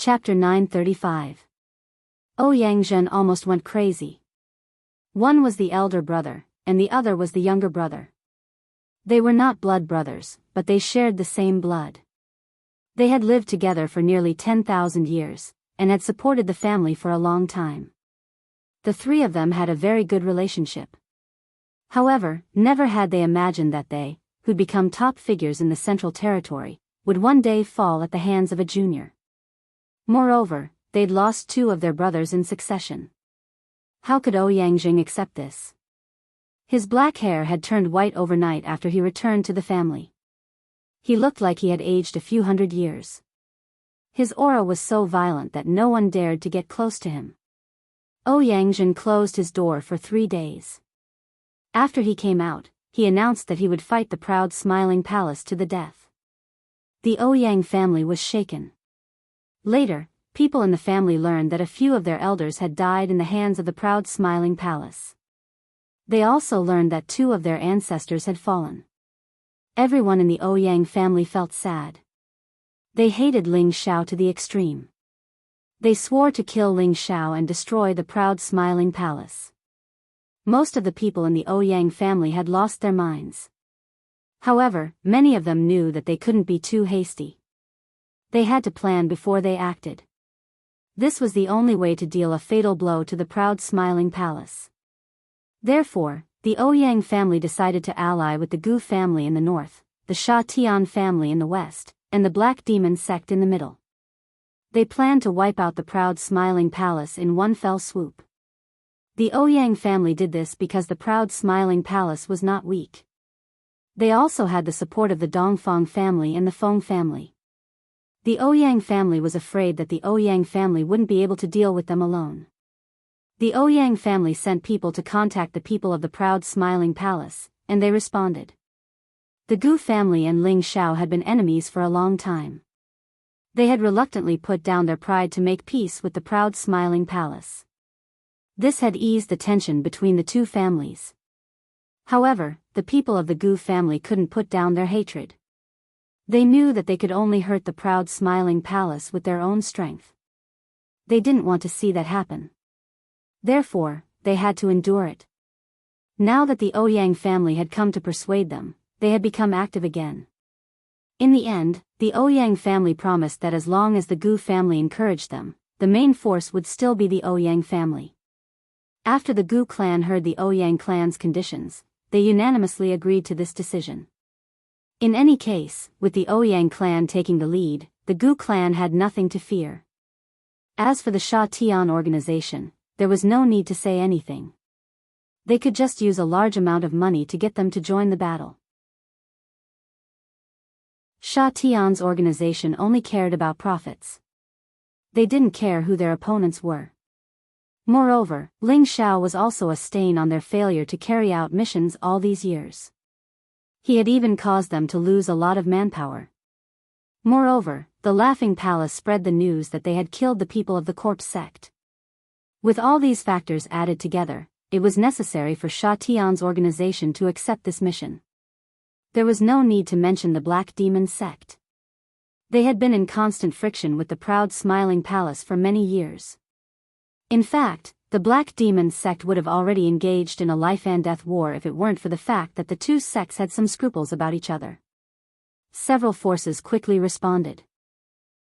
Chapter 935. Ouyang almost went crazy. One was the elder brother, and the other was the younger brother. They were not blood brothers, but they shared the same blood. They had lived together for nearly 10,000 years, and had supported the family for a long time. The three of them had a very good relationship. However, never had they imagined that they, who'd become top figures in the Central Territory, would one day fall at the hands of a junior. Moreover, they'd lost two of their brothers in succession. How could Ouyang accept this? His black hair had turned white overnight after he returned to the family. He looked like he had aged a few hundred years. His aura was so violent that no one dared to get close to him. Ouyang closed his door for 3 days. After he came out, he announced that he would fight the proud Smiling Palace to the death. The Ouyang family was shaken. Later, people in the family learned that a few of their elders had died in the hands of the proud Smiling Palace. They also learned that 2 of their ancestors had fallen. Everyone in the Ouyang family felt sad. They hated Ling Xiao to the extreme. They swore to kill Ling Xiao and destroy the proud Smiling Palace. Most of the people in the Ouyang family had lost their minds. However, many of them knew that they couldn't be too hasty. They had to plan before they acted. This was the only way to deal a fatal blow to the proud Smiling Palace. Therefore, the Ouyang family decided to ally with the Gu family in the north, the Sha Tian family in the west, and the Black Demon sect in the middle. They planned to wipe out the proud Smiling Palace in one fell swoop. The Ouyang family did this because the proud Smiling Palace was not weak. They also had the support of the Dongfang family and the Feng family. The Ouyang family was afraid that the Ouyang family wouldn't be able to deal with them alone. The Ouyang family sent people to contact the people of the proud Smiling Palace, and they responded. The Gu family and Ling Xiao had been enemies for a long time. They had reluctantly put down their pride to make peace with the proud Smiling Palace. This had eased the tension between the two families. However, the people of the Gu family couldn't put down their hatred. They knew that they could only hurt the proud Smiling Palace with their own strength. They didn't want to see that happen. Therefore, they had to endure it. Now that the Ouyang family had come to persuade them, they had become active again. In the end, the Ouyang family promised that as long as the Gu family encouraged them, the main force would still be the Ouyang family. After the Gu clan heard the Ouyang clan's conditions, they unanimously agreed to this decision. In any case, with the Ouyang clan taking the lead, the Gu clan had nothing to fear. As for the Sha Tian organization, there was no need to say anything. They could just use a large amount of money to get them to join the battle. Sha Tian's organization only cared about profits. They didn't care who their opponents were. Moreover, Ling Xiao was also a stain on their failure to carry out missions all these years. He had even caused them to lose a lot of manpower. Moreover, the Laughing Palace spread the news that they had killed the people of the Corpse sect. With all these factors added together, it was necessary for Sha Tian's organization to accept this mission. There was no need to mention the Black Demon sect. They had been in constant friction with the proud Smiling Palace for many years. In fact, the Black Demon sect would have already engaged in a life-and-death war if it weren't for the fact that the two sects had some scruples about each other. Several forces quickly responded.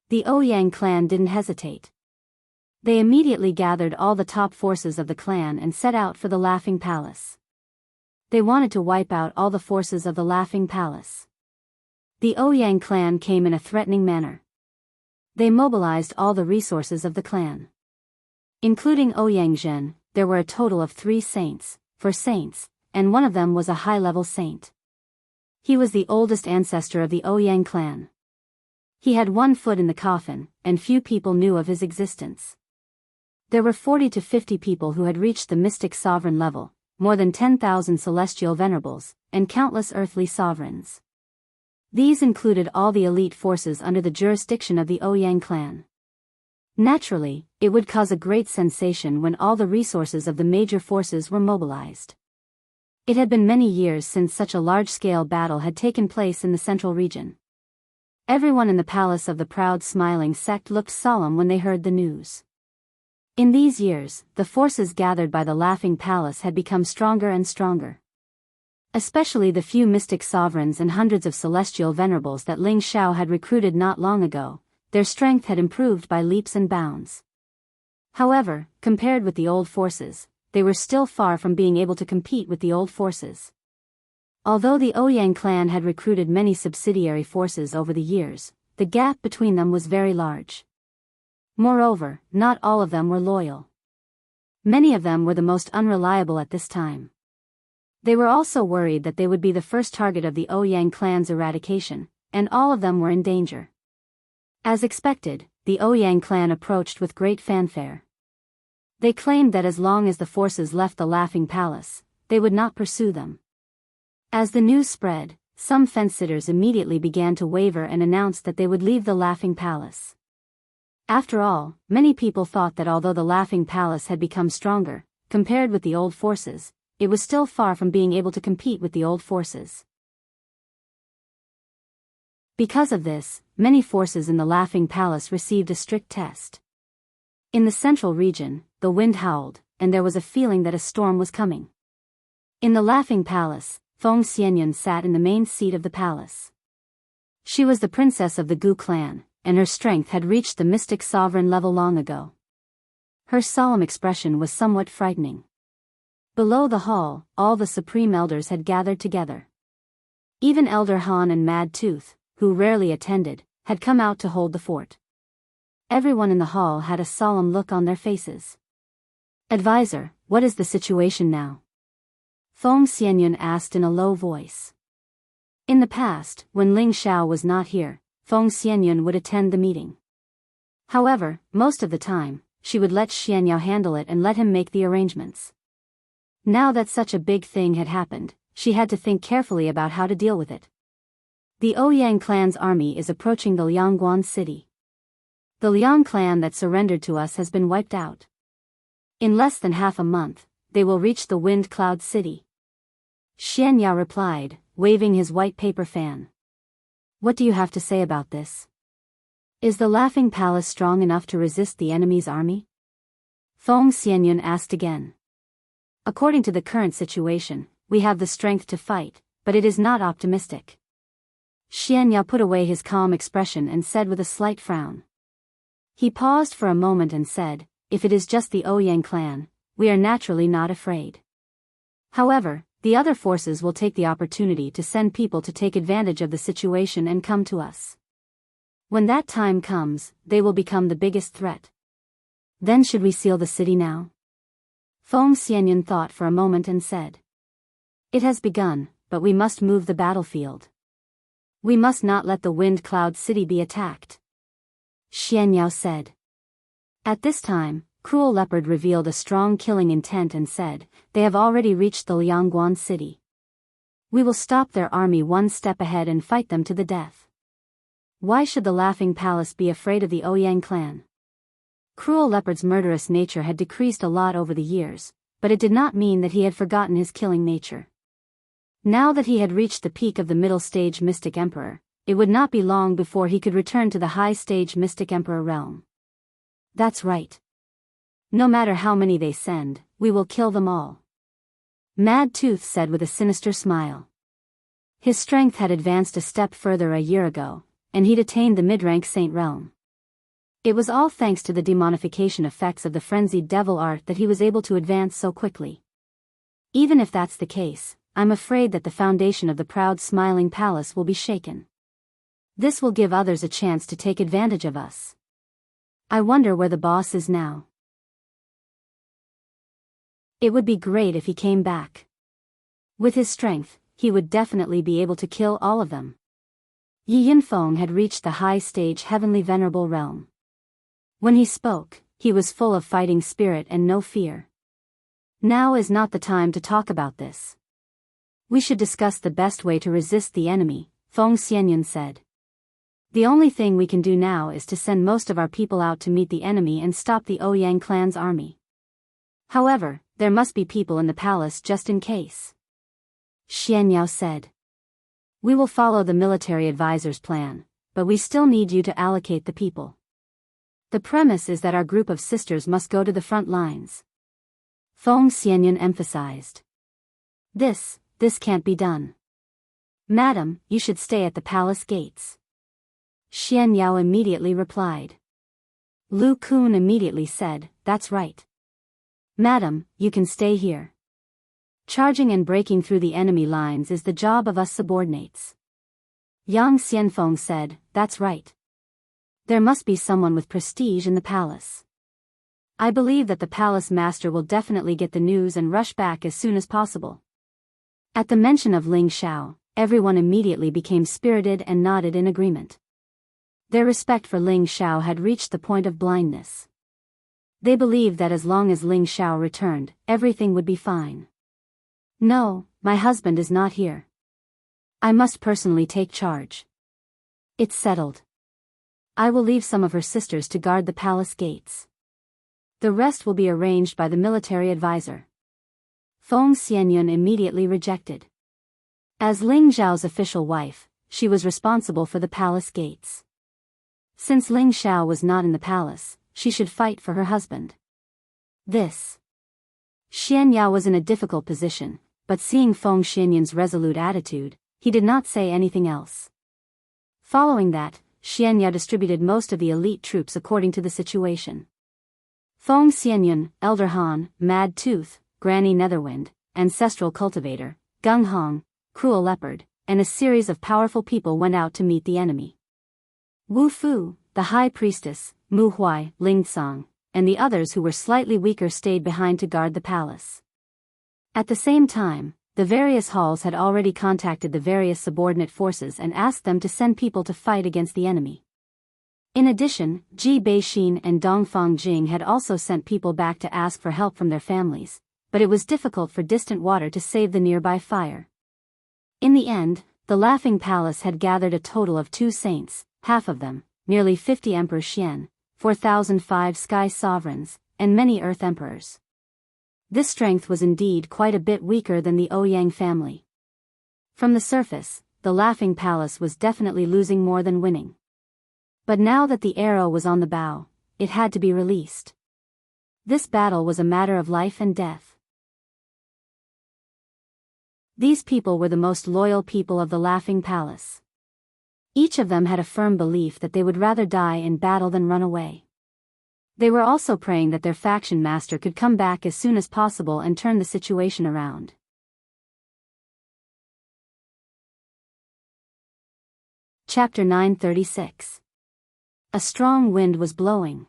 The Ouyang clan didn't hesitate. They immediately gathered all the top forces of the clan and set out for the Laughing Palace. They wanted to wipe out all the forces of the Laughing Palace. The Ouyang clan came in a threatening manner. They mobilized all the resources of the clan. Including Ouyang, there were a total of 3 saints, and one of them was a high-level saint. He was the oldest ancestor of the Ouyang clan. He had 1 foot in the coffin, and few people knew of his existence. There were 40 to 50 people who had reached the mystic sovereign level, more than 10,000 celestial venerables, and countless earthly sovereigns. These included all the elite forces under the jurisdiction of the Ouyang clan. Naturally, it would cause a great sensation when all the resources of the major forces were mobilized. It had been many years since such a large-scale battle had taken place in the central region. Everyone in the palace of the proud smiling sect looked solemn when they heard the news. In these years, the forces gathered by the Laughing Palace had become stronger and stronger. Especially the few mystic sovereigns and hundreds of celestial venerables that Ling Xiao had recruited not long ago, their strength had improved by leaps and bounds. However, compared with the old forces, they were still far from being able to compete with the old forces. Although the Ouyang clan had recruited many subsidiary forces over the years, the gap between them was very large. Moreover, not all of them were loyal. Many of them were the most unreliable at this time. They were also worried that they would be the first target of the Ouyang clan's eradication, and all of them were in danger. As expected, the Ouyang clan approached with great fanfare. They claimed that as long as the forces left the Laughing Palace, they would not pursue them. As the news spread, some fence-sitters immediately began to waver and announced that they would leave the Laughing Palace. After all, many people thought that although the Laughing Palace had become stronger, compared with the old forces, it was still far from being able to compete with the old forces. Because of this, many forces in the Laughing Palace received a strict test. In the central region, the wind howled, and there was a feeling that a storm was coming. In the Laughing Palace, Feng Xianyun sat in the main seat of the palace. She was the princess of the Gu clan, and her strength had reached the mystic sovereign level long ago. Her solemn expression was somewhat frightening. Below the hall, all the supreme elders had gathered together. Even Elder Han and Mad Tooth, who rarely attended, had come out to hold the fort. Everyone in the hall had a solemn look on their faces. "Advisor, what is the situation now?" Feng Xianyun asked in a low voice. In the past, when Ling Xiao was not here, Feng Xianyun would attend the meeting. However, most of the time, she would let Xianyao handle it and let him make the arrangements. Now that such a big thing had happened, she had to think carefully about how to deal with it. The Ouyang clan's army is approaching the Liangguan city. The Liang clan that surrendered to us has been wiped out. In less than half a month, they will reach the Wind Cloud City. Xianyao replied, waving his white paper fan. "What do you have to say about this? Is the Laughing Palace strong enough to resist the enemy's army?" Feng Xianyun asked again. "According to the current situation, we have the strength to fight, but it is not optimistic." Xianyao put away his calm expression and said with a slight frown. He paused for a moment and said, "If it is just the Ouyang clan, we are naturally not afraid. However, the other forces will take the opportunity to send people to take advantage of the situation and come to us. When that time comes, they will become the biggest threat. Then should we seal the city now?" Feng Xianyun thought for a moment and said, "It has begun, but we must move the battlefield. We must not let the Wind Cloud City be attacked." Xianyao said. At this time, Cruel Leopard revealed a strong killing intent and said, "They have already reached the Liangguan city. We will stop their army one step ahead and fight them to the death. Why should the Laughing Palace be afraid of the Ouyang clan?" Cruel Leopard's murderous nature had decreased a lot over the years, but it did not mean that he had forgotten his killing nature. Now that he had reached the peak of the middle stage Mystic Emperor, it would not be long before he could return to the high stage Mystic Emperor realm. "That's right. No matter how many they send, we will kill them all," Mad Tooth said with a sinister smile. His strength had advanced a step further a year ago, and he'd attained the mid-rank Saint realm. It was all thanks to the demonification effects of the frenzied devil art that he was able to advance so quickly. "Even if that's the case, I'm afraid that the foundation of the proud smiling palace will be shaken. This will give others a chance to take advantage of us. I wonder where the boss is now. It would be great if he came back. With his strength, he would definitely be able to kill all of them." Yi Yinfeng had reached the high stage Heavenly Venerable realm. When he spoke, he was full of fighting spirit and no fear. "Now is not the time to talk about this. We should discuss the best way to resist the enemy," Feng Xianyun said. "The only thing we can do now is to send most of our people out to meet the enemy and stop the Ouyang clan's army. However, there must be people in the palace just in case." Xianyao said. "We will follow the military advisor's plan, but we still need you to allocate the people. The premise is that our group of sisters must go to the front lines. Feng Xianyun emphasized. This can't be done. Madam, you should stay at the palace gates. Xian Yao immediately replied. Lu Kun immediately said, that's right. Madam, you can stay here. Charging and breaking through the enemy lines is the job of us subordinates. Yang Xianfeng said, that's right. There must be someone with prestige in the palace. I believe that the palace master will definitely get the news and rush back as soon as possible. At the mention of Ling Xiao, everyone immediately became spirited and nodded in agreement. Their respect for Ling Xiao had reached the point of blindness. They believed that as long as Ling Xiao returned, everything would be fine. No, my husband is not here. I must personally take charge. It's settled. I will leave some of her sisters to guard the palace gates. The rest will be arranged by the military advisor. Feng Xianyun immediately rejected. As Ling Xiao's official wife, she was responsible for the palace gates. Since Ling Xiao was not in the palace, she should fight for her husband. Xian Yao was in a difficult position, but seeing Feng Xianyun's resolute attitude, he did not say anything else. Following that, Xian Yao distributed most of the elite troops according to the situation. Feng Xianyun, Elder Han, Mad Tooth, Granny Netherwind, Ancestral Cultivator, Gung Hong, Cruel Leopard, and a series of powerful people went out to meet the enemy. Wu Fu, the High Priestess, Mu Huai, Ling Tsang, and the others who were slightly weaker stayed behind to guard the palace. At the same time, the various halls had already contacted the various subordinate forces and asked them to send people to fight against the enemy. In addition, Ji Beixin and Dongfang Jing had also sent people back to ask for help from their families, but it was difficult for distant water to save the nearby fire. In the end, the Laughing Palace had gathered a total of 2 saints, half of them, nearly 50 Emperor Xian, 4,005 sky sovereigns, and many earth emperors. This strength was indeed quite a bit weaker than the Ouyang family. From the surface, the Laughing Palace was definitely losing more than winning. But now that the arrow was on the bow, it had to be released. This battle was a matter of life and death. These people were the most loyal people of the Laughing Palace. Each of them had a firm belief that they would rather die in battle than run away. They were also praying that their faction master could come back as soon as possible and turn the situation around. Chapter 936. A strong wind was blowing.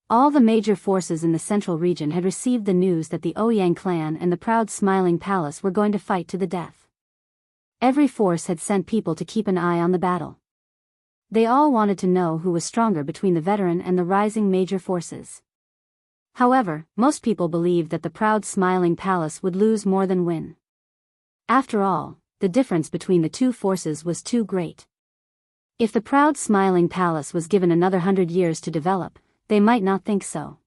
All the major forces in the central region had received the news that the Ouyang clan and the proud Smiling Palace were going to fight to the death. Every force had sent people to keep an eye on the battle. They all wanted to know who was stronger between the veteran and the rising major forces. However, most people believed that the proud Smiling Palace would lose more than win. After all, the difference between the two forces was too great. If the proud Smiling Palace was given another 100 years to develop, they might not think so.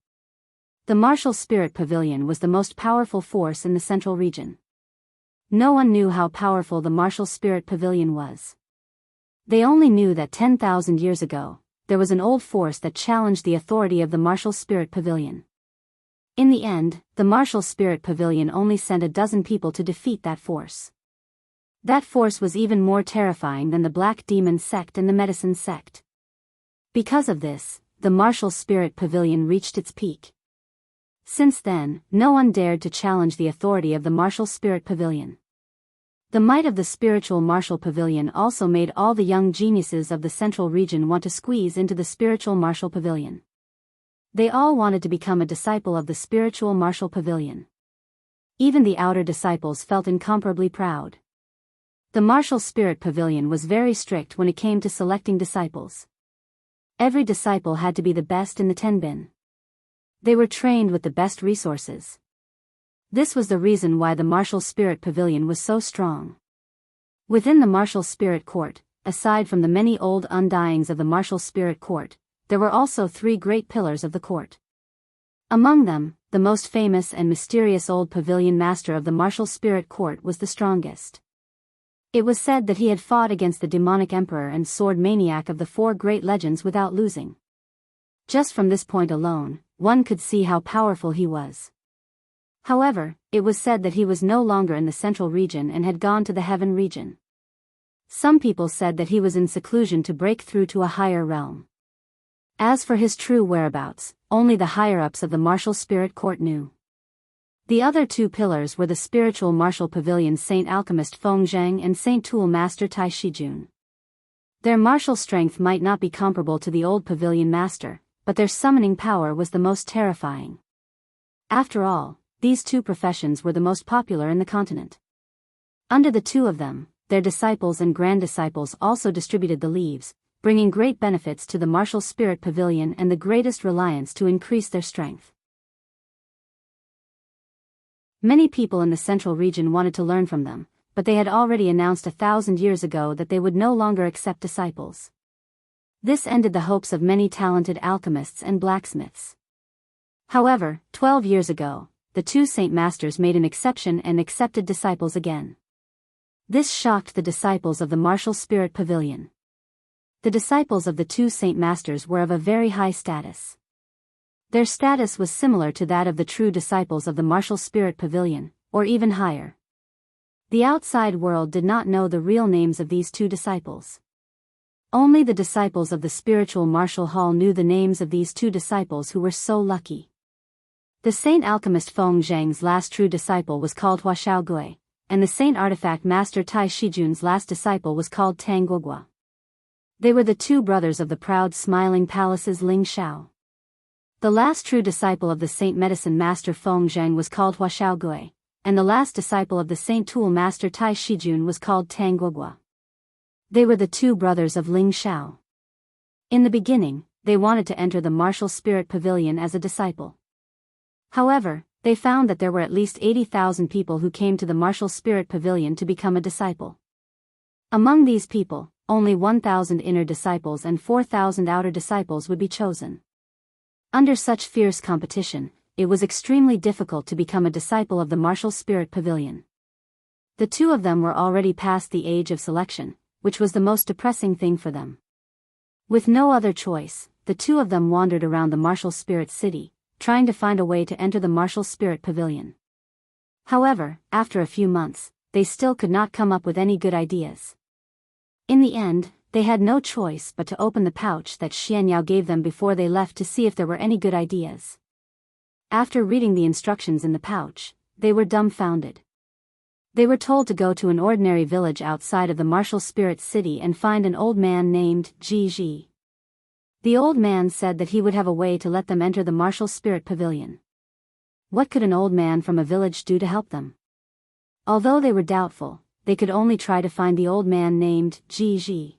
The Martial Spirit Pavilion was the most powerful force in the central region. No one knew how powerful the Martial Spirit Pavilion was. They only knew that 10,000 years ago, there was an old force that challenged the authority of the Martial Spirit Pavilion. In the end, the Martial Spirit Pavilion only sent a dozen people to defeat that force. That force was even more terrifying than the Black Demon Sect and the Medicine Sect. Because of this, the Martial Spirit Pavilion reached its peak. Since then, no one dared to challenge the authority of the Martial Spirit Pavilion. The might of the spiritual Martial Pavilion also made all the young geniuses of the central region want to squeeze into the spiritual Martial Pavilion. They all wanted to become a disciple of the spiritual Martial Pavilion. Even the outer disciples felt incomparably proud. The Martial Spirit Pavilion was very strict when it came to selecting disciples. Every disciple had to be the best in the Tenbin. They were trained with the best resources. This was the reason why the Martial Spirit Pavilion was so strong. Within the Martial Spirit Court, aside from the many old undyings of the Martial Spirit Court, there were also 3 great pillars of the court. Among them, the most famous and mysterious old pavilion master of the Martial Spirit Court was the strongest. It was said that he had fought against the demonic emperor and sword maniac of the four great legends without losing. Just from this point alone, one could see how powerful he was. However, it was said that he was no longer in the central region and had gone to the heaven region. Some people said that he was in seclusion to break through to a higher realm. As for his true whereabouts, only the higher-ups of the martial spirit court knew. The other two pillars were the spiritual martial pavilion Saint Alchemist Feng Zhang and Saint Tool Master Tai Shijun. Their martial strength might not be comparable to the old pavilion master, but their summoning power was the most terrifying. After all, these two professions were the most popular in the continent. Under the two of them, their disciples and grand disciples also distributed the leaves, bringing great benefits to the martial spirit pavilion and the greatest reliance to increase their strength. Many people in the central region wanted to learn from them, but they had already announced 1,000 years ago that they would no longer accept disciples. This ended the hopes of many talented alchemists and blacksmiths. However, 12 years ago, the two Saint Masters made an exception and accepted disciples again. This shocked the disciples of the martial spirit pavilion. The disciples of the two Saint Masters were of a very high status. Their status was similar to that of the true disciples of the martial spirit pavilion, or even higher. The outside world did not know the real names of these two disciples. Only the disciples of the spiritual martial hall knew the names of these two disciples who were so lucky. The Saint Alchemist Feng Zhang's last true disciple was called Hua Xiaogui, and the Saint Artifact Master Tai Shijun's last disciple was called Tang Guogua. They were the two brothers of the proud smiling palace's Ling Shao. The last true disciple of the Saint Medicine Master Feng Zhang was called Hua Xiaogui, and the last disciple of the Saint Tool Master Tai Shijun was called Tang Guogua. They were the two brothers of Ling Shao. In the beginning, they wanted to enter the martial spirit pavilion as a disciple. However, they found that there were at least 80,000 people who came to the martial spirit pavilion to become a disciple. Among these people, only 1,000 inner disciples and 4,000 outer disciples would be chosen. Under such fierce competition, it was extremely difficult to become a disciple of the martial spirit pavilion. The two of them were already past the age of selection, which was the most depressing thing for them. With no other choice, the two of them wandered around the martial spirit city, trying to find a way to enter the martial spirit pavilion. However, after a few months, they still could not come up with any good ideas. In the end, they had no choice but to open the pouch that Xianyao gave them before they left to see if there were any good ideas. After reading the instructions in the pouch, they were dumbfounded. They were told to go to an ordinary village outside of the martial spirit city and find an old man named Ji. The old man said that he would have a way to let them enter the martial spirit pavilion. What could an old man from a village do to help them? Although they were doubtful, they could only try to find the old man named Ji.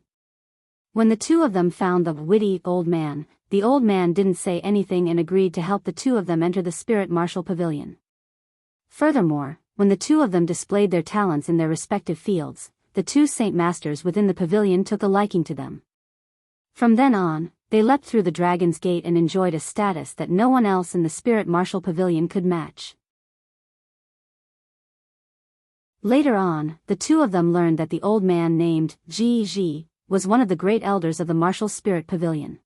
When the two of them found the witty old man didn't say anything and agreed to help the two of them enter the spirit martial pavilion. Furthermore, when the two of them displayed their talents in their respective fields, the two Saint Masters within the pavilion took a liking to them. From then on, they leapt through the Dragon's Gate and enjoyed a status that no one else in the Spirit Martial Pavilion could match. Later on, the two of them learned that the old man named Ji was one of the great elders of the Martial Spirit Pavilion.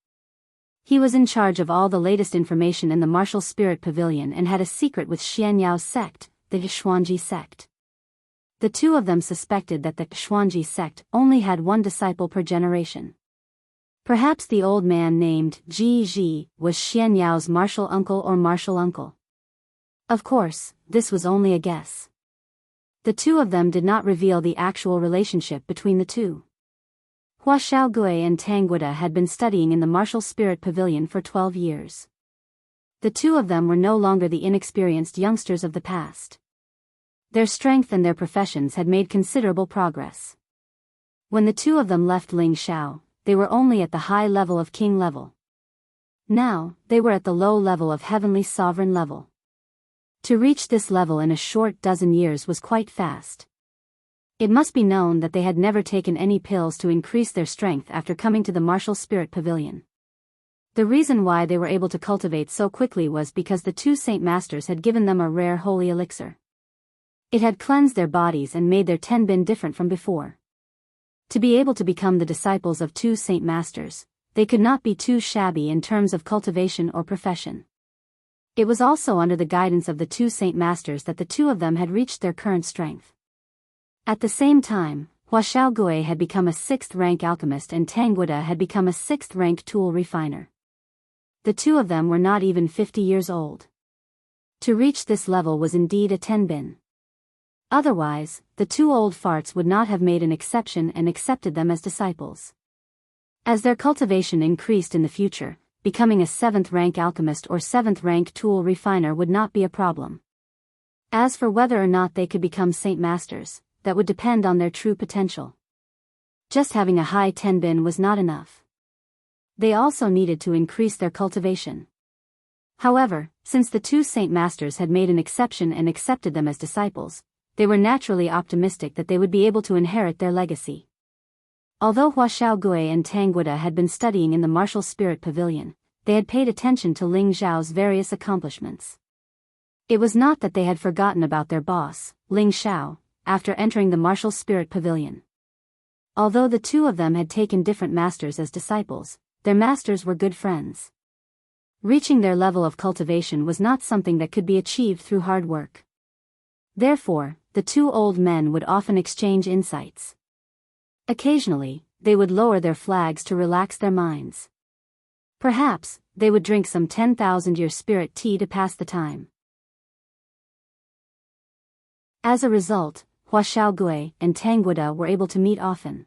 He was in charge of all the latest information in the Martial Spirit Pavilion and had a secret with Xianyao's sect, the Xuanji sect. The two of them suspected that the Xuanji sect only had one disciple per generation. Perhaps the old man named Ji was Xianyao's martial uncle or martial uncle. Of course, this was only a guess. The two of them did not reveal the actual relationship between the two. Hua Xiaogui and Tang Guida had been studying in the Martial Spirit Pavilion for 12 years. The two of them were no longer the inexperienced youngsters of the past. Their strength and their professions had made considerable progress. When the two of them left Ling Shao, they were only at the high level of king level. Now, they were at the low level of heavenly sovereign level. To reach this level in a short dozen years was quite fast. It must be known that they had never taken any pills to increase their strength after coming to the Martial Spirit Pavilion. The reason why they were able to cultivate so quickly was because the two Saint Masters had given them a rare holy elixir. It had cleansed their bodies and made their tenbin different from before. To be able to become the disciples of two saint masters, they could not be too shabby in terms of cultivation or profession. It was also under the guidance of the two saint masters that the two of them had reached their current strength. At the same time, Hua Xiaogui had become a 6th-rank alchemist and Tang Guida had become a 6th-rank tool refiner. The two of them were not even 50 years old. To reach this level was indeed a tenbin. Otherwise, the two old farts would not have made an exception and accepted them as disciples. As their cultivation increased in the future, becoming a 7th-rank alchemist or 7th-rank tool refiner would not be a problem. As for whether or not they could become saint masters, that would depend on their true potential. Just having a high tenbin was not enough. They also needed to increase their cultivation. However, since the two saint masters had made an exception and accepted them as disciples, they were naturally optimistic that they would be able to inherit their legacy. Although Hua Xiaogui and Tang Guida had been studying in the Martial Spirit Pavilion, they had paid attention to Ling Xiao's various accomplishments. It was not that they had forgotten about their boss, Ling Xiao, after entering the Martial Spirit Pavilion. Although the two of them had taken different masters as disciples, their masters were good friends. Reaching their level of cultivation was not something that could be achieved through hard work. Therefore, the two old men would often exchange insights. Occasionally, they would lower their flags to relax their minds. Perhaps, they would drink some 10,000-year spirit tea to pass the time. As a result, Hua Xiaogui and Tang Guida were able to meet often.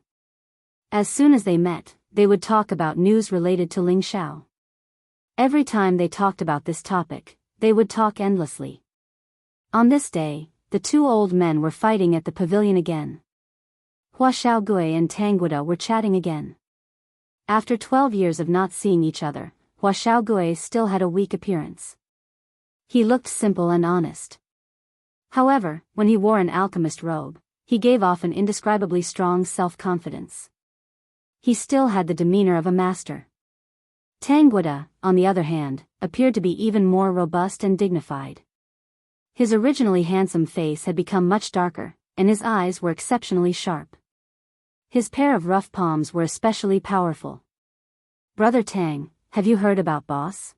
As soon as they met, they would talk about news related to Ling Xiao. Every time they talked about this topic, they would talk endlessly. On this day, the two old men were fighting at the pavilion again. Hua Xiaogui and Tang Guida were chatting again. After 12 years of not seeing each other, Hua Xiaogui still had a weak appearance. He looked simple and honest. However, when he wore an alchemist robe, he gave off an indescribably strong self-confidence. He still had the demeanor of a master. Tang Guida, on the other hand, appeared to be even more robust and dignified. His originally handsome face had become much darker, and his eyes were exceptionally sharp. His pair of rough palms were especially powerful. "Brother Tang, have you heard about boss?"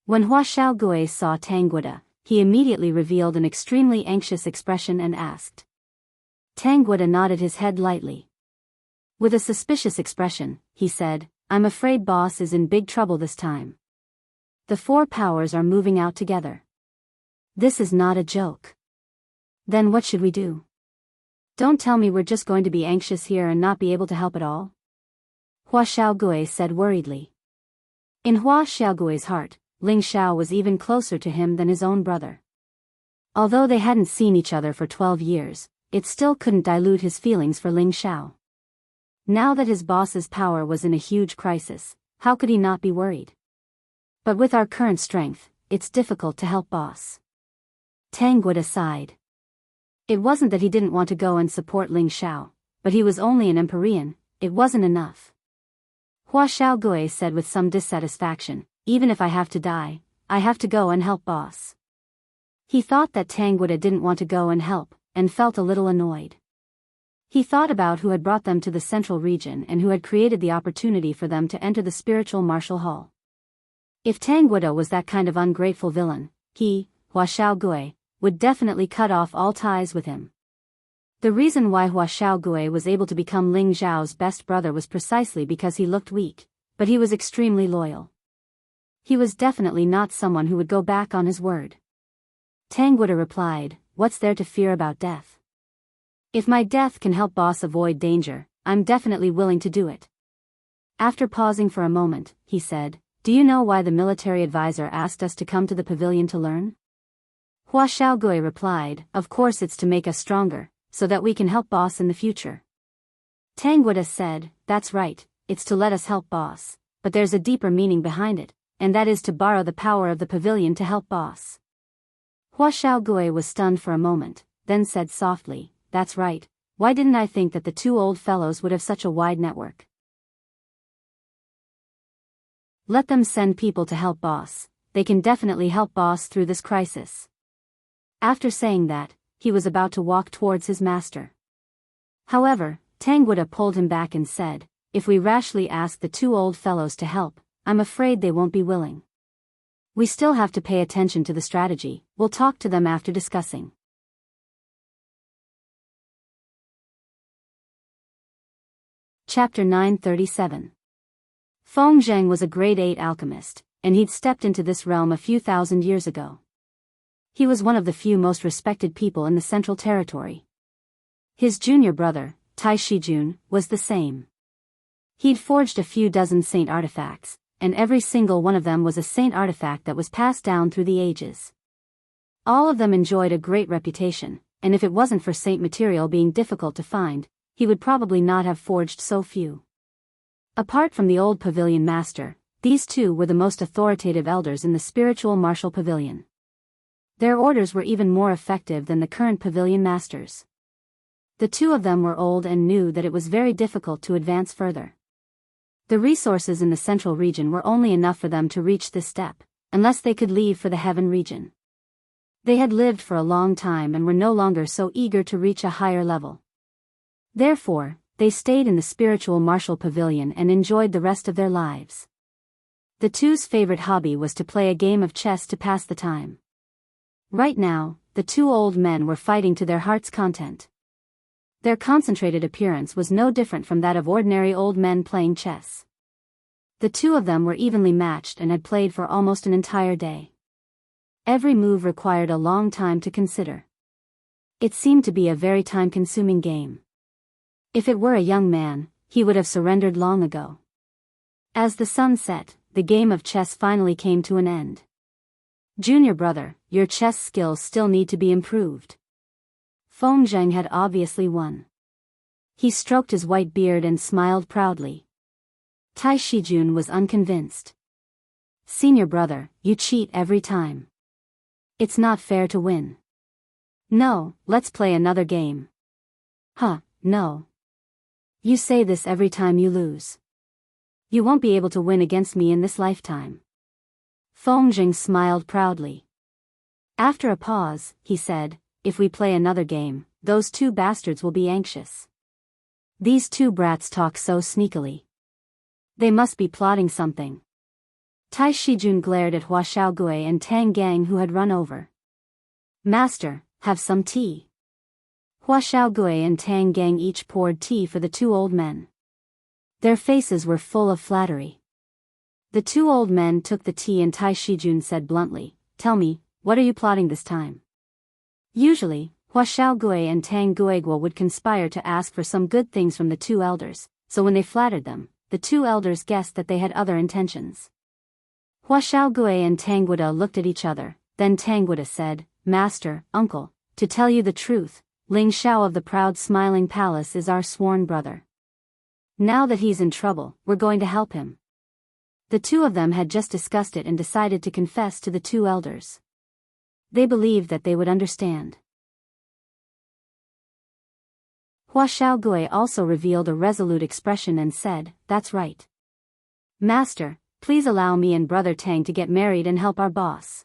When Hua Xiaogui saw Tang Guida, he immediately revealed an extremely anxious expression and asked. Tang Guida nodded his head lightly. With a suspicious expression, he said, "I'm afraid boss is in big trouble this time. The four powers are moving out together. This is not a joke." "Then what should we do? Don't tell me we're just going to be anxious here and not be able to help at all?" Hua Xiaogui said worriedly. In Hua Xiaogui's heart, Ling Xiao was even closer to him than his own brother. Although they hadn't seen each other for 12 years, it still couldn't dilute his feelings for Ling Xiao. Now that his boss's power was in a huge crisis, how could he not be worried? But with our current strength, it's difficult to help boss. Tang Guida sighed. It wasn't that he didn't want to go and support Ling Xiao, but he was only an Empyrean, it wasn't enough. Hua Xiaogui said with some dissatisfaction, "Even if I have to die, I have to go and help boss." He thought that Tang Guida didn't want to go and help, and felt a little annoyed. He thought about who had brought them to the central region and who had created the opportunity for them to enter the spiritual martial hall. If Tang Guida was that kind of ungrateful villain, he, Hua Xiaogui, would definitely cut off all ties with him. The reason why Hua Xiaogui was able to become Ling Xiao's best brother was precisely because he looked weak, but he was extremely loyal. He was definitely not someone who would go back on his word. Tang Guida replied, "What's there to fear about death? If my death can help boss avoid danger, I'm definitely willing to do it." After pausing for a moment, he said, "Do you know why the military advisor asked us to come to the pavilion to learn?" Hua Xiaogui replied, "Of course it's to make us stronger, so that we can help boss in the future." Tang Guida said, "That's right, it's to let us help boss, but there's a deeper meaning behind it, and that is to borrow the power of the pavilion to help boss." Hua Xiaogui was stunned for a moment, then said softly, "That's right, why didn't I think that the two old fellows would have such a wide network? Let them send people to help boss, they can definitely help boss through this crisis." After saying that, he was about to walk towards his master. However, Tangwada pulled him back and said, "If we rashly ask the two old fellows to help, I'm afraid they won't be willing. We still have to pay attention to the strategy. We'll talk to them after discussing." Chapter 937. Feng Zheng was a grade 8 alchemist, and he'd stepped into this realm a few thousand years ago. He was one of the few most respected people in the Central Territory. His junior brother, Tai Shijun, was the same. He'd forged a few dozen saint artifacts, and every single one of them was a saint artifact that was passed down through the ages. All of them enjoyed a great reputation, and if it wasn't for saint material being difficult to find, he would probably not have forged so few. Apart from the old pavilion master, these two were the most authoritative elders in the spiritual martial pavilion. Their orders were even more effective than the current pavilion masters. The two of them were old and knew that it was very difficult to advance further. The resources in the central region were only enough for them to reach this step, unless they could leave for the heaven region. They had lived for a long time and were no longer so eager to reach a higher level. Therefore, they stayed in the spiritual martial pavilion and enjoyed the rest of their lives. The two's favorite hobby was to play a game of chess to pass the time. Right now, the two old men were fighting to their heart's content. Their concentrated appearance was no different from that of ordinary old men playing chess. The two of them were evenly matched and had played for almost an entire day. Every move required a long time to consider. It seemed to be a very time-consuming game. If it were a young man, he would have surrendered long ago. As the sun set, the game of chess finally came to an end. "Junior brother, your chess skills still need to be improved." Feng Zheng had obviously won. He stroked his white beard and smiled proudly. Tai Shijun was unconvinced. "Senior brother, you cheat every time. It's not fair to win." "No, let's play another game." "Huh, no. You say this every time you lose. You won't be able to win against me in this lifetime." Feng Zheng smiled proudly. After a pause, he said, "If we play another game, those two bastards will be anxious. These two brats talk so sneakily. They must be plotting something." Tai Shijun glared at Hua Xiaogui and Tang Gang, who had run over. "Master, have some tea." Hua Xiaogui and Tang Gang each poured tea for the two old men. Their faces were full of flattery. The two old men took the tea and Tai Shijun said bluntly, "Tell me, what are you plotting this time?" Usually, Hua Xiaogui and Tang Guiguo would conspire to ask for some good things from the two elders, so when they flattered them, the two elders guessed that they had other intentions. Hua Xiaogui and Tangwada looked at each other, then Tangwada said, "Master, uncle, to tell you the truth, Ling Xiao of the proud smiling palace is our sworn brother. Now that he's in trouble, we're going to help him." The two of them had just discussed it and decided to confess to the two elders. They believed that they would understand. Hua Xiaogui also revealed a resolute expression and said, "That's right. Master, please allow me and brother Tang to get married and help our boss."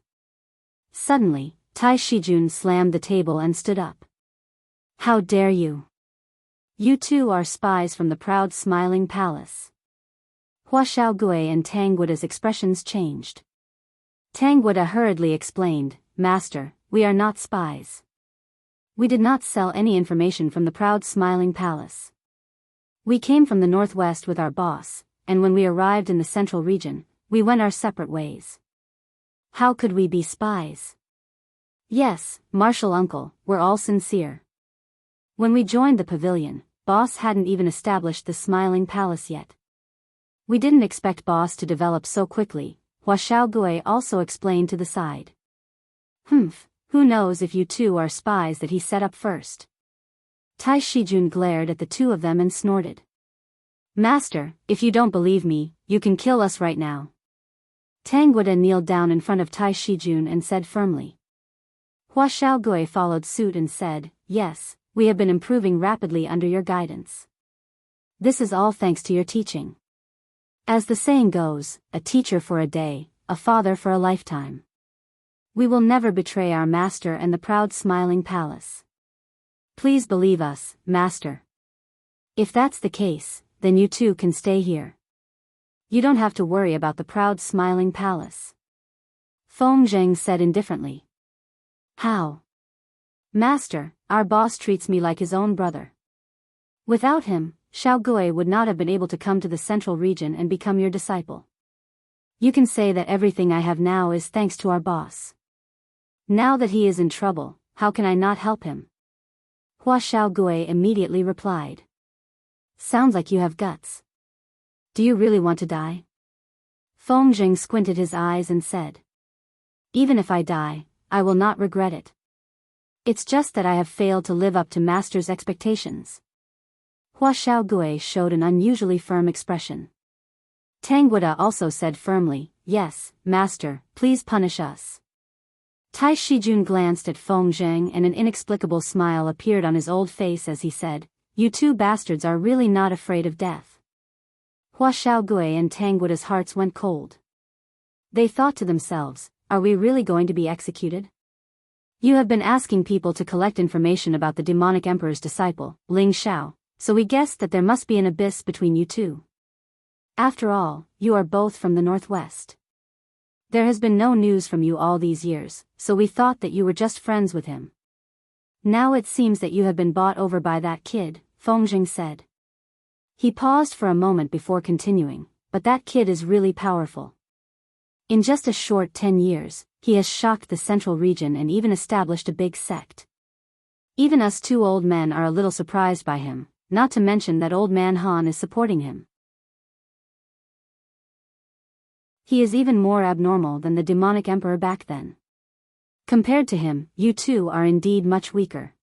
Suddenly, Tai Shijun slammed the table and stood up. "How dare you! You two are spies from the proud smiling palace." Hua Xiaogui and Tangwada's expressions changed. Tangwada hurriedly explained, "Master, we are not spies. We did not sell any information from the proud smiling palace. We came from the northwest with our boss, and when we arrived in the central region, we went our separate ways. How could we be spies? Yes, martial uncle, we're all sincere. When we joined the pavilion, boss hadn't even established the smiling palace yet. We didn't expect boss to develop so quickly," Hua Xiaogui also explained to the side. "Humph, who knows if you two are spies that he set up first." Tai Shijun glared at the two of them and snorted. "Master, if you don't believe me, you can kill us right now." Tangwada kneeled down in front of Tai Shijun and said firmly. Hua Xiaogui followed suit and said, "Yes, we have been improving rapidly under your guidance. This is all thanks to your teaching. As the saying goes, a teacher for a day, a father for a lifetime. We will never betray our master and the proud smiling palace. Please believe us, master." If that's the case, then you two can stay here. You don't have to worry about the proud smiling palace. Feng Zheng said indifferently. How? Master, our boss treats me like his own brother. Without him, Xiao Gui would not have been able to come to the central region and become your disciple. You can say that everything I have now is thanks to our boss. Now that he is in trouble, how can I not help him? Hua Xiao Gui immediately replied. Sounds like you have guts. Do you really want to die? Feng Zheng squinted his eyes and said. Even if I die, I will not regret it. It's just that I have failed to live up to Master's expectations. Hua Xiao Gui showed an unusually firm expression. Tang Guda also said firmly, Yes, Master, please punish us. Tai Shijun glanced at Feng Zheng and an inexplicable smile appeared on his old face as he said, You two bastards are really not afraid of death. Hua Xiao Gui and Tang Guda's hearts went cold. They thought to themselves, Are we really going to be executed? You have been asking people to collect information about the demonic emperor's disciple, Ling Xiao, so we guessed that there must be an abyss between you two. After all, you are both from the northwest. There has been no news from you all these years, so we thought that you were just friends with him. Now it seems that you have been bought over by that kid, Feng Zheng said. He paused for a moment before continuing, but that kid is really powerful. In just a short 10 years, he has shocked the central region and even established a big sect. Even us two old men are a little surprised by him, not to mention that old man Han is supporting him. He is even more abnormal than the demonic emperor back then. Compared to him, you two are indeed much weaker.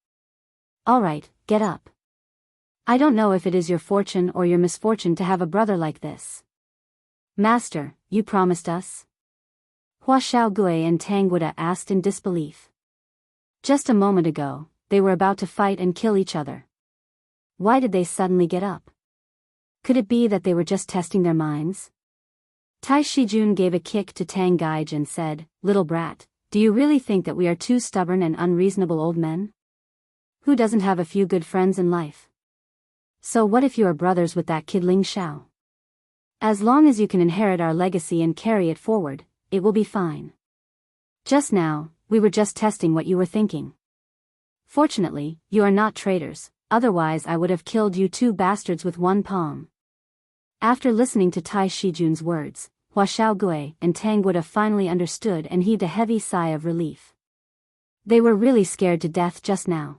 Alright, get up. I don't know if it is your fortune or your misfortune to have a brother like this. Master, you promised us? Hua Xiao Gui and Tang Guda asked in disbelief. Just a moment ago, they were about to fight and kill each other. Why did they suddenly get up? Could it be that they were just testing their minds? Tai Shijun gave a kick to Tang Gaij and said, Little brat, do you really think that we are two stubborn and unreasonable old men? Who doesn't have a few good friends in life? So what if you are brothers with that kid Ling Xiao? As long as you can inherit our legacy and carry it forward, it will be fine. Just now, we were just testing what you were thinking. Fortunately, you are not traitors, otherwise I would have killed you two bastards with one palm. After listening to Tai Shijun's words, Hua Xiao Gui and Tang Guda finally understood and heaved a heavy sigh of relief. They were really scared to death just now.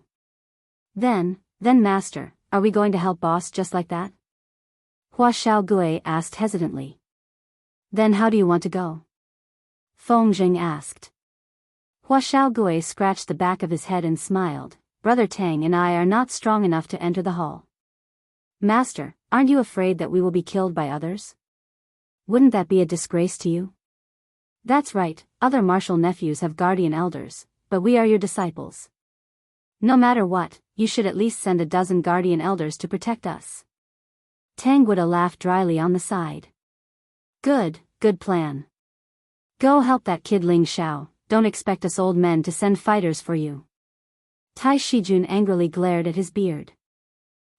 Then Master, are we going to help boss just like that? Hua Xiao Gui asked hesitantly. Then how do you want to go? Feng Zheng asked. Hua Xiao Gui scratched the back of his head and smiled. Brother Tang and I are not strong enough to enter the hall. Master, aren't you afraid that we will be killed by others? Wouldn't that be a disgrace to you? That's right, other martial nephews have guardian elders, but we are your disciples. No matter what, you should at least send a dozen guardian elders to protect us. Tang Guda laughed dryly on the side. Good plan. Go help that kid Ling Xiao, don't expect us old men to send fighters for you. Tai Shijun angrily glared at his beard.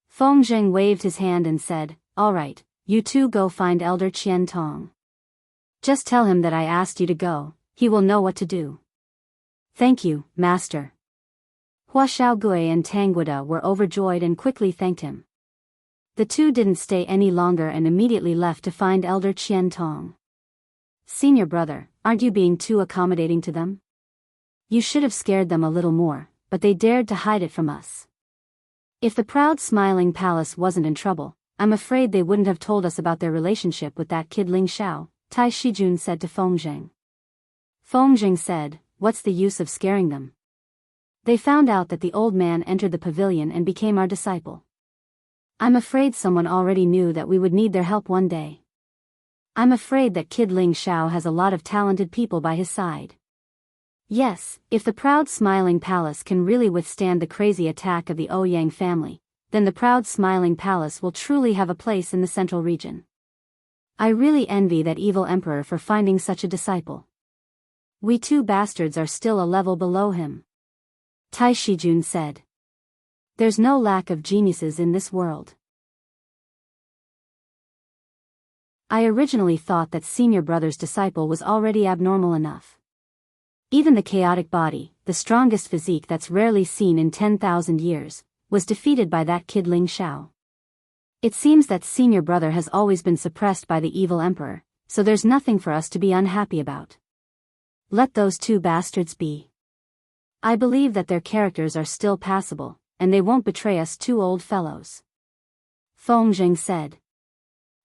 Feng Zheng waved his hand and said, All right, you two go find Elder Qian Tong. Just tell him that I asked you to go, he will know what to do. Thank you, Master. Hua Xiao Gui and Tang Guda were overjoyed and quickly thanked him. The two didn't stay any longer and immediately left to find Elder Qian Tong. Senior brother, aren't you being too accommodating to them? You should have scared them a little more, but they dared to hide it from us. If the proud smiling palace wasn't in trouble, I'm afraid they wouldn't have told us about their relationship with that kid Ling Xiao, Tai Shijun said to Feng Zheng. Feng Zheng said, What's the use of scaring them? They found out that the old man entered the pavilion and became our disciple. I'm afraid someone already knew that we would need their help one day. I'm afraid that kid Ling Xiao has a lot of talented people by his side. Yes, if the proud smiling palace can really withstand the crazy attack of the Ouyang family, then the proud smiling palace will truly have a place in the central region. I really envy that evil emperor for finding such a disciple. We two bastards are still a level below him. Tai Shijun said. There's no lack of geniuses in this world. I originally thought that senior brother's disciple was already abnormal enough. Even the chaotic body, the strongest physique that's rarely seen in 10,000 years, was defeated by that kid Ling Xiao. It seems that senior brother has always been suppressed by the evil emperor, so there's nothing for us to be unhappy about. Let those two bastards be. I believe that their characters are still passable, and they won't betray us two old fellows. Feng Zheng said.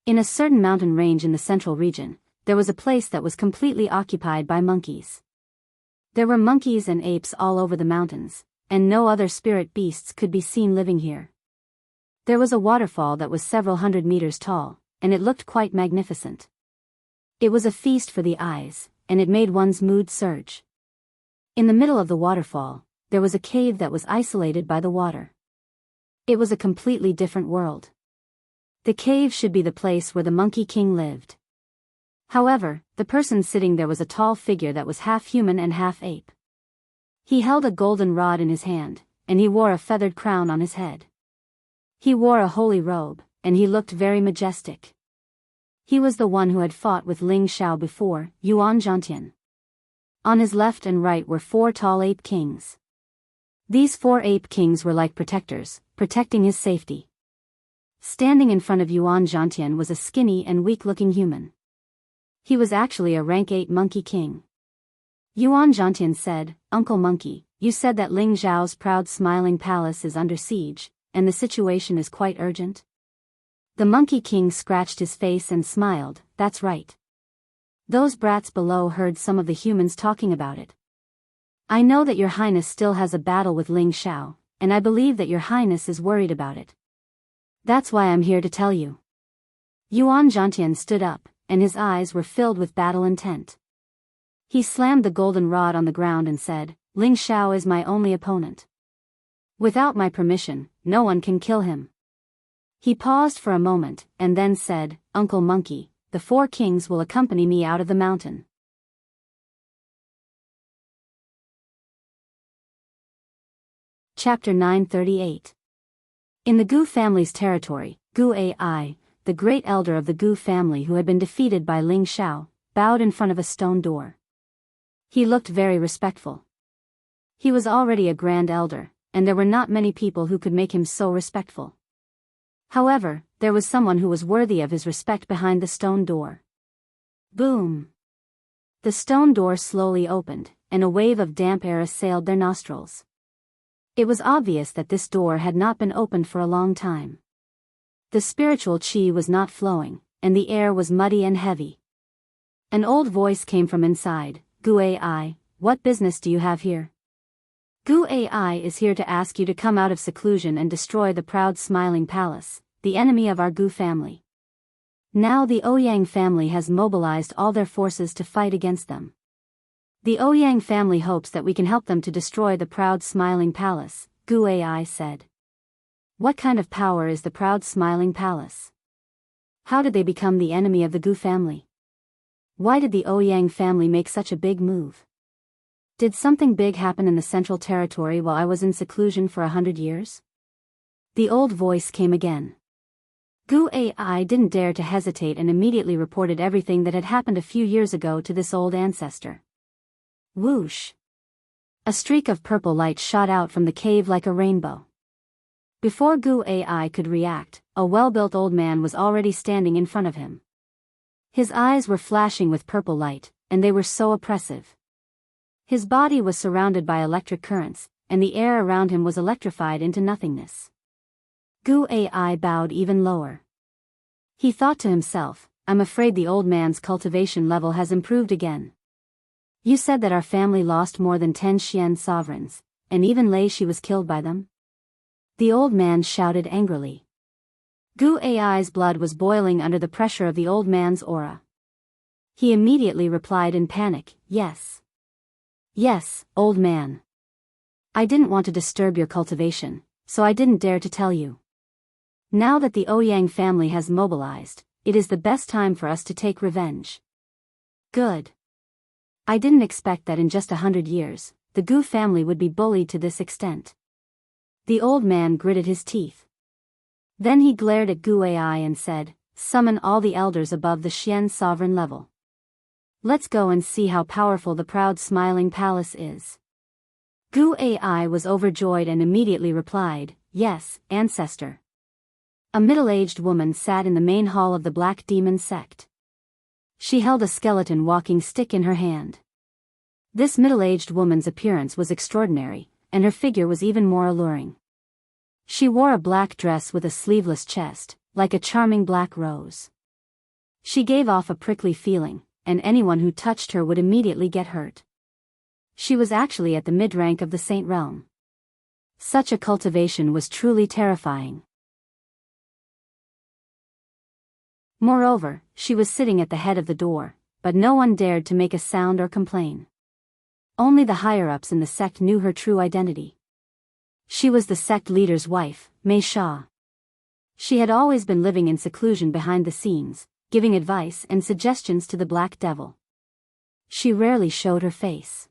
In a certain mountain range in the central region, there was a place that was completely occupied by monkeys. There were monkeys and apes all over the mountains, and no other spirit beasts could be seen living here. There was a waterfall that was several hundred meters tall, and it looked quite magnificent. It was a feast for the eyes, and it made one's mood surge. In the middle of the waterfall, there was a cave that was isolated by the water. It was a completely different world. The cave should be the place where the Monkey King lived. However, the person sitting there was a tall figure that was half human and half ape. He held a golden rod in his hand, and he wore a feathered crown on his head. He wore a holy robe, and he looked very majestic. He was the one who had fought with Ling Xiao before, Yuan Zhantian. On his left and right were 4 tall ape kings. These 4 ape kings were like protectors, protecting his safety. Standing in front of Yuan Zhantian was a skinny and weak-looking human. He was actually a rank 8 monkey king. Yuan Zhantian said, "Uncle Monkey, you said that Ling Zhao's proud smiling palace is under siege, and the situation is quite urgent?" The Monkey King scratched his face and smiled, "That's right. Those brats below heard some of the humans talking about it. I know that your highness still has a battle with Ling Xiao, and I believe that your highness is worried about it. That's why I'm here to tell you." Yuan Zhantian stood up, and his eyes were filled with battle intent. He slammed the golden rod on the ground and said, "Ling Xiao is my only opponent. Without my permission, no one can kill him." He paused for a moment, and then said, "Uncle Monkey, the 4 kings will accompany me out of the mountain." Chapter 938. In the Gu family's territory, Gu Ai, the great elder of the Gu family who had been defeated by Ling Xiao, bowed in front of a stone door. He looked very respectful. He was already a grand elder, and there were not many people who could make him so respectful. However, there was someone who was worthy of his respect behind the stone door. Boom! The stone door slowly opened, and a wave of damp air assailed their nostrils. It was obvious that this door had not been opened for a long time. The spiritual qi was not flowing, and the air was muddy and heavy. An old voice came from inside, "Gu Ai, what business do you have here?" "Gu Ai is here to ask you to come out of seclusion and destroy the proud smiling palace, the enemy of our Gu family. Now the Ouyang family has mobilized all their forces to fight against them. The Ouyang family hopes that we can help them to destroy the proud smiling palace," Gu Ai said. "What kind of power is the proud smiling palace? How did they become the enemy of the Gu family? Why did the Ouyang family make such a big move? Did something big happen in the central territory while I was in seclusion for 100 years? The old voice came again. Gu Ai didn't dare to hesitate and immediately reported everything that had happened a few years ago to this old ancestor. Whoosh! A streak of purple light shot out from the cave like a rainbow. Before Gu Ai could react, a well-built old man was already standing in front of him. His eyes were flashing with purple light, and they were so oppressive. His body was surrounded by electric currents, and the air around him was electrified into nothingness. Gu Ai bowed even lower. He thought to himself, "I'm afraid the old man's cultivation level has improved again. You said that our family lost more than 10 Xian sovereigns, and even Lei Shi was killed by them?" The old man shouted angrily. Gu Ai's blood was boiling under the pressure of the old man's aura. He immediately replied in panic, "Yes. Yes, old man. I didn't want to disturb your cultivation, so I didn't dare to tell you. Now that the Ouyang family has mobilized, it is the best time for us to take revenge." Good. I didn't expect that in just 100 years, the Gu family would be bullied to this extent. The old man gritted his teeth. Then he glared at Gu Ai and said, summon all the elders above the Xian sovereign level. Let's go and see how powerful the proud smiling palace is. Gu Ai was overjoyed and immediately replied, "Yes, ancestor." A middle-aged woman sat in the main hall of the Black Demon sect. She held a skeleton walking stick in her hand. This middle-aged woman's appearance was extraordinary, and her figure was even more alluring. She wore a black dress with a sleeveless chest, like a charming black rose. She gave off a prickly feeling, and anyone who touched her would immediately get hurt. She was actually at the mid-rank of the saint realm. Such a cultivation was truly terrifying. Moreover, she was sitting at the head of the door, but no one dared to make a sound or complain. Only the higher-ups in the sect knew her true identity. She was the sect leader's wife, Mei Sha. She had always been living in seclusion behind the scenes, giving advice and suggestions to the Black Devil. She rarely showed her face.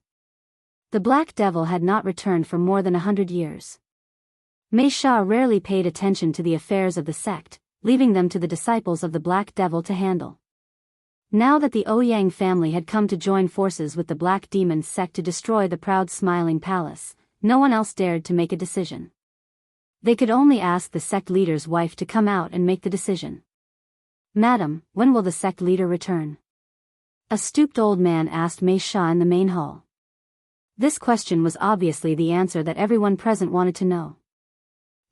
The Black Devil had not returned for more than 100 years. Mei Sha rarely paid attention to the affairs of the sect, leaving them to the disciples of the Black Devil to handle. Now that the Ouyang family had come to join forces with the Black Demon sect to destroy the proud smiling palace, no one else dared to make a decision. They could only ask the sect leader's wife to come out and make the decision. "Madam, when will the sect leader return?" A stooped old man asked Mei Sha in the main hall. This question was obviously the answer that everyone present wanted to know.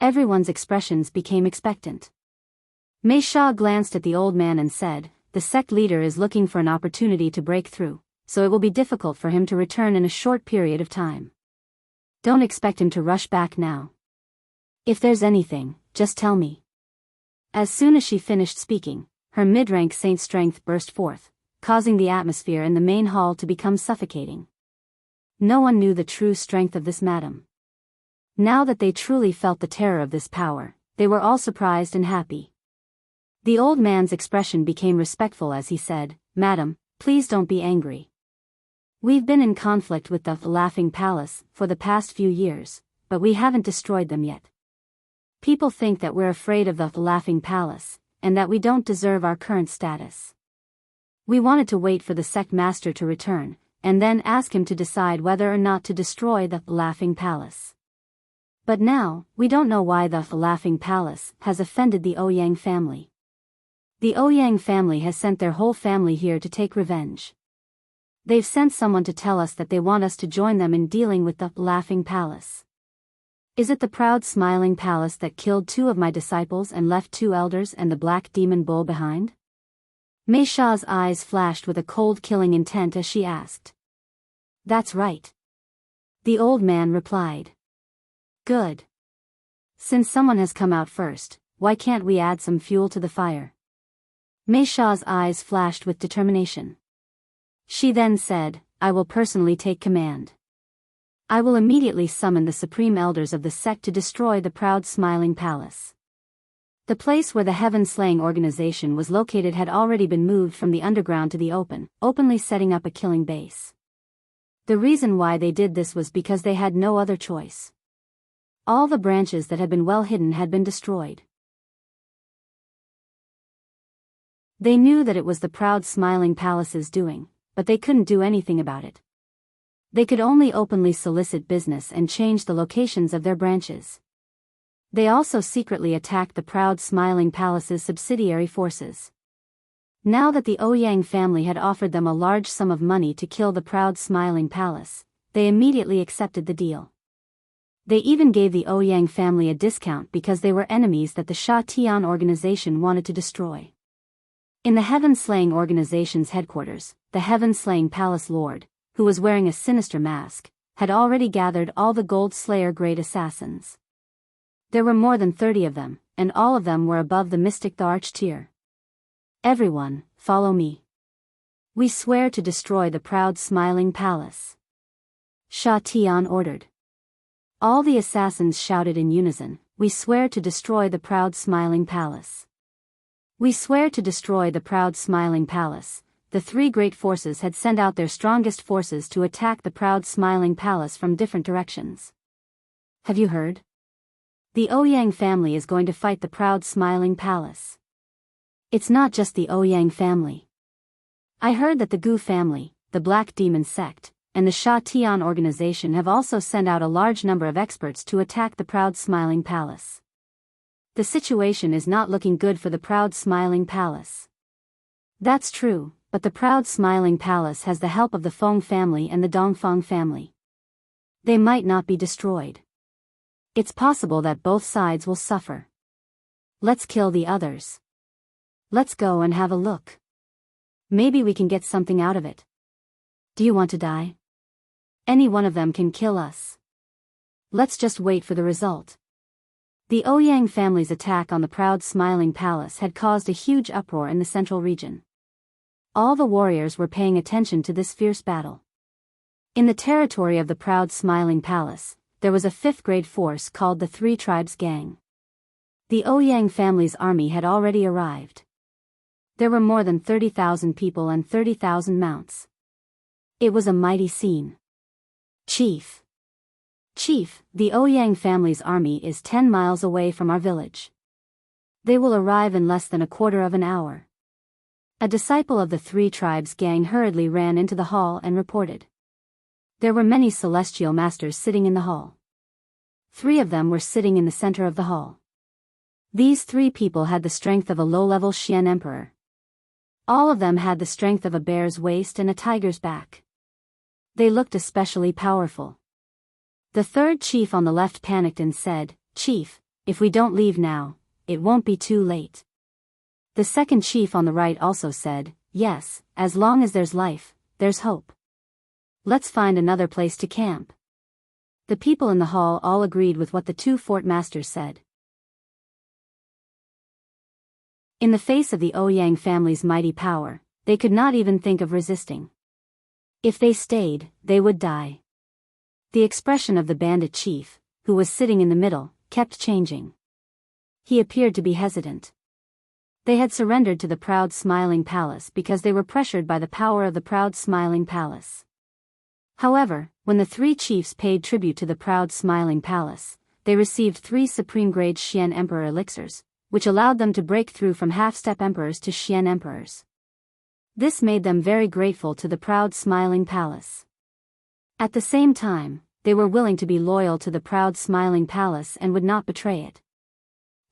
Everyone's expressions became expectant. Mei Sha glanced at the old man and said, "The sect leader is looking for an opportunity to break through, so it will be difficult for him to return in a short period of time. Don't expect him to rush back now. If there's anything, just tell me." As soon as she finished speaking, her mid-rank saint strength burst forth, causing the atmosphere in the main hall to become suffocating. No one knew the true strength of this madam. Now that they truly felt the terror of this power, they were all surprised and happy. The old man's expression became respectful as he said, "Madam, please don't be angry. We've been in conflict with the Laughing Palace for the past few years, but we haven't destroyed them yet. People think that we're afraid of the Laughing Palace, and that we don't deserve our current status. We wanted to wait for the sect master to return, and then ask him to decide whether or not to destroy the Laughing Palace. But now, we don't know why the Laughing Palace has offended the Ouyang family. The Ouyang family has sent their whole family here to take revenge. They've sent someone to tell us that they want us to join them in dealing with the Laughing Palace. Is it the proud smiling palace that killed 2 of my disciples and left 2 elders and the black demon bull behind?" Mei Sha's eyes flashed with a cold killing intent as she asked. "That's right," the old man replied. "Good. Since someone has come out first, why can't we add some fuel to the fire?" Mei Sha's eyes flashed with determination. She then said, "I will personally take command. I will immediately summon the supreme elders of the sect to destroy the proud smiling palace." The place where the heaven-slaying organization was located had already been moved from the underground to the open, openly setting up a killing base. The reason why they did this was because they had no other choice. All the branches that had been well hidden had been destroyed. They knew that it was the proud smiling palace's doing, but they couldn't do anything about it. They could only openly solicit business and change the locations of their branches. They also secretly attacked the proud smiling palace's subsidiary forces. Now that the Ouyang family had offered them a large sum of money to kill the proud smiling palace, they immediately accepted the deal. They even gave the Ouyang family a discount because they were enemies that the Sha Tian organization wanted to destroy. In the Heaven-Slaying organization's headquarters, the Heaven-Slaying Palace Lord, who was wearing a sinister mask, had already gathered all the Gold Slayer grade assassins. There were more than 30 of them, and all of them were above the Mystic the Arch tier. "Everyone, follow me. We swear to destroy the proud smiling palace," Sha Tian ordered. All the assassins shouted in unison, "We swear to destroy the proud smiling palace. We swear to destroy the proud smiling palace." The 3 great forces had sent out their strongest forces to attack the proud smiling palace from different directions. "Have you heard? The Ouyang family is going to fight the proud smiling palace. It's not just the Ouyang family. I heard that the Gu family, the Black Demon sect, and the Sha Tian organization have also sent out a large number of experts to attack the Proud Smiling Palace. The situation is not looking good for the Proud Smiling Palace. That's true, but the Proud Smiling Palace has the help of the Feng family and the Dongfeng family. They might not be destroyed. It's possible that both sides will suffer. Let's kill the others. Let's go and have a look. Maybe we can get something out of it. Do you want to die? Any one of them can kill us. Let's just wait for the result. The Ouyang family's attack on the Proud Smiling Palace had caused a huge uproar in the central region. All the warriors were paying attention to this fierce battle. In the territory of the Proud Smiling Palace, there was a fifth-grade force called the Three Tribes Gang. The Ouyang family's army had already arrived. There were more than 30,000 people and 30,000 mounts. It was a mighty scene. Chief, the Ouyang family's army is 10 miles away from our village. They will arrive in less than a quarter of an hour. A disciple of the Three Tribes Gang hurriedly ran into the hall and reported. There were many celestial masters sitting in the hall. 3 of them were sitting in the center of the hall. These 3 people had the strength of a low-level Xian emperor. All of them had the strength of a bear's waist and a tiger's back. They looked especially powerful. The 3rd chief on the left panicked and said, "Chief, if we don't leave now, it won't be too late." The 2nd chief on the right also said, "Yes, as long as there's life, there's hope. Let's find another place to camp." The people in the hall all agreed with what the 2 fort masters said. In the face of the Ouyang family's mighty power, they could not even think of resisting. If they stayed, they would die. The expression of the bandit chief, who was sitting in the middle, kept changing. He appeared to be hesitant. They had surrendered to the Proud Smiling Palace because they were pressured by the power of the Proud Smiling Palace. However, when the 3 chiefs paid tribute to the Proud Smiling Palace, they received 3 supreme-grade Xian Emperor elixirs, which allowed them to break through from half-step emperors to Xian emperors. This made them very grateful to the Proud Smiling Palace. At the same time, they were willing to be loyal to the Proud Smiling Palace and would not betray it.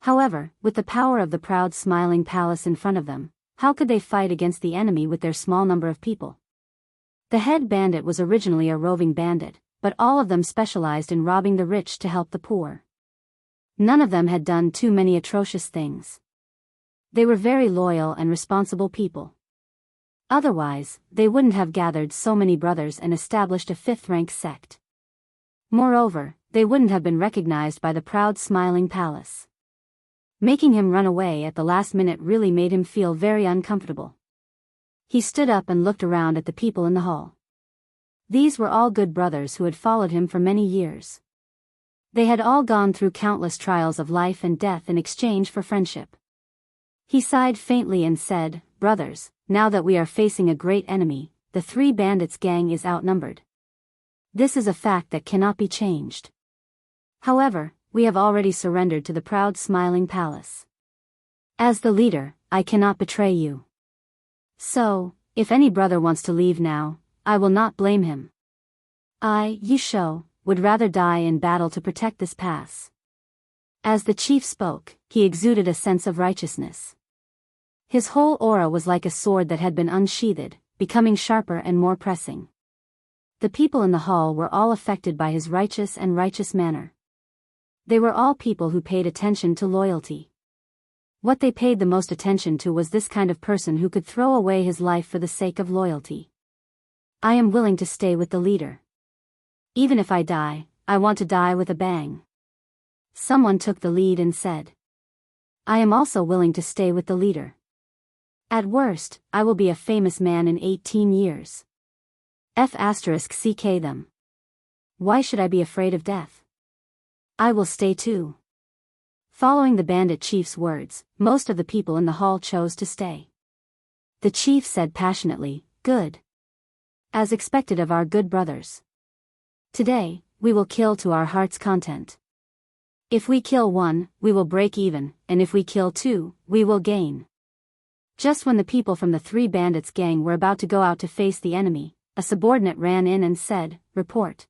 However, with the power of the Proud Smiling Palace in front of them, how could they fight against the enemy with their small number of people? The head bandit was originally a roving bandit, but all of them specialized in robbing the rich to help the poor. None of them had done too many atrocious things. They were very loyal and responsible people. Otherwise, they wouldn't have gathered so many brothers and established a 5th-rank sect. Moreover, they wouldn't have been recognized by the Proud Smiling Palace. Making him run away at the last minute really made him feel very uncomfortable. He stood up and looked around at the people in the hall. These were all good brothers who had followed him for many years. They had all gone through countless trials of life and death in exchange for friendship. He sighed faintly and said, "Brothers, now that we are facing a great enemy, the 3 bandits' gang is outnumbered. This is a fact that cannot be changed. However, we have already surrendered to the Proud Smiling Palace. As the leader, I cannot betray you. So, if any brother wants to leave now, I will not blame him. I, Yusho, would rather die in battle to protect this pass." As the chief spoke, he exuded a sense of righteousness. His whole aura was like a sword that had been unsheathed, becoming sharper and more pressing. The people in the hall were all affected by his righteous manner. They were all people who paid attention to loyalty. What they paid the most attention to was this kind of person who could throw away his life for the sake of loyalty. "I am willing to stay with the leader. Even if I die, I want to die with a bang." Someone took the lead and said, "I am also willing to stay with the leader. At worst, I will be a famous man in 18 years. *CK them. Why should I be afraid of death? I will stay too." Following the bandit chief's words, most of the people in the hall chose to stay. The chief said passionately, "Good. As expected of our good brothers. Today, we will kill to our heart's content. If we kill 1, we will break even, and if we kill 2, we will gain. Just when the people from the three bandits gang were about to go out to face the enemy, a subordinate ran in and said, "Report.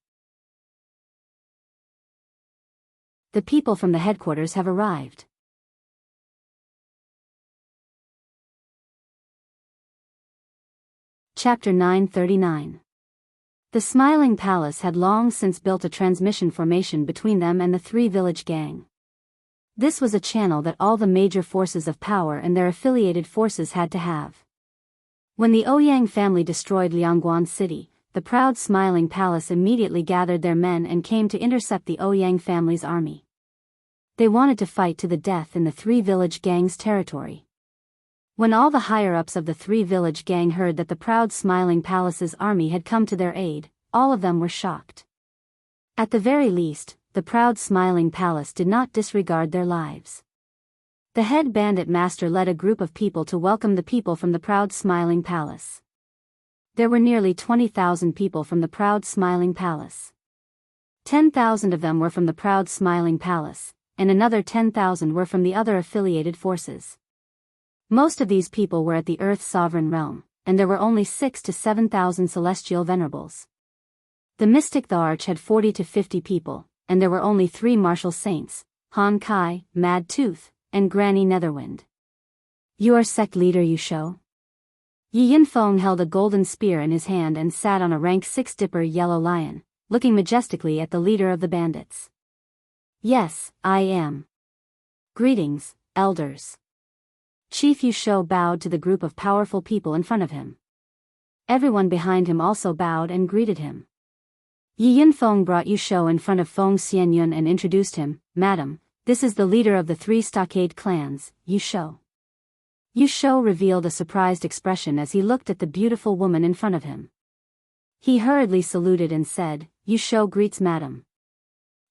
The people from the headquarters have arrived." Chapter 939. The Smiling Palace had long since built a transmission formation between them and the three village gang. This was a channel that all the major forces of power and their affiliated forces had to have. When the Ouyang family destroyed Liangguan City, the proud Smiling Palace immediately gathered their men and came to intercept the Ouyang family's army. They wanted to fight to the death in the three village gang's territory. When all the higher-ups of the three village gang heard that the proud Smiling Palace's army had come to their aid, all of them were shocked. At the very least, the proud Smiling Palace did not disregard their lives. The head bandit master led a group of people to welcome the people from the proud Smiling Palace. There were nearly 20,000 people from the proud Smiling Palace. 10,000 of them were from the proud Smiling Palace, and another 10,000 were from the other affiliated forces. Most of these people were at the Earth's sovereign realm, and there were only 6,000 to 7,000 celestial venerables. The Mystic the Arch had 40 to 50 people, and there were only 3 martial saints, Han Kai, Mad Tooth, and Granny Netherwind. "You are sect leader Yu Shou?" Yi Yinfeng held a golden spear in his hand and sat on a rank 6 dipper yellow lion, looking majestically at the leader of the bandits. "Yes, I am. Greetings, elders." Chief Yu Shou bowed to the group of powerful people in front of him. Everyone behind him also bowed and greeted him. Yi Yinfeng brought Yu Shou in front of Feng Xianyun and introduced him, "Madam, this is the leader of the 3 stockade clans, Yu Shou." Yu Shou revealed a surprised expression as he looked at the beautiful woman in front of him. He hurriedly saluted and said, "Yu Shou greets Madam.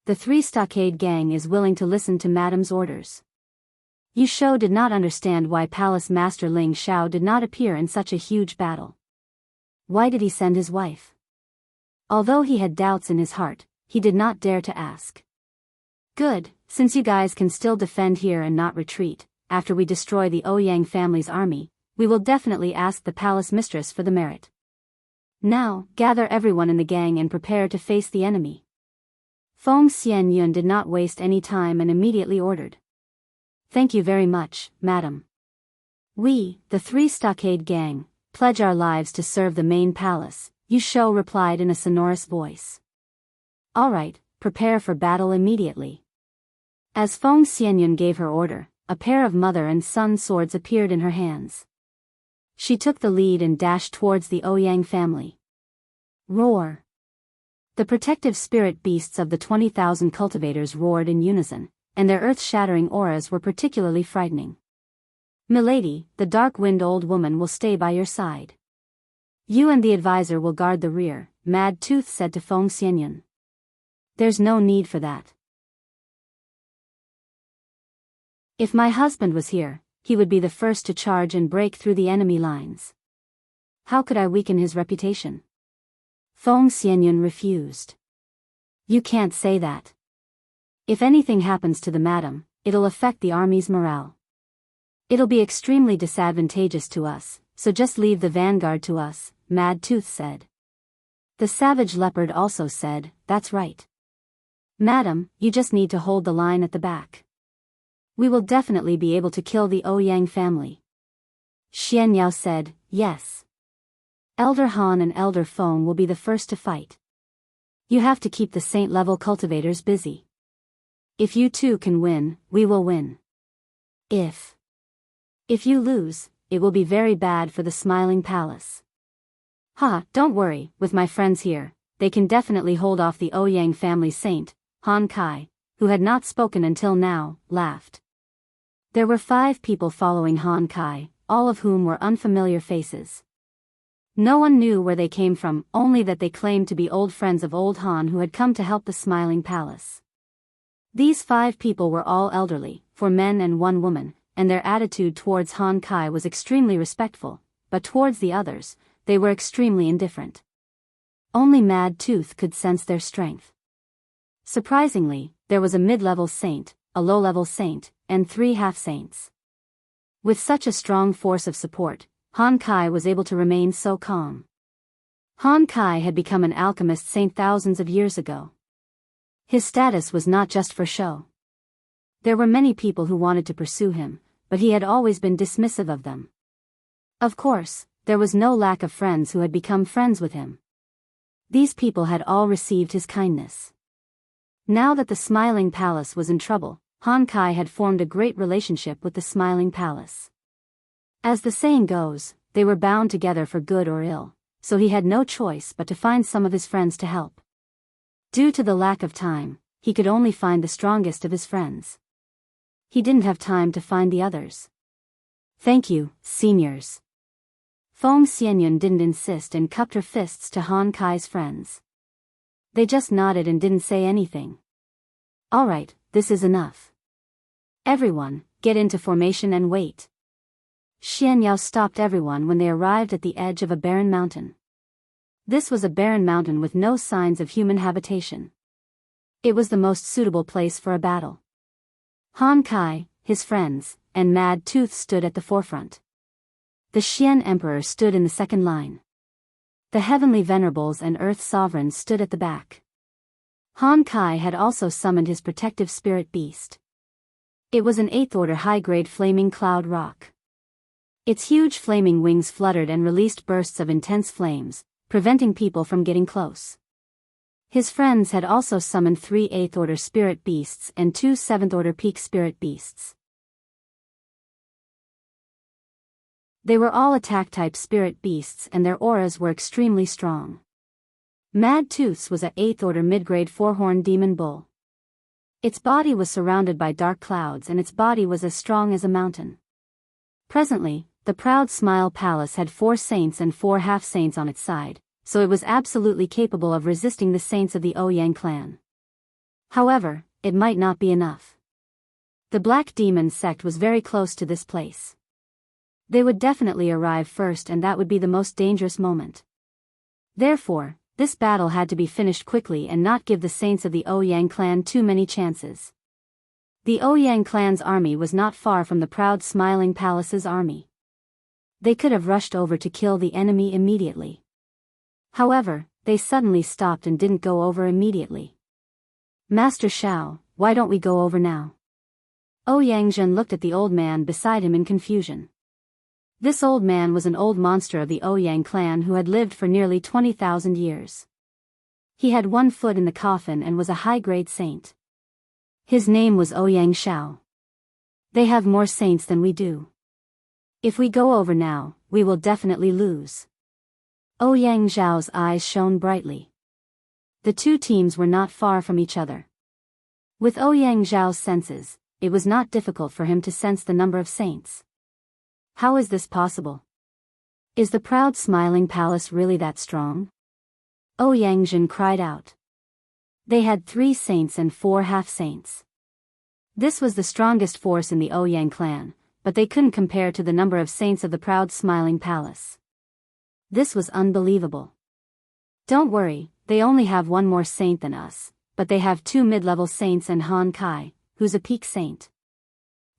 The 3 stockade gang is willing to listen to Madam's orders." Yu Shou did not understand why Palace Master Ling Xiao did not appear in such a huge battle. Why did he send his wife? Although he had doubts in his heart, he did not dare to ask. "Good, since you guys can still defend here and not retreat, after we destroy the Ouyang family's army, we will definitely ask the palace mistress for the merit. Now, gather everyone in the gang and prepare to face the enemy." Feng Xianyun did not waste any time and immediately ordered. "Thank you very much, madam. We, the 3 stockade gang, pledge our lives to serve the main palace," Yu Shou replied in a sonorous voice. "All right, prepare for battle immediately." As Feng Xianyun gave her order, a pair of mother and son swords appeared in her hands. She took the lead and dashed towards the Ouyang family. Roar! The protective spirit beasts of the 20,000 cultivators roared in unison, and their earth-shattering auras were particularly frightening. "Milady, the dark-wind old woman will stay by your side. You and the advisor will guard the rear," Mad Tooth said to Feng Xianyun. "There's no need for that. If my husband was here, he would be the first to charge and break through the enemy lines. How could I weaken his reputation?" Feng Xianyun refused. "You can't say that. If anything happens to the madam, it'll affect the army's morale. It'll be extremely disadvantageous to us, so just leave the vanguard to us," Mad Tooth said. The savage leopard also said, "That's right. Madam, you just need to hold the line at the back. We will definitely be able to kill the Ouyang family." Xian Yao said, "Yes. Elder Han and Elder Feng will be the first to fight. You have to keep the saint-level cultivators busy. If you two can win, we will win. If you lose, it will be very bad for the Smiling Palace." "Ha, don't worry, with my friends here, they can definitely hold off the Ouyang family saint," Han Kai, who had not spoken until now, laughed. There were 5 people following Han Kai, all of whom were unfamiliar faces. No one knew where they came from, only that they claimed to be old friends of old Han who had come to help the Smiling Palace. These 5 people were all elderly, 4 men and 1 woman, and their attitude towards Han Kai was extremely respectful, but towards the others, they were extremely indifferent. Only Mad Tooth could sense their strength. Surprisingly, there was a mid-level saint, a low-level saint, and 3 half-saints. With such a strong force of support, Han Kai was able to remain so calm. Han Kai had become an alchemist saint thousands of years ago. His status was not just for show. There were many people who wanted to pursue him, but he had always been dismissive of them. Of course, there was no lack of friends who had become friends with him. These people had all received his kindness. Now that the Smiling Palace was in trouble, Han Kai had formed a great relationship with the Smiling Palace. As the saying goes, they were bound together for good or ill, so he had no choice but to find some of his friends to help. Due to the lack of time, he could only find the strongest of his friends. He didn't have time to find the others. Thank you, seniors. Feng Xianyun didn't insist and cupped her fists to Han Kai's friends. They just nodded and didn't say anything. All right, this is enough. Everyone, get into formation and wait. Xian Yao stopped everyone when they arrived at the edge of a barren mountain. This was a barren mountain with no signs of human habitation. It was the most suitable place for a battle. Han Kai, his friends, and Mad Tooth stood at the forefront. The Xian Emperor stood in the second line. The Heavenly Venerables and Earth Sovereigns stood at the back. Han Kai had also summoned his protective spirit beast. It was an 8th order high-grade flaming cloud rock. Its huge flaming wings fluttered and released bursts of intense flames, preventing people from getting close. His friends had also summoned 3 8th order spirit beasts and 2 7th order peak spirit beasts. They were all attack-type spirit beasts and their auras were extremely strong. Mad Tooth's was a 8th order mid-grade 4-horned demon bull. Its body was surrounded by dark clouds and its body was as strong as a mountain. Presently, the Proud Smile Palace had 4 saints and 4 half-saints on its side, so it was absolutely capable of resisting the saints of the Ouyang clan. However, it might not be enough. The Black Demon sect was very close to this place. They would definitely arrive first and that would be the most dangerous moment. Therefore, this battle had to be finished quickly and not give the saints of the Ouyang clan too many chances. The Ouyang clan's army was not far from the Proud Smiling Palace's army. They could have rushed over to kill the enemy immediately. However, they suddenly stopped and didn't go over immediately. Master Shao, why don't we go over now? Ouyang Zhen looked at the old man beside him in confusion. This old man was an old monster of the Ouyang clan who had lived for nearly 20,000 years. He had 1 foot in the coffin and was a high-grade saint. His name was Ouyang Shao. They have more saints than we do. If we go over now, we will definitely lose. Ouyang Zhao's eyes shone brightly. The two teams were not far from each other. With Ouyang Zhao's senses, it was not difficult for him to sense the number of saints. How is this possible? Is the Proud Smiling Palace really that strong? Ouyang Zhen cried out. They had 3 saints and 4 half-saints. This was the strongest force in the Ouyang clan, but they couldn't compare to the number of saints of the Proud Smiling Palace. This was unbelievable. Don't worry, they only have 1 more saint than us, but they have 2 mid-level saints and Han Kai, who's a peak saint.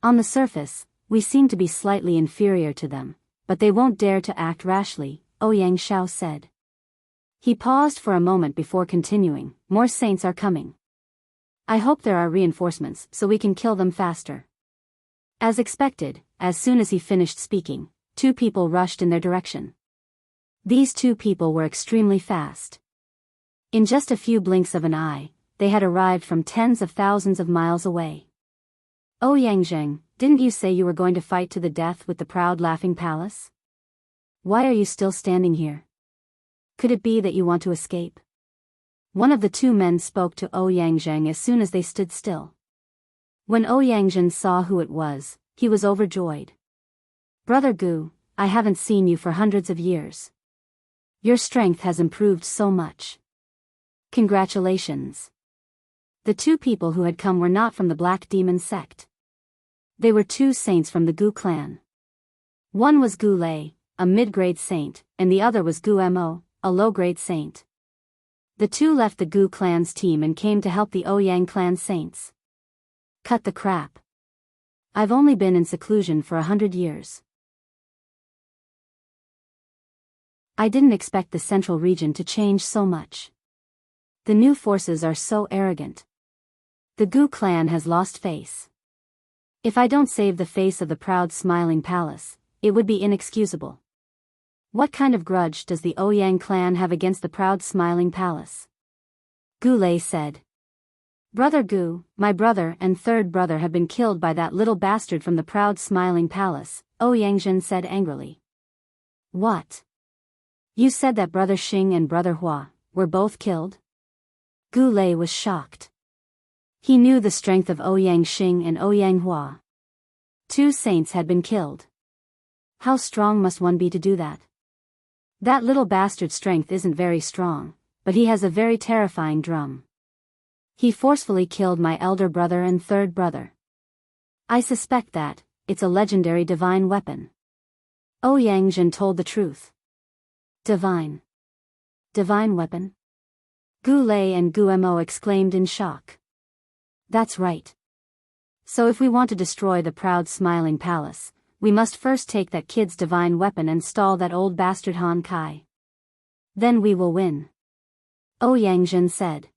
On the surface, we seem to be slightly inferior to them, but they won't dare to act rashly, Ouyang Shao said. He paused for a moment before continuing, more saints are coming. I hope there are reinforcements so we can kill them faster. As expected, as soon as he finished speaking, 2 people rushed in their direction. These 2 people were extremely fast. In just a few blinks of an eye, they had arrived from tens of thousands of miles away. Ouyang Zheng, didn't you say you were going to fight to the death with the Proud Laughing Palace? Why are you still standing here? Could it be that you want to escape? One of the 2 men spoke to Ouyang Zheng as soon as they stood still. When Ouyang Zhen saw who it was, he was overjoyed. Brother Gu, I haven't seen you for hundreds of years. Your strength has improved so much. Congratulations. The 2 people who had come were not from the Black Demon sect. They were 2 saints from the Gu clan. One was Gu Lei, a mid-grade saint, and the other was Gu Mo, a low-grade saint. The 2 left the Gu clan's team and came to help the Ouyang clan saints. Cut the crap. I've only been in seclusion for 100 years. I didn't expect the central region to change so much. The new forces are so arrogant. The Gu clan has lost face. If I don't save the face of the proud smiling palace, it would be inexcusable. What kind of grudge does the Ouyang clan have against the proud smiling palace? Gu Lei said. Brother Gu, my brother and third brother have been killed by that little bastard from the proud smiling palace, Ouyang said angrily. What? You said that brother Xing and brother Hua were both killed? Gu Lei was shocked. He knew the strength of Ouyang Xing and Ouyang Hua. 2 saints had been killed. How strong must one be to do that? That little bastard's strength isn't very strong, but he has a very terrifying drum. He forcefully killed my elder brother and third brother. I suspect that it's a legendary divine weapon. Ouyang told the truth. Divine weapon? Gu Lei and Gu Mo exclaimed in shock. That's right. So if we want to destroy the proud smiling palace, we must first take that kid's divine weapon and stall that old bastard Han Kai. Then we will win. Ouyang said.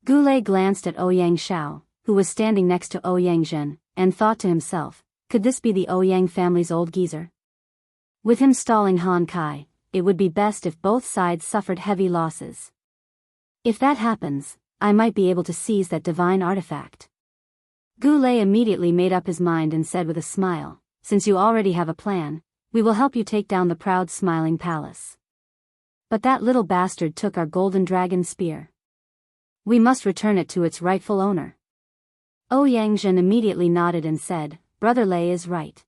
Gu Lei glanced at Ouyang Shao, who was standing next to Ouyang, and thought to himself, could this be the Ouyang family's old geezer? With him stalling Han Kai, it would be best if both sides suffered heavy losses. If that happens, I might be able to seize that divine artifact. Gu Lei immediately made up his mind and said with a smile, since you already have a plan, we will help you take down the proud smiling palace. But that little bastard took our golden dragon spear. We must return it to its rightful owner. Ouyang immediately nodded and said, Brother Lei is right.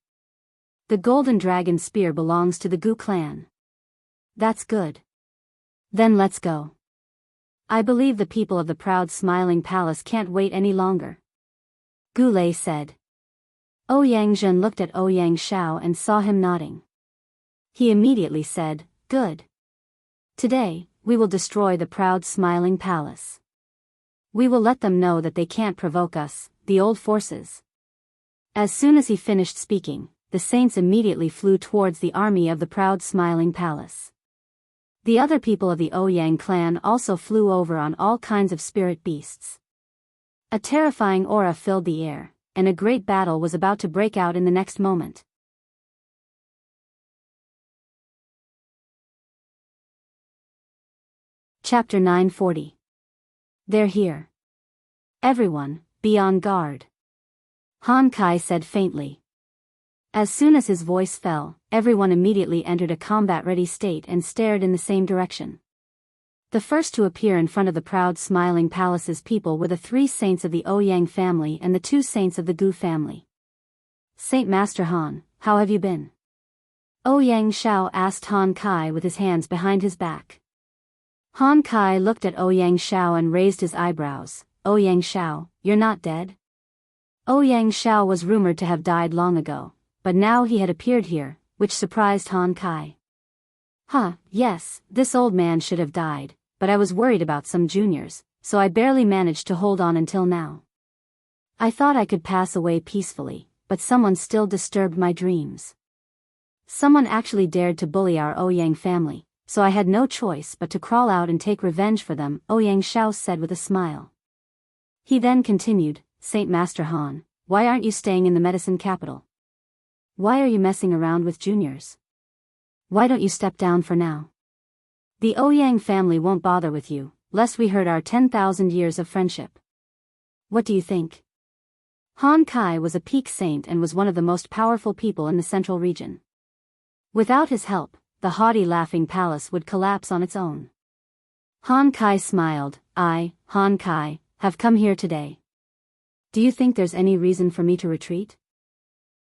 The golden dragon spear belongs to the Gu clan. That's good. Then let's go. I believe the people of the proud smiling palace can't wait any longer. Gu Lei said. Ouyang looked at Ouyang Shao and saw him nodding. He immediately said, good. Today, we will destroy the proud smiling palace. We will let them know that they can't provoke us, the old forces. As soon as he finished speaking, the saints immediately flew towards the army of the proud smiling palace. The other people of the Ouyang clan also flew over on all kinds of spirit beasts. A terrifying aura filled the air, and a great battle was about to break out in the next moment. Chapter 940. They're here. Everyone, be on guard. Han Kai said faintly. As soon as his voice fell, everyone immediately entered a combat-ready state and stared in the same direction. The first to appear in front of the proud smiling palace's people were the 3 saints of the Ouyang family and the 2 saints of the Gu family. Saint Master Han, how have you been? Ouyang Shao asked Han Kai with his hands behind his back. Han Kai looked at Ouyang Shao and raised his eyebrows. Ouyang Shao, you're not dead? Ouyang Shao was rumored to have died long ago, but now he had appeared here, which surprised Han Kai. Yes, this old man should have died, but I was worried about some juniors, so I barely managed to hold on until now. I thought I could pass away peacefully, but someone still disturbed my dreams. Someone actually dared to bully our Ouyang family, so I had no choice but to crawl out and take revenge for them, Ouyang Shao said with a smile. He then continued, Saint Master Han, why aren't you staying in the medicine capital? Why are you messing around with juniors? Why don't you step down for now? The Ouyang family won't bother with you, lest we hurt our 10,000 years of friendship. What do you think? Han Kai was a peak saint and was one of the most powerful people in the central region. Without his help, the haughty laughing palace would collapse on its own. Han Kai smiled. I, Han Kai, have come here today. Do you think there's any reason for me to retreat?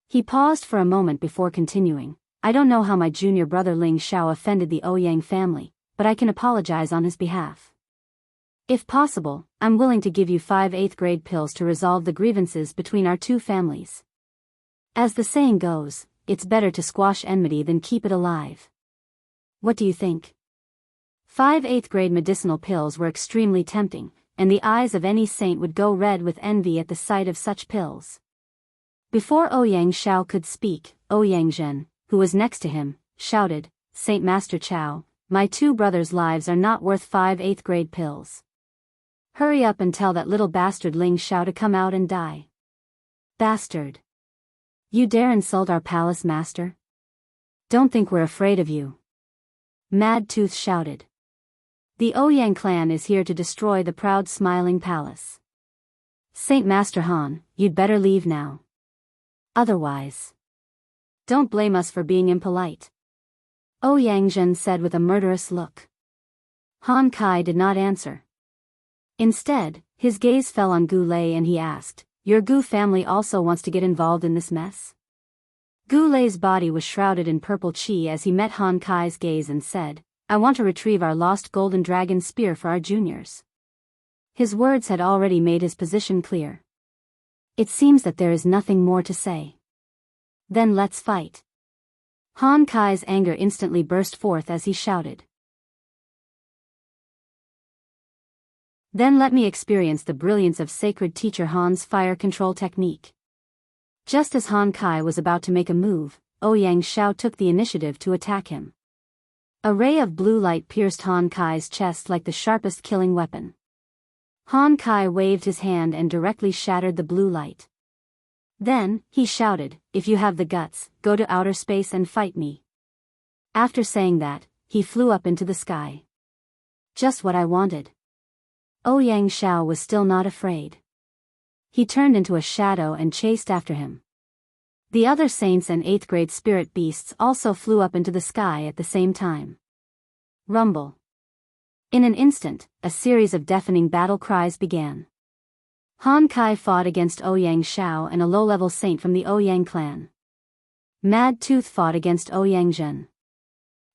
He paused for a moment before continuing. I don't know how my junior brother Ling Xiao offended the Ouyang family, but I can apologize on his behalf. If possible, I'm willing to give you 5 8th grade pills to resolve the grievances between our 2 families. As the saying goes, it's better to squash enmity than keep it alive. What do you think? 5 8th grade medicinal pills were extremely tempting, and the eyes of any saint would go red with envy at the sight of such pills. Before Ouyang Shao could speak, Ouyang Zhen, who was next to him, shouted, "Saint Master Chao, my two brothers' lives are not worth 5 8th grade pills. Hurry up and tell that little bastard Ling Shao to come out and die." "Bastard! You dare insult our palace master? Don't think we're afraid of you." Mad Tooth shouted. "The Ouyang clan is here to destroy the proud smiling palace. Saint Master Han, you'd better leave now. Otherwise, don't blame us for being impolite," Ouyang Zhen said with a murderous look. Han Kai did not answer. Instead, his gaze fell on Gu Lei and he asked, "Your Gu family also wants to get involved in this mess?" Gu Lei's body was shrouded in purple chi as he met Han Kai's gaze and said, "I want to retrieve our lost golden dragon spear for our juniors." His words had already made his position clear. It seems that there is nothing more to say. Then let's fight. Han Kai's anger instantly burst forth as he shouted. Then let me experience the brilliance of sacred teacher Han's fire control technique. Just as Han Kai was about to make a move, Ouyang Shao took the initiative to attack him. A ray of blue light pierced Han Kai's chest like the sharpest killing weapon. Han Kai waved his hand and directly shattered the blue light. Then, he shouted, "If you have the guts, go to outer space and fight me." After saying that, he flew up into the sky. Just what I wanted. Ouyang Shao was still not afraid. He turned into a shadow and chased after him. The other saints and 8th grade spirit beasts also flew up into the sky at the same time. Rumble. In an instant, a series of deafening battle cries began. Han Kai fought against Ouyang Shao and a low-level saint from the Ouyang clan. Mad Tooth fought against Ouyang Zhen.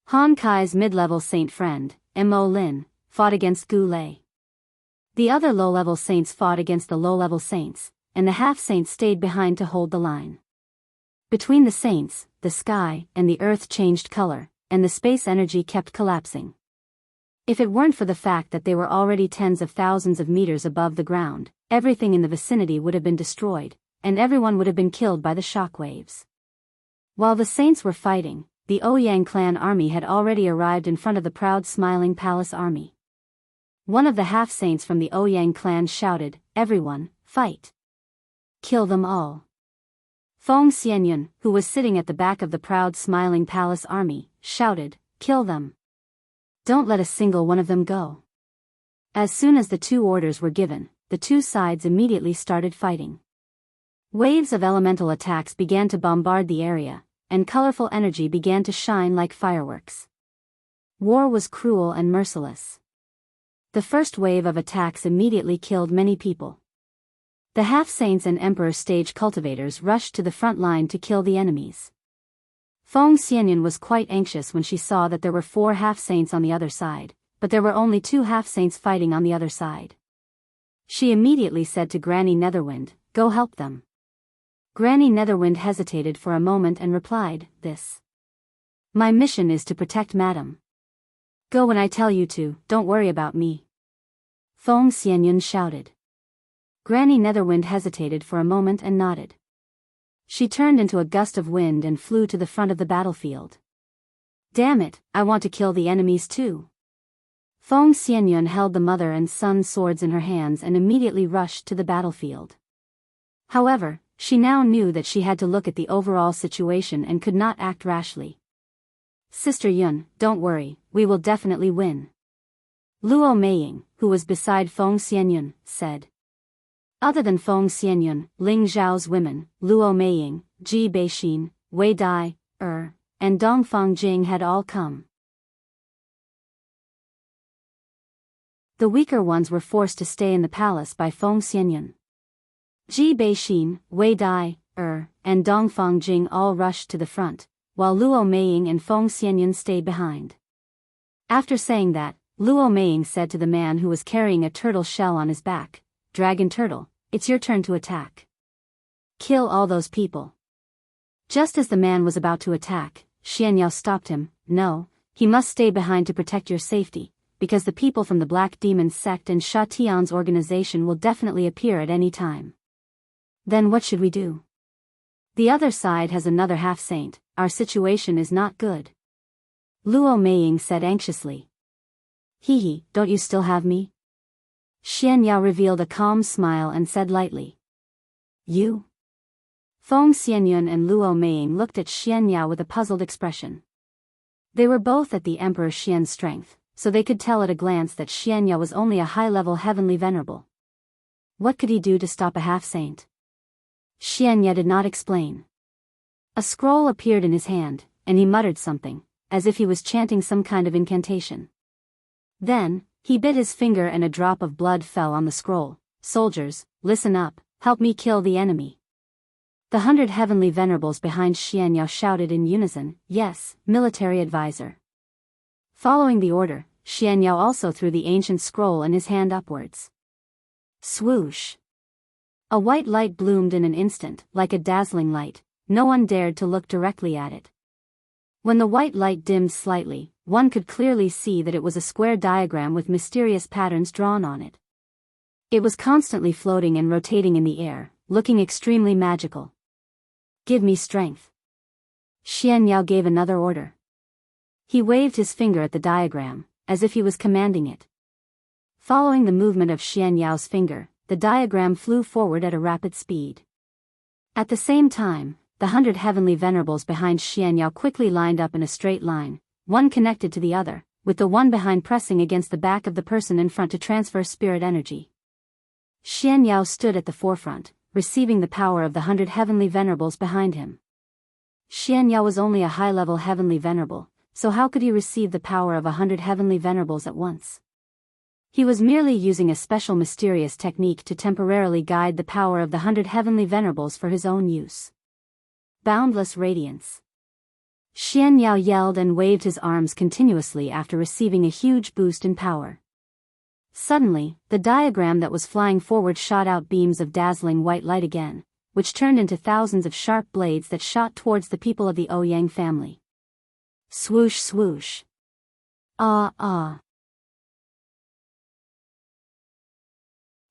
Han Kai's mid-level saint friend, Mo Lin, fought against Gu Lei. The other low-level saints fought against the low-level saints, and the half-saints stayed behind to hold the line. Between the saints, the sky and the earth changed color, and the space energy kept collapsing. If it weren't for the fact that they were already tens of thousands of meters above the ground, everything in the vicinity would have been destroyed, and everyone would have been killed by the shockwaves. While the saints were fighting, the Ouyang clan army had already arrived in front of the proud smiling palace army. One of the half-saints from the Ouyang clan shouted, "Everyone, fight! Kill them all!" Feng Xianyun, who was sitting at the back of the proud smiling palace army, shouted, "Kill them! Don't let a single one of them go." As soon as the two orders were given, the two sides immediately started fighting. Waves of elemental attacks began to bombard the area, and colorful energy began to shine like fireworks. War was cruel and merciless. The first wave of attacks immediately killed many people. The half-saints and emperor stage cultivators rushed to the front line to kill the enemies. Feng Xianyun was quite anxious when she saw that there were 4 half-saints on the other side, but there were only 2 half-saints fighting on the other side. She immediately said to Granny Netherwind, "Go help them." Granny Netherwind hesitated for a moment and replied, My mission is to protect Madam. Go when I tell you to, don't worry about me." Feng Xianyun shouted. Granny Netherwind hesitated for a moment and nodded. She turned into a gust of wind and flew to the front of the battlefield. "Damn it, I want to kill the enemies too." Feng Xianyun held the mother and son swords in her hands and immediately rushed to the battlefield. However, she now knew that she had to look at the overall situation and could not act rashly. "Sister Yun, don't worry, we will definitely win," Luo Meiying, who was beside Feng Xianyun, said. Other than Feng Xianyun, Ling Zhao's women, Luo Meiying, Ji Beixin, Wei Dai, and Dongfang Jing had all come. The weaker ones were forced to stay in the palace by Feng Xianyun. Ji Beixin, Wei Dai, and Dongfang Jing all rushed to the front, while Luo Meiying and Feng Xianyun stayed behind. After saying that, Luo Meiying said to the man who was carrying a turtle shell on his back, "Dragon Turtle, it's your turn to attack. Kill all those people." Just as the man was about to attack, Xianyao stopped him. "No, he must stay behind to protect your safety, because the people from the Black Demon sect and Sha Tian's organization will definitely appear at any time." "Then what should we do?" The other side has another half-saint. Our situation is not good. Luo Meiying said anxiously. Hee, don't you still have me? Xian Yao revealed a calm smile and said lightly. You? Feng Xianyun and Luo Meiying looked at Xian Yao with a puzzled expression. They were both at the Emperor Xian's strength, so they could tell at a glance that Xian Yao was only a high-level heavenly venerable. What could he do to stop a half-saint? Xian Yao did not explain. A scroll appeared in his hand, and he muttered something, as if he was chanting some kind of incantation. Then, he bit his finger and a drop of blood fell on the scroll. Soldiers, listen up, help me kill the enemy. The 100 heavenly venerables behind Xian Yao shouted in unison, yes, military advisor. Following the order, Xian Yao also threw the ancient scroll in his hand upwards. Swoosh! A white light bloomed in an instant, like a dazzling light. No one dared to look directly at it. When the white light dimmed slightly, one could clearly see that it was a square diagram with mysterious patterns drawn on it. It was constantly floating and rotating in the air, looking extremely magical. Give me strength. Xian Yao gave another order. He waved his finger at the diagram, as if he was commanding it. Following the movement of Xian Yao's finger, the diagram flew forward at a rapid speed. At the same time, the 100 heavenly venerables behind Xian Yao quickly lined up in a straight line, one connected to the other, with the one behind pressing against the back of the person in front to transfer spirit energy. Xian Yao stood at the forefront, receiving the power of the 100 heavenly venerables behind him. Xian Yao was only a high-level heavenly venerable, so how could he receive the power of 100 heavenly venerables at once? He was merely using a special mysterious technique to temporarily guide the power of the 100 heavenly venerables for his own use. Boundless radiance. Xian Yao yelled and waved his arms continuously after receiving a huge boost in power. Suddenly, the diagram that was flying forward shot out beams of dazzling white light again, which turned into thousands of sharp blades that shot towards the people of the Ouyang family. Swoosh swoosh. Ah ah.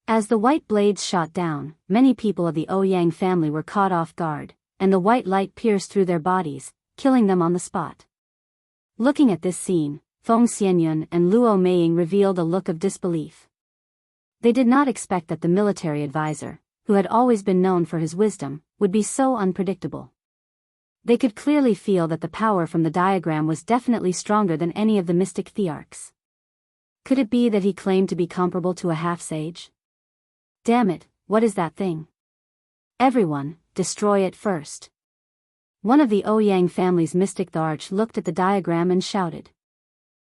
As the white blades shot down, many people of the Ouyang family were caught off guard, and the white light pierced through their bodies, killing them on the spot. Looking at this scene, Feng Xianyun and Luo Meiying revealed a look of disbelief. They did not expect that the military advisor, who had always been known for his wisdom, would be so unpredictable. They could clearly feel that the power from the diagram was definitely stronger than any of the mystic thearchs. Could it be that he claimed to be comparable to a half-sage? Damn it, what is that thing? Everyone, destroy it first. One of the Ouyang family's mystic thearch looked at the diagram and shouted.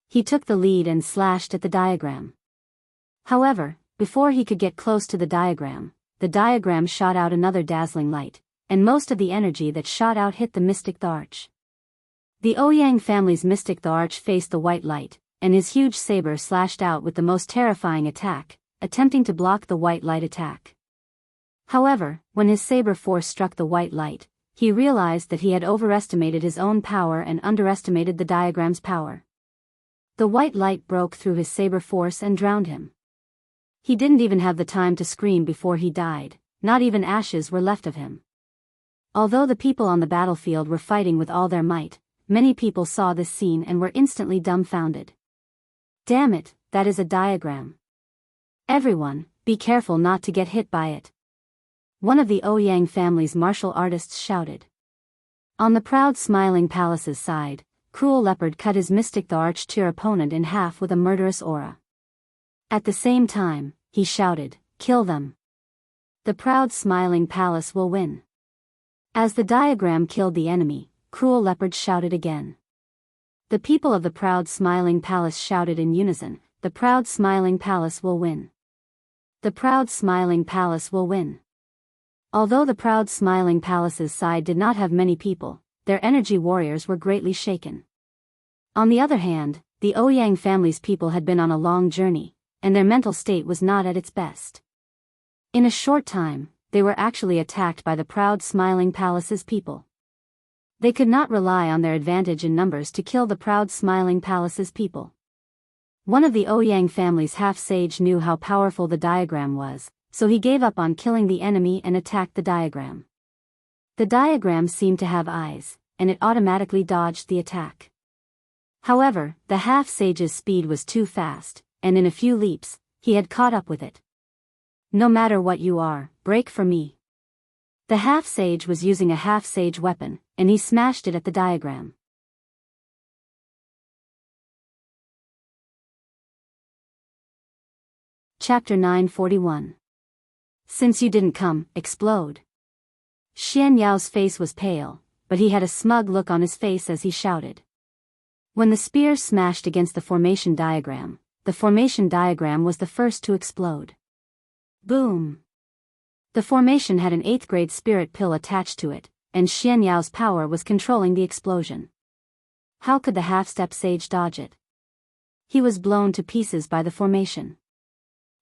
He took the lead and slashed at the diagram. However, before he could get close to the diagram shot out another dazzling light, and most of the energy that shot out hit the mystic thearch. The Ouyang family's mystic thearch faced the white light, and his huge saber slashed out with the most terrifying attack, attempting to block the white light attack. However, when his saber force struck the white light, he realized that he had overestimated his own power and underestimated the diagram's power. The white light broke through his saber force and drowned him. He didn't even have the time to scream before he died, not even ashes were left of him. Although the people on the battlefield were fighting with all their might, many people saw this scene and were instantly dumbfounded. Damn it, that is a diagram. Everyone, be careful not to get hit by it. One of the Ouyang family's martial artists shouted. On the proud smiling palace's side, Cruel Leopard cut his mystic thearch tier opponent in half with a murderous aura. At the same time, he shouted, kill them. The proud smiling palace will win. As the diagram killed the enemy, Cruel Leopard shouted again. The people of the proud smiling palace shouted in unison, the proud smiling palace will win. The proud smiling palace will win. Although the proud smiling palace's side did not have many people, their energy warriors were greatly shaken. On the other hand, the Ouyang family's people had been on a long journey, and their mental state was not at its best. In a short time, they were actually attacked by the proud smiling palace's people. They could not rely on their advantage in numbers to kill the proud smiling palace's people. One of the Ouyang family's half-sage knew how powerful the diagram was, so he gave up on killing the enemy and attacked the diagram. The diagram seemed to have eyes, and it automatically dodged the attack. However, the half-sage's speed was too fast, and in a few leaps, he had caught up with it. No matter what you are, break for me. The half-sage was using a half-sage weapon, and he smashed it at the diagram. Chapter 941. Since you didn't come, explode. Xian Yao's face was pale, but he had a smug look on his face as he shouted. When the spear smashed against the formation diagram was the first to explode. Boom! The formation had an 8th grade spirit pill attached to it, and Xian Yao's power was controlling the explosion. How could the half-step sage dodge it? He was blown to pieces by the formation.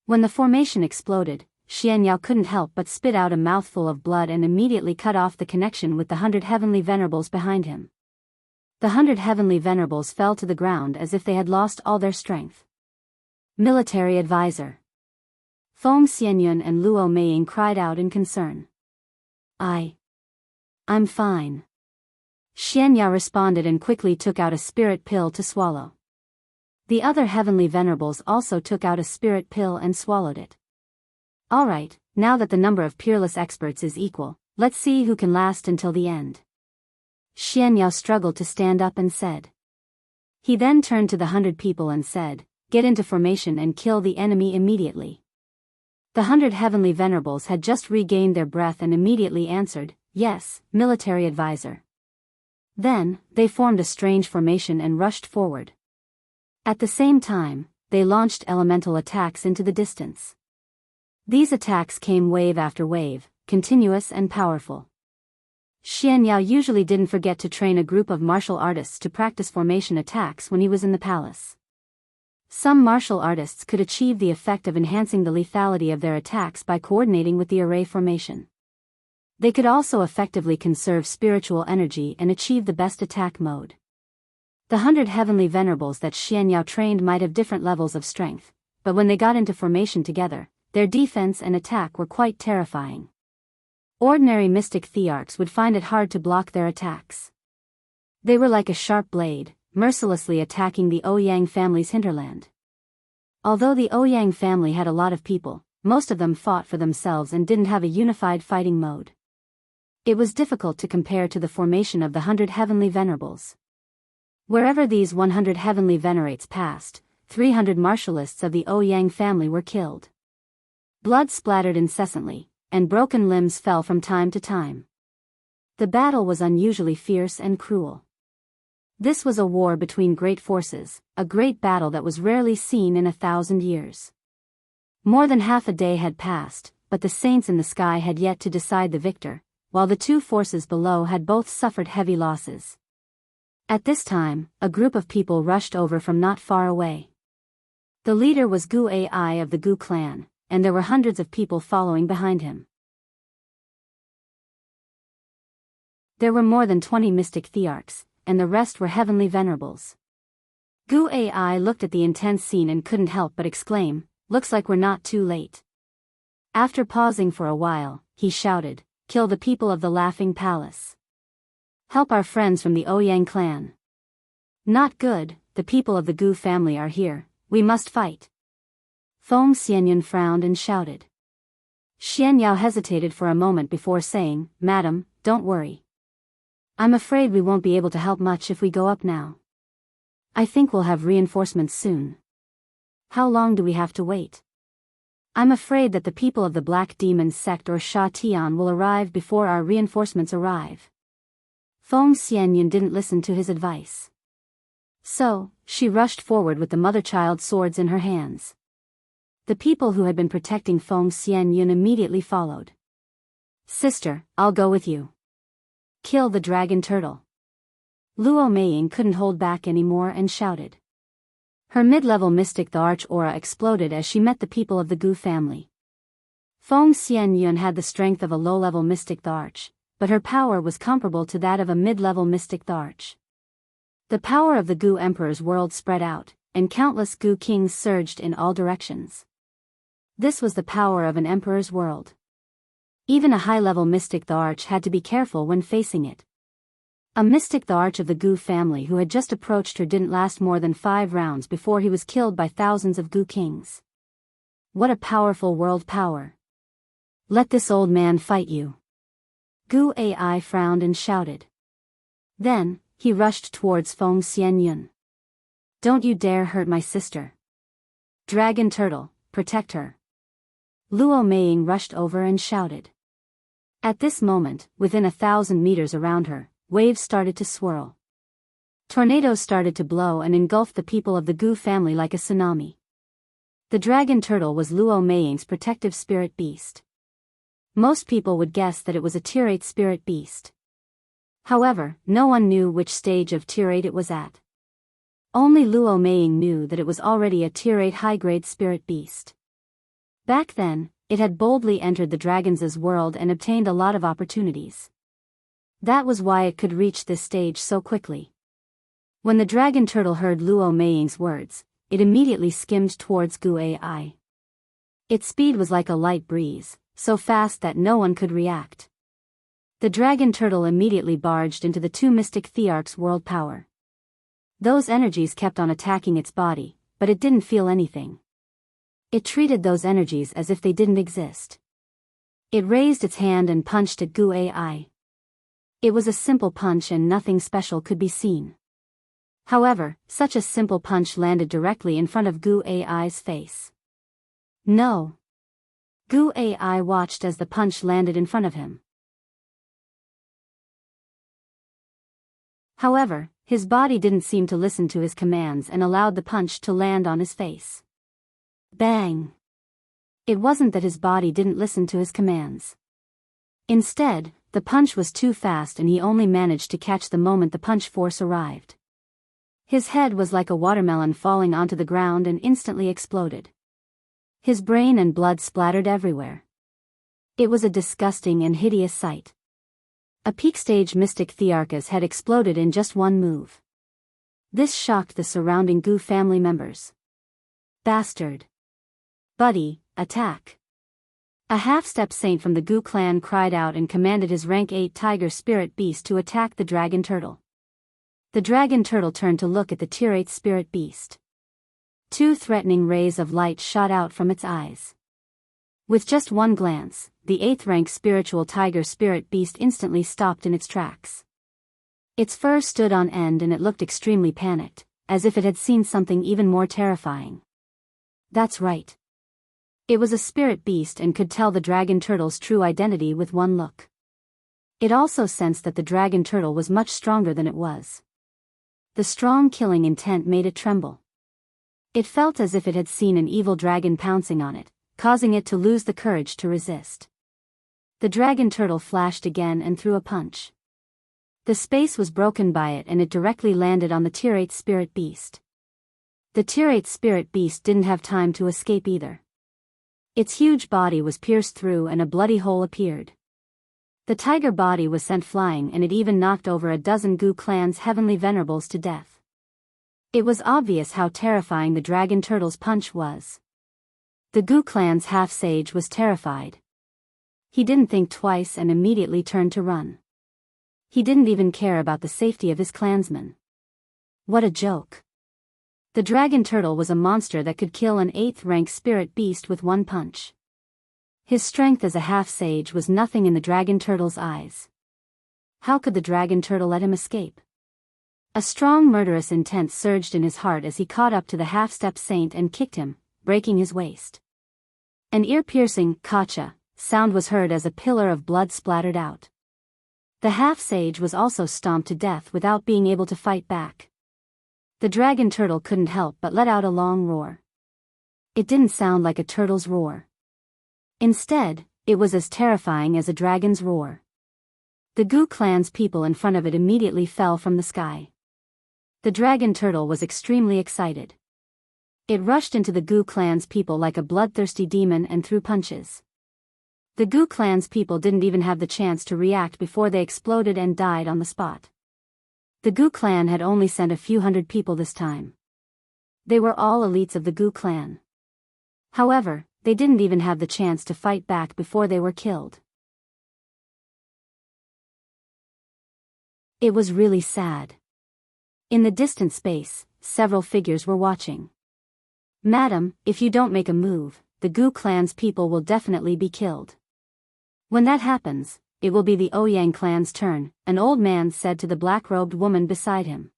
When the formation exploded, Xian Yao couldn't help but spit out a mouthful of blood and immediately cut off the connection with the 100 heavenly venerables behind him. The 100 heavenly venerables fell to the ground as if they had lost all their strength. Military advisor. Feng Xianyun and Luo Meiying cried out in concern. I'm fine. Xian Yao responded and quickly took out a spirit pill to swallow. The other heavenly venerables also took out a spirit pill and swallowed it. Alright, now that the number of peerless experts is equal, let's see who can last until the end. Xian Yao struggled to stand up and said. He then turned to the 100 people and said, get into formation and kill the enemy immediately. The 100 heavenly venerables had just regained their breath and immediately answered, yes, military advisor. Then, they formed a strange formation and rushed forward. At the same time, they launched elemental attacks into the distance. These attacks came wave after wave, continuous and powerful. Xian Yao usually didn't forget to train a group of martial artists to practice formation attacks when he was in the palace. Some martial artists could achieve the effect of enhancing the lethality of their attacks by coordinating with the array formation. They could also effectively conserve spiritual energy and achieve the best attack mode. The 100 heavenly venerables that Xian Yao trained might have different levels of strength, but when they got into formation together, their defense and attack were quite terrifying. Ordinary mystic thearchs would find it hard to block their attacks. They were like a sharp blade, mercilessly attacking the Ouyang family's hinterland. Although the Ouyang family had a lot of people, most of them fought for themselves and didn't have a unified fighting mode. It was difficult to compare to the formation of the 100 heavenly venerables. Wherever these 100 heavenly venerates passed, 300 martialists of the Ouyang family were killed. Blood splattered incessantly, and broken limbs fell from time to time. The battle was unusually fierce and cruel. This was a war between great forces, a great battle that was rarely seen in 1,000 years. More than half a day had passed, but the saints in the sky had yet to decide the victor, while the two forces below had both suffered heavy losses. At this time, a group of people rushed over from not far away. The leader was Gu Ai of the Gu clan, and there were hundreds of people following behind him. There were more than 20 mystic thearchs, and the rest were heavenly venerables. Gu Ai looked at the intense scene and couldn't help but exclaim, looks like we're not too late. After pausing for a while, he shouted, kill the people of the Laughing Palace. Help our friends from the Ouyang clan. Not good, the people of the Gu family are here, we must fight. Feng Xianyun frowned and shouted. Xian Yao hesitated for a moment before saying, Madam, don't worry. I'm afraid we won't be able to help much if we go up now. I think we'll have reinforcements soon. How long do we have to wait? I'm afraid that the people of the Black Demon sect or Sha Tian will arrive before our reinforcements arrive. Feng Xianyun didn't listen to his advice. So, she rushed forward with the mother-child swords in her hands. The people who had been protecting Feng Xianyun immediately followed. Sister, I'll go with you. Kill the dragon turtle. Luo Meiying couldn't hold back anymore and shouted. Her mid-level mystic thearch aura exploded as she met the people of the Gu family. Feng Xianyun had the strength of a low-level mystic thearch, but her power was comparable to that of a mid-level mystic thearch. The power of the Gu Emperor's world spread out, and countless Gu kings surged in all directions. This was the power of an emperor's world. Even a high-level mystic the Arch had to be careful when facing it. A mystic the Arch of the Goo family who had just approached her didn't last more than 5 rounds before he was killed by thousands of Goo kings. What a powerful world power. Let this old man fight you. Goo AI frowned and shouted. Then, he rushed towards Feng Xianyun. Don't you dare hurt my sister. Dragon Turtle, protect her. Luo Meiying rushed over and shouted. At this moment, within 1,000 meters around her, waves started to swirl. Tornadoes started to blow and engulf the people of the Goo family like a tsunami. The Dragon Turtle was Luo Meiying's protective spirit beast. Most people would guess that it was a Tier 8 spirit beast. However, no one knew which stage of Tier 8 it was at. Only Luo Meiying knew that it was already a Tier 8 high-grade spirit beast. Back then, it had boldly entered the Dragons' world and obtained a lot of opportunities. That was why it could reach this stage so quickly. When the Dragon Turtle heard Luo Meiying's words, it immediately skimmed towards Goo AI. Its speed was like a light breeze, so fast that no one could react. The Dragon Turtle immediately barged into the 2 mystic Thearch's world power. Those energies kept on attacking its body, but it didn't feel anything. It treated those energies as if they didn't exist. It raised its hand and punched at Goo AI. It was a simple punch and nothing special could be seen. However, such a simple punch landed directly in front of Goo AI's face. No. Goo AI watched as the punch landed in front of him. However, his body didn't seem to listen to his commands and allowed the punch to land on his face. Bang! It wasn't that his body didn't listen to his commands. Instead, the punch was too fast and he only managed to catch the moment the punch force arrived. His head was like a watermelon falling onto the ground and instantly exploded. His brain and blood splattered everywhere. It was a disgusting and hideous sight. A peak-stage mystic Thearchus had exploded in just one move. This shocked the surrounding Goo family members. Bastard! Buddy, attack! A half-step saint from the Goo clan cried out and commanded his rank 8 tiger spirit beast to attack the Dragon Turtle. The Dragon Turtle turned to look at the Tier 8 spirit beast. 2 threatening rays of light shot out from its eyes. With just one glance, the 8th rank spiritual tiger spirit beast instantly stopped in its tracks. Its fur stood on end and it looked extremely panicked, as if it had seen something even more terrifying. That's right. It was a spirit beast and could tell the Dragon Turtle's true identity with one look. It also sensed that the Dragon Turtle was much stronger than it was. The strong killing intent made it tremble. It felt as if it had seen an evil dragon pouncing on it, causing it to lose the courage to resist. The Dragon Turtle flashed again and threw a punch. The space was broken by it and it directly landed on the Tier 8 spirit beast. The Tier 8 spirit beast didn't have time to escape either. Its huge body was pierced through and a bloody hole appeared. The tiger body was sent flying and it even knocked over a dozen Goo clan's heavenly venerables to death. It was obvious how terrifying the Dragon Turtle's punch was. The Goo clan's half-sage was terrified. He didn't think twice and immediately turned to run. He didn't even care about the safety of his clansmen. What a joke. The Dragon Turtle was a monster that could kill an 8th rank spirit beast with one punch. His strength as a half-sage was nothing in the Dragon Turtle's eyes. How could the Dragon Turtle let him escape? A strong murderous intent surged in his heart as he caught up to the half-step saint and kicked him, breaking his waist. An ear-piercing "Kacha" sound was heard as a pillar of blood splattered out. The half-sage was also stomped to death without being able to fight back. The Dragon Turtle couldn't help but let out a long roar. It didn't sound like a turtle's roar. Instead, it was as terrifying as a dragon's roar. The Goo clan's people in front of it immediately fell from the sky. The Dragon Turtle was extremely excited. It rushed into the Goo clan's people like a bloodthirsty demon and threw punches. The Goo clan's people didn't even have the chance to react before they exploded and died on the spot. The Goo clan had only sent a few hundred people this time. They were all elites of the Goo clan. However, they didn't even have the chance to fight back before they were killed. It was really sad. In the distant space, several figures were watching. "Madam, if you don't make a move, the Gu clan's people will definitely be killed. When that happens, it will be the Ouyang clan's turn," an old man said to the black-robed woman beside him.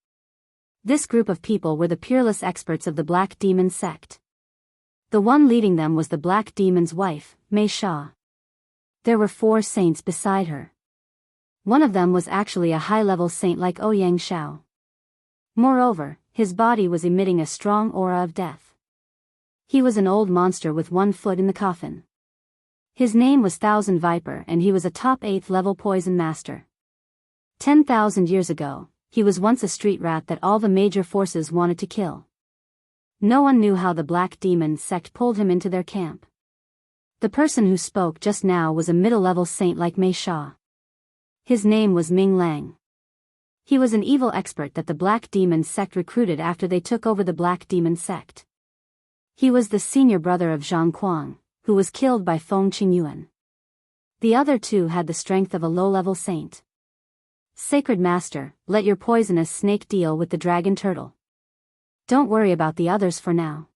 This group of people were the peerless experts of the Black Demon sect. The one leading them was the Black Demon's wife, Mei Sha. There were 4 saints beside her. One of them was actually a high-level saint like Ouyang Shao. Moreover, his body was emitting a strong aura of death. He was an old monster with 1 foot in the coffin. His name was Thousand Viper and he was a top 8th level poison master. 10,000 years ago, he was once a street rat that all the major forces wanted to kill. No one knew how the Black Demon sect pulled him into their camp. The person who spoke just now was a middle-level saint like Mei Sha. His name was Ming Lang. He was an evil expert that the Black Demon sect recruited after they took over the Black Demon sect. He was the senior brother of Zhang Kuang, who was killed by Feng Qingyuan. The other 2 had the strength of a low-level saint. "Sacred Master, let your poisonous snake deal with the dragon turtle. Don't worry about the others for now.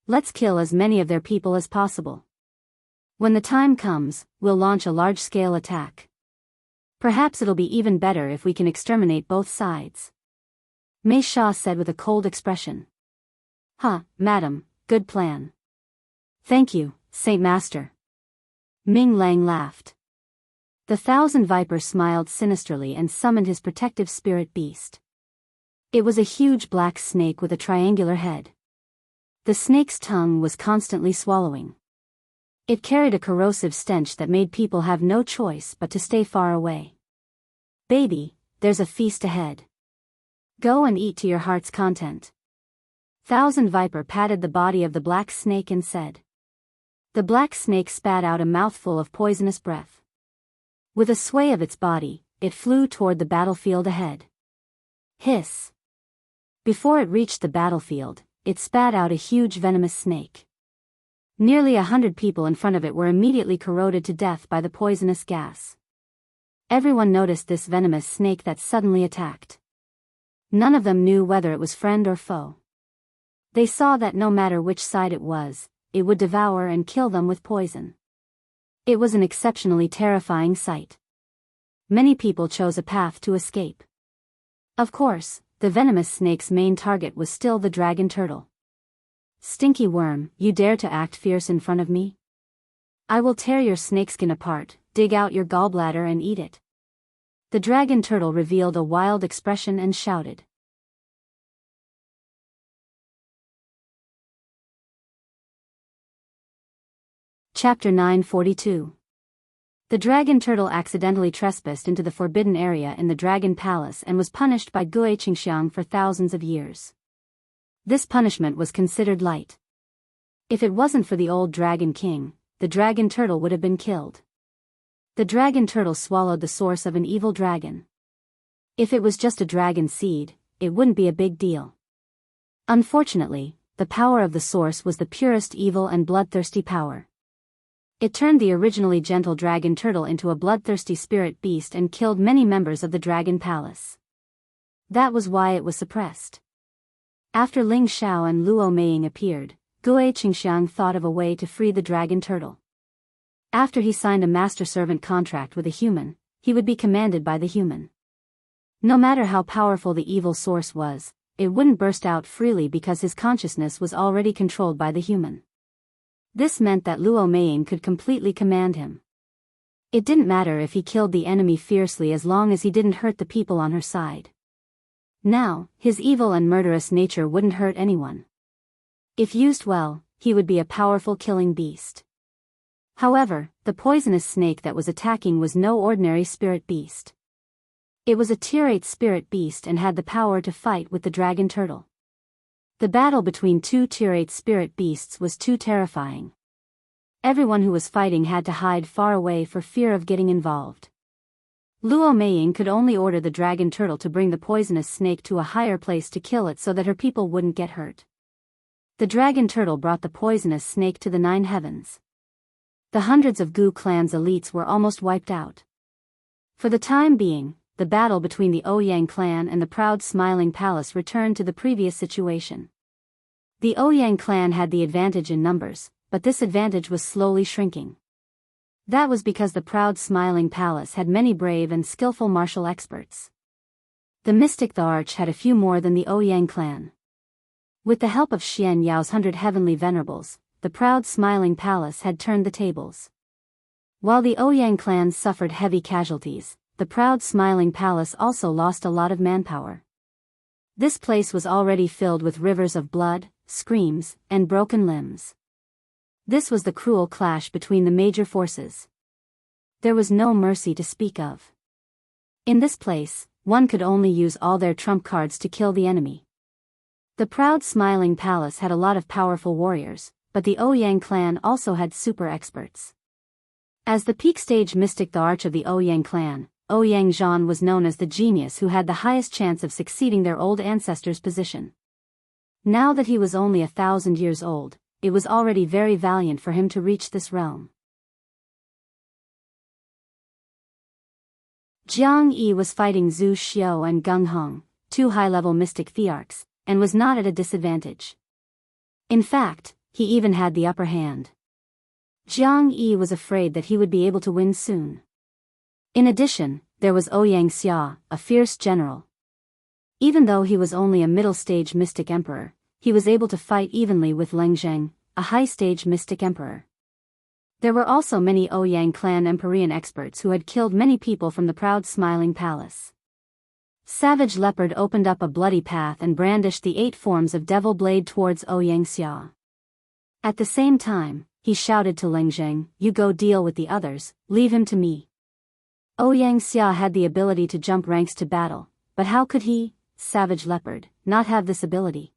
Let's kill as many of their people as possible. When the time comes, we'll launch a large-scale attack. Perhaps it'll be even better if we can exterminate both sides," Mei Sha said with a cold expression. Madam, good plan. Thank you, Saint Master." Ming Lang laughed. The Thousand Viper smiled sinisterly and summoned his protective spirit beast. It was a huge black snake with a triangular head. The snake's tongue was constantly swallowing. It carried a corrosive stench that made people have no choice but to stay far away. "Baby, there's a feast ahead. Go and eat to your heart's content." Thousand Viper patted the body of the black snake and said. The black snake spat out a mouthful of poisonous breath. With a sway of its body, it flew toward the battlefield ahead. Hiss! Before it reached the battlefield, it spat out a huge venomous snake. Nearly 100 people in front of it were immediately corroded to death by the poisonous gas. Everyone noticed this venomous snake that suddenly attacked. None of them knew whether it was friend or foe. They saw that no matter which side it was, it would devour and kill them with poison. It was an exceptionally terrifying sight. Many people chose a path to escape. Of course, the venomous snake's main target was still the dragon turtle. "Stinky worm, you dare to act fierce in front of me? I will tear your snakeskin apart, dig out your gallbladder and eat it." The dragon turtle revealed a wild expression and shouted. Chapter 942. The dragon turtle accidentally trespassed into the forbidden area in the dragon palace and was punished by Gue Qingxiang for thousands of years. This punishment was considered light. If it wasn't for the old dragon king, the dragon turtle would have been killed. The dragon turtle swallowed the source of an evil dragon. If it was just a dragon seed, it wouldn't be a big deal. Unfortunately, the power of the source was the purest evil and bloodthirsty power. It turned the originally gentle dragon turtle into a bloodthirsty spirit beast and killed many members of the dragon palace. That was why it was suppressed. After Ling Xiao and Luo Meiying appeared, Gue Qingxiang thought of a way to free the dragon turtle. After he signed a master-servant contract with a human, he would be commanded by the human. No matter how powerful the evil source was, it wouldn't burst out freely because his consciousness was already controlled by the human. This meant that Luo Meiying could completely command him. It didn't matter if he killed the enemy fiercely as long as he didn't hurt the people on her side. Now, his evil and murderous nature wouldn't hurt anyone. If used well, he would be a powerful killing beast. However, the poisonous snake that was attacking was no ordinary spirit beast. It was a tier 8 spirit beast and had the power to fight with the dragon turtle. The battle between 2 tier 8 spirit beasts was too terrifying. Everyone who was fighting had to hide far away for fear of getting involved. Luo Meiying could only order the dragon turtle to bring the poisonous snake to a higher place to kill it so that her people wouldn't get hurt. The dragon turtle brought the poisonous snake to the 9 heavens. The hundreds of Gu clan's elites were almost wiped out. For the time being, the battle between the Ouyang clan and the proud Smiling Palace returned to the previous situation. The Ouyang clan had the advantage in numbers, but this advantage was slowly shrinking. That was because the proud Smiling Palace had many brave and skillful martial experts. The mystic the Arch had a few more than the Ouyang clan. With the help of Xian Yao's 100 heavenly venerables, the proud Smiling Palace had turned the tables. While the Ouyang clan suffered heavy casualties, the proud Smiling Palace also lost a lot of manpower. This place was already filled with rivers of blood, screams, and broken limbs. This was the cruel clash between the major forces. There was no mercy to speak of. In this place, one could only use all their trump cards to kill the enemy. The proud Smiling Palace had a lot of powerful warriors, but the Ouyang clan also had super experts. As the peak stage mystic the Arch of the Ouyang clan, Ouyang Zhan was known as the genius who had the highest chance of succeeding their old ancestors' position. Now that he was only 1,000 years old, it was already very valiant for him to reach this realm. Jiang Yi was fighting Zhu Xiao and Gung Hong, two high-level mystic thearchs, and was not at a disadvantage. In fact, he even had the upper hand. Jiang Yi was afraid that he would be able to win soon. In addition, there was Ouyang Xia, a fierce general. Even though he was only a middle-stage mystic emperor, he was able to fight evenly with Leng Zheng, a high-stage mystic emperor. There were also many Ouyang clan Empyrean experts who had killed many people from the proud Smiling Palace. Savage Leopard opened up a bloody path and brandished the 8 forms of Devil Blade towards Ouyang Xia. At the same time, he shouted to Leng Zheng, "You go deal with the others, leave him to me." Ouyang Xia had the ability to jump ranks to battle, but how could he, Savage Leopard, not have this ability?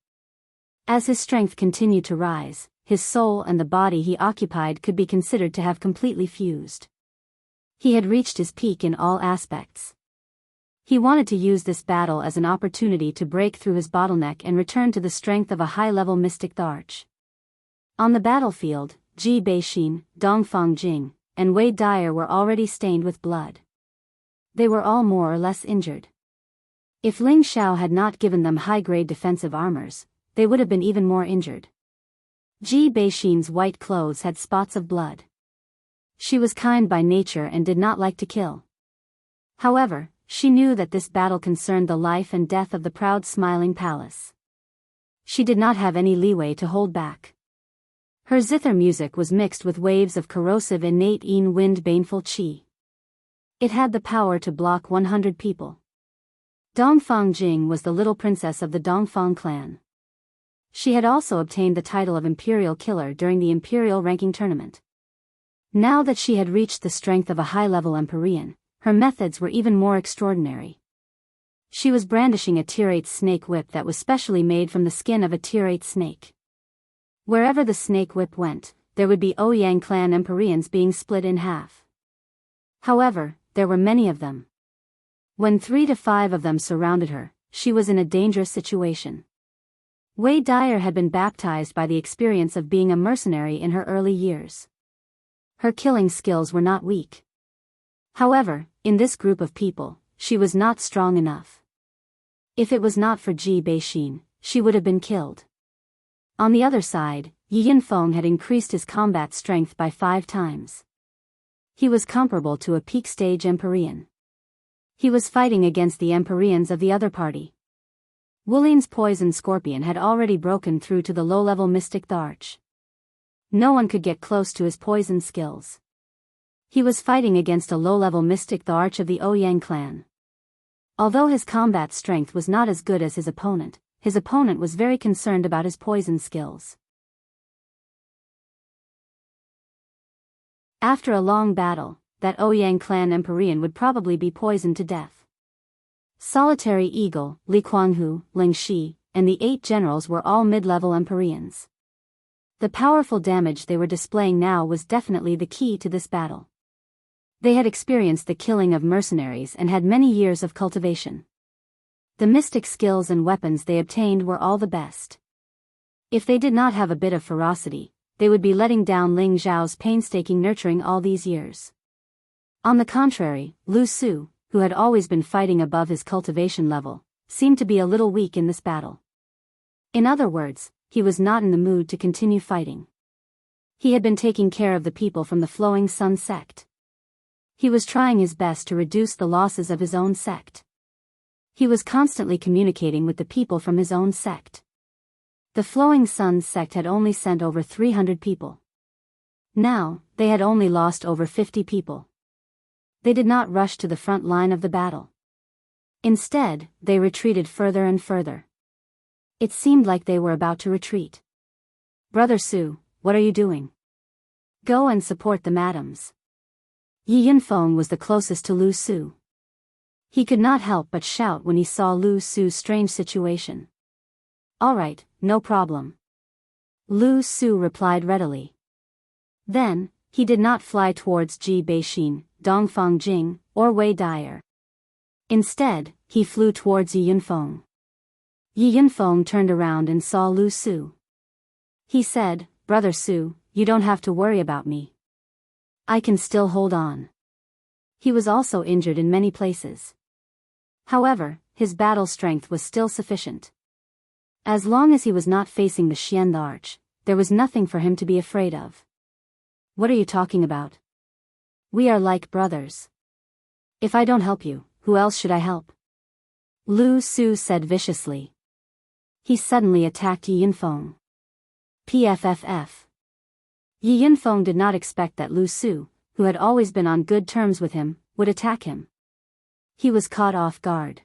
As his strength continued to rise, his soul and the body he occupied could be considered to have completely fused. He had reached his peak in all aspects. He wanted to use this battle as an opportunity to break through his bottleneck and return to the strength of a high-level mystic Arch. On the battlefield, Ji Beixin, Dongfang Jing, and Wei Dyer were already stained with blood. They were all more or less injured. If Ling Xiao had not given them high-grade defensive armors, they would have been even more injured. Ji Beixin's white clothes had spots of blood. She was kind by nature and did not like to kill. However, she knew that this battle concerned the life and death of the proud Smiling Palace. She did not have any leeway to hold back. Her zither music was mixed with waves of corrosive innate wind baneful qi. It had the power to block 100 people. Dongfang Jing was the little princess of the Dongfang clan. She had also obtained the title of Imperial Killer during the Imperial Ranking Tournament. Now that she had reached the strength of a high-level Empyrean, her methods were even more extraordinary. She was brandishing a Tier 8 snake whip that was specially made from the skin of a Tier 8 snake. Wherever the snake whip went, there would be Ouyang clan Empyreans being split in half. However, there were many of them. When 3 to 5 of them surrounded her, she was in a dangerous situation. Wei Dyer had been baptized by the experience of being a mercenary in her early years. Her killing skills were not weak. However, in this group of people, she was not strong enough. If it was not for Ji Beixin, she would have been killed. On the other side, Yi Yinfeng had increased his combat strength by 5 times. He was comparable to a peak stage Empyrean. He was fighting against the Empyreans of the other party. Wulian's poison scorpion had already broken through to the low-level mystic Arch. No one could get close to his poison skills. He was fighting against a low-level mystic Arch of the Ouyang clan. Although his combat strength was not as good as his opponent was very concerned about his poison skills. After a long battle, that Ouyang clan Empyrean would probably be poisoned to death. Solitary Eagle, Li Kuanghu, Ling Shi, and the 8 generals were all mid-level Empyreans. The powerful damage they were displaying now was definitely the key to this battle. They had experienced the killing of mercenaries and had many years of cultivation. The mystic skills and weapons they obtained were all the best. If they did not have a bit of ferocity, they would be letting down Ling Zhao's painstaking nurturing all these years. On the contrary, Lu Su, who had always been fighting above his cultivation level, seemed to be a little weak in this battle. In other words, he was not in the mood to continue fighting. He had been taking care of the people from the Flowing Sun sect. He was trying his best to reduce the losses of his own sect. He was constantly communicating with the people from his own sect. The Flowing Sun sect had only sent over 300 people. Now, they had only lost over 50 people. They did not rush to the front line of the battle. Instead, they retreated further and further. It seemed like they were about to retreat. "Brother Su, what are you doing? Go and support the madams." Yi Yunfeng was the closest to Lu Su. He could not help but shout when he saw Lu Su's strange situation. "All right, no problem," Lu Su replied readily. Then, he did not fly towards Ji Beixin, Dongfang Jing, or Wei Dyer. Instead, he flew towards Yi Yunfeng. Yi Yunfeng turned around and saw Lu Su. He said, "Brother Su, you don't have to worry about me. I can still hold on." He was also injured in many places. However, his battle strength was still sufficient. As long as he was not facing the Xian the Arch, there was nothing for him to be afraid of. "What are you talking about? We are like brothers. If I don't help you, who else should I help?" Lu Su said viciously. He suddenly attacked Yi Yunfeng. PFFF. Yi Yunfeng did not expect that Lu Su, who had always been on good terms with him, would attack him. He was caught off guard.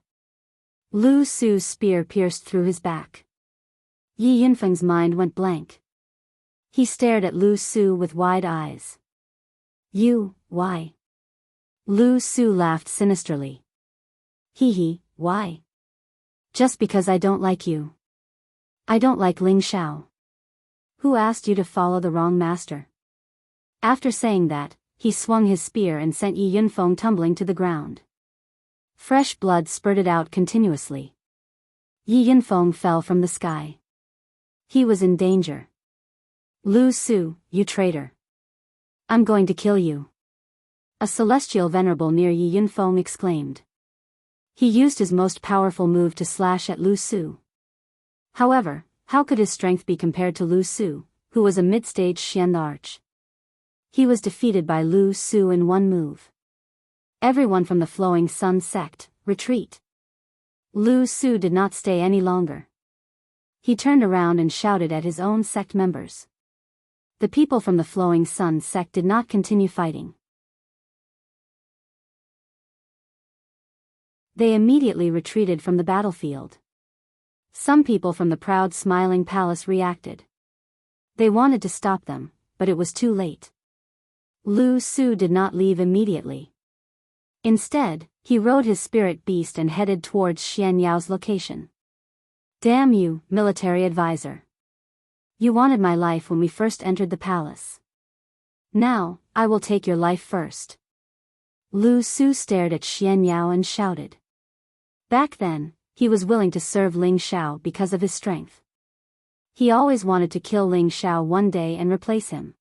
Lu Su's spear pierced through his back. Yi Yunfeng's mind went blank. He stared at Lu Su with wide eyes. Why? Lu Su laughed sinisterly. Why? Just because I don't like you. I don't like Ling Xiao. Who asked you to follow the wrong master? After saying that, he swung his spear and sent Yi Yunfeng tumbling to the ground. Fresh blood spurted out continuously. Yi Yunfeng fell from the sky. He was in danger. "Lu Su, you traitor. I'm going to kill you," a celestial venerable near Yi Yunfeng exclaimed. He used his most powerful move to slash at Lu Su. However, how could his strength be compared to Lu Su, who was a mid-stage Xian the Arch? He was defeated by Lu Su in one move. Everyone from the Flowing Sun sect, retreat. Lu Su did not stay any longer. He turned around and shouted at his own sect members. The people from the Flowing Sun sect did not continue fighting. They immediately retreated from the battlefield. Some people from the proud Smiling Palace reacted. They wanted to stop them, but it was too late. Lu Su did not leave immediately. Instead, he rode his spirit beast and headed towards Xian Yao's location. "Damn you, military advisor. You wanted my life when we first entered the palace. Now, I will take your life first." Lu Su stared at Xian Yao and shouted. Back then, he was willing to serve Ling Xiao because of his strength. He always wanted to kill Ling Xiao one day and replace him.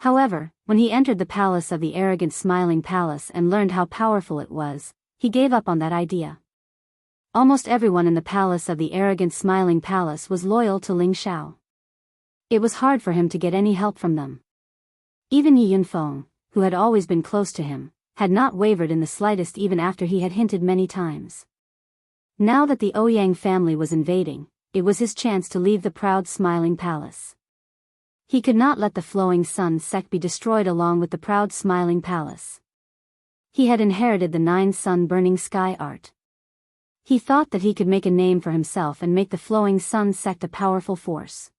However, when he entered the palace of the arrogant Smiling Palace and learned how powerful it was, he gave up on that idea. Almost everyone in the palace of the arrogant Smiling Palace was loyal to Ling Xiao. It was hard for him to get any help from them. Even Yi Yunfeng, who had always been close to him, had not wavered in the slightest even after he had hinted many times. Now that the Ouyang family was invading, it was his chance to leave the proud Smiling Palace. He could not let the Flowing Sun sect be destroyed along with the proud Smiling Palace. He had inherited the 9 sun burning sky art. He thought that he could make a name for himself and make the Flowing Sun sect a powerful force.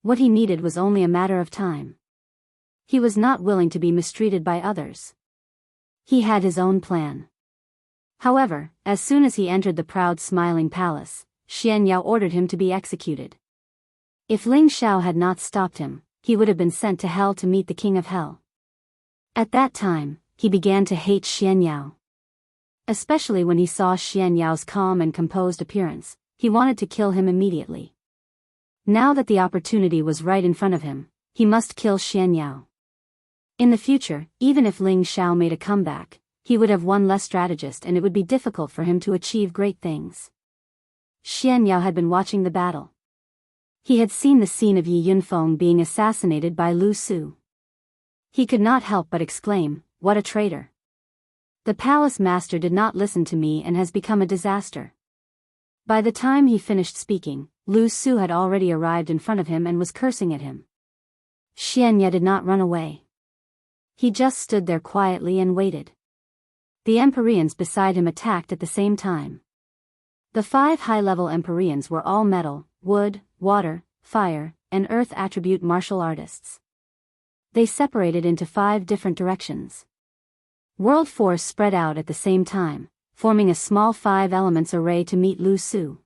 What he needed was only a matter of time. He was not willing to be mistreated by others. He had his own plan. However, as soon as he entered the proud Smiling Palace, Xian Yao ordered him to be executed. If Ling Xiao had not stopped him, he would have been sent to hell to meet the King of Hell. At that time, he began to hate Xian Yao. Especially when he saw Xian Yao's calm and composed appearance, he wanted to kill him immediately. Now that the opportunity was right in front of him, he must kill Xian Yao. In the future, even if Ling Xiao made a comeback, he would have one less strategist and it would be difficult for him to achieve great things. Xian Yao had been watching the battle. He had seen the scene of Yi Yunfeng being assassinated by Lu Su. He could not help but exclaim, "What a traitor! The palace master did not listen to me and has become a disaster." By the time he finished speaking, Lu Su had already arrived in front of him and was cursing at him. Xian Yao did not run away. He just stood there quietly and waited. The Empyreans beside him attacked at the same time. The 5 high-level Empyreans were all metal, wood, water, fire, and earth attribute martial artists. They separated into 5 different directions. World force spread out at the same time, forming a small 5 elements array to meet Lu Su.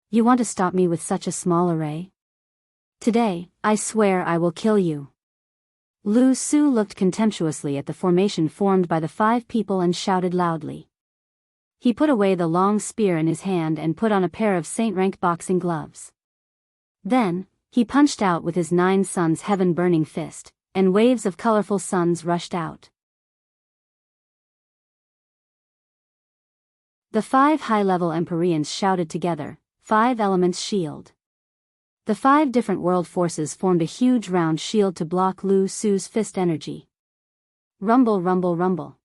"You want to stop me with such a small array? Today, I swear I will kill you." Lu Su looked contemptuously at the formation formed by the 5 people and shouted loudly. He put away the long spear in his hand and put on a pair of saint-rank boxing gloves. Then, he punched out with his 9 suns heaven-burning fist, and waves of colorful suns rushed out. The 5 high-level Empyreans shouted together, "5 elements shield." The 5 different world forces formed a huge round shield to block Lu Su's fist energy. Rumble, rumble, rumble.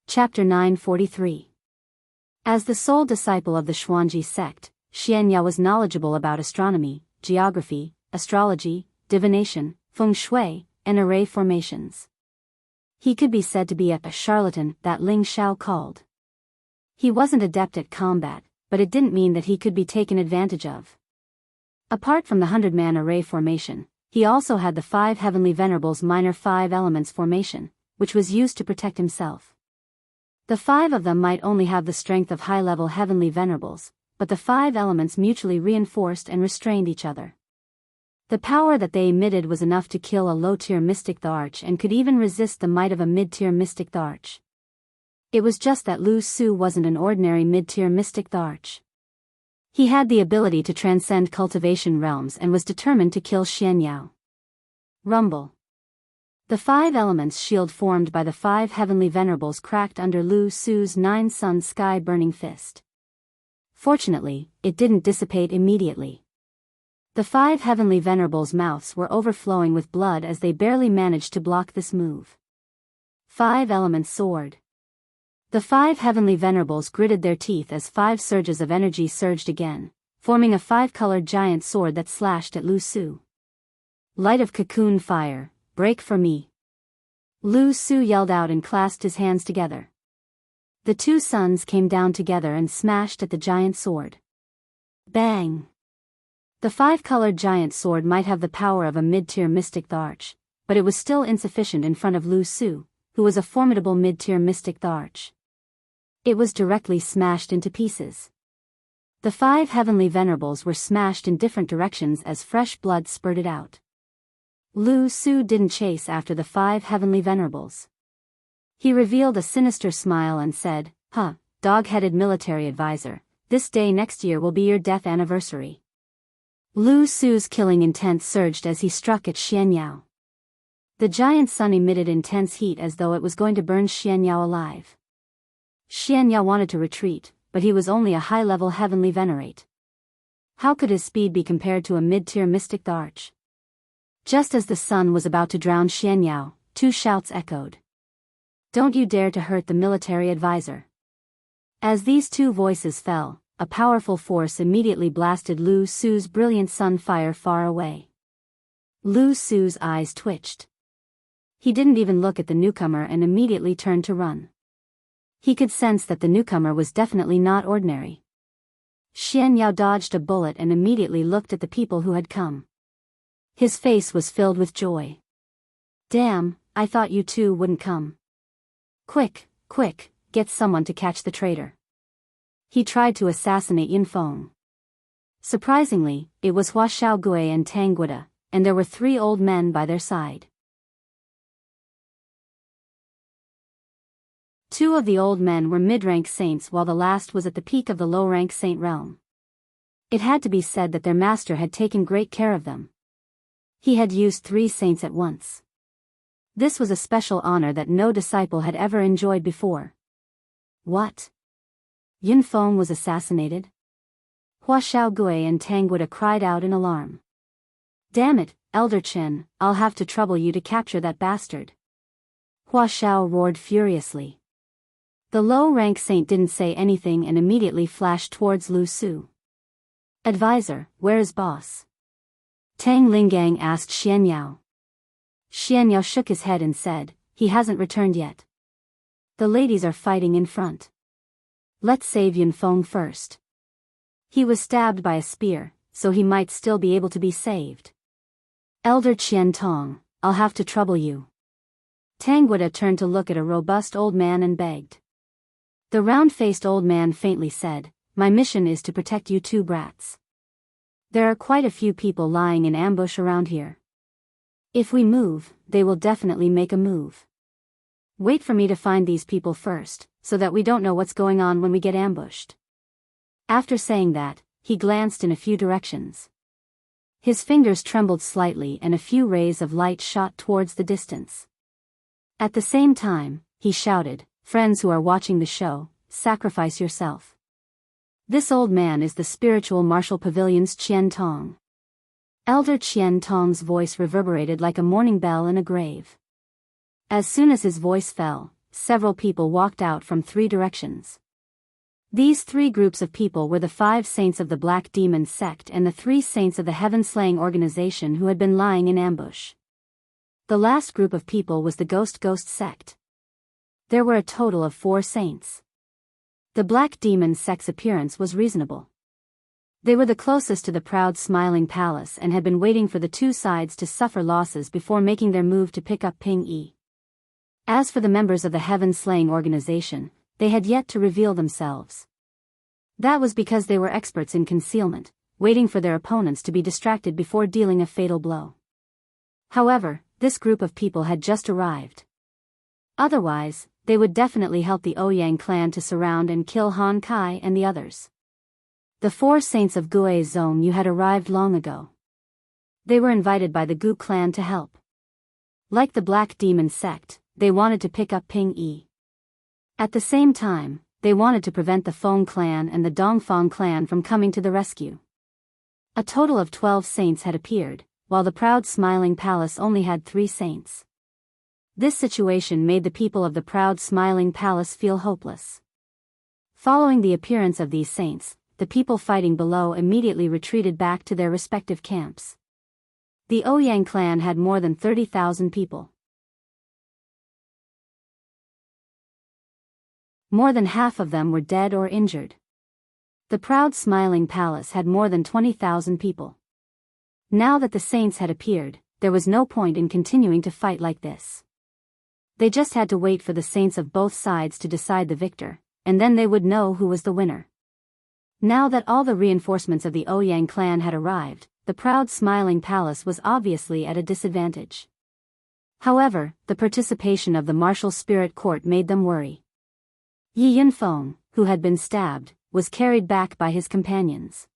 Chapter 943. As the sole disciple of the Xuanji sect, Xian Yao was knowledgeable about astronomy, geography, astrology, divination, feng shui, and array formations. He could be said to be a charlatan that Ling Xiao called. He wasn't adept at combat, but it didn't mean that he could be taken advantage of. Apart from the 100-man array formation, he also had the 5 heavenly venerables minor 5 elements formation, which was used to protect himself. The 5 of them might only have the strength of high-level heavenly venerables, but the 5 elements mutually reinforced and restrained each other. The power that they emitted was enough to kill a low-tier mystic Tharch and could even resist the might of a mid-tier mystic Tharch. It was just that Lu Su wasn't an ordinary mid-tier mystic Tharch. He had the ability to transcend cultivation realms and was determined to kill Xian Yao. Rumble. The 5 elements shield formed by the 5 heavenly venerables cracked under Lu Su's 9 sun sky-burning fist. Fortunately, it didn't dissipate immediately. The 5 heavenly venerables' mouths were overflowing with blood as they barely managed to block this move. 5 elements soared. The 5 heavenly venerables gritted their teeth as 5 surges of energy surged again, forming a 5-colored giant sword that slashed at Lu Su. "Light of cocoon fire, break for me!" Lu Su yelled out and clasped his hands together. The 2 suns came down together and smashed at the giant sword. Bang! The 5-colored giant sword might have the power of a mid-tier mystic Tharch, but it was still insufficient in front of Lu Su, who was a formidable mid-tier mystic Tharch. It was directly smashed into pieces. The 5 heavenly venerables were smashed in different directions as fresh blood spurted out. Lu Su didn't chase after the 5 heavenly venerables. He revealed a sinister smile and said, "Huh, dog-headed military advisor, this day next year will be your death anniversary." Lu Su's killing intent surged as he struck at Xian Yao. The giant sun emitted intense heat as though it was going to burn Xian Yao alive. Xian Yao wanted to retreat, but he was only a high-level heavenly venerate. How could his speed be compared to a mid-tier mystic Tharch? Just as the sun was about to drown Xian Yao, 2 shouts echoed. "Don't you dare to hurt the military advisor." As these 2 voices fell, a powerful force immediately blasted Lu Su's brilliant sun fire far away. Lu Su's eyes twitched. He didn't even look at the newcomer and immediately turned to run. He could sense that the newcomer was definitely not ordinary. Xian Yao dodged a bullet and immediately looked at the people who had come. His face was filled with joy. "Damn, I thought you 2 wouldn't come. Quick, quick, get someone to catch the traitor." He tried to assassinate Yunfeng. Surprisingly, it was Hua Xiaogui and Tang Guida, and there were 3 old men by their side. 2 of the old men were mid-rank saints while the last was at the peak of the low-rank saint realm. It had to be said that their master had taken great care of them. He had used 3 saints at once. This was a special honor that no disciple had ever enjoyed before. What? Yunfeng was assassinated? Hua Xiaogui and Tangguda cried out in alarm. Damn it, Elder Chen, I'll have to trouble you to capture that bastard. Hua Xiao roared furiously. The low-rank saint didn't say anything and immediately flashed towards Lu Su. Advisor, where is boss? Tang Lingang asked Xianyao. Xianyao shook his head and said, he hasn't returned yet. The ladies are fighting in front. Let's save Yunfeng first. He was stabbed by a spear, so he might still be able to be saved. Elder Qian Tong, I'll have to trouble you. Tangguda turned to look at a robust old man and begged. The round-faced old man faintly said, my mission is to protect you 2 brats. There are quite a few people lying in ambush around here. If we move, they will definitely make a move. Wait for me to find these people first, so that we don't know what's going on when we get ambushed. After saying that, he glanced in a few directions. His fingers trembled slightly and a few rays of light shot towards the distance. At the same time, he shouted, friends who are watching the show, sacrifice yourself. This old man is the spiritual martial pavilion's Qian Tong. Elder Qian Tong's voice reverberated like a mourning bell in a grave. As soon as his voice fell, several people walked out from 3 directions. These 3 groups of people were the 5 saints of the Black Demon sect and the 3 saints of the Heaven-Slaying organization who had been lying in ambush. The last group of people was the Ghost sect. There were a total of 4 saints. The Black Demon sect's appearance was reasonable. They were the closest to the proud Smiling Palace and had been waiting for the 2 sides to suffer losses before making their move to pick up Ping Yi. As for the members of the Heaven-Slaying organization, they had yet to reveal themselves. That was because they were experts in concealment, waiting for their opponents to be distracted before dealing a fatal blow. However, this group of people had just arrived. Otherwise, they would definitely help the Ouyang clan to surround and kill Han Kai and the others. The 4 saints of Gue Zhongyu had arrived long ago. They were invited by the Gu clan to help. Like the Black Demon sect, they wanted to pick up Ping Yi. At the same time, they wanted to prevent the Feng clan and the Dongfang clan from coming to the rescue. A total of 12 saints had appeared, while the proud Smiling Palace only had 3 saints. This situation made the people of the proud Smiling Palace feel hopeless. Following the appearance of these saints, the people fighting below immediately retreated back to their respective camps. The Ouyang clan had more than 30,000 people. More than half of them were dead or injured. The proud Smiling Palace had more than 20,000 people. Now that the saints had appeared, there was no point in continuing to fight like this. They just had to wait for the saints of both sides to decide the victor, and then they would know who was the winner. Now that all the reinforcements of the Ouyang clan had arrived, the proud Smiling Palace was obviously at a disadvantage. However, the participation of the martial spirit court made them worry. Yi Yunfeng, who had been stabbed, was carried back by his companions.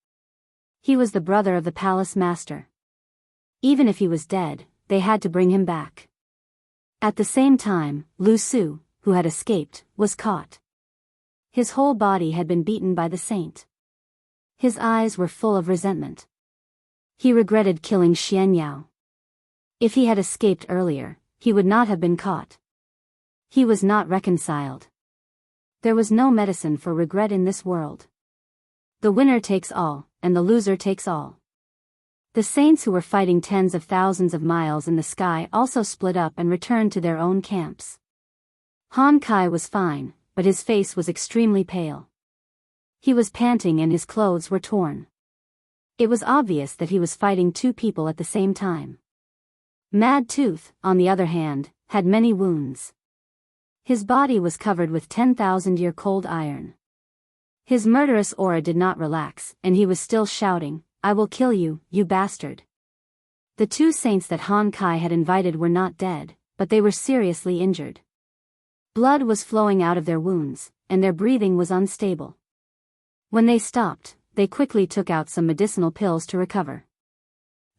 He was the brother of the palace master. Even if he was dead, they had to bring him back. At the same time, Lu Su, who had escaped, was caught. His whole body had been beaten by the saint. His eyes were full of resentment. He regretted killing Xianyao. If he had escaped earlier, he would not have been caught. He was not reconciled. There was no medicine for regret in this world. The winner takes all, and the loser takes all. The saints who were fighting tens of thousands of miles in the sky also split up and returned to their own camps. Han Kai was fine, but his face was extremely pale. He was panting and his clothes were torn. It was obvious that he was fighting 2 people at the same time. Mad Tooth, on the other hand, had many wounds. His body was covered with 10,000-year-cold iron. His murderous aura did not relax, and he was still shouting, I will kill you, you bastard. The 2 saints that Han Kai had invited were not dead, but they were seriously injured. Blood was flowing out of their wounds, and their breathing was unstable. When they stopped, they quickly took out some medicinal pills to recover.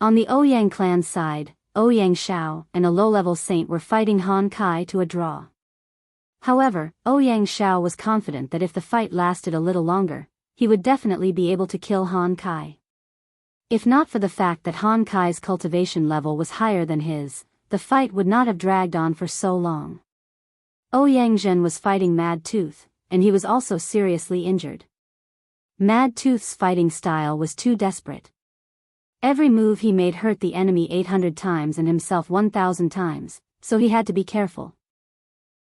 On the Ouyang clan's side, Ouyang Shao and a low-level saint were fighting Han Kai to a draw. However, Ouyang Shao was confident that if the fight lasted a little longer, he would definitely be able to kill Han Kai. If not for the fact that Han Kai's cultivation level was higher than his, the fight would not have dragged on for so long. Ouyang Zhen was fighting Mad Tooth, and he was also seriously injured. Mad Tooth's fighting style was too desperate. Every move he made hurt the enemy 800 times and himself 1,000 times, so he had to be careful.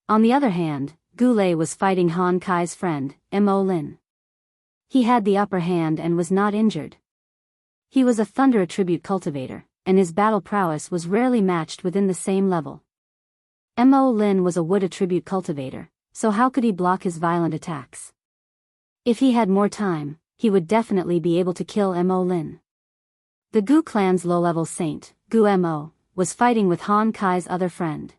On the other hand, Gulei was fighting Han Kai's friend, Mo Lin. He had the upper hand and was not injured. He was a Thunder Attribute cultivator, and his battle prowess was rarely matched within the same level. Mo Lin was a Wood Attribute cultivator, so how could he block his violent attacks? If he had more time, he would definitely be able to kill Mo Lin. The Gu clan's low-level saint, Gu Mo, was fighting with Han Kai's other friend.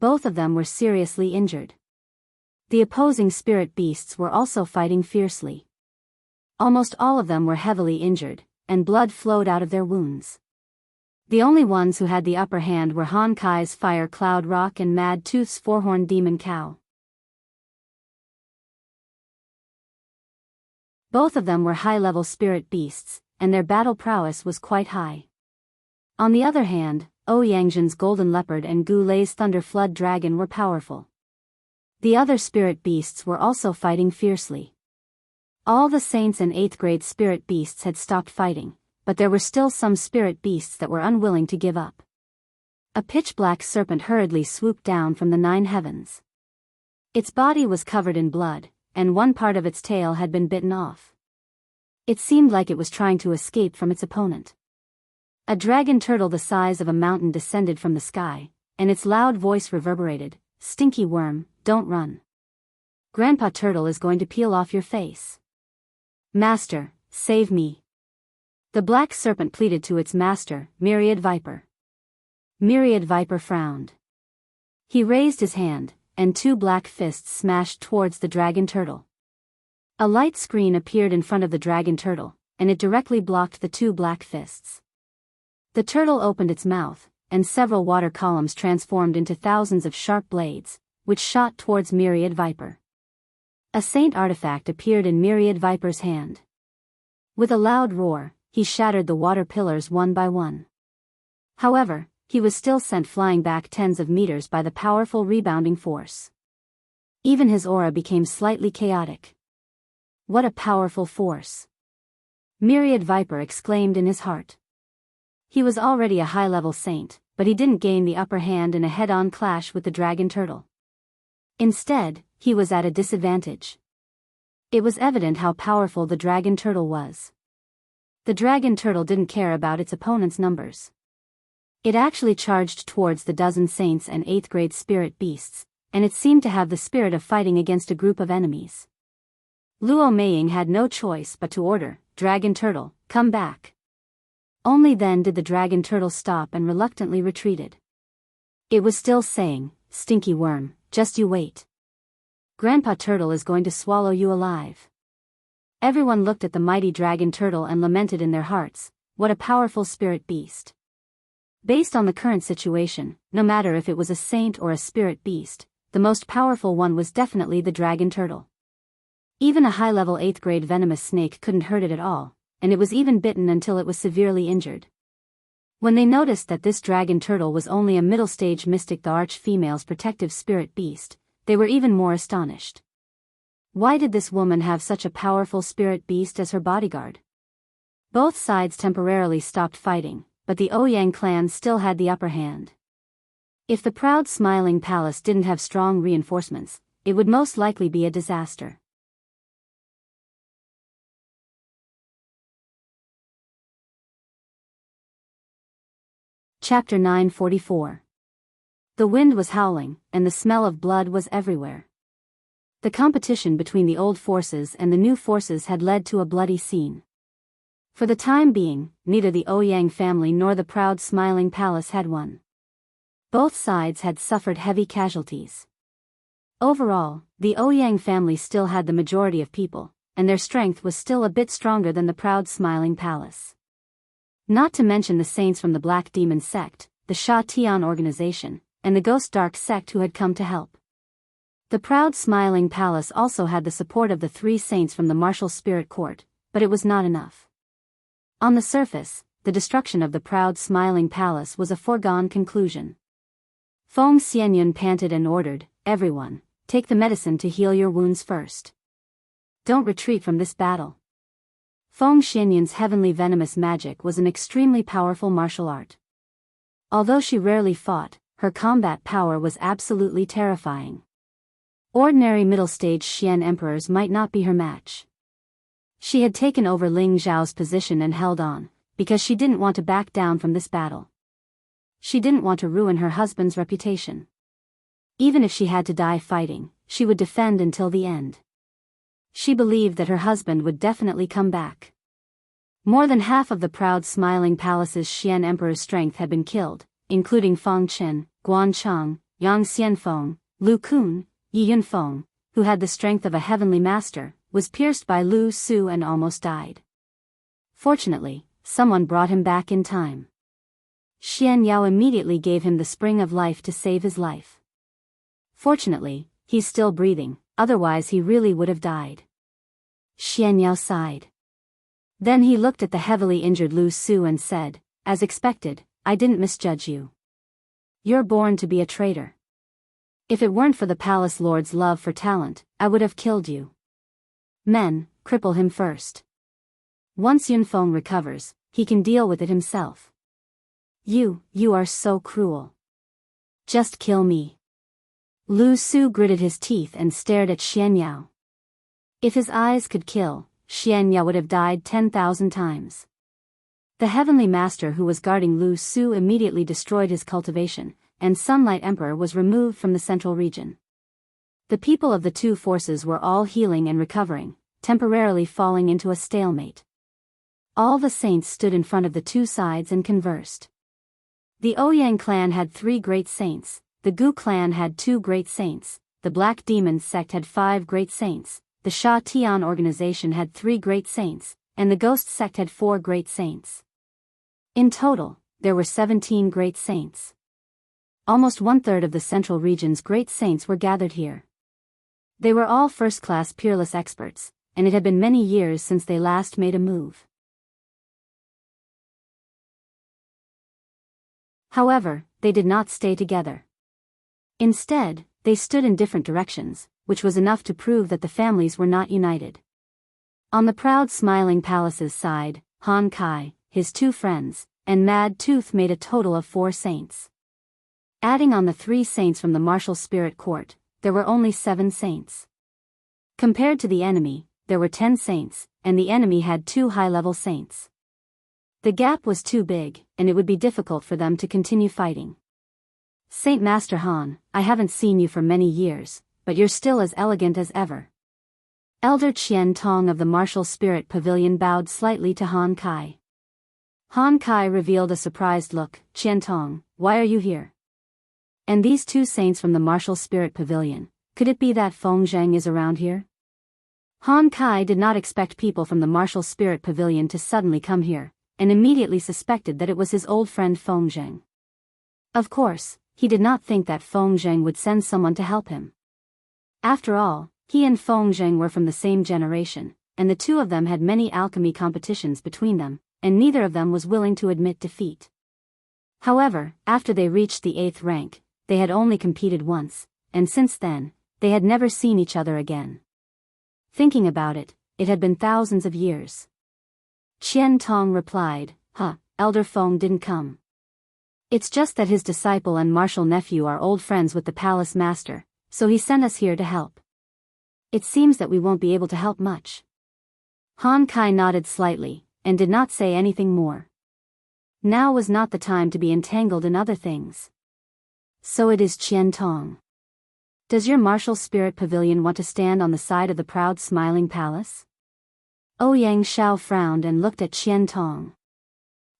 Both of them were seriously injured. The opposing spirit beasts were also fighting fiercely. Almost all of them were heavily injured, and blood flowed out of their wounds. The only ones who had the upper hand were Han Kai's Fire Cloud Rock and Mad Tooth's Four-Horned Demon Cow. Both of them were high-level spirit beasts, and their battle prowess was quite high. On the other hand, Ouyang Zhen's Golden Leopard and Gu Lei's Thunder Flood Dragon were powerful. The other spirit beasts were also fighting fiercely. All the saints and 8th grade spirit beasts had stopped fighting, but there were still some spirit beasts that were unwilling to give up. A pitch-black serpent hurriedly swooped down from the 9 heavens. Its body was covered in blood, and one part of its tail had been bitten off. It seemed like it was trying to escape from its opponent. A dragon turtle the size of a mountain descended from the sky, and its loud voice reverberated, "Stinky worm, don't run. Grandpa Turtle is going to peel off your face. Master, save me." The black serpent pleaded to its master, Myriad Viper. Myriad Viper frowned. He raised his hand, and 2 black fists smashed towards the dragon turtle. A light screen appeared in front of the dragon turtle, and it directly blocked the 2 black fists. The turtle opened its mouth, and several water columns transformed into thousands of sharp blades, which shot towards Myriad Viper. A saint artifact appeared in Myriad Viper's hand. With a loud roar, he shattered the water pillars one by one. However, he was still sent flying back tens of meters by the powerful rebounding force. Even his aura became slightly chaotic. What a powerful force! Myriad Viper exclaimed in his heart. He was already a high-level saint, but he didn't gain the upper hand in a head-on clash with the dragon turtle. Instead, he was at a disadvantage. It was evident how powerful the dragon turtle was. The dragon turtle didn't care about its opponent's numbers. It actually charged towards the dozen saints and 8th grade spirit beasts, and it seemed to have the spirit of fighting against a group of enemies. Luo Meiying had no choice but to order, "Dragon turtle, come back." Only then did the dragon turtle stop and reluctantly retreated. It was still saying, "Stinky worm, just you wait. Grandpa Turtle is going to swallow you alive." Everyone looked at the mighty dragon turtle and lamented in their hearts, what a powerful spirit beast. Based on the current situation, no matter if it was a saint or a spirit beast, the most powerful one was definitely the dragon turtle. Even a high-level 8th grade venomous snake couldn't hurt it at all, and it was even bitten until it was severely injured. When they noticed that this dragon turtle was only a middle-stage mystic, the arch-female's protective spirit beast, they were even more astonished. Why did this woman have such a powerful spirit beast as her bodyguard? Both sides temporarily stopped fighting, but the Ouyang clan still had the upper hand. If the proud smiling palace didn't have strong reinforcements, it would most likely be a disaster. Chapter 944. The wind was howling, and the smell of blood was everywhere. The competition between the old forces and the new forces had led to a bloody scene. For the time being, neither the Ouyang family nor the proud smiling palace had won. Both sides had suffered heavy casualties. Overall, the Ouyang family still had the majority of people, and their strength was still a bit stronger than the proud smiling palace. Not to mention the saints from the Black Demon sect, the Sha Tian organization, and the Ghost Dark sect who had come to help. The proud smiling palace also had the support of the 3 saints from the martial spirit court, but it was not enough. On the surface, the destruction of the proud smiling palace was a foregone conclusion. Feng Xianyun panted and ordered, "Everyone, take the medicine to heal your wounds first. Don't retreat from this battle." Feng Xianyun's heavenly venomous magic was an extremely powerful martial art. Although she rarely fought, her combat power was absolutely terrifying. Ordinary middle-stage Xian emperors might not be her match. She had taken over Ling Zhao's position and held on, because she didn't want to back down from this battle. She didn't want to ruin her husband's reputation. Even if she had to die fighting, she would defend until the end. She believed that her husband would definitely come back. More than half of the proud smiling palace's Xian emperor's strength had been killed, including Feng Chen, Guan Cheng, Yang Xianfeng, Lu Kun, Yi Yunfeng, who had the strength of a heavenly master, was pierced by Lu Su and almost died. Fortunately, someone brought him back in time. Xian Yao immediately gave him the spring of life to save his life. Fortunately, he's still breathing, otherwise he really would have died. Xian Yao sighed. Then he looked at the heavily injured Lu Su and said, "As expected, I didn't misjudge you. You're born to be a traitor. If it weren't for the palace lord's love for talent, I would have killed you. Men, cripple him first. Once Yunfeng recovers, he can deal with it himself. You are so cruel. Just kill me." Lu Su gritted his teeth and stared at Xian Yao. If his eyes could kill, Xian Yao would have died 10,000 times. The heavenly master who was guarding Lu Su immediately destroyed his cultivation, and Sunlight Emperor was removed from the central region. The people of the 2 forces were all healing and recovering, temporarily falling into a stalemate. All the saints stood in front of the 2 sides and conversed. The Ouyang clan had 3 great saints, the Gu clan had 2 great saints, the Black Demon sect had 5 great saints, the Sha Tian organization had 3 great saints, and the Ghost sect had 4 great saints. In total, there were 17 great saints. Almost 1/3 of the central region's great saints were gathered here. They were all first-class peerless experts, and it had been many years since they last made a move. However, they did not stay together. Instead, they stood in different directions, which was enough to prove that the families were not united. On the proud smiling palace's side, Han Kai, his 2 friends, and Mad Tooth made a total of 4 saints. Adding on the 3 saints from the martial spirit court, there were only 7 saints. Compared to the enemy, there were 10 saints, and the enemy had 2 high-level saints. The gap was too big, and it would be difficult for them to continue fighting. "Saint Master Han, I haven't seen you for many years, but you're still as elegant as ever." Elder Qian Tong of the Martial Spirit Pavilion bowed slightly to Han Kai. Han Kai revealed a surprised look. "Qian Tong, why are you here? And these 2 saints from the Martial Spirit Pavilion, could it be that Feng Zheng is around here?" Han Kai did not expect people from the Martial Spirit Pavilion to suddenly come here, and immediately suspected that it was his old friend Feng Zheng. Of course, he did not think that Feng Zheng would send someone to help him. After all, he and Feng Zheng were from the same generation, and the 2 of them had many alchemy competitions between them, and neither of them was willing to admit defeat. However, after they reached the 8th rank, they had only competed once, and since then, they had never seen each other again. Thinking about it, it had been thousands of years. Qian Tong replied, Elder Feng didn't come. It's just that his disciple and martial nephew are old friends with the palace master, so he sent us here to help. It seems that we won't be able to help much." Han Kai nodded slightly, and did not say anything more. Now was not the time to be entangled in other things. "So it is Qian Tong. Does your martial spirit pavilion want to stand on the side of the proud smiling palace?" Ouyang Shao frowned and looked at Qian Tong.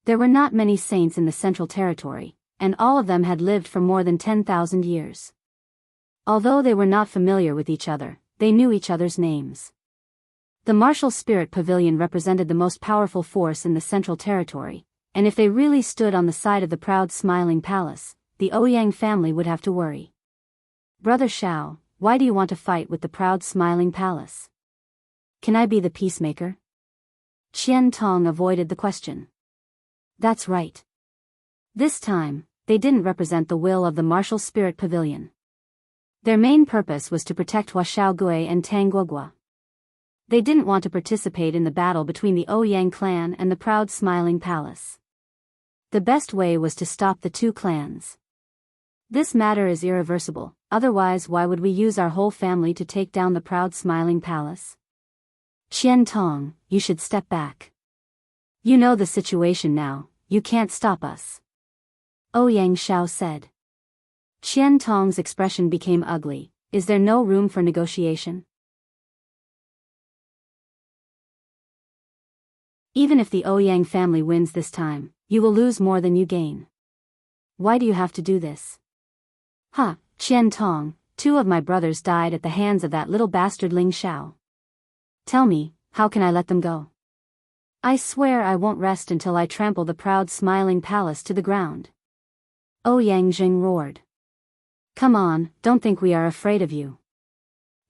There were not many saints in the central territory, and all of them had lived for more than 10,000 years. Although they were not familiar with each other, they knew each other's names. The martial spirit pavilion represented the most powerful force in the central territory, and if they really stood on the side of the proud smiling palace, the Ouyang family would have to worry. Brother Xiao, why do you want to fight with the proud smiling palace? Can I be the peacemaker? Qian Tong avoided the question. That's right. This time, they didn't represent the will of the martial spirit pavilion. Their main purpose was to protect Hua Xiaogui and Tang Guogua. They didn't want to participate in the battle between the Ouyang clan and the proud smiling palace. The best way was to stop the two clans. This matter is irreversible, otherwise why would we use our whole family to take down the proud smiling palace? Qian Tong, you should step back. You know the situation now, you can't stop us. Ouyang Xiao said. Qian Tong's expression became ugly. Is there no room for negotiation? Even if the Ouyang family wins this time, you will lose more than you gain. Why do you have to do this? Ha, Qian Tong, 2 of my brothers died at the hands of that little bastard Ling Xiao. Tell me, how can I let them go? I swear I won't rest until I trample the proud smiling palace to the ground. Ouyang Jing roared. Come on, don't think we are afraid of you.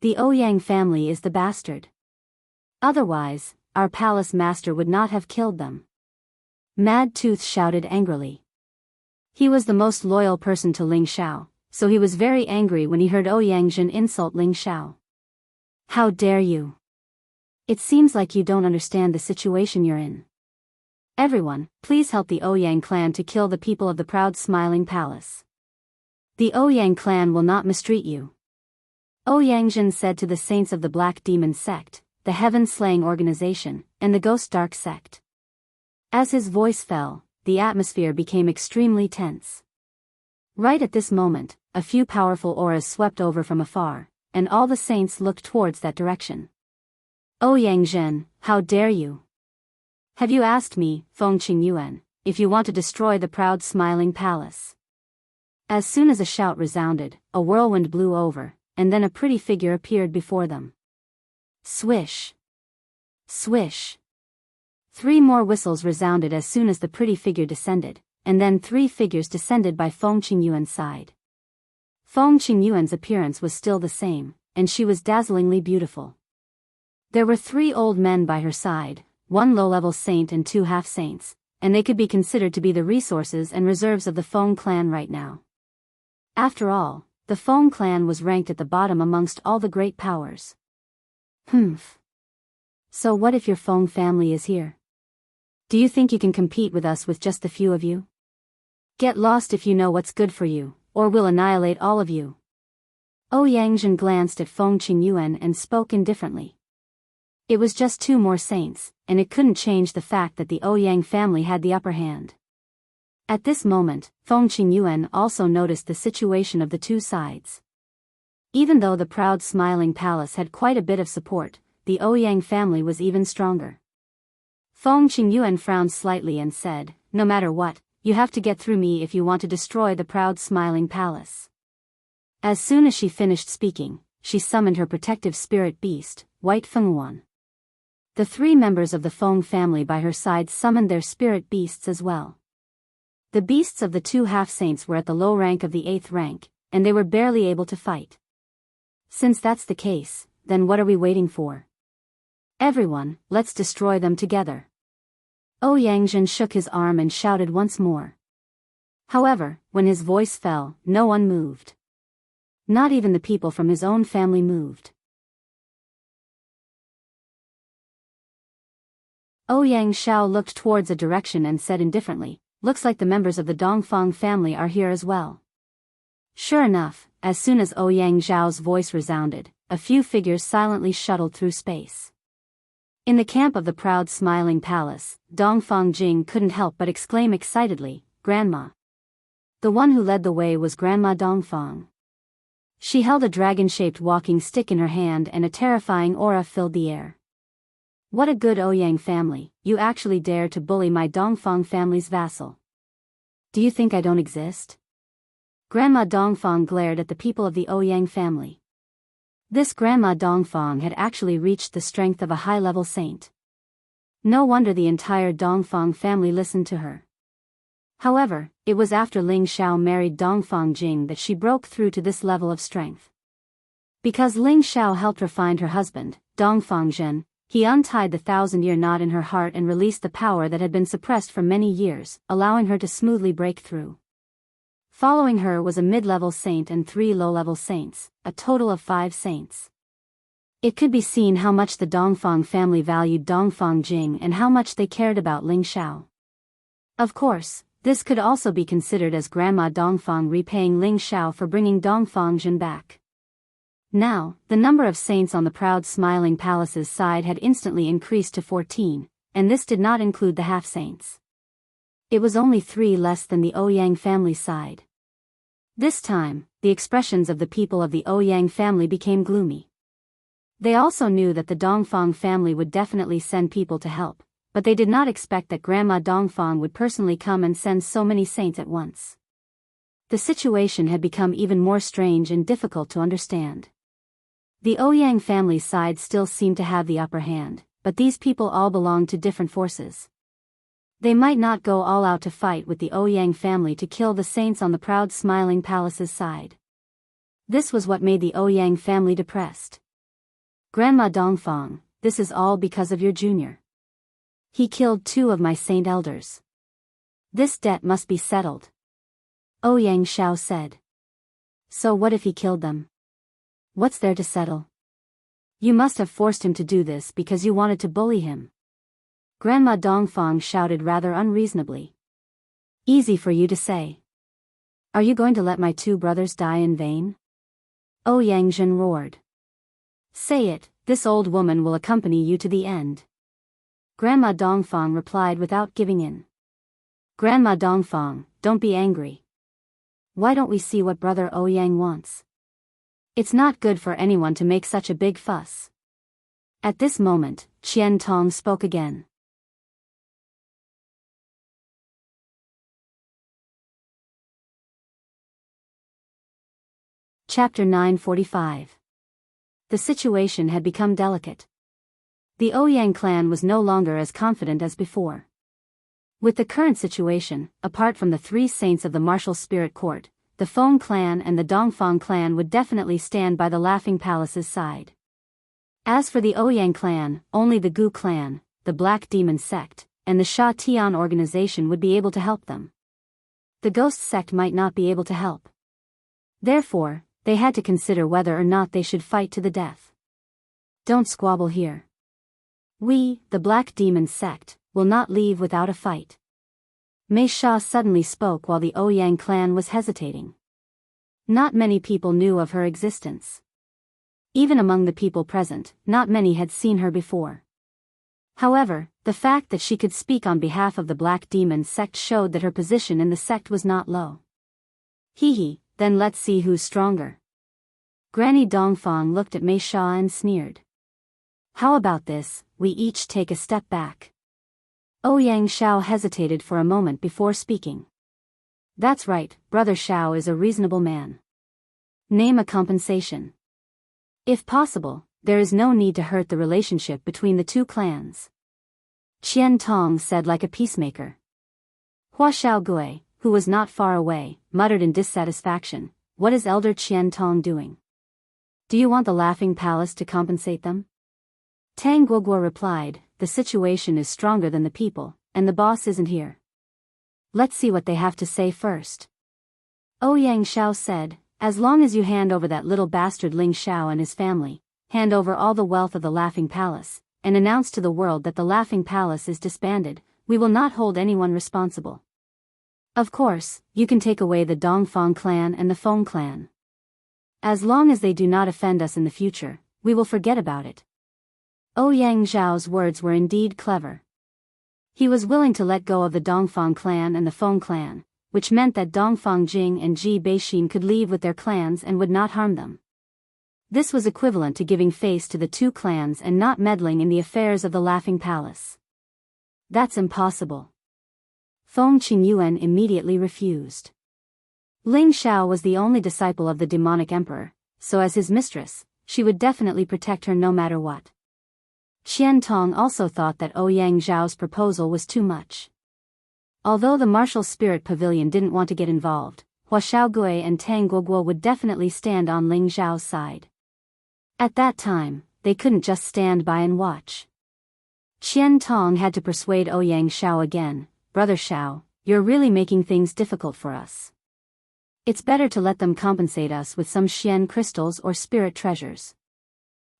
The Ouyang family is the bastard. Otherwise, our palace master would not have killed them. Mad Tooth shouted angrily. He was the most loyal person to Ling Xiao, so he was very angry when he heard Ouyang Jin insult Ling Xiao. How dare you! It seems like you don't understand the situation you're in. Everyone, please help the Ouyang clan to kill the people of the proud smiling palace. The Ouyang clan will not mistreat you. Ouyang Jin said to the saints of the Black Demon sect, the Heaven-slaying organization, and the Ghost Dark sect. As his voice fell, the atmosphere became extremely tense. Right at this moment, a few powerful auras swept over from afar, and all the saints looked towards that direction. Ouyang Zhen, how dare you? Have you asked me, Feng Qingyuan, if you want to destroy the proud smiling palace? As soon as a shout resounded, a whirlwind blew over, and then a pretty figure appeared before them. Swish! Swish! 3 more whistles resounded as soon as the pretty figure descended, and then 3 figures descended by Feng Qingyuan's side. Feng Qingyuan's appearance was still the same, and she was dazzlingly beautiful. There were 3 old men by her side, 1 low-level saint and 2 half-saints, and they could be considered to be the resources and reserves of the Feng clan right now. After all, the Feng clan was ranked at the bottom amongst all the great powers. Humph. So what if your Feng family is here? Do you think you can compete with us with just the few of you? Get lost if you know what's good for you, or we'll annihilate all of you. Ouyang Zhen glanced at Feng Qingyuan and spoke indifferently. It was just 2 more saints, and it couldn't change the fact that the Ouyang family had the upper hand. At this moment, Feng Qingyuan also noticed the situation of the 2 sides. Even though the proud smiling palace had quite a bit of support, the Ouyang family was even stronger. Feng Qingyuan frowned slightly and said, no matter what, you have to get through me if you want to destroy the proud smiling palace. As soon as she finished speaking, she summoned her protective spirit beast, White Fengyuan. The 3 members of the Feng family by her side summoned their spirit beasts as well. The beasts of the 2 half-saints were at the low rank of the 8th rank, and they were barely able to fight. Since that's the case, then what are we waiting for? Everyone, let's destroy them together. Ouyang Zhen shook his arm and shouted once more. However, when his voice fell, no one moved. Not even the people from his own family moved. Ouyang Xiao looked towards a direction and said indifferently, looks like the members of the Dongfang family are here as well. Sure enough, as soon as Ouyang Zhao's voice resounded, a few figures silently shuttled through space. In the camp of the proud smiling palace, Dongfang Jing couldn't help but exclaim excitedly, Grandma. The one who led the way was Grandma Dongfang. She held a dragon-shaped walking stick in her hand and a terrifying aura filled the air. What a good Ouyang family, you actually dare to bully my Dongfang family's vassal. Do you think I don't exist? Grandma Dongfang glared at the people of the Ouyang family. This Grandma Dongfang had actually reached the strength of a high-level saint. No wonder the entire Dongfang family listened to her. However, it was after Ling Xiao married Dongfang Jing that she broke through to this level of strength. Because Ling Xiao helped her find her husband, Dongfang Zhen, he untied the 1,000-year knot in her heart and released the power that had been suppressed for many years, allowing her to smoothly break through. Following her was a mid-level saint and 3 low-level saints, a total of 5 saints. It could be seen how much the Dongfang family valued Dongfang Jing and how much they cared about Ling Xiao. Of course, this could also be considered as Grandma Dongfang repaying Ling Xiao for bringing Dongfang Jin back. Now, the number of saints on the proud smiling palace's side had instantly increased to 14, and this did not include the half-saints. It was only 3 less than the Ouyang family side. This time, the expressions of the people of the Ouyang family became gloomy. They also knew that the Dongfang family would definitely send people to help, but they did not expect that Grandma Dongfang would personally come and send so many saints at once. The situation had become even more strange and difficult to understand. The Ouyang family side still seemed to have the upper hand, but these people all belonged to different forces. They might not go all out to fight with the Ouyang family to kill the saints on the proud smiling palace's side. This was what made the Ouyang family depressed. Grandma Dongfang, this is all because of your junior. He killed 2 of my saint elders. This debt must be settled. Ouyang Xiao said. So what if he killed them? What's there to settle? You must have forced him to do this because you wanted to bully him. Grandma Dongfang shouted rather unreasonably. Easy for you to say. Are you going to let my 2 brothers die in vain? Ouyang Zhen roared. Say it, this old woman will accompany you to the end. Grandma Dongfang replied without giving in. Grandma Dongfang, don't be angry. Why don't we see what Brother Ouyang wants? It's not good for anyone to make such a big fuss. At this moment, Qian Tong spoke again. Chapter 945. The situation had become delicate. The Ouyang clan was no longer as confident as before. With the current situation, apart from the 3 saints of the martial spirit court, the Feng clan and the Dongfang clan would definitely stand by the Laughing Palace's side. As for the Ouyang clan, only the Gu clan, the Black Demon sect, and the Sha Tian organization would be able to help them. The Ghost sect might not be able to help. Therefore, they had to consider whether or not they should fight to the death. Don't squabble here. We, the Black Demon sect, will not leave without a fight. Mei Sha suddenly spoke while the Ouyang clan was hesitating. Not many people knew of her existence. Even among the people present, not many had seen her before. However, the fact that she could speak on behalf of the Black Demon sect showed that her position in the sect was not low. Hee, then let's see who's stronger. Granny Dongfang looked at Mei Sha and sneered. How about this, we each take a step back. Ouyang Xiao hesitated for a moment before speaking. That's right, Brother Xiao is a reasonable man. Name a compensation. If possible, there is no need to hurt the relationship between the 2 clans. Qian Tong said like a peacemaker. Hua Xiaogui, who was not far away, muttered in dissatisfaction, what is Elder Qian Tong doing? Do you want the Laughing Palace to compensate them? Tang Guoguo replied, the situation is stronger than the people, and the boss isn't here. Let's see what they have to say first. Ouyang Xiao said, as long as you hand over that little bastard Ling Xiao and his family, hand over all the wealth of the Laughing Palace, and announce to the world that the Laughing Palace is disbanded, we will not hold anyone responsible. Of course, you can take away the Dongfang clan and the Feng clan. As long as they do not offend us in the future, we will forget about it. Ouyang Zhao's words were indeed clever. He was willing to let go of the Dongfang clan and the Feng clan, which meant that Dongfang Jing and Ji Beixin could leave with their clans and would not harm them. This was equivalent to giving face to the 2 clans and not meddling in the affairs of the Laughing Palace. That's impossible. Feng Qingyuan immediately refused. Ling Xiao was the only disciple of the demonic emperor, so as his mistress, she would definitely protect her no matter what. Qian Tong also thought that Ouyang Zhao's proposal was too much. Although the martial spirit pavilion didn't want to get involved, Hua Xiaogui and Tang Guoguo would definitely stand on Ling Zhao's side. At that time, they couldn't just stand by and watch. Qian Tong had to persuade Ouyang Xiao again, "Brother Xiao, you're really making things difficult for us. It's better to let them compensate us with some Xian crystals or spirit treasures.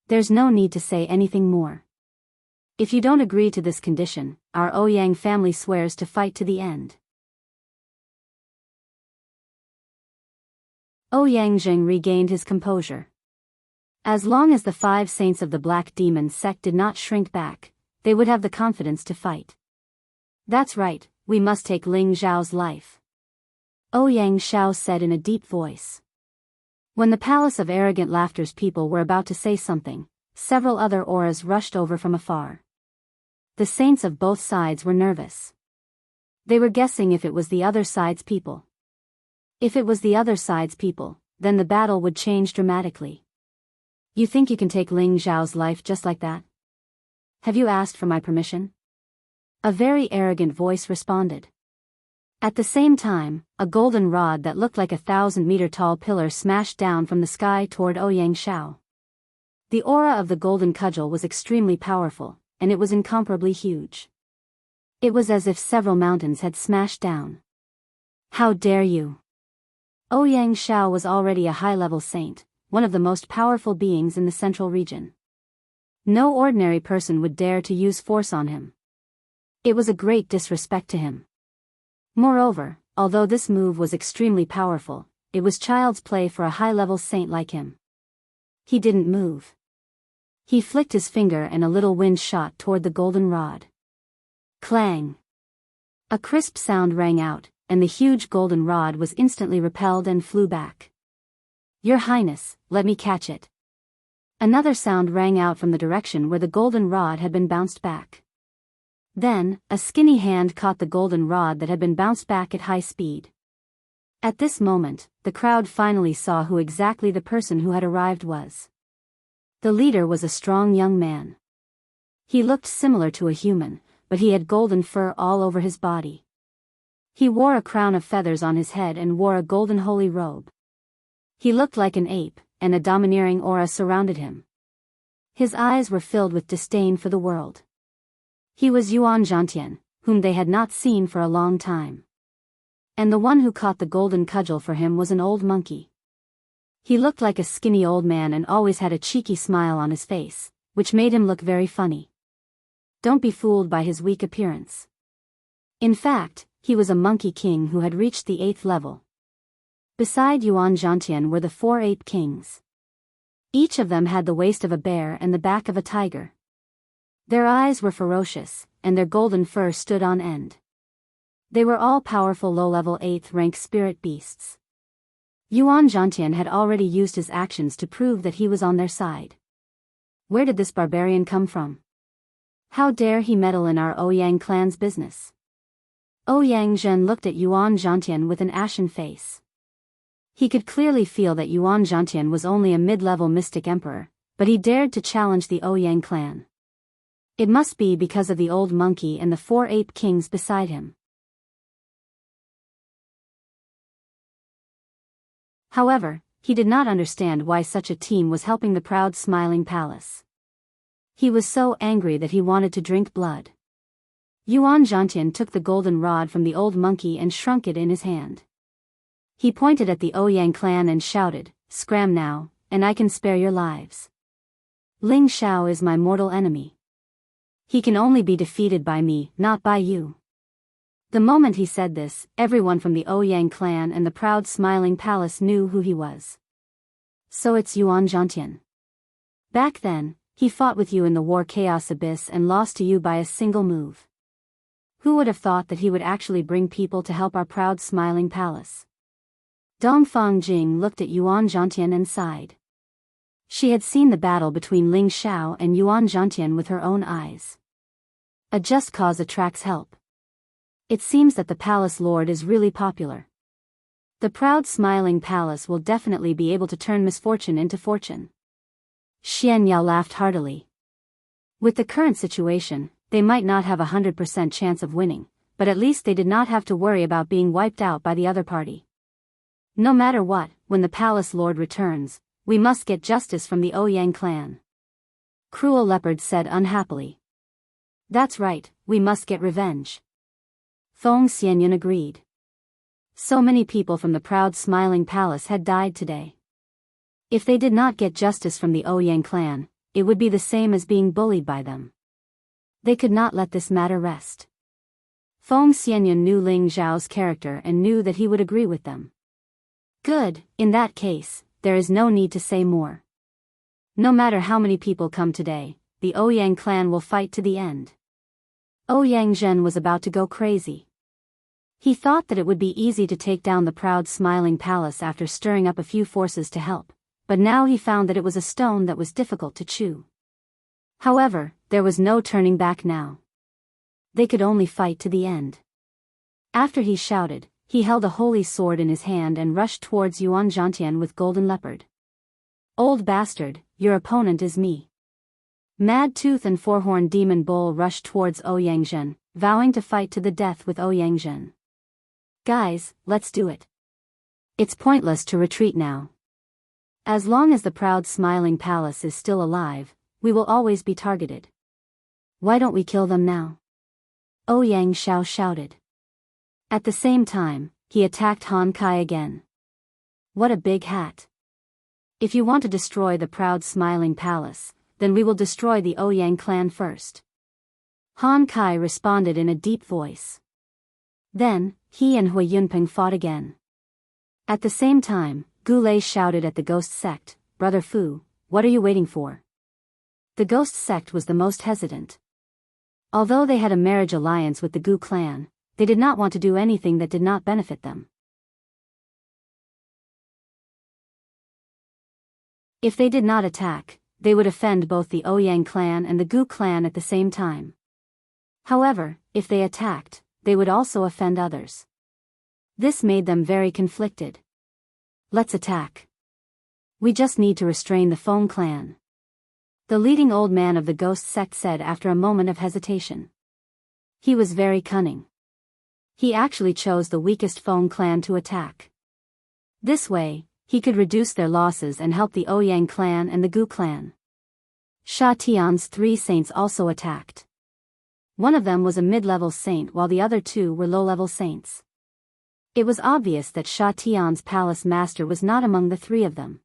There's no need to say anything more. If you don't agree to this condition, our Ouyang family swears to fight to the end." Ouyang Zheng regained his composure. As long as the 5 saints of the Black Demon sect did not shrink back, they would have the confidence to fight. "That's right, we must take Ling Zhao's life," Ouyang Xiao said in a deep voice. When the Palace of Arrogant Laughter's people were about to say something, several other auras rushed over from afar. The saints of both sides were nervous. They were guessing if it was the other side's people. If it was the other side's people, then the battle would change dramatically. "You think you can take Ling Zhao's life just like that? Have you asked for my permission?" A very arrogant voice responded. At the same time, a golden rod that looked like a 1,000-meter tall pillar smashed down from the sky toward Ouyang Xiao. The aura of the golden cudgel was extremely powerful, and it was incomparably huge. It was as if several mountains had smashed down. "How dare you!" Ouyang Xiao was already a high-level saint, one of the most powerful beings in the central region. No ordinary person would dare to use force on him. It was a great disrespect to him. Moreover, although this move was extremely powerful, it was child's play for a high-level saint like him. He didn't move. He flicked his finger and a little wind shot toward the golden rod. Clang! A crisp sound rang out, and the huge golden rod was instantly repelled and flew back. "Your Highness, let me catch it." Another sound rang out from the direction where the golden rod had been bounced back. Then, a skinny hand caught the golden rod that had been bounced back at high speed. At this moment, the crowd finally saw who exactly the person who had arrived was. The leader was a strong young man. He looked similar to a human, but he had golden fur all over his body. He wore a crown of feathers on his head and wore a golden holy robe. He looked like an ape, and a domineering aura surrounded him. His eyes were filled with disdain for the world. He was Yuan Zhantian, whom they had not seen for a long time. And the one who caught the golden cudgel for him was an old monkey. He looked like a skinny old man and always had a cheeky smile on his face, which made him look very funny. Don't be fooled by his weak appearance. In fact, he was a monkey king who had reached the 8th level. Beside Yuan Zhantian were the 4 ape kings. Each of them had the waist of a bear and the back of a tiger. Their eyes were ferocious, and their golden fur stood on end. They were all powerful low-level 8th rank spirit beasts. Yuan Zhantian had already used his actions to prove that he was on their side. Where did this barbarian come from? How dare he meddle in our Ouyang clan's business? Ouyang Zhen looked at Yuan Zhantian with an ashen face. He could clearly feel that Yuan Zhantian was only a mid-level mystic emperor, but he dared to challenge the Ouyang clan. It must be because of the old monkey and the 4 ape kings beside him. However, he did not understand why such a team was helping the proud smiling palace. He was so angry that he wanted to drink blood. Yuan Zhantian took the golden rod from the old monkey and shrunk it in his hand. He pointed at the Ouyang clan and shouted, "Scram now, and I can spare your lives. Ling Xiao is my mortal enemy. He can only be defeated by me, not by you." The moment he said this, everyone from the Ouyang clan and the proud smiling palace knew who he was. "So it's Yuan Zhantian. Back then, he fought with you in the War Chaos Abyss and lost to you by a single move. Who would have thought that he would actually bring people to help our proud smiling palace?" Dongfang Jing looked at Yuan Zhantian and sighed. She had seen the battle between Ling Xiao and Yuan Zhantian with her own eyes. A just cause attracts help. It seems that the palace lord is really popular. The proud smiling palace will definitely be able to turn misfortune into fortune. Xian Yao laughed heartily. With the current situation, they might not have 100% chance of winning, but at least they did not have to worry about being wiped out by the other party. No matter what, when the palace lord returns, we must get justice from the Ouyang clan. Cruel Leopard said unhappily. That's right, we must get revenge. Thong Xianyun agreed. So many people from the proud smiling palace had died today. If they did not get justice from the Ouyang clan, it would be the same as being bullied by them. They could not let this matter rest. Thong Xianyun knew Ling Zhao's character and knew that he would agree with them. Good, in that case, there is no need to say more. No matter how many people come today, the Ouyang clan will fight to the end. Ouyang Zhen was about to go crazy. He thought that it would be easy to take down the proud smiling palace after stirring up a few forces to help, but now he found that it was a stone that was difficult to chew. However, there was no turning back now. They could only fight to the end. After he shouted, he held a holy sword in his hand and rushed towards Yuan Zhantian with Golden Leopard. Old bastard, your opponent is me. Mad Tooth and Four-Horned Demon Bull rushed towards Ouyang Zhen, vowing to fight to the death with Ouyang Zhen. Guys, let's do it. It's pointless to retreat now. As long as the proud smiling palace is still alive, we will always be targeted. Why don't we kill them now? Ouyang Xiao shouted. At the same time, he attacked Han Kai again. What a big hat. If you want to destroy the proud smiling palace, then we will destroy the Ouyang clan first. Han Kai responded in a deep voice. Then, he and Hui Yunpeng fought again. At the same time, Gulei shouted at the ghost sect, Brother Fu, what are you waiting for? The ghost sect was the most hesitant. Although they had a marriage alliance with the Gu clan, they did not want to do anything that did not benefit them. If they did not attack, they would offend both the Ouyang clan and the Gu clan at the same time. However, if they attacked, they would also offend others. This made them very conflicted. Let's attack. We just need to restrain the Feng clan. The leading old man of the ghost sect said after a moment of hesitation. He was very cunning. He actually chose the weakest Feng clan to attack. This way, he could reduce their losses and help the Ouyang clan and the Gu clan. Sha Tian's 3 saints also attacked. One of them was a mid-level saint while the other 2 were low-level saints. It was obvious that Sha Tian's palace master was not among the 3 of them.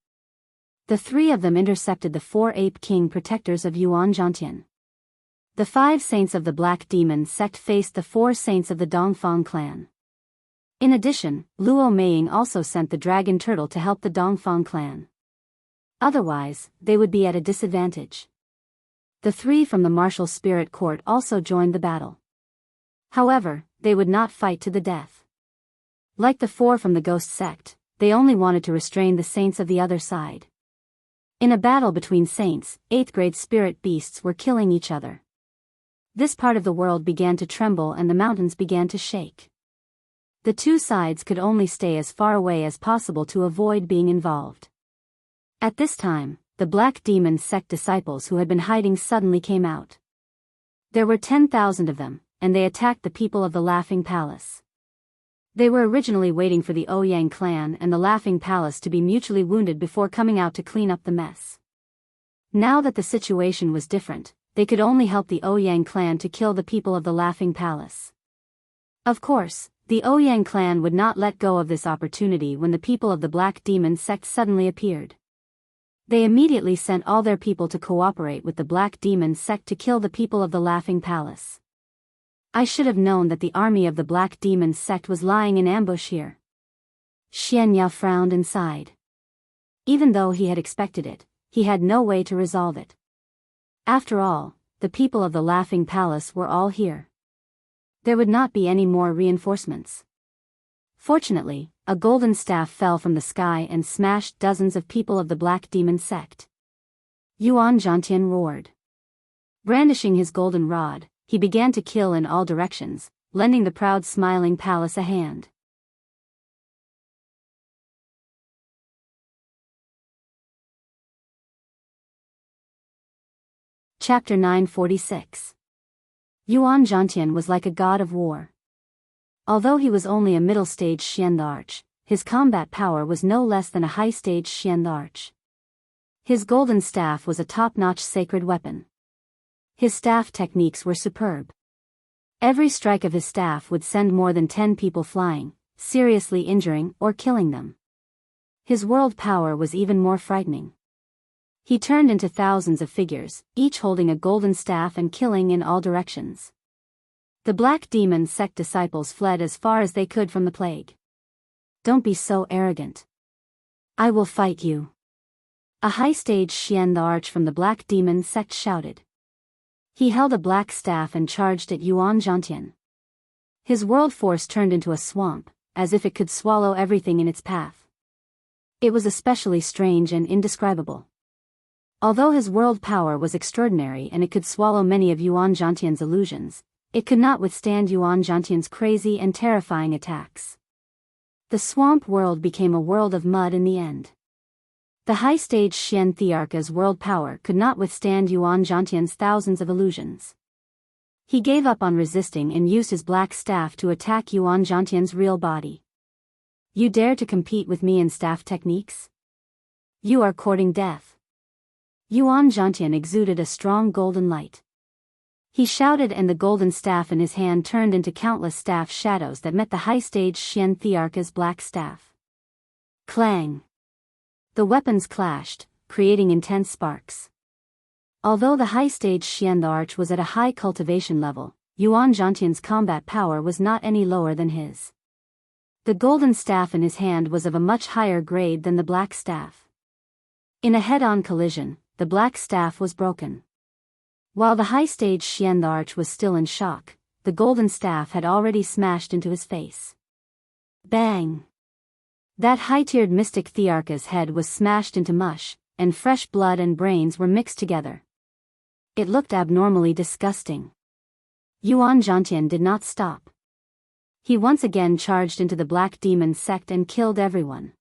The 3 of them intercepted the 4 ape king protectors of Yuan Zhantian. The 5 saints of the Black Demon sect faced the 4 saints of the Dongfang clan. In addition, Luo Meiying also sent the dragon turtle to help the Dongfang clan. Otherwise, they would be at a disadvantage. The 3 from the martial spirit court also joined the battle. However, they would not fight to the death. Like the 4 from the ghost sect, they only wanted to restrain the saints of the other side. In a battle between saints, 8th grade spirit beasts were killing each other. This part of the world began to tremble and the mountains began to shake. The 2 sides could only stay as far away as possible to avoid being involved. At this time, the Black Demon sect disciples who had been hiding suddenly came out. There were 10,000 of them, and they attacked the people of the Laughing Palace. They were originally waiting for the Ouyang clan and the Laughing Palace to be mutually wounded before coming out to clean up the mess. Now that the situation was different, they could only help the Ouyang clan to kill the people of the Laughing Palace. Of course, the Ouyang clan would not let go of this opportunity when the people of the Black Demon sect suddenly appeared. They immediately sent all their people to cooperate with the Black Demon sect to kill the people of the Laughing Palace. I should have known that the army of the Black Demon sect was lying in ambush here. Xian Yao frowned and sighed. Even though he had expected it, he had no way to resolve it. After all, the people of the Laughing Palace were all here. There would not be any more reinforcements. Fortunately, a golden staff fell from the sky and smashed dozens of people of the Black Demon sect. Yuan Zhantian roared. Brandishing his golden rod, he began to kill in all directions, lending the proud smiling palace a hand. Chapter 946. Yuan Zhantian was like a god of war. Although he was only a middle-stage Xian the Arch, his combat power was no less than a high-stage Xian the Arch. His golden staff was a top-notch sacred weapon. His staff techniques were superb. Every strike of his staff would send more than 10 people flying, seriously injuring or killing them. His world power was even more frightening. He turned into thousands of figures, each holding a golden staff and killing in all directions. The Black Demon sect disciples fled as far as they could from the plague. "Don't be so arrogant. I will fight you," a high-stage Xian the Arch from the Black Demon sect shouted. He held a black staff and charged at Yuan Zhantian. His world force turned into a swamp, as if it could swallow everything in its path. It was especially strange and indescribable. Although his world power was extraordinary and it could swallow many of Yuan Zhantian's illusions, it could not withstand Yuan Zhantian's crazy and terrifying attacks. The swamp world became a world of mud in the end. The high-stage Xian Thearcha's world power could not withstand Yuan Zhantian's thousands of illusions. He gave up on resisting and used his black staff to attack Yuan Zhantian's real body. "You dare to compete with me in staff techniques? You are courting death." Yuan Zhantian exuded a strong golden light. He shouted, and the golden staff in his hand turned into countless staff shadows that met the high-stage Xian Thearcha's black staff. Clang! The weapons clashed, creating intense sparks. Although the high-stage Xian the Arch was at a high cultivation level, Yuan Zhantian's combat power was not any lower than his. The golden staff in his hand was of a much higher grade than the black staff. In a head-on collision, the black staff was broken. While the high-stage Xian the Arch was still in shock, the golden staff had already smashed into his face. Bang! That high-tiered mystic Thearcha's head was smashed into mush, and fresh blood and brains were mixed together. It looked abnormally disgusting. Yuan Zhantian did not stop. He once again charged into the Black Demon sect and killed everyone.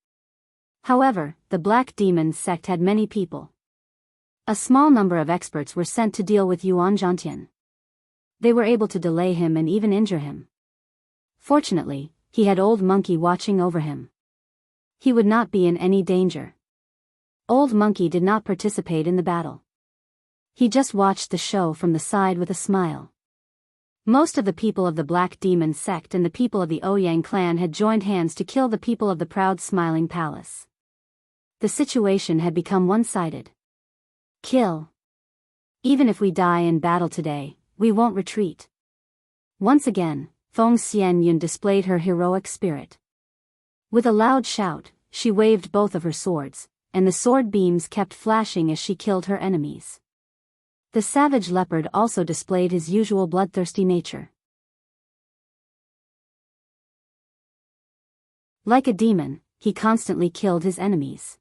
However, the Black Demon sect had many people. A small number of experts were sent to deal with Yuan Zhantian. They were able to delay him and even injure him. Fortunately, he had Old Monkey watching over him. He would not be in any danger. Old Monkey did not participate in the battle. He just watched the show from the side with a smile. Most of the people of the Black Demon sect and the people of the Ouyang clan had joined hands to kill the people of the proud Smiling Palace. The situation had become one-sided. Kill. Even if we die in battle today, we won't retreat. Once again, Feng Xianyun displayed her heroic spirit. With a loud shout, she waved both of her swords, and the sword beams kept flashing as she killed her enemies. The savage leopard also displayed his usual bloodthirsty nature. Like a demon, he constantly killed his enemies.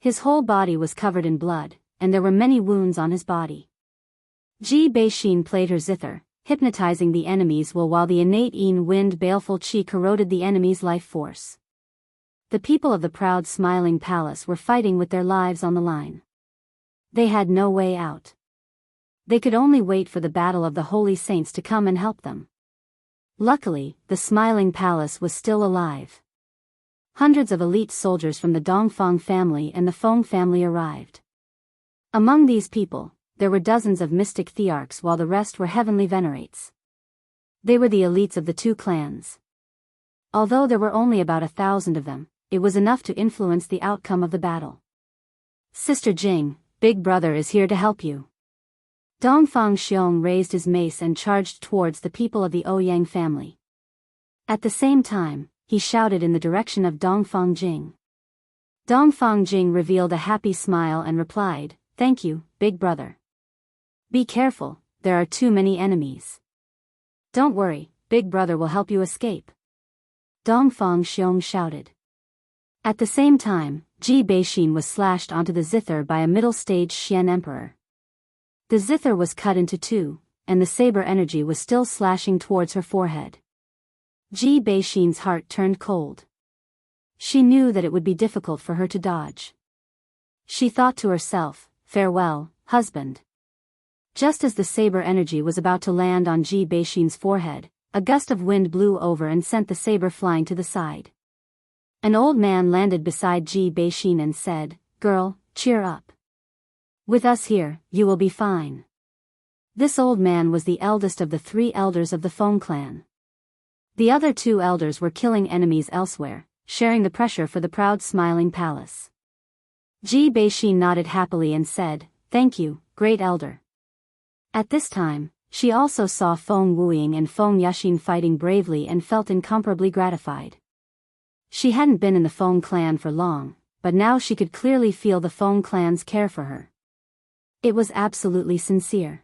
His whole body was covered in blood, and there were many wounds on his body. Ji Beixin played her zither, hypnotizing the enemies while the innate Yin wind baleful qi corroded the enemy's life force. The people of the proud Smiling Palace were fighting with their lives on the line. They had no way out. They could only wait for the battle of the holy saints to come and help them. Luckily, the Smiling Palace was still alive. Hundreds of elite soldiers from the Dongfang family and the Feng family arrived. Among these people, there were dozens of mystic thearchs while the rest were heavenly venerates. They were the elites of the two clans. Although there were only about 1,000 of them, it was enough to influence the outcome of the battle. "Sister Jing, Big Brother is here to help you." Dongfang Xiong raised his mace and charged towards the people of the Ouyang family. At the same time, he shouted in the direction of Dongfang Jing. Dongfang Jing revealed a happy smile and replied, "Thank you, Big Brother. Be careful, there are too many enemies." "Don't worry, Big Brother will help you escape," Dongfang Xiong shouted. At the same time, Ji Beixin was slashed onto the zither by a middle-stage Xian Emperor. The zither was cut into two, and the saber energy was still slashing towards her forehead. Ji Beixin's heart turned cold. She knew that it would be difficult for her to dodge. She thought to herself, "Farewell, husband." Just as the saber energy was about to land on Ji Beixin's forehead, a gust of wind blew over and sent the saber flying to the side. An old man landed beside Ji Bei-shin and said, "Girl, cheer up. With us here, you will be fine." This old man was the eldest of the 3 elders of the Feng clan. The other 2 elders were killing enemies elsewhere, sharing the pressure for the proud smiling palace. Ji Bei-shin nodded happily and said, "Thank you, great elder." At this time, she also saw Feng Wuying and Feng Yashin fighting bravely and felt incomparably gratified. She hadn't been in the Feng clan for long, but now she could clearly feel the Feng clan's care for her. It was absolutely sincere.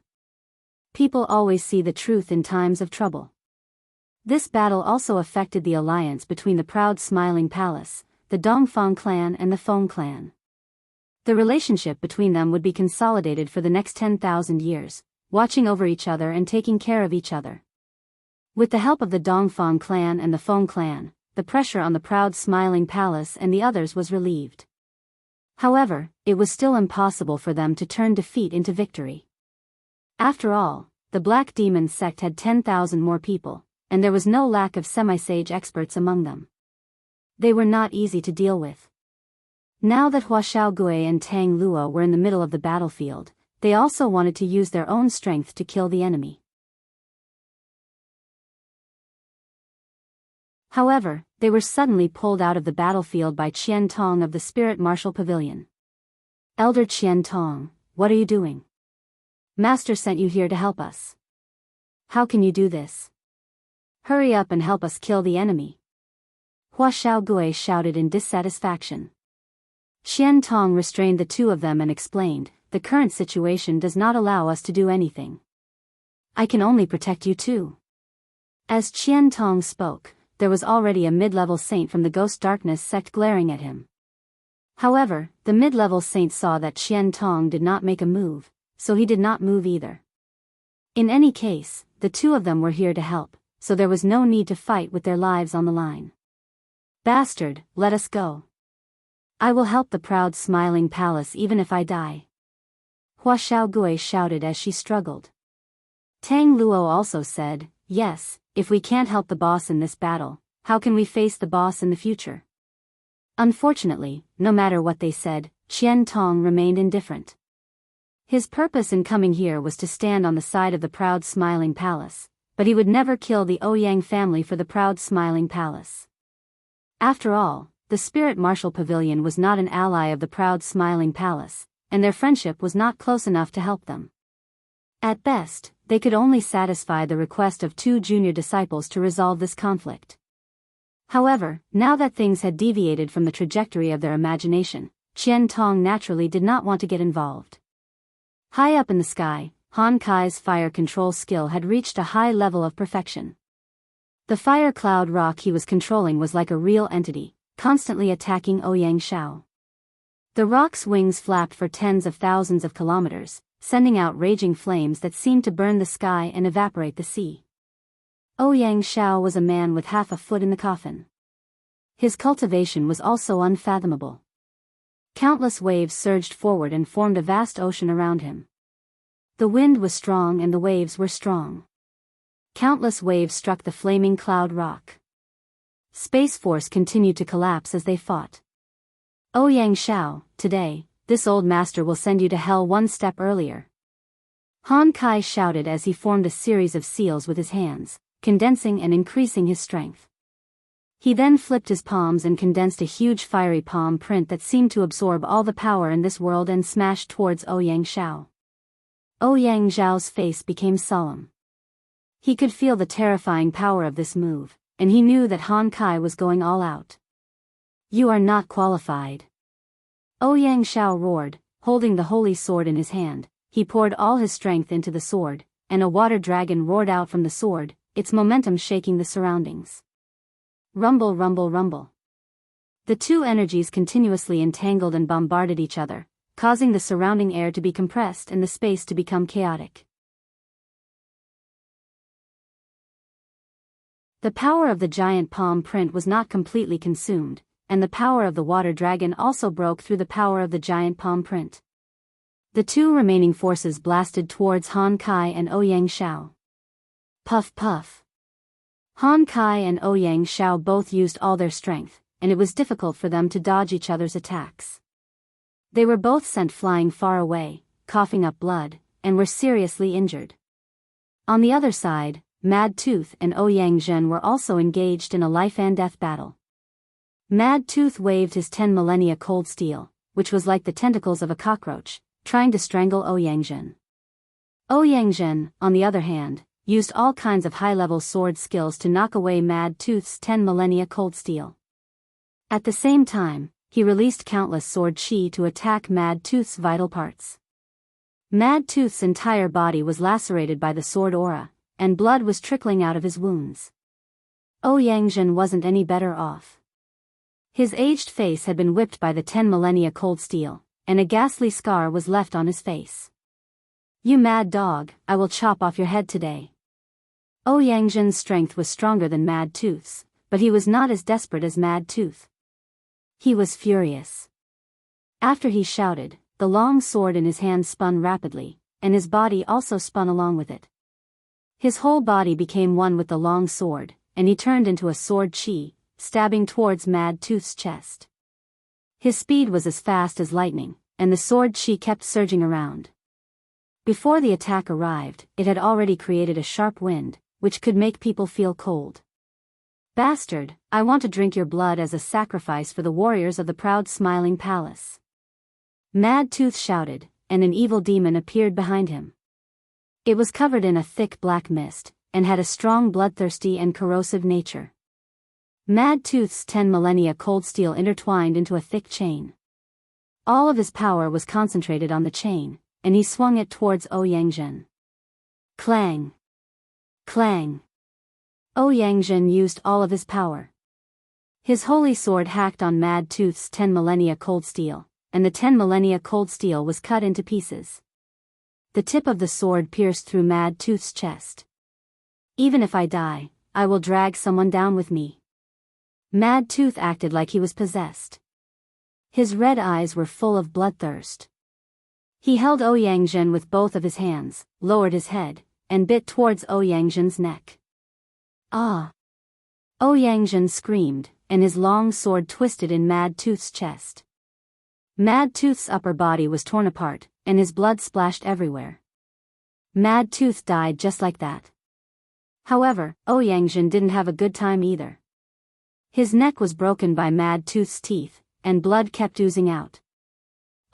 People always see the truth in times of trouble. This battle also affected the alliance between the proud smiling palace, the Dongfang clan and the Feng clan. The relationship between them would be consolidated for the next 10,000 years, watching over each other and taking care of each other. With the help of the Dongfang clan and the Feng clan, the pressure on the proud smiling palace and the others was relieved. However, it was still impossible for them to turn defeat into victory. After all, the Black Demon sect had 10,000 more people, and there was no lack of semi-sage experts among them. They were not easy to deal with. Now that Hua Xiaogui and Tang Luo were in the middle of the battlefield, they also wanted to use their own strength to kill the enemy. However, they were suddenly pulled out of the battlefield by Qian Tong of the Spirit Martial Pavilion. "Elder Qian Tong, what are you doing? Master sent you here to help us. How can you do this? Hurry up and help us kill the enemy." Hua Xiaogui shouted in dissatisfaction. Qian Tong restrained the 2 of them and explained, "The current situation does not allow us to do anything. I can only protect you too." As Qian Tong spoke, there was already a mid-level saint from the Ghost Darkness sect glaring at him. However, the mid-level saint saw that Qian Tong did not make a move, so he did not move either. In any case, the 2 of them were here to help, so there was no need to fight with their lives on the line. "Bastard, let us go. I will help the proud smiling palace even if I die." Hua Xiaogui shouted as she struggled. Tang Luo also said, "Yes, if we can't help the boss in this battle, how can we face the boss in the future?" Unfortunately, no matter what they said, Qian Tong remained indifferent. His purpose in coming here was to stand on the side of the proud smiling palace, but he would never kill the Ouyang family for the proud smiling palace. After all, the Spirit Martial Pavilion was not an ally of the proud smiling palace, and their friendship was not close enough to help them. At best, they could only satisfy the request of 2 junior disciples to resolve this conflict. However, now that things had deviated from the trajectory of their imagination, Qian Tong naturally did not want to get involved. High up in the sky, Han Kai's fire control skill had reached a high level of perfection. The fire cloud rock he was controlling was like a real entity, constantly attacking Ouyang Shao. The rock's wings flapped for tens of thousands of kilometers, sending out raging flames that seemed to burn the sky and evaporate the sea. Ouyang Shao was a man with half a foot in the coffin. His cultivation was also unfathomable. Countless waves surged forward and formed a vast ocean around him. The wind was strong and the waves were strong. Countless waves struck the flaming cloud rock. Space Force continued to collapse as they fought. "Ouyang Shao, today, this old master will send you to hell one step earlier." Han Kai shouted as he formed a series of seals with his hands, condensing and increasing his strength. He then flipped his palms and condensed a huge fiery palm print that seemed to absorb all the power in this world and smashed towards Ouyang Shao. Ouyang Zhao's face became solemn. He could feel the terrifying power of this move, and he knew that Han Kai was going all out. "You are not qualified." Ouyang Shao roared, holding the holy sword in his hand. He poured all his strength into the sword, and a water dragon roared out from the sword, its momentum shaking the surroundings. Rumble, rumble, rumble. The 2 energies continuously entangled and bombarded each other, causing the surrounding air to be compressed and the space to become chaotic. The power of the giant palm print was not completely consumed, and the power of the water dragon also broke through the power of the giant palm print. The 2 remaining forces blasted towards Han Kai and Ouyang Shao. Puff puff. Han Kai and Ouyang Xiao both used all their strength, and it was difficult for them to dodge each other's attacks. They were both sent flying far away, coughing up blood, and were seriously injured. On the other side, Mad Tooth and Ouyang Zhen were also engaged in a life-and-death battle. Mad Tooth waved his 10 millennia cold steel, which was like the tentacles of a cockroach, trying to strangle Ouyang Zhen. Ouyang Zhen, on the other hand, used all kinds of high-level sword skills to knock away Mad Tooth's 10 millennia cold steel. At the same time, he released countless sword chi to attack Mad Tooth's vital parts. Mad Tooth's entire body was lacerated by the sword aura, and blood was trickling out of his wounds. Ouyang Zhen wasn't any better off. His aged face had been whipped by the 10 millennia cold steel, and a ghastly scar was left on his face. "You mad dog, I will chop off your head today." Ouyang Zhen's strength was stronger than Mad Tooth's, but he was not as desperate as Mad Tooth. He was furious. After he shouted, the long sword in his hand spun rapidly, and his body also spun along with it. His whole body became one with the long sword, and he turned into a sword chi, stabbing towards Mad Tooth's chest. His speed was as fast as lightning, and the sword chi kept surging around. Before the attack arrived, it had already created a sharp wind, which could make people feel cold. "Bastard, I want to drink your blood as a sacrifice for the warriors of the proud smiling palace." Mad Tooth shouted, and an evil demon appeared behind him. It was covered in a thick black mist, and had a strong bloodthirsty and corrosive nature. Mad Tooth's 10 millennia cold steel intertwined into a thick chain. All of his power was concentrated on the chain, and he swung it towards Ouyang Zhen. Clang! Clang! Ouyang Zhen used all of his power. His holy sword hacked on Mad Tooth's 10 millennia cold steel, and the 10 millennia cold steel was cut into pieces. The tip of the sword pierced through Mad Tooth's chest. "Even if I die, I will drag someone down with me." Mad Tooth acted like he was possessed. His red eyes were full of bloodthirst. He held Ouyang Zhen with both of his hands, lowered his head, and bit towards Ouyang Zhen's neck. "Ah!" Ouyang Zhen screamed, and his long sword twisted in Mad Tooth's chest. Mad Tooth's upper body was torn apart, and his blood splashed everywhere. Mad Tooth died just like that. However, Ouyang Zhen didn't have a good time either. His neck was broken by Mad Tooth's teeth, and blood kept oozing out.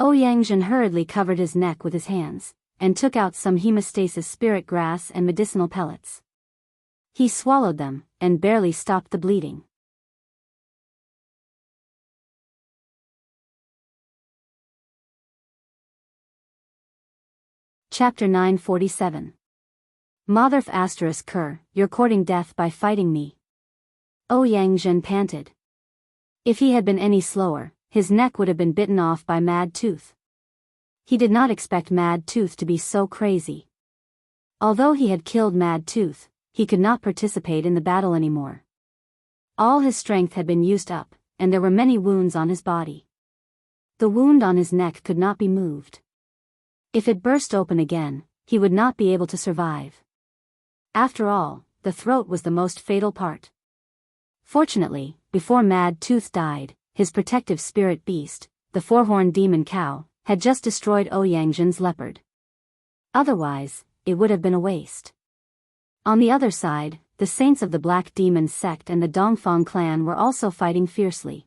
Ouyang Zhen hurriedly covered his neck with his hands, and took out some hemostasis spirit grass and medicinal pellets. He swallowed them, and barely stopped the bleeding. Chapter 947. Motherf ****, you're courting death by fighting me. Ouyang Zhen panted. If he had been any slower, his neck would have been bitten off by Mad Tooth. He did not expect Mad Tooth to be so crazy. Although he had killed Mad Tooth, he could not participate in the battle anymore. All his strength had been used up, and there were many wounds on his body. The wound on his neck could not be moved. If it burst open again, he would not be able to survive. After all, the throat was the most fatal part. Fortunately, before Mad Tooth died, his protective spirit beast, the four-horned demon cow, had just destroyed Ouyang Zhen's leopard. Otherwise, it would have been a waste. On the other side, the saints of the Black Demon sect and the Dongfang clan were also fighting fiercely.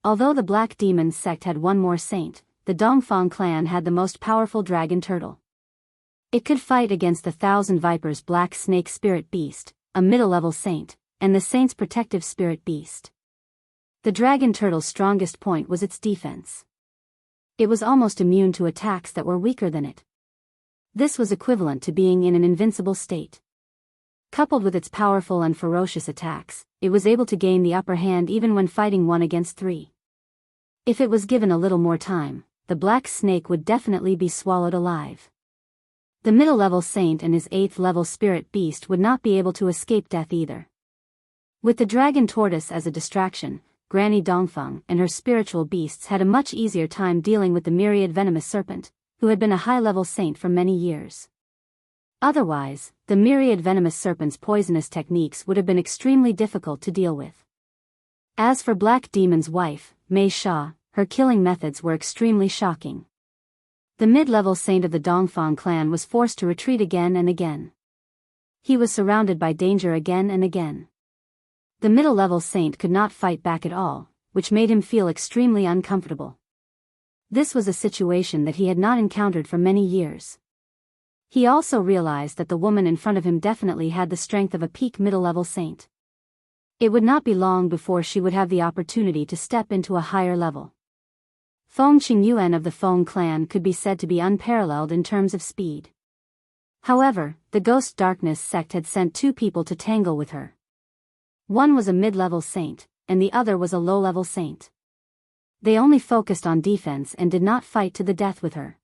Although the Black Demon sect had one more saint, the Dongfang clan had the most powerful dragon turtle. It could fight against the Thousand Vipers' Black Snake Spirit Beast, a middle-level saint, and the saint's protective spirit beast. The dragon turtle's strongest point was its defense. It was almost immune to attacks that were weaker than it. This was equivalent to being in an invincible state. Coupled with its powerful and ferocious attacks, it was able to gain the upper hand even when fighting 1 against 3. If it was given a little more time, the black snake would definitely be swallowed alive. The middle-level saint and his 8th-level spirit beast would not be able to escape death either. With the dragon tortoise as a distraction, Granny Dongfeng and her spiritual beasts had a much easier time dealing with the myriad venomous serpent, who had been a high-level saint for many years. Otherwise, the myriad venomous serpent's poisonous techniques would have been extremely difficult to deal with. As for Black Demon's wife, Mei Sha, her killing methods were extremely shocking. The mid-level saint of the Dongfang clan was forced to retreat again and again. He was surrounded by danger again and again. The middle-level saint could not fight back at all, which made him feel extremely uncomfortable. This was a situation that he had not encountered for many years. He also realized that the woman in front of him definitely had the strength of a peak middle-level saint. It would not be long before she would have the opportunity to step into a higher level. Feng Qingyuan of the Feng clan could be said to be unparalleled in terms of speed. However, the Ghost Darkness sect had sent two people to tangle with her. One was a mid-level saint, and the other was a low-level saint. They only focused on defense and did not fight to the death with her.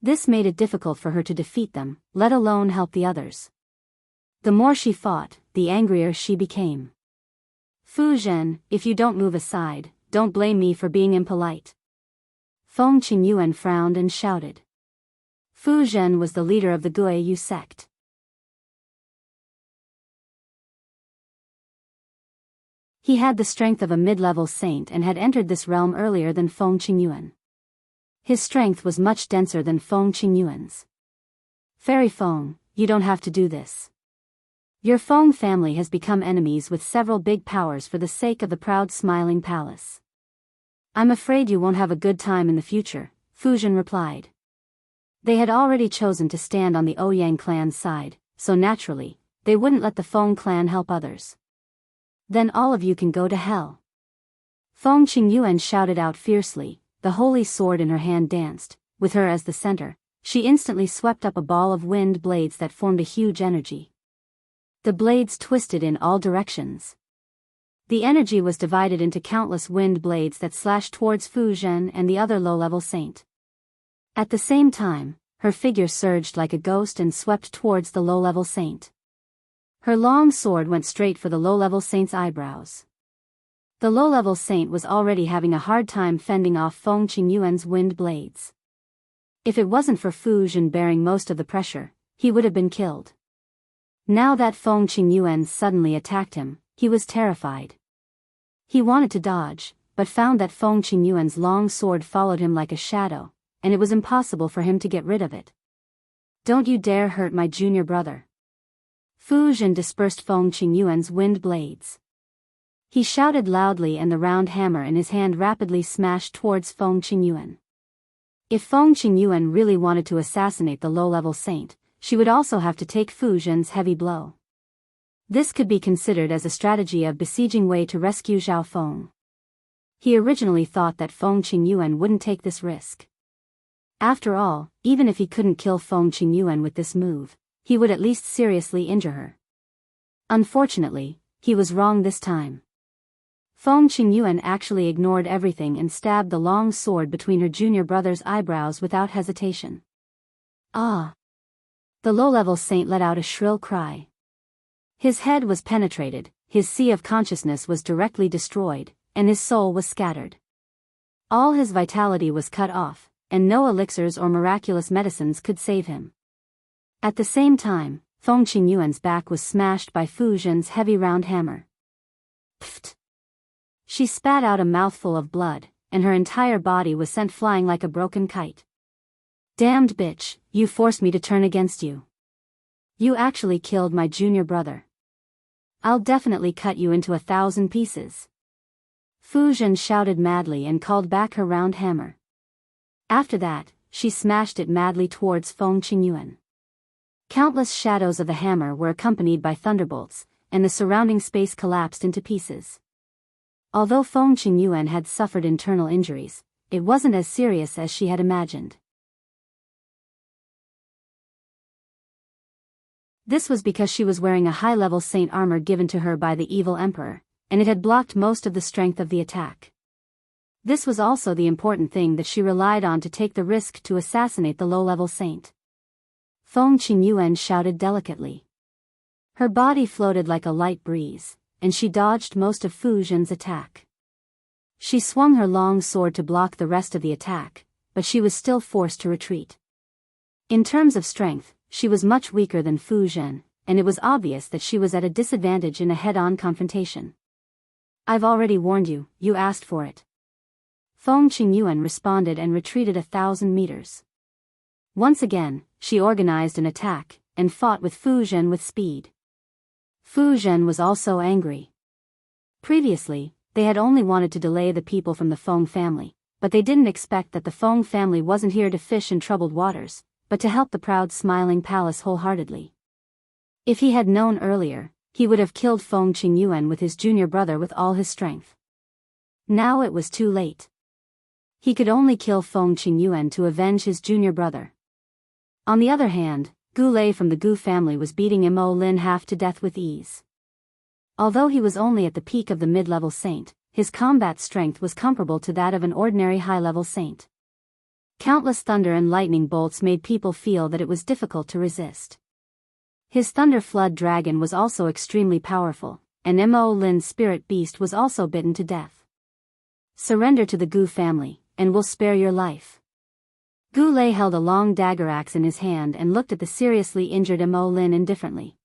This made it difficult for her to defeat them, let alone help the others. The more she fought, the angrier she became. Fu Zhen, if you don't move aside, don't blame me for being impolite. Feng Qingyuan frowned and shouted. Fu Zhen was the leader of the Guiyu sect. He had the strength of a mid-level saint and had entered this realm earlier than Feng Qingyuan. His strength was much denser than Feng Qingyuan's. Fairy Feng, you don't have to do this. Your Feng family has become enemies with several big powers for the sake of the proud smiling palace. I'm afraid you won't have a good time in the future, Fu Zhen replied. They had already chosen to stand on the Ouyang clan's side, so naturally, they wouldn't let the Feng clan help others. Then all of you can go to hell. Feng Qingyuan shouted out fiercely. The holy sword in her hand danced, with her as the center. She instantly swept up a ball of wind blades that formed a huge energy. The blades twisted in all directions. The energy was divided into countless wind blades that slashed towards Fu Zhen and the other low-level saint. At the same time, her figure surged like a ghost and swept towards the low-level saint. Her long sword went straight for the low-level saint's eyebrows. The low-level saint was already having a hard time fending off Feng Qingyuan's wind blades. If it wasn't for Fu Zhen bearing most of the pressure, he would have been killed. Now that Feng Qingyuan suddenly attacked him, he was terrified. He wanted to dodge, but found that Feng Qingyuan's long sword followed him like a shadow, and it was impossible for him to get rid of it. Don't you dare hurt my junior brother. Fu Zhen dispersed Feng Qingyuan's wind blades. He shouted loudly and the round hammer in his hand rapidly smashed towards Feng Qingyuan. If Feng Qingyuan really wanted to assassinate the low-level saint, she would also have to take Fu Zhen's heavy blow. This could be considered as a strategy of besieging Wei to rescue Zhao Feng. He originally thought that Feng Qingyuan wouldn't take this risk. After all, even if he couldn't kill Feng Qingyuan with this move, he would at least seriously injure her. Unfortunately, he was wrong this time. Feng Qingyuan actually ignored everything and stabbed the long sword between her junior brother's eyebrows without hesitation. Ah! The low-level saint let out a shrill cry. His head was penetrated, his sea of consciousness was directly destroyed, and his soul was scattered. All his vitality was cut off, and no elixirs or miraculous medicines could save him. At the same time, Feng Qingyuan's back was smashed by Fu Zhen's heavy round hammer. Pfft! She spat out a mouthful of blood, and her entire body was sent flying like a broken kite. Damned bitch, you forced me to turn against you. You actually killed my junior brother. I'll definitely cut you into 1,000 pieces. Fu Zhen shouted madly and called back her round hammer. After that, she smashed it madly towards Feng Qingyuan. Countless shadows of the hammer were accompanied by thunderbolts, and the surrounding space collapsed into pieces. Although Feng Qingyuan had suffered internal injuries, it wasn't as serious as she had imagined. This was because she was wearing a high-level saint armor given to her by the evil emperor, and it had blocked most of the strength of the attack. This was also the important thing that she relied on to take the risk to assassinate the low-level saint. Feng Qingyuan shouted delicately. Her body floated like a light breeze, and she dodged most of Fu Zhen's attack. She swung her long sword to block the rest of the attack, but she was still forced to retreat. In terms of strength, she was much weaker than Fu Zhen, and it was obvious that she was at a disadvantage in a head-on confrontation. "I've already warned you, you asked for it." Feng Qingyuan responded and retreated 1,000 meters. Once again, she organized an attack, and fought with Fu Zhen with speed. Fu Zhen was also angry. Previously, they had only wanted to delay the people from the Feng family, but they didn't expect that the Feng family wasn't here to fish in troubled waters, but to help the proud smiling palace wholeheartedly. If he had known earlier, he would have killed Feng Qingyuan with his junior brother with all his strength. Now it was too late. He could only kill Feng Qingyuan to avenge his junior brother. On the other hand, Gu Lei from the Gu family was beating Mo Lin half to death with ease. Although he was only at the peak of the mid-level saint, his combat strength was comparable to that of an ordinary high-level saint. Countless thunder and lightning bolts made people feel that it was difficult to resist. His Thunder Flood Dragon was also extremely powerful, and Mo Lin's spirit beast was also bitten to death. "Surrender to the Gu family, and we'll spare your life." Gu Lei held a long dagger axe in his hand and looked at the seriously injured Mo Lin indifferently.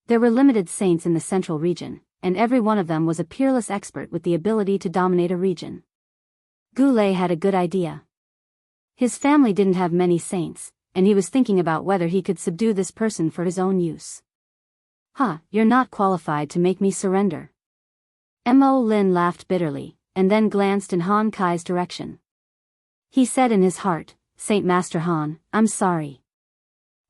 There were limited saints in the central region, and every one of them was a peerless expert with the ability to dominate a region. Gu Lei had a good idea. His family didn't have many saints, and he was thinking about whether he could subdue this person for his own use. You're not qualified to make me surrender." Mo Lin laughed bitterly, and then glanced in Han Kai's direction. He said in his heart, "Saint Master Han, I'm sorry."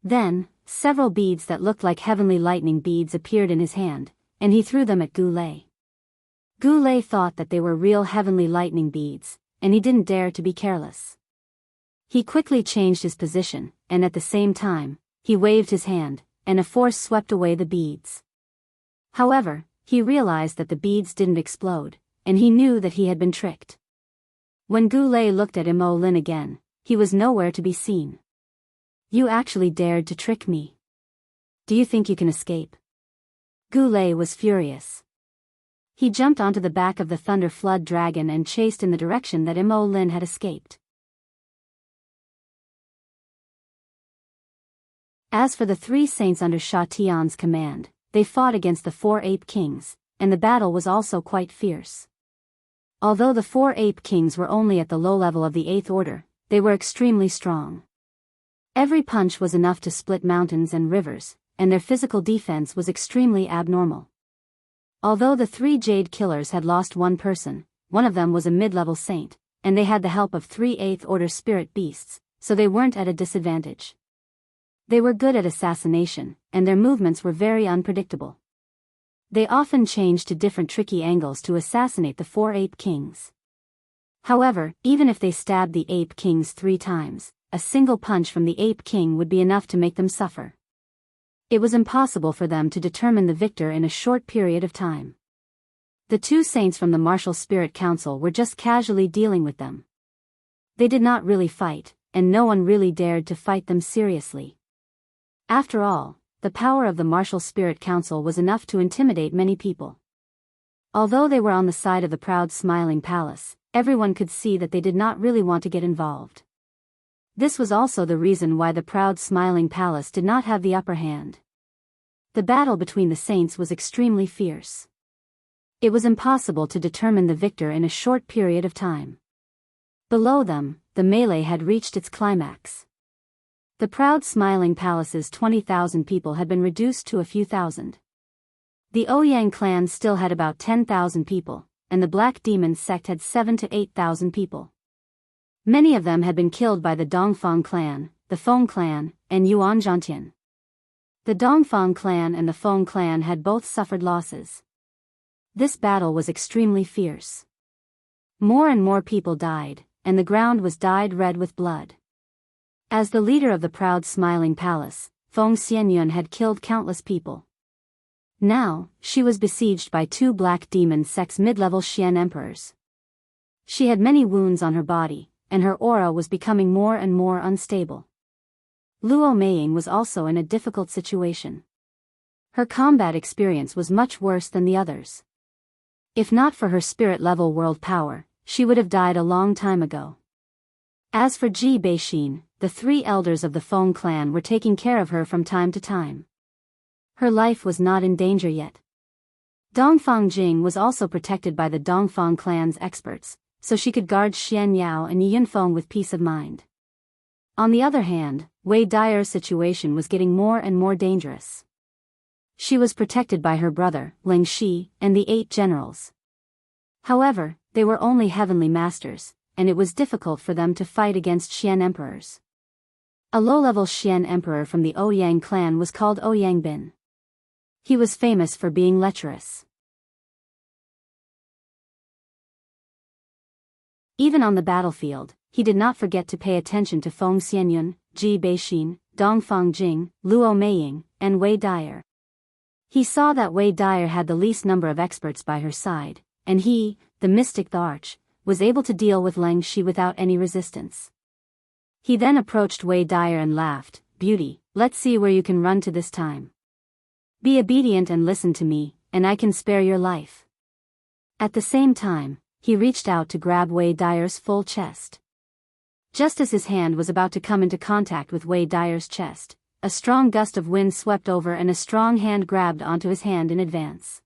Then, several beads that looked like heavenly lightning beads appeared in his hand, and he threw them at Gu Lei. Gu Lei thought that they were real heavenly lightning beads, and he didn't dare to be careless. He quickly changed his position, and at the same time, he waved his hand, and a force swept away the beads. However, he realized that the beads didn't explode, and he knew that he had been tricked. When Gu Lei looked at Mo Lin again, he was nowhere to be seen. "You actually dared to trick me. Do you think you can escape?" Gu Lei was furious. He jumped onto the back of the Thunder Flood Dragon and chased in the direction that Mo Lin had escaped. As for the 3 saints under Sha Tian's command, they fought against the 4 Ape Kings, and the battle was also quite fierce. Although the 4 Ape Kings were only at the low level of the 8th order, they were extremely strong. Every punch was enough to split mountains and rivers, and their physical defense was extremely abnormal. Although the 3 Jade Killers had lost one person, one of them was a mid-level saint, and they had the help of 3 8th order spirit beasts, so they weren't at a disadvantage. They were good at assassination, and their movements were very unpredictable. They often changed to different tricky angles to assassinate the 4 Ape Kings. However, even if they stabbed the Ape Kings 3 times, a single punch from the Ape King would be enough to make them suffer. It was impossible for them to determine the victor in a short period of time. The 2 saints from the Martial Spirit Council were just casually dealing with them. They did not really fight, and no one really dared to fight them seriously. After all, the power of the Martial Spirit Council was enough to intimidate many people. Although they were on the side of the proud smiling palace, everyone could see that they did not really want to get involved. This was also the reason why the proud smiling palace did not have the upper hand. The battle between the saints was extremely fierce. It was impossible to determine the victor in a short period of time. Below them, the melee had reached its climax. The proud smiling palace's 20,000 people had been reduced to a few thousand. The Ouyang clan still had about 10,000 people, and the Black Demon sect had 7,000 to 8,000 people. Many of them had been killed by the Dongfang clan, the Feng clan, and Yuan Zhantian. The Dongfang clan and the Feng clan had both suffered losses. This battle was extremely fierce. More and more people died, and the ground was dyed red with blood. As the leader of the proud smiling palace, Feng Xianyuan had killed countless people. Now, she was besieged by 2 Black Demon sect's mid-level Xian emperors. She had many wounds on her body, and her aura was becoming more and more unstable. Luo Meiying was also in a difficult situation. Her combat experience was much worse than the others. If not for her spirit-level world power, she would have died a long time ago. As for Ji Beixin, the 3 elders of the Feng clan were taking care of her from time to time. Her life was not in danger yet. Dongfang Jing was also protected by the Dongfang clan's experts, so she could guard Xian Yao and Yunfeng with peace of mind. On the other hand, Wei Dire's situation was getting more and more dangerous. She was protected by her brother, Ling Shi, and the 8 generals. However, they were only heavenly masters, and it was difficult for them to fight against Xian emperors. A low-level Xian emperor from the Ouyang clan was called Ouyang Bin. He was famous for being lecherous. Even on the battlefield, he did not forget to pay attention to Feng Xianyun, Ji Beixin, Dongfang Jing, Luo Meiying, and Wei Dire. He saw that Wei Dire had the least number of experts by her side, and he, the mystic the Arch, was able to deal with Ling Shi without any resistance. He then approached Wei Dire and laughed, "Beauty, let's see where you can run to this time. Be obedient and listen to me, and I can spare your life." At the same time, he reached out to grab Wei Dire's full chest. Just as his hand was about to come into contact with Wei Dire's chest, a strong gust of wind swept over and a strong hand grabbed onto his hand in advance.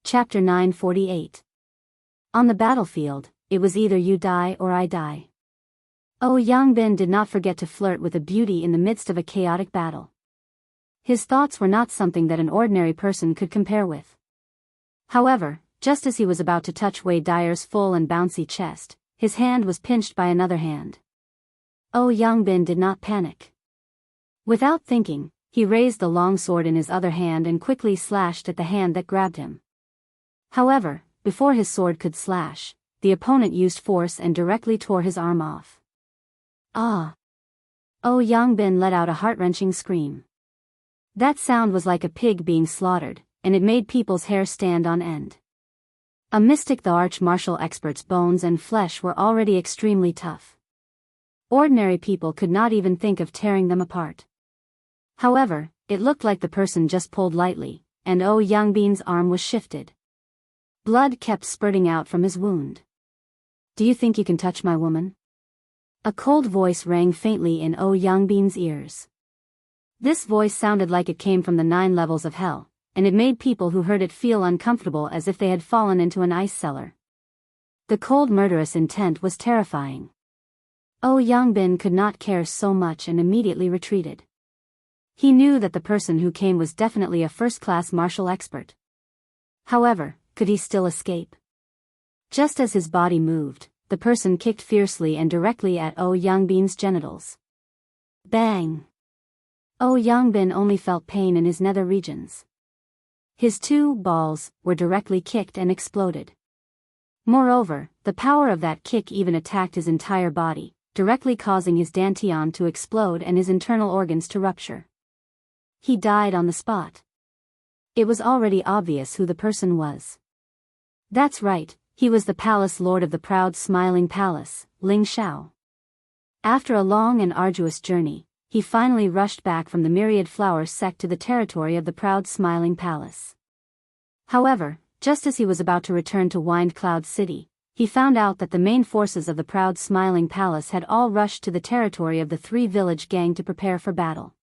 Chapter 948. On the battlefield, it was either you die or I die. Ouyang Bin did not forget to flirt with a beauty in the midst of a chaotic battle. His thoughts were not something that an ordinary person could compare with. However, just as he was about to touch Wei Dire's full and bouncy chest, his hand was pinched by another hand. Ouyang Bin did not panic. Without thinking, he raised the long sword in his other hand and quickly slashed at the hand that grabbed him. However, before his sword could slash, the opponent used force and directly tore his arm off. Ah! Ouyang Bin let out a heart-wrenching scream. That sound was like a pig being slaughtered, and it made people's hair stand on end. A mystic the Arch martial expert's bones and flesh were already extremely tough. Ordinary people could not even think of tearing them apart. However, it looked like the person just pulled lightly, and Ouyang Bin's arm was shifted. Blood kept spurting out from his wound. "Do you think you can touch my woman?" A cold voice rang faintly in Ouyang Bin's ears. This voice sounded like it came from the 9 levels of hell, and it made people who heard it feel uncomfortable as if they had fallen into an ice cellar. The cold murderous intent was terrifying. Ouyang Bin could not care so much and immediately retreated. He knew that the person who came was definitely a first-class martial expert. However, could he still escape? Just as his body moved, the person kicked fiercely and directly at Ouyang Bin's genitals. Bang! Ouyang Bin only felt pain in his nether regions. His 2 balls were directly kicked and exploded. Moreover, the power of that kick even attacked his entire body, directly causing his dantian to explode and his internal organs to rupture. He died on the spot. It was already obvious who the person was. That's right, he was the palace lord of the proud smiling palace, Ling Shao. After a long and arduous journey, he finally rushed back from the myriad flowers sect to the territory of the proud smiling palace. However, just as he was about to return to Wind Cloud City, he found out that the main forces of the proud smiling palace had all rushed to the territory of the 3 village gang to prepare for battle.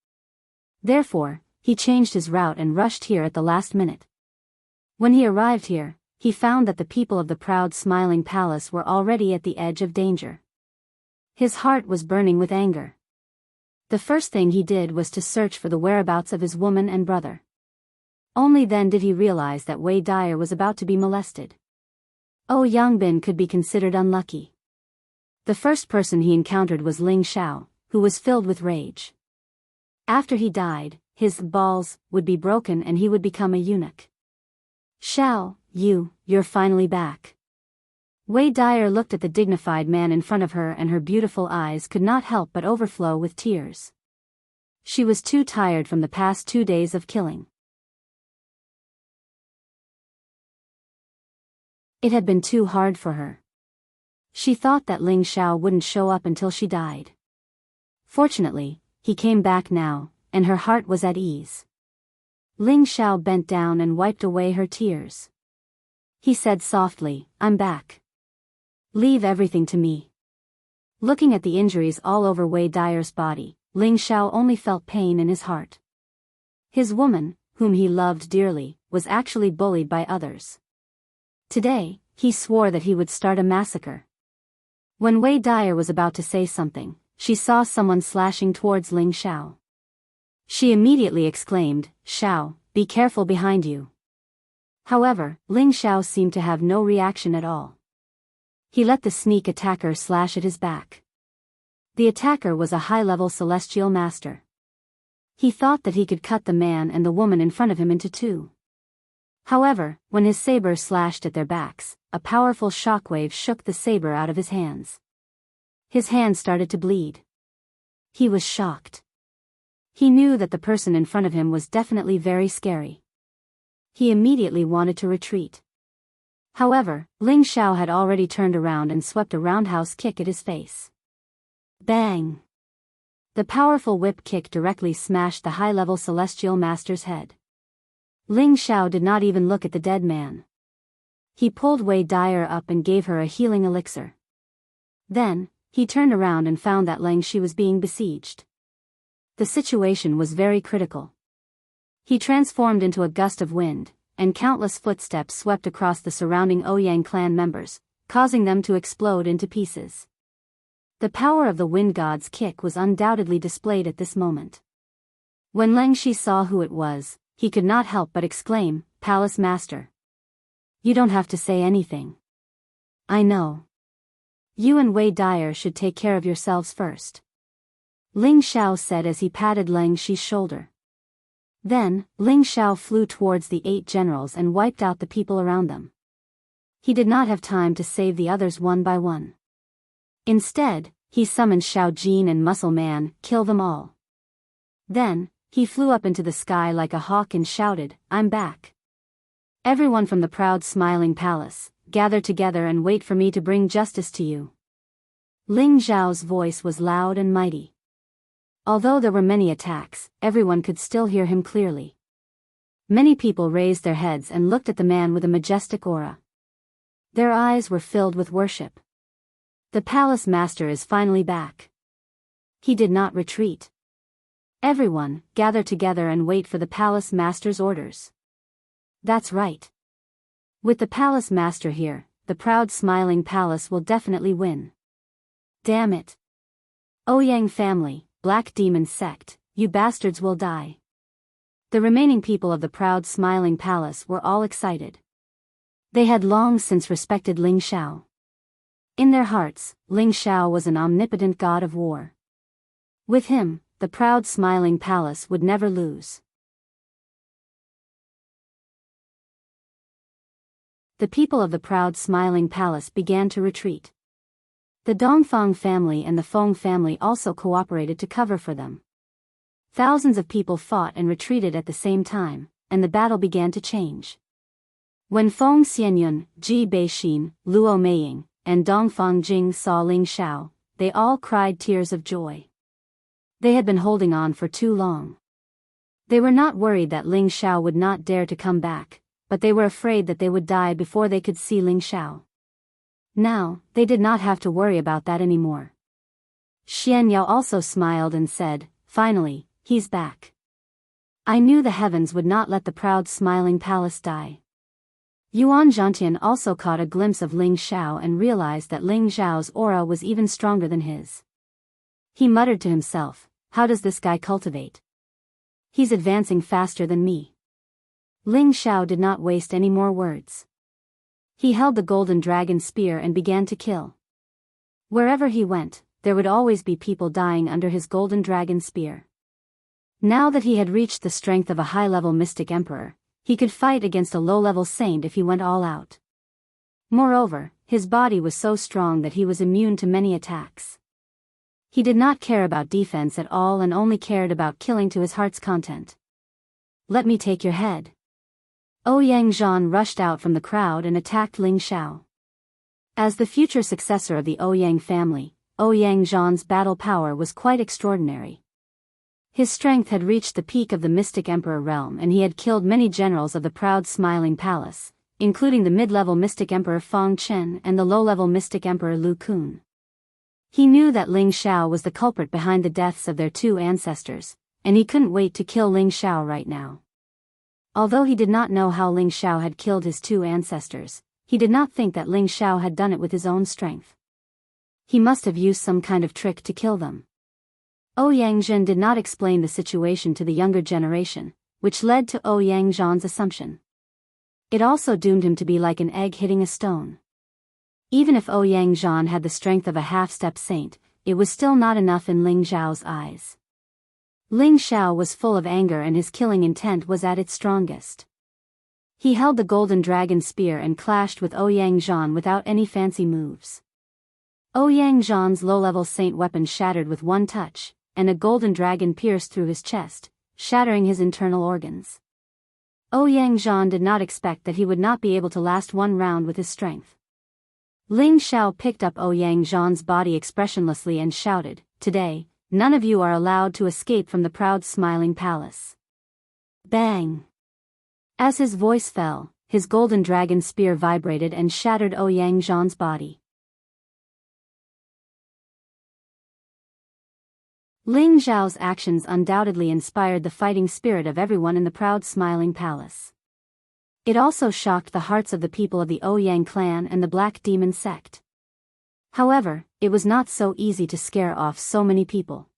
Therefore, he changed his route and rushed here at the last minute. When he arrived here, he found that the people of the proud smiling palace were already at the edge of danger. His heart was burning with anger. The first thing he did was to search for the whereabouts of his woman and brother. Only then did he realize that Wei Dire was about to be molested. Ouyang Bin could be considered unlucky. The first person he encountered was Ling Shao, who was filled with rage. After he died, his balls would be broken and he would become a eunuch. "Shao, you're finally back." Wei Dire looked at the dignified man in front of her and her beautiful eyes could not help but overflow with tears. She was too tired from the past 2 days of killing. It had been too hard for her. She thought that Ling Shao wouldn't show up until she died. Fortunately, he came back now, and her heart was at ease. Ling Xiao bent down and wiped away her tears. He said softly, "I'm back. Leave everything to me." Looking at the injuries all over Wei Dyer's body, Ling Xiao only felt pain in his heart. His woman, whom he loved dearly, was actually bullied by others. Today, he swore that he would start a massacre. When Wei Dyer was about to say something, she saw someone slashing towards Ling Xiao. She immediately exclaimed, "Xiao, be careful behind you." However, Ling Xiao seemed to have no reaction at all. He let the sneak attacker slash at his back. The attacker was a high-level celestial master. He thought that he could cut the man and the woman in front of him into two. However, when his saber slashed at their backs, a powerful shockwave shook the saber out of his hands. His hand started to bleed. He was shocked. He knew that the person in front of him was definitely very scary. He immediately wanted to retreat. However, Ling Xiao had already turned around and swept a roundhouse kick at his face. Bang! The powerful whip kick directly smashed the high-level celestial master's head. Ling Xiao did not even look at the dead man. He pulled Wei Dyer up and gave her a healing elixir. Then, he turned around and found that Ling Shi was being besieged. The situation was very critical. He transformed into a gust of wind, and countless footsteps swept across the surrounding Ouyang clan members, causing them to explode into pieces. The power of the wind god's kick was undoubtedly displayed at this moment. When Ling Shi saw who it was, he could not help but exclaim, "Palace Master. You don't have to say anything. I know. You and Wei Dyer should take care of yourselves first," Ling Xiao said as he patted Ling Shi's shoulder. Then, Ling Xiao flew towards the 8 generals and wiped out the people around them. He did not have time to save the others one by one. Instead, he summoned Xiao Jin and Muscle Man, "Kill them all." Then, he flew up into the sky like a hawk and shouted, "I'm back. Everyone from the proud smiling palace, gather together and wait for me to bring justice to you." Ling Zhao's voice was loud and mighty. Although there were many attacks, everyone could still hear him clearly. Many people raised their heads and looked at the man with a majestic aura. Their eyes were filled with worship. The palace master is finally back. He did not retreat. Everyone, gather together and wait for the palace master's orders. That's right. With the palace master here, the proud smiling palace will definitely win. Damn it. Ouyang family, Black Demon sect, you bastards will die. The remaining people of the proud smiling palace were all excited. They had long since respected Ling Xiao. In their hearts, Ling Xiao was an omnipotent god of war. With him, the proud smiling palace would never lose. The people of the proud smiling palace began to retreat. The Dongfang family and the Feng family also cooperated to cover for them. Thousands of people fought and retreated at the same time, and the battle began to change. When Feng Xianyun, Ji Beixin, Luo Meiying, and Dongfang Jing saw Ling Xiao, they all cried tears of joy. They had been holding on for too long. They were not worried that Ling Xiao would not dare to come back, but they were afraid that they would die before they could see Ling Xiao. Now, they did not have to worry about that anymore. Xian Yao also smiled and said, "Finally, he's back. I knew the heavens would not let the proud smiling palace die." Yuan Zhantian also caught a glimpse of Ling Xiao and realized that Ling Xiao's aura was even stronger than his. He muttered to himself, "How does this guy cultivate? He's advancing faster than me." Ling Xiao did not waste any more words. He held the golden dragon spear and began to kill. Wherever he went, there would always be people dying under his golden dragon spear. Now that he had reached the strength of a high-level mystic emperor, he could fight against a low-level saint if he went all out. Moreover, his body was so strong that he was immune to many attacks. He did not care about defense at all and only cared about killing to his heart's content. "Let me take your head." Ouyang Zhan rushed out from the crowd and attacked Ling Xiao. As the future successor of the Ouyang family, Ouyang Zhan's battle power was quite extraordinary. His strength had reached the peak of the mystic emperor realm, and he had killed many generals of the proud smiling palace, including the mid-level mystic emperor Feng Chen and the low-level mystic emperor Lu Kun. He knew that Ling Xiao was the culprit behind the deaths of their two ancestors, and he couldn't wait to kill Ling Xiao right now. Although he did not know how Ling Xiao had killed his two ancestors, he did not think that Ling Xiao had done it with his own strength. He must have used some kind of trick to kill them. Ouyang did not explain the situation to the younger generation, which led to Ouyang assumption. It also doomed him to be like an egg hitting a stone. Even if Ouyang had the strength of a half-step saint, it was still not enough in Ling Xiao's eyes. Ling Xiao was full of anger and his killing intent was at its strongest. He held the golden dragon spear and clashed with Ouyang without any fancy moves. Ouyang low-level saint weapon shattered with one touch, and a golden dragon pierced through his chest, shattering his internal organs. Ouyang did not expect that he would not be able to last one round with his strength. Ling Xiao picked up Ouyang body expressionlessly and shouted, "Today, none of you are allowed to escape from the proud smiling palace." Bang! As his voice fell, his golden dragon spear vibrated and shattered Ouyang body. Ling Xiao's actions undoubtedly inspired the fighting spirit of everyone in the proud smiling palace. It also shocked the hearts of the people of the Ouyang clan and the Black Demon sect. However, it was not so easy to scare off so many people.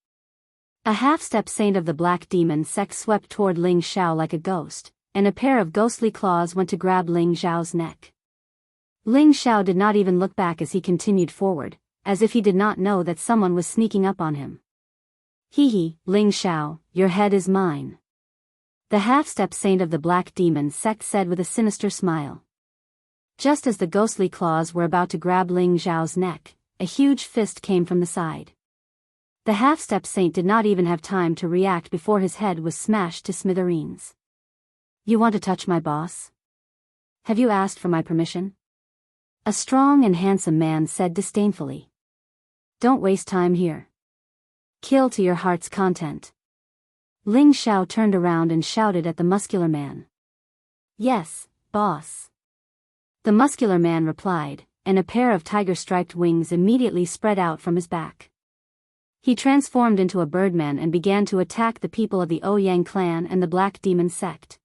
A half-step saint of the Black Demon sect swept toward Ling Xiao like a ghost, and a pair of ghostly claws went to grab Ling Xiao's neck. Ling Xiao did not even look back as he continued forward, as if he did not know that someone was sneaking up on him. "Hee, Ling Xiao, your head is mine," the half-step saint of the Black Demon sect said with a sinister smile. Just as the ghostly claws were about to grab Ling Xiao's neck, a huge fist came from the side. The half-step saint did not even have time to react before his head was smashed to smithereens. "You want to touch my boss? Have you asked for my permission?" A strong and handsome man said disdainfully. "Don't waste time here. Kill to your heart's content." Ling Xiao turned around and shouted at the muscular man. "Yes, boss." The muscular man replied, and a pair of tiger-striped wings immediately spread out from his back. He transformed into a birdman and began to attack the people of the Ouyang clan and the Black Demon sect.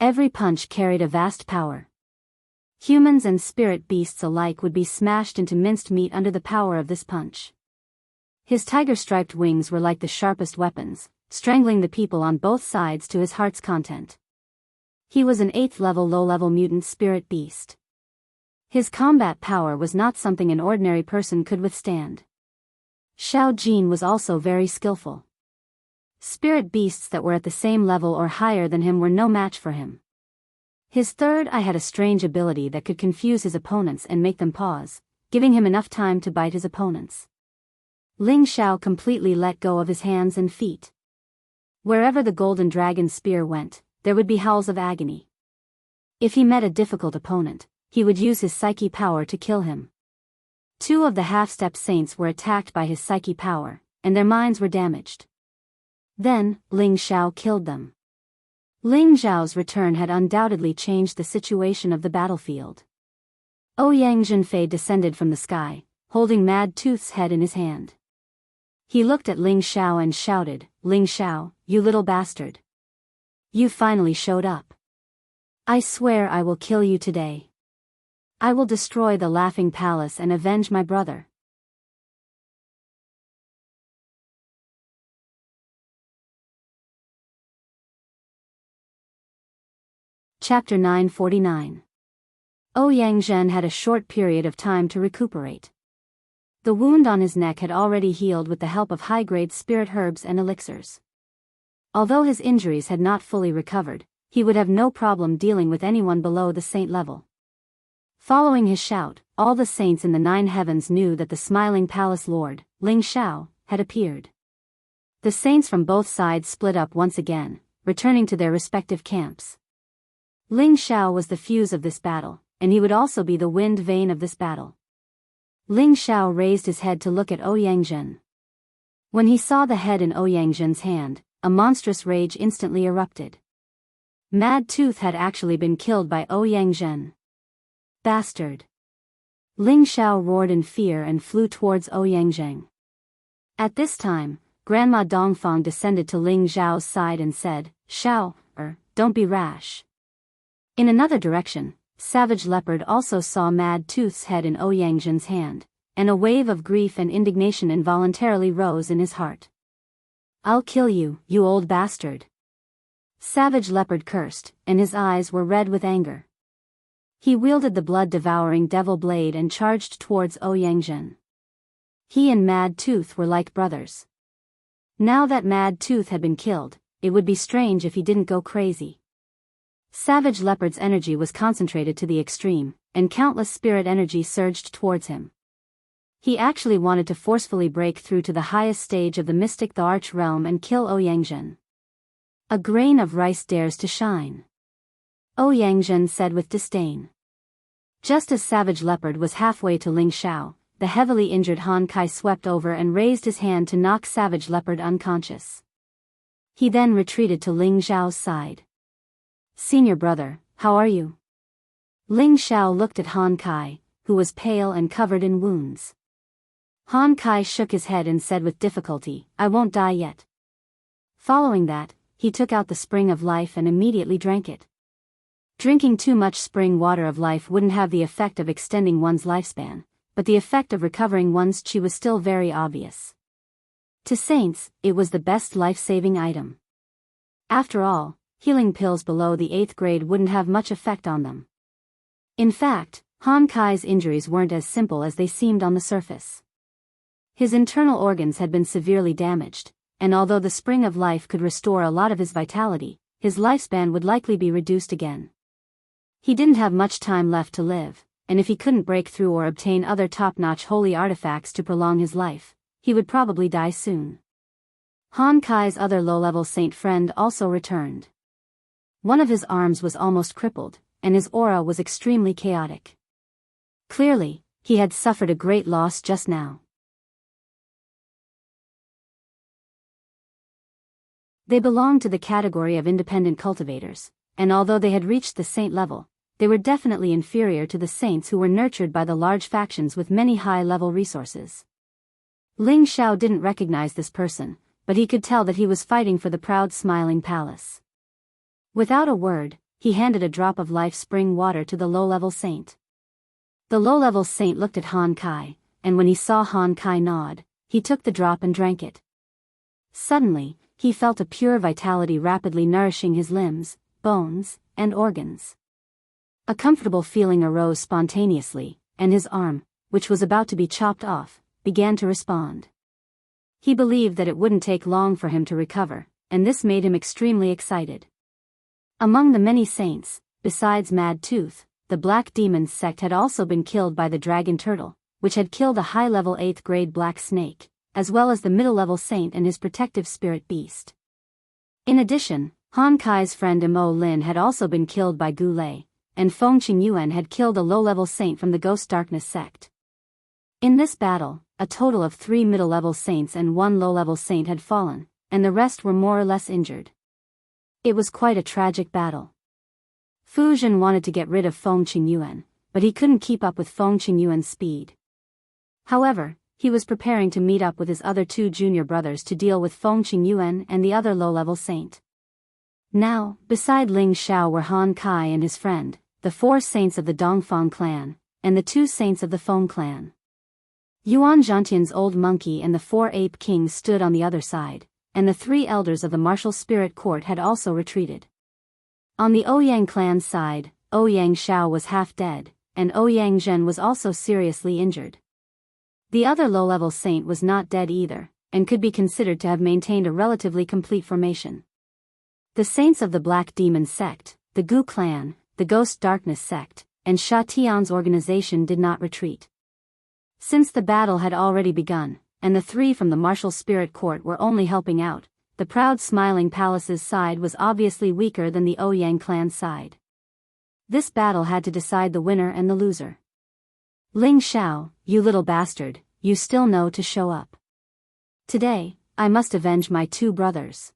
Every punch carried a vast power. Humans and spirit beasts alike would be smashed into minced meat under the power of this punch. His tiger-striped wings were like the sharpest weapons, strangling the people on both sides to his heart's content. He was an 8th-level low-level mutant spirit beast. His combat power was not something an ordinary person could withstand. Xiao Jin was also very skillful. Spirit beasts that were at the same level or higher than him were no match for him. His third eye had a strange ability that could confuse his opponents and make them pause, giving him enough time to bite his opponents. Ling Xiao completely let go of his hands and feet. Wherever the golden dragon spear went, there would be howls of agony. If he met a difficult opponent, he would use his psyche power to kill him. Two of the half-step saints were attacked by his psyche power, and their minds were damaged. Then, Ling Xiao killed them. Ling Xiao's return had undoubtedly changed the situation of the battlefield. Ouyang Zhenfei descended from the sky, holding Mad Tooth's head in his hand. He looked at Ling Xiao and shouted, "Ling Xiao, you little bastard. You finally showed up. I swear I will kill you today. I will destroy the Laughing Palace and avenge my brother." Chapter 949. Ouyang Zhen had a short period of time to recuperate. The wound on his neck had already healed with the help of high-grade spirit herbs and elixirs. Although his injuries had not fully recovered, he would have no problem dealing with anyone below the saint level. Following his shout, all the saints in the 9 heavens knew that the smiling palace lord, Ling Xiao, had appeared. The saints from both sides split up once again, returning to their respective camps. Ling Xiao was the fuse of this battle, and he would also be the wind vane of this battle. Ling Xiao raised his head to look at Ouyang Zhen. When he saw the head in Ouyang hand, a monstrous rage instantly erupted. Mad Tooth had actually been killed by Ouyang. Bastard! Ling Xiao roared in fear and flew towards Ouyang. At this time, Grandma Dongfang descended to Ling Xiao's side and said, "Xiao, don't be rash." In another direction, Savage Leopard also saw Mad Tooth's head in Ouyang's hand, and a wave of grief and indignation involuntarily rose in his heart. "I'll kill you, you old bastard!" Savage Leopard cursed, and his eyes were red with anger. He wielded the blood-devouring devil blade and charged towards Ouyang. He and Mad Tooth were like brothers. Now that Mad Tooth had been killed, it would be strange if he didn't go crazy. Savage Leopard's energy was concentrated to the extreme, and countless spirit energy surged towards him. He actually wanted to forcefully break through to the highest stage of the mystic the Arch Realm and kill Ouyang. "A grain of rice dares to shine," Ouyang said with disdain. Just as Savage Leopard was halfway to Ling Xiao, the heavily injured Han Kai swept over and raised his hand to knock Savage Leopard unconscious. He then retreated to Ling Xiao's side. "Senior brother, how are you?" Ling Xiao looked at Han Kai, who was pale and covered in wounds. Han Kai shook his head and said with difficulty, "I won't die yet." Following that, he took out the spring of life and immediately drank it. Drinking too much spring water of life wouldn't have the effect of extending one's lifespan, but the effect of recovering one's chi was still very obvious. To saints, it was the best life-saving item. After all, healing pills below the 8th grade wouldn't have much effect on them. In fact, Han Kai's injuries weren't as simple as they seemed on the surface. His internal organs had been severely damaged, and although the spring of life could restore a lot of his vitality, his lifespan would likely be reduced again. He didn't have much time left to live, and if he couldn't break through or obtain other top-notch holy artifacts to prolong his life, he would probably die soon. Han Kai's other low-level saint friend also returned. One of his arms was almost crippled, and his aura was extremely chaotic. Clearly, he had suffered a great loss just now. They belonged to the category of independent cultivators, and although they had reached the saint level, they were definitely inferior to the saints who were nurtured by the large factions with many high-level resources. Ling Xiao didn't recognize this person, but he could tell that he was fighting for the proud smiling palace. Without a word, he handed a drop of life spring water to the low-level saint. The low-level saint looked at Han Kai, and when he saw Han Kai nod, he took the drop and drank it. Suddenly, he felt a pure vitality rapidly nourishing his limbs, bones, and organs. A comfortable feeling arose spontaneously, and his arm, which was about to be chopped off, began to respond. He believed that it wouldn't take long for him to recover, and this made him extremely excited. Among the many saints, besides Mad Tooth, the Black Demon sect had also been killed by the Dragon Turtle, which had killed a high-level 8th grade Black Snake, as well as the middle-level saint and his protective spirit beast. In addition, Han Kai's friend Mo Lin had also been killed by Gu Lei, and Feng Qingyuan had killed a low-level saint from the Ghost Darkness sect. In this battle, a total of 3 middle-level saints and 1 low-level saint had fallen, and the rest were more or less injured. It was quite a tragic battle. Fu Zhen wanted to get rid of Feng Qingyuan, but he couldn't keep up with Feng Qingyuan's speed. However, he was preparing to meet up with his other 2 junior brothers to deal with Feng Qingyuan and the other low-level saint. Now, beside Ling Xiao were Han Kai and his friend, the 4 saints of the Dongfang clan, and the 2 saints of the Feng clan. Yuan Zhantian's old monkey and the 4 ape kings stood on the other side, and the 3 elders of the martial spirit court had also retreated. On the Ouyang clan's side, Ouyang Xiao was half dead, and Ouyang Zhen was also seriously injured. The other low-level saint was not dead either, and could be considered to have maintained a relatively complete formation. The saints of the Black Demon sect, the Gu clan, the Ghost Darkness sect, and Sha Tian's organization did not retreat. Since the battle had already begun, and the 3 from the martial spirit court were only helping out, the proud smiling palace's side was obviously weaker than the Ouyang clan's side. This battle had to decide the winner and the loser. Ling Xiao, you little bastard, you still know to show up. Today, I must avenge my two brothers.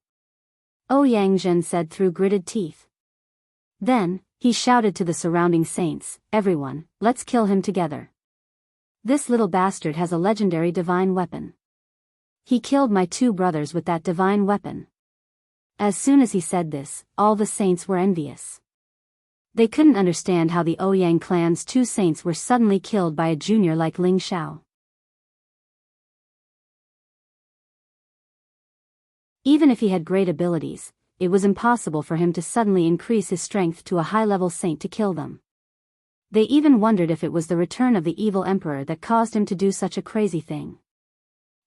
Ouyang said through gritted teeth. Then, he shouted to the surrounding saints, everyone, let's kill him together. This little bastard has a legendary divine weapon. He killed my two brothers with that divine weapon. As soon as he said this, all the saints were envious. They couldn't understand how the Ouyang clan's two saints were suddenly killed by a junior like Ling Xiao. Even if he had great abilities, it was impossible for him to suddenly increase his strength to a high-level saint to kill them. They even wondered if it was the return of the evil emperor that caused him to do such a crazy thing.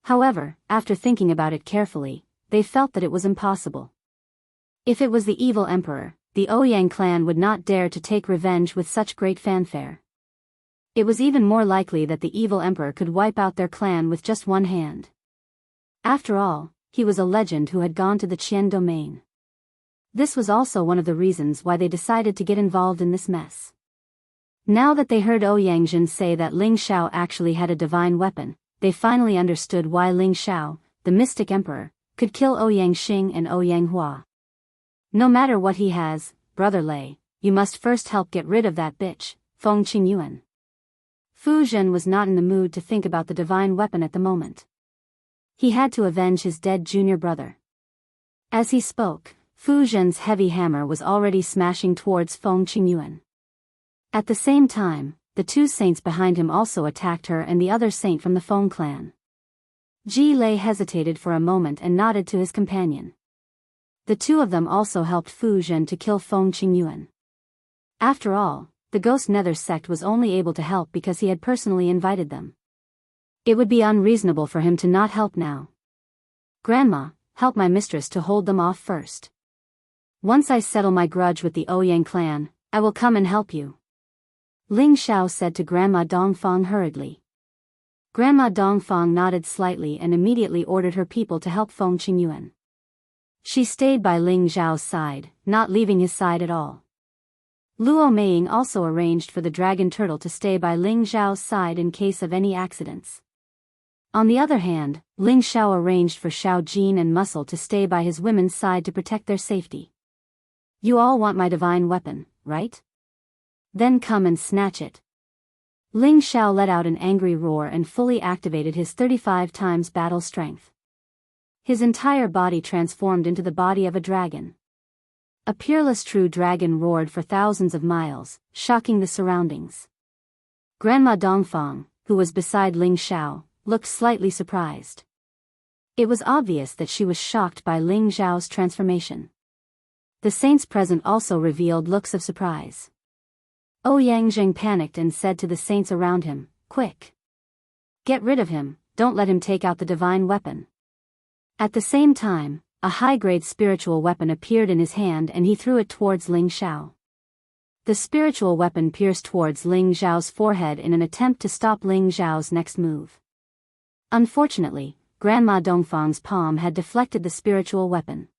However, after thinking about it carefully, they felt that it was impossible. If it was the evil emperor, the Ouyang clan would not dare to take revenge with such great fanfare. It was even more likely that the evil emperor could wipe out their clan with just one hand. After all, he was a legend who had gone to the Qian domain. This was also one of the reasons why they decided to get involved in this mess. Now that they heard Ouyang say that Ling Xiao actually had a divine weapon, they finally understood why Ling Xiao, the mystic emperor, could kill Ouyang Xing and Ouyang Hua. No matter what he has, Brother Lei, you must first help get rid of that bitch, Feng Qingyuan. Fu Zhen was not in the mood to think about the divine weapon at the moment. He had to avenge his dead junior brother. As he spoke, Fu Zhen's heavy hammer was already smashing towards Feng Qingyuan. At the same time, the two saints behind him also attacked her and the other saint from the Feng clan. Ji Lei hesitated for a moment and nodded to his companion. The two of them also helped Fu Zhen to kill Feng Qingyuan. After all, the Ghost Nether sect was only able to help because he had personally invited them. It would be unreasonable for him to not help now. Grandma, help my mistress to hold them off first. Once I settle my grudge with the Ouyang clan, I will come and help you. Ling Xiao said to Grandma Dongfang hurriedly. Grandma Dongfang nodded slightly and immediately ordered her people to help Feng Qingyuan. She stayed by Ling Xiao's side, not leaving his side at all. Luo Meiying also arranged for the dragon turtle to stay by Ling Xiao's side in case of any accidents. On the other hand, Ling Xiao arranged for Xiao Jin and Muscle to stay by his women's side to protect their safety. You all want my divine weapon, right? Then come and snatch it. Ling Xiao let out an angry roar and fully activated his 35 times battle strength. His entire body transformed into the body of a dragon. A peerless true dragon roared for thousands of miles, shocking the surroundings. Grandma Dongfang, who was beside Ling Xiao, looked slightly surprised. It was obvious that she was shocked by Ling Xiao's transformation. The saints present also revealed looks of surprise. Ouyang panicked and said to the saints around him, quick! Get rid of him, don't let him take out the divine weapon. At the same time, a high-grade spiritual weapon appeared in his hand and he threw it towards Ling Xiao. The spiritual weapon pierced towards Ling Xiao's forehead in an attempt to stop Ling Xiao's next move. Unfortunately, Grandma Dongfang's palm had deflected the spiritual weapon.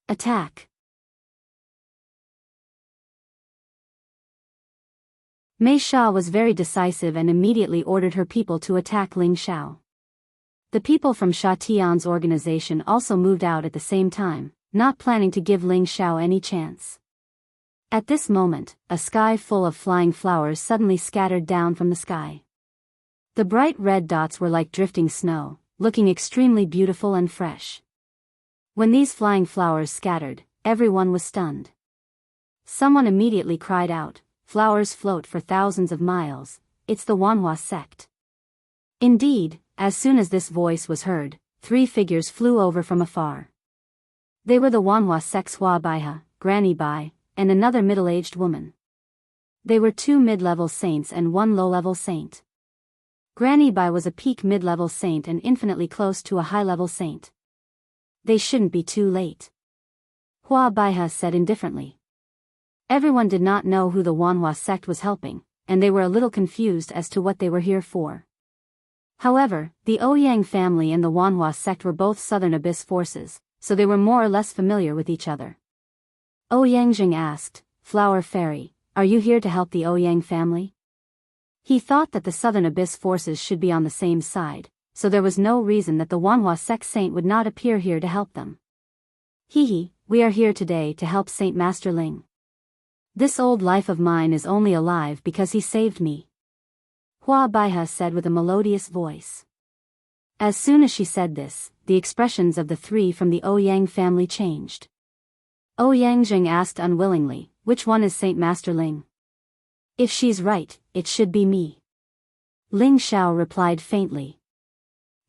Attack! Mei Sha was very decisive and immediately ordered her people to attack Ling Xiao. The people from Sha Tian's organization also moved out at the same time, not planning to give Ling Xiao any chance. At this moment, a sky full of flying flowers suddenly scattered down from the sky. The bright red dots were like drifting snow, looking extremely beautiful and fresh. When these flying flowers scattered, everyone was stunned. Someone immediately cried out, "Flowers float for thousands of miles, it's the Wanhua sect." Indeed, as soon as this voice was heard, 3 figures flew over from afar. They were the Wanhua sect's Hua Baiha, Granny Bai, and another middle-aged woman. They were 2 mid-level saints and 1 low-level saint. Granny Bai was a peak mid-level saint and infinitely close to a high-level saint. They shouldn't be too late. Hua Baiha said indifferently. Everyone did not know who the Wanhua sect was helping, and they were a little confused as to what they were here for. However, the Ouyang family and the Wanhua sect were both Southern Abyss forces, so they were more or less familiar with each other. Ouyang asked, "Flower Fairy, are you here to help the Ouyang family?" He thought that the Southern Abyss forces should be on the same side, so there was no reason that the Wanhua sect saint would not appear here to help them. Hehe, we are here today to help Saint Master Ling. This old life of mine is only alive because he saved me. Hua Baihe said with a melodious voice. As soon as she said this, the expressions of the three from the Ouyang family changed. Ouyang asked unwillingly, which one is Saint Master Ling? If she's right, it should be me. Ling Xiao replied faintly.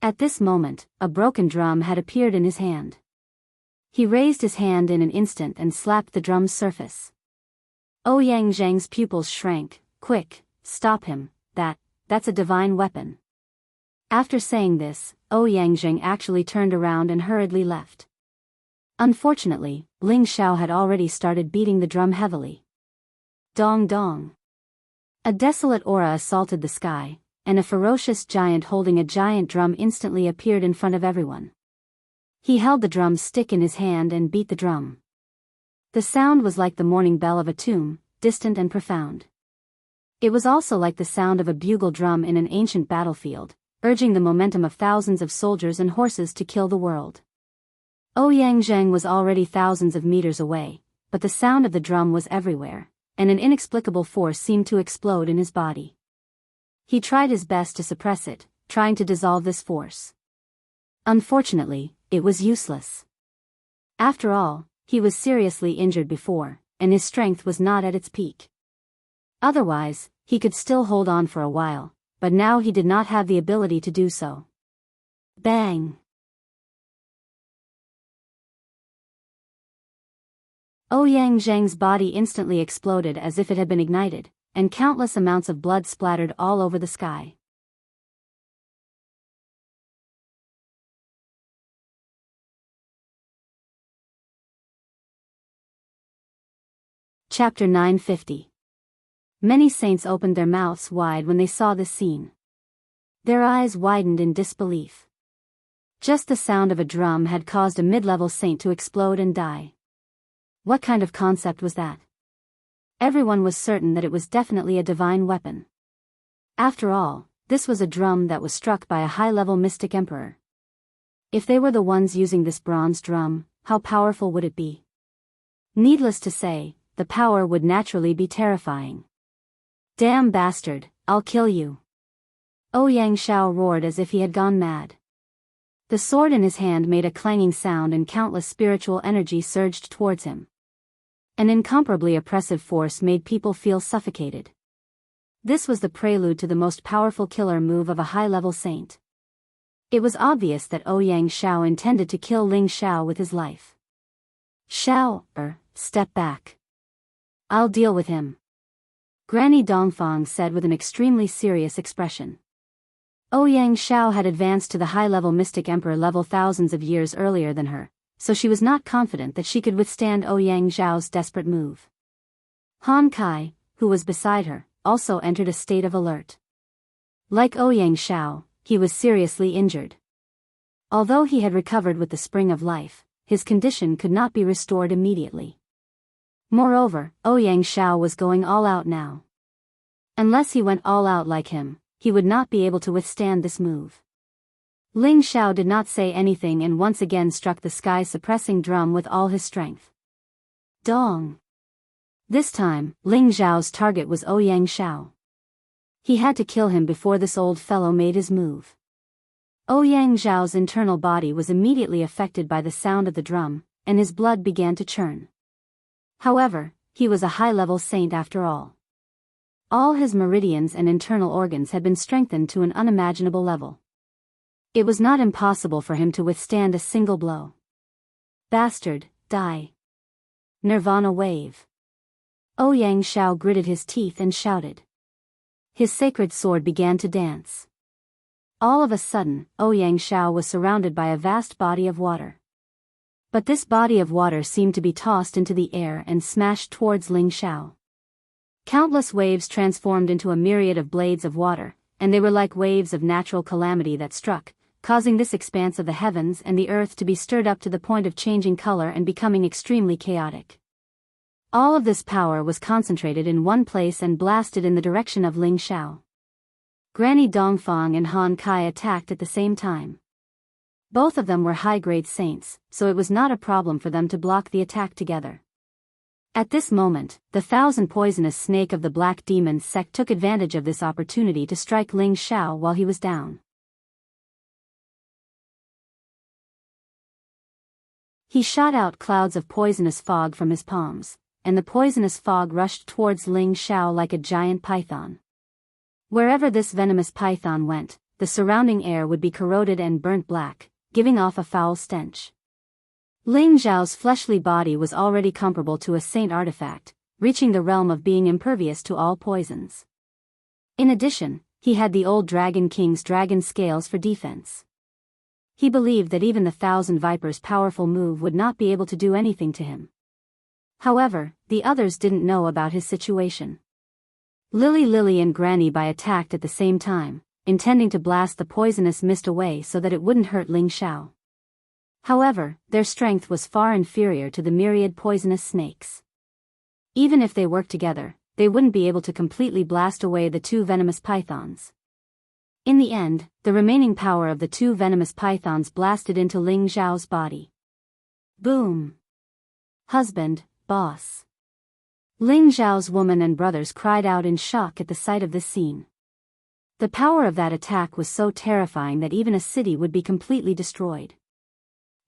At this moment, a broken drum had appeared in his hand. He raised his hand in an instant and slapped the drum's surface. Ouyang Zhang's pupils shrank. Quick, stop him, that's a divine weapon. After saying this, Ouyang Zhang actually turned around and hurriedly left. Unfortunately, Ling Xiao had already started beating the drum heavily. Dong dong. A desolate aura assaulted the sky, and a ferocious giant holding a giant drum instantly appeared in front of everyone. He held the drum stick in his hand and beat the drum. The sound was like the morning bell of a tomb, distant and profound. It was also like the sound of a bugle drum in an ancient battlefield, urging the momentum of thousands of soldiers and horses to kill the world. Ouyang Zhang was already thousands of meters away, but the sound of the drum was everywhere, and an inexplicable force seemed to explode in his body. He tried his best to suppress it, trying to dissolve this force. Unfortunately, it was useless. After all, he was seriously injured before, and his strength was not at its peak. Otherwise, he could still hold on for a while, but now he did not have the ability to do so. Bang! Ouyang Zhang's body instantly exploded as if it had been ignited, and countless amounts of blood splattered all over the sky. Chapter 950. Many saints opened their mouths wide when they saw this scene. Their eyes widened in disbelief. Just the sound of a drum had caused a mid-level saint to explode and die. What kind of concept was that? Everyone was certain that it was definitely a divine weapon. After all, this was a drum that was struck by a high-level mystic emperor. If they were the ones using this bronze drum, how powerful would it be? Needless to say, the power would naturally be terrifying. Damn bastard, I'll kill you. Ouyang Xiao roared as if he had gone mad. The sword in his hand made a clanging sound and countless spiritual energy surged towards him. An incomparably oppressive force made people feel suffocated. This was the prelude to the most powerful killer move of a high-level saint. It was obvious that Ouyang Xiao intended to kill Ling Xiao with his life. Xiao, step back. I'll deal with him. Granny Dongfang said with an extremely serious expression. Ouyang Xiao had advanced to the high-level mystic emperor level thousands of years earlier than her, so she was not confident that she could withstand Ouyang Xiao's desperate move. Han Kai, who was beside her, also entered a state of alert. Like Ouyang Xiao, he was seriously injured. Although he had recovered with the spring of life, his condition could not be restored immediately. Moreover, Ouyang Xiao was going all out now. Unless he went all out like him, he would not be able to withstand this move. Ling Xiao did not say anything and once again struck the sky-suppressing drum with all his strength. Dong! This time, Ling Xiao's target was Ouyang Xiao. He had to kill him before this old fellow made his move. Ouyang Xiao's internal body was immediately affected by the sound of the drum, and his blood began to churn. However, he was a high-level saint after all. All his meridians and internal organs had been strengthened to an unimaginable level. It was not impossible for him to withstand a single blow. Bastard, die. Nirvana wave. Ouyang Xiao gritted his teeth and shouted. His sacred sword began to dance. All of a sudden, Ouyang Xiao was surrounded by a vast body of water. But this body of water seemed to be tossed into the air and smashed towards Ling Xiao. Countless waves transformed into a myriad of blades of water, and they were like waves of natural calamity that struck, causing this expanse of the heavens and the earth to be stirred up to the point of changing color and becoming extremely chaotic. All of this power was concentrated in one place and blasted in the direction of Ling Xiao. Granny Dongfang and Han Kai attacked at the same time. Both of them were high-grade saints, so it was not a problem for them to block the attack together. At this moment, the 1,000 poisonous snake of the Black Demon sect took advantage of this opportunity to strike Ling Xiao while he was down. He shot out clouds of poisonous fog from his palms, and the poisonous fog rushed towards Ling Xiao like a giant python. Wherever this venomous python went, the surrounding air would be corroded and burnt black, giving off a foul stench. Ling Xiao's fleshly body was already comparable to a saint artifact, reaching the realm of being impervious to all poisons. In addition, he had the old Dragon King's dragon scales for defense. He believed that even the 1,000 Vipers' powerful move would not be able to do anything to him. However, the others didn't know about his situation. Lily and Granny Bai attacked at the same time, intending to blast the poisonous mist away so that it wouldn't hurt Ling Xiao. However, their strength was far inferior to the myriad poisonous snakes. Even if they worked together, they wouldn't be able to completely blast away the two venomous pythons. In the end, the remaining power of the two venomous pythons blasted into Ling Xiao's body. Boom! Husband, boss. Ling Xiao's woman and brothers cried out in shock at the sight of this scene. The power of that attack was so terrifying that even a city would be completely destroyed.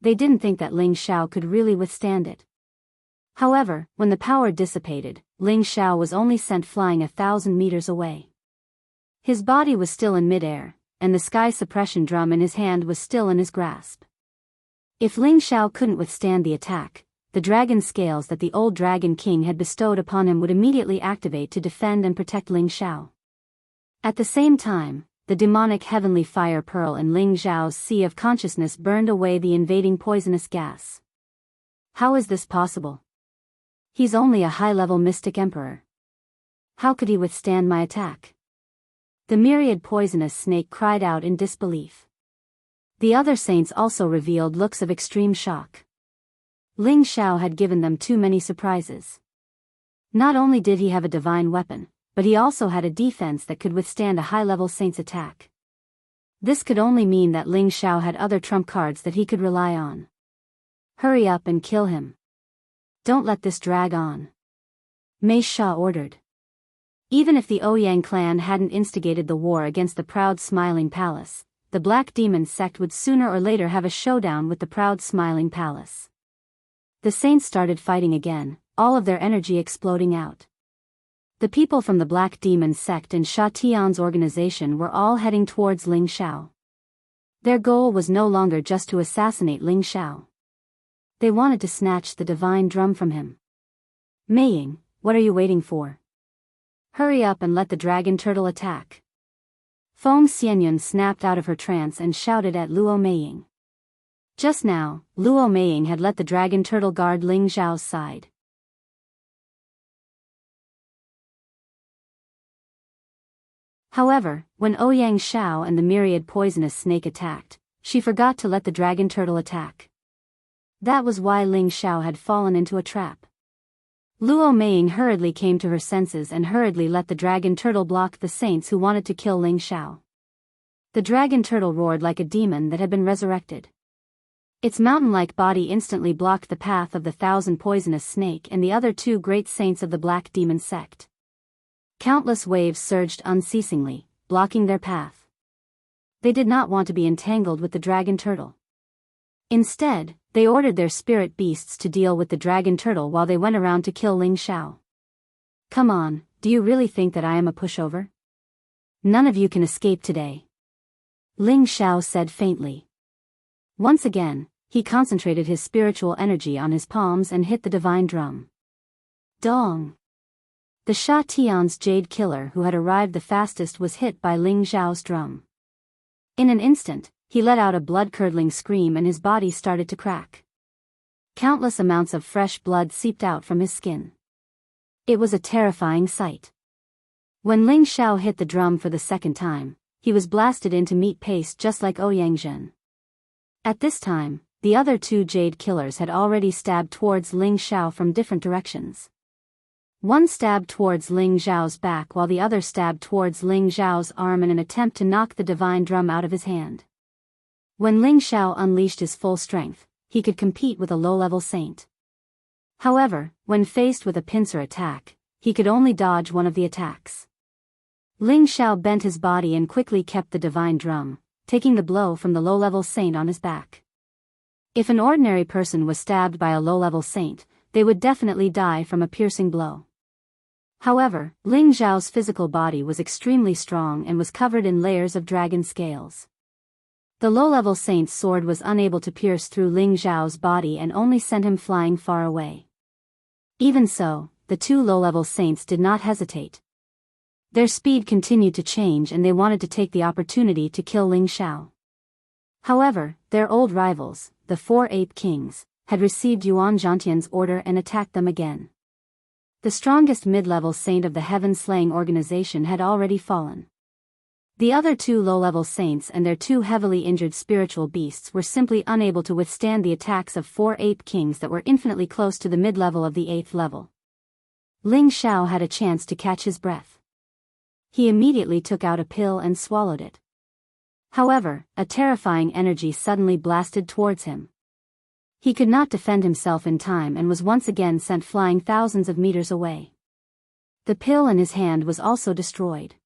They didn't think that Ling Xiao could really withstand it. However, when the power dissipated, Ling Xiao was only sent flying 1,000 meters away. His body was still in midair, and the sky suppression drum in his hand was still in his grasp. If Ling Xiao couldn't withstand the attack, the dragon scales that the old Dragon King had bestowed upon him would immediately activate to defend and protect Ling Xiao. At the same time, the demonic heavenly fire pearl in Ling Xiao's sea of consciousness burned away the invading poisonous gas. How is this possible? He's only a high-level mystic emperor. How could he withstand my attack? The myriad poisonous snake cried out in disbelief. The other saints also revealed looks of extreme shock. Ling Xiao had given them too many surprises. Not only did he have a divine weapon, but he also had a defense that could withstand a high-level saint's attack. This could only mean that Ling Xiao had other trump cards that he could rely on. Hurry up and kill him. Don't let this drag on. Mei Sha ordered. Even if the Ouyang clan hadn't instigated the war against the proud Smiling Palace, the Black Demon sect would sooner or later have a showdown with the proud Smiling Palace. The saints started fighting again, all of their energy exploding out. The people from the Black Demon sect and Sha Tian's organization were all heading towards Ling Xiao. Their goal was no longer just to assassinate Ling Xiao. They wanted to snatch the divine drum from him. Mei Ying, what are you waiting for? Hurry up and let the dragon turtle attack. Feng Xianyun snapped out of her trance and shouted at Luo Meiying. Just now, Luo Meiying had let the dragon turtle guard Ling Xiao's side. However, when Ouyang Xiao and the myriad poisonous snake attacked, she forgot to let the dragon turtle attack. That was why Ling Xiao had fallen into a trap. Luo Meiying hurriedly came to her senses and hurriedly let the dragon turtle block the saints who wanted to kill Ling Xiao. The dragon turtle roared like a demon that had been resurrected. Its mountain-like body instantly blocked the path of the 1,000 poisonous snake and the other two great saints of the Black Demon sect. Countless waves surged unceasingly, blocking their path. They did not want to be entangled with the dragon turtle. Instead, they ordered their spirit beasts to deal with the dragon turtle while they went around to kill Ling Xiao. Come on, do you really think that I am a pushover? None of you can escape today. Ling Xiao said faintly. Once again, he concentrated his spiritual energy on his palms and hit the divine drum. Dong! The Sha Tian's Jade Killer who had arrived the fastest was hit by Ling Xiao's drum. In an instant, he let out a blood-curdling scream and his body started to crack. Countless amounts of fresh blood seeped out from his skin. It was a terrifying sight. When Ling Xiao hit the drum for the second time, he was blasted into meat paste just like Ouyang Zhen. At this time, the other two Jade Killers had already stabbed towards Ling Xiao from different directions. One stabbed towards Ling Zhao's back while the other stabbed towards Ling Zhao's arm in an attempt to knock the divine drum out of his hand. When Ling Zhao unleashed his full strength, he could compete with a low-level saint. However, when faced with a pincer attack, he could only dodge one of the attacks. Ling Zhao bent his body and quickly kept the divine drum, taking the blow from the low-level saint on his back. If an ordinary person was stabbed by a low-level saint, they would definitely die from a piercing blow. However, Ling Zhao's physical body was extremely strong and was covered in layers of dragon scales. The low-level saint's sword was unable to pierce through Ling Zhao's body and only sent him flying far away. Even so, the two low-level saints did not hesitate. Their speed continued to change and they wanted to take the opportunity to kill Ling Zhao. However, their old rivals, the four ape kings, had received Yuan Zhantian's order and attacked them again. The strongest mid-level saint of the heaven-slaying organization had already fallen. The other two low-level saints and their two heavily injured spiritual beasts were simply unable to withstand the attacks of four ape kings that were infinitely close to the mid-level of the 8th level. Ling Zhao had a chance to catch his breath. He immediately took out a pill and swallowed it. However, a terrifying energy suddenly blasted towards him. He could not defend himself in time and was once again sent flying thousands of meters away. The pill in his hand was also destroyed.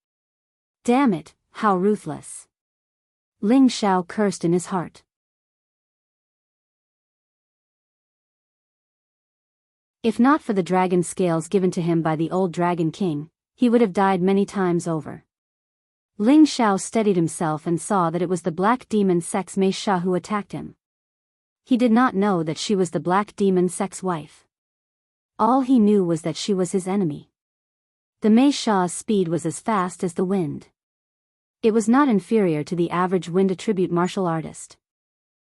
Damn it, how ruthless! Ling Zhao cursed in his heart. If not for the dragon scales given to him by the old Dragon King, he would have died many times over. Ling Zhao steadied himself and saw that it was the black demon Sex Mei Sha who attacked him. He did not know that she was the black demon Sec's wife. All he knew was that she was his enemy. The Mei Sha's speed was as fast as the wind. It was not inferior to the average wind attribute martial artist.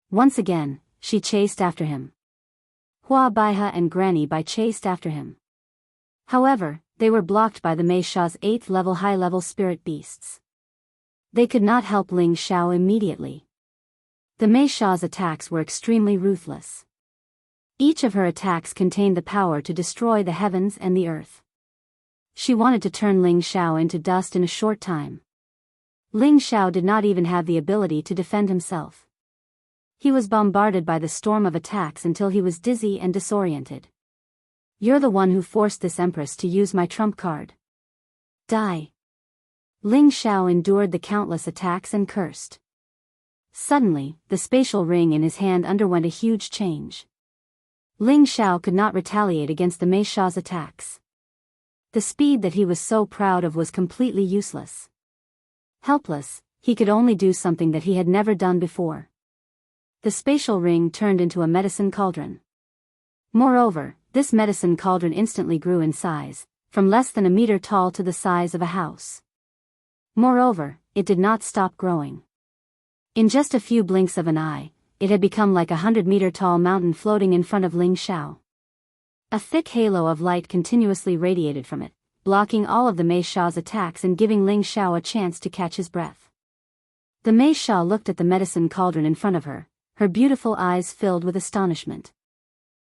Once again, she chased after him. Hua Baihe and Granny Bai chased after him. However, they were blocked by the Mei Sha's 8th level high-level spirit beasts. They could not help Ling Zhao immediately. The Mei Sha's attacks were extremely ruthless. Each of her attacks contained the power to destroy the heavens and the earth. She wanted to turn Ling Zhao into dust in a short time. Ling Zhao did not even have the ability to defend himself. He was bombarded by the storm of attacks until he was dizzy and disoriented. You're the one who forced this empress to use my trump card. Die. Ling Zhao endured the countless attacks and cursed. Suddenly, the spatial ring in his hand underwent a huge change. Ling Zhao could not retaliate against the Mei Sha's attacks. The speed that he was so proud of was completely useless. Helpless, he could only do something that he had never done before. The spatial ring turned into a medicine cauldron. Moreover, this medicine cauldron instantly grew in size, from less than a meter tall to the size of a house. Moreover, it did not stop growing. In just a few blinks of an eye, it had become like a 100-meter-tall mountain floating in front of Ling Zhao. A thick halo of light continuously radiated from it, blocking all of the Mei Sha's attacks and giving Ling Zhao a chance to catch his breath. The Mei Sha looked at the medicine cauldron in front of her, her beautiful eyes filled with astonishment.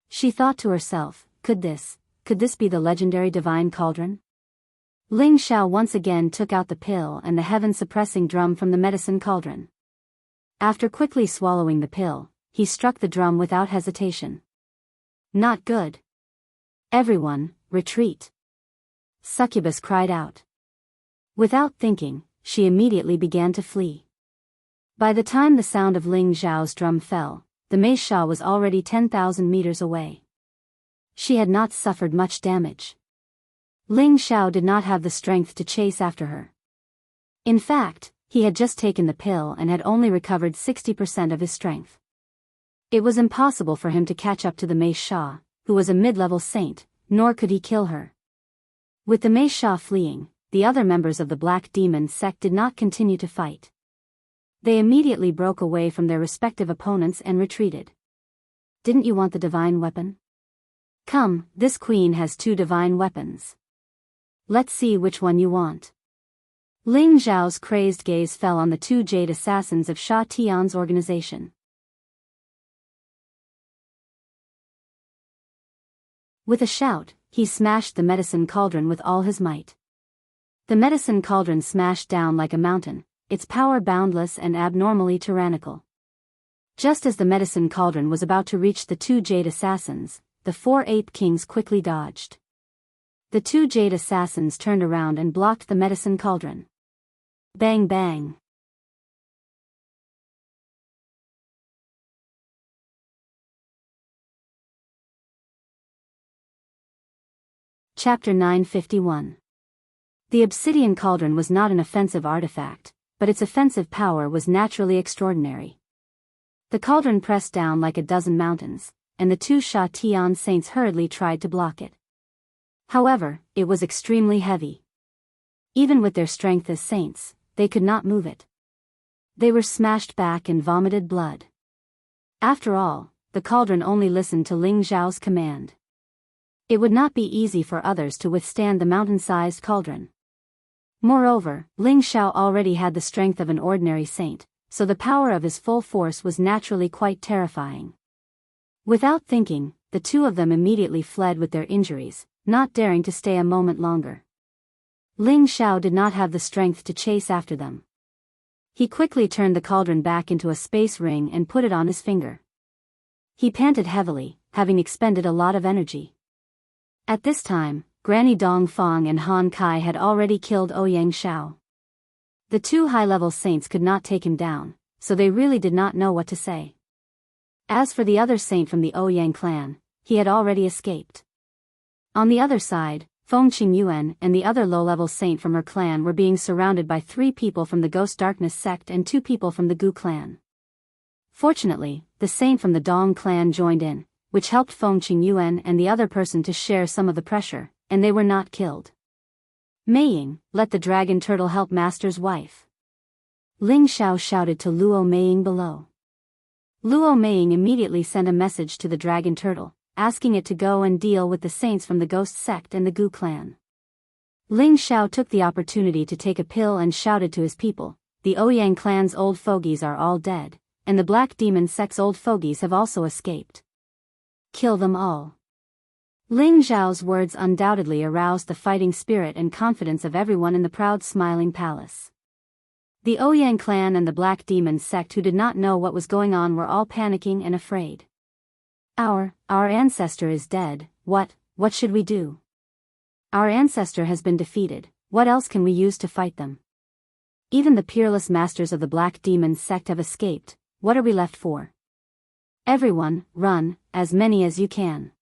She thought to herself, could this be the legendary divine cauldron? Ling Zhao once again took out the pill and the heaven-suppressing drum from the medicine cauldron. After quickly swallowing the pill, he struck the drum without hesitation. Not good. Everyone, retreat. Succubus cried out. Without thinking, she immediately began to flee. By the time the sound of Ling Zhao's drum fell, the Mei Sha was already 10,000 meters away. She had not suffered much damage. Ling Zhao did not have the strength to chase after her. In fact, he had just taken the pill and had only recovered 60% of his strength. It was impossible for him to catch up to the Mei Sha, who was a mid-level saint, nor could he kill her. With the Mei Sha fleeing, the other members of the Black Demon sect did not continue to fight. They immediately broke away from their respective opponents and retreated. Didn't you want the divine weapon? Come, this queen has 2 divine weapons. Let's see which one you want. Ling Zhao's crazed gaze fell on the 2 jade assassins of Sha Tian's organization. With a shout, he smashed the medicine cauldron with all his might. The medicine cauldron smashed down like a mountain, its power boundless and abnormally tyrannical. Just as the medicine cauldron was about to reach the two jade assassins, the four ape kings quickly dodged. The two jade assassins turned around and blocked the medicine cauldron. Bang bang. Chapter 951. The obsidian cauldron was not an offensive artifact, but its offensive power was naturally extraordinary. The cauldron pressed down like a dozen mountains, and the two Sha Tian saints hurriedly tried to block it. However, it was extremely heavy. Even with their strength as saints, they could not move it. They were smashed back and vomited blood. After all, the cauldron only listened to Ling Zhao's command. It would not be easy for others to withstand the mountain-sized cauldron. Moreover, Ling Zhao already had the strength of an ordinary saint, so the power of his full force was naturally quite terrifying. Without thinking, the two of them immediately fled with their injuries, not daring to stay a moment longer. Ling Zhao did not have the strength to chase after them. He quickly turned the cauldron back into a space ring and put it on his finger. He panted heavily, having expended a lot of energy. At this time, Granny Dongfang and Han Kai had already killed Ouyang Shao. The two high-level saints could not take him down, so they really did not know what to say. As for the other saint from the Ouyang clan, he had already escaped. On the other side, Feng Qingyuan and the other low-level saint from her clan were being surrounded by 3 people from the Ghost Darkness sect and 2 people from the Gu clan. Fortunately, the saint from the Dong clan joined in, which helped Feng Qingyuan and the other person to share some of the pressure, and they were not killed. Meiying, let the dragon turtle help master's wife. Ling Zhao shouted to Luo Meiying below. Luo Meiying immediately sent a message to the dragon turtle, asking it to go and deal with the saints from the Ghost sect and the Gu clan. Ling Zhao took the opportunity to take a pill and shouted to his people, the Ouyang clan's old fogies are all dead, and the Black Demon sect's old fogies have also escaped. Kill them all. Ling Zhao's words undoubtedly aroused the fighting spirit and confidence of everyone in the proud smiling palace. The Ouyang clan and the Black Demon sect who did not know what was going on were all panicking and afraid. Our ancestor is dead, what should we do? Our ancestor has been defeated, what else can we use to fight them? Even the peerless masters of the Black Demon sect have escaped, what are we left for? Everyone, run, as many as you can.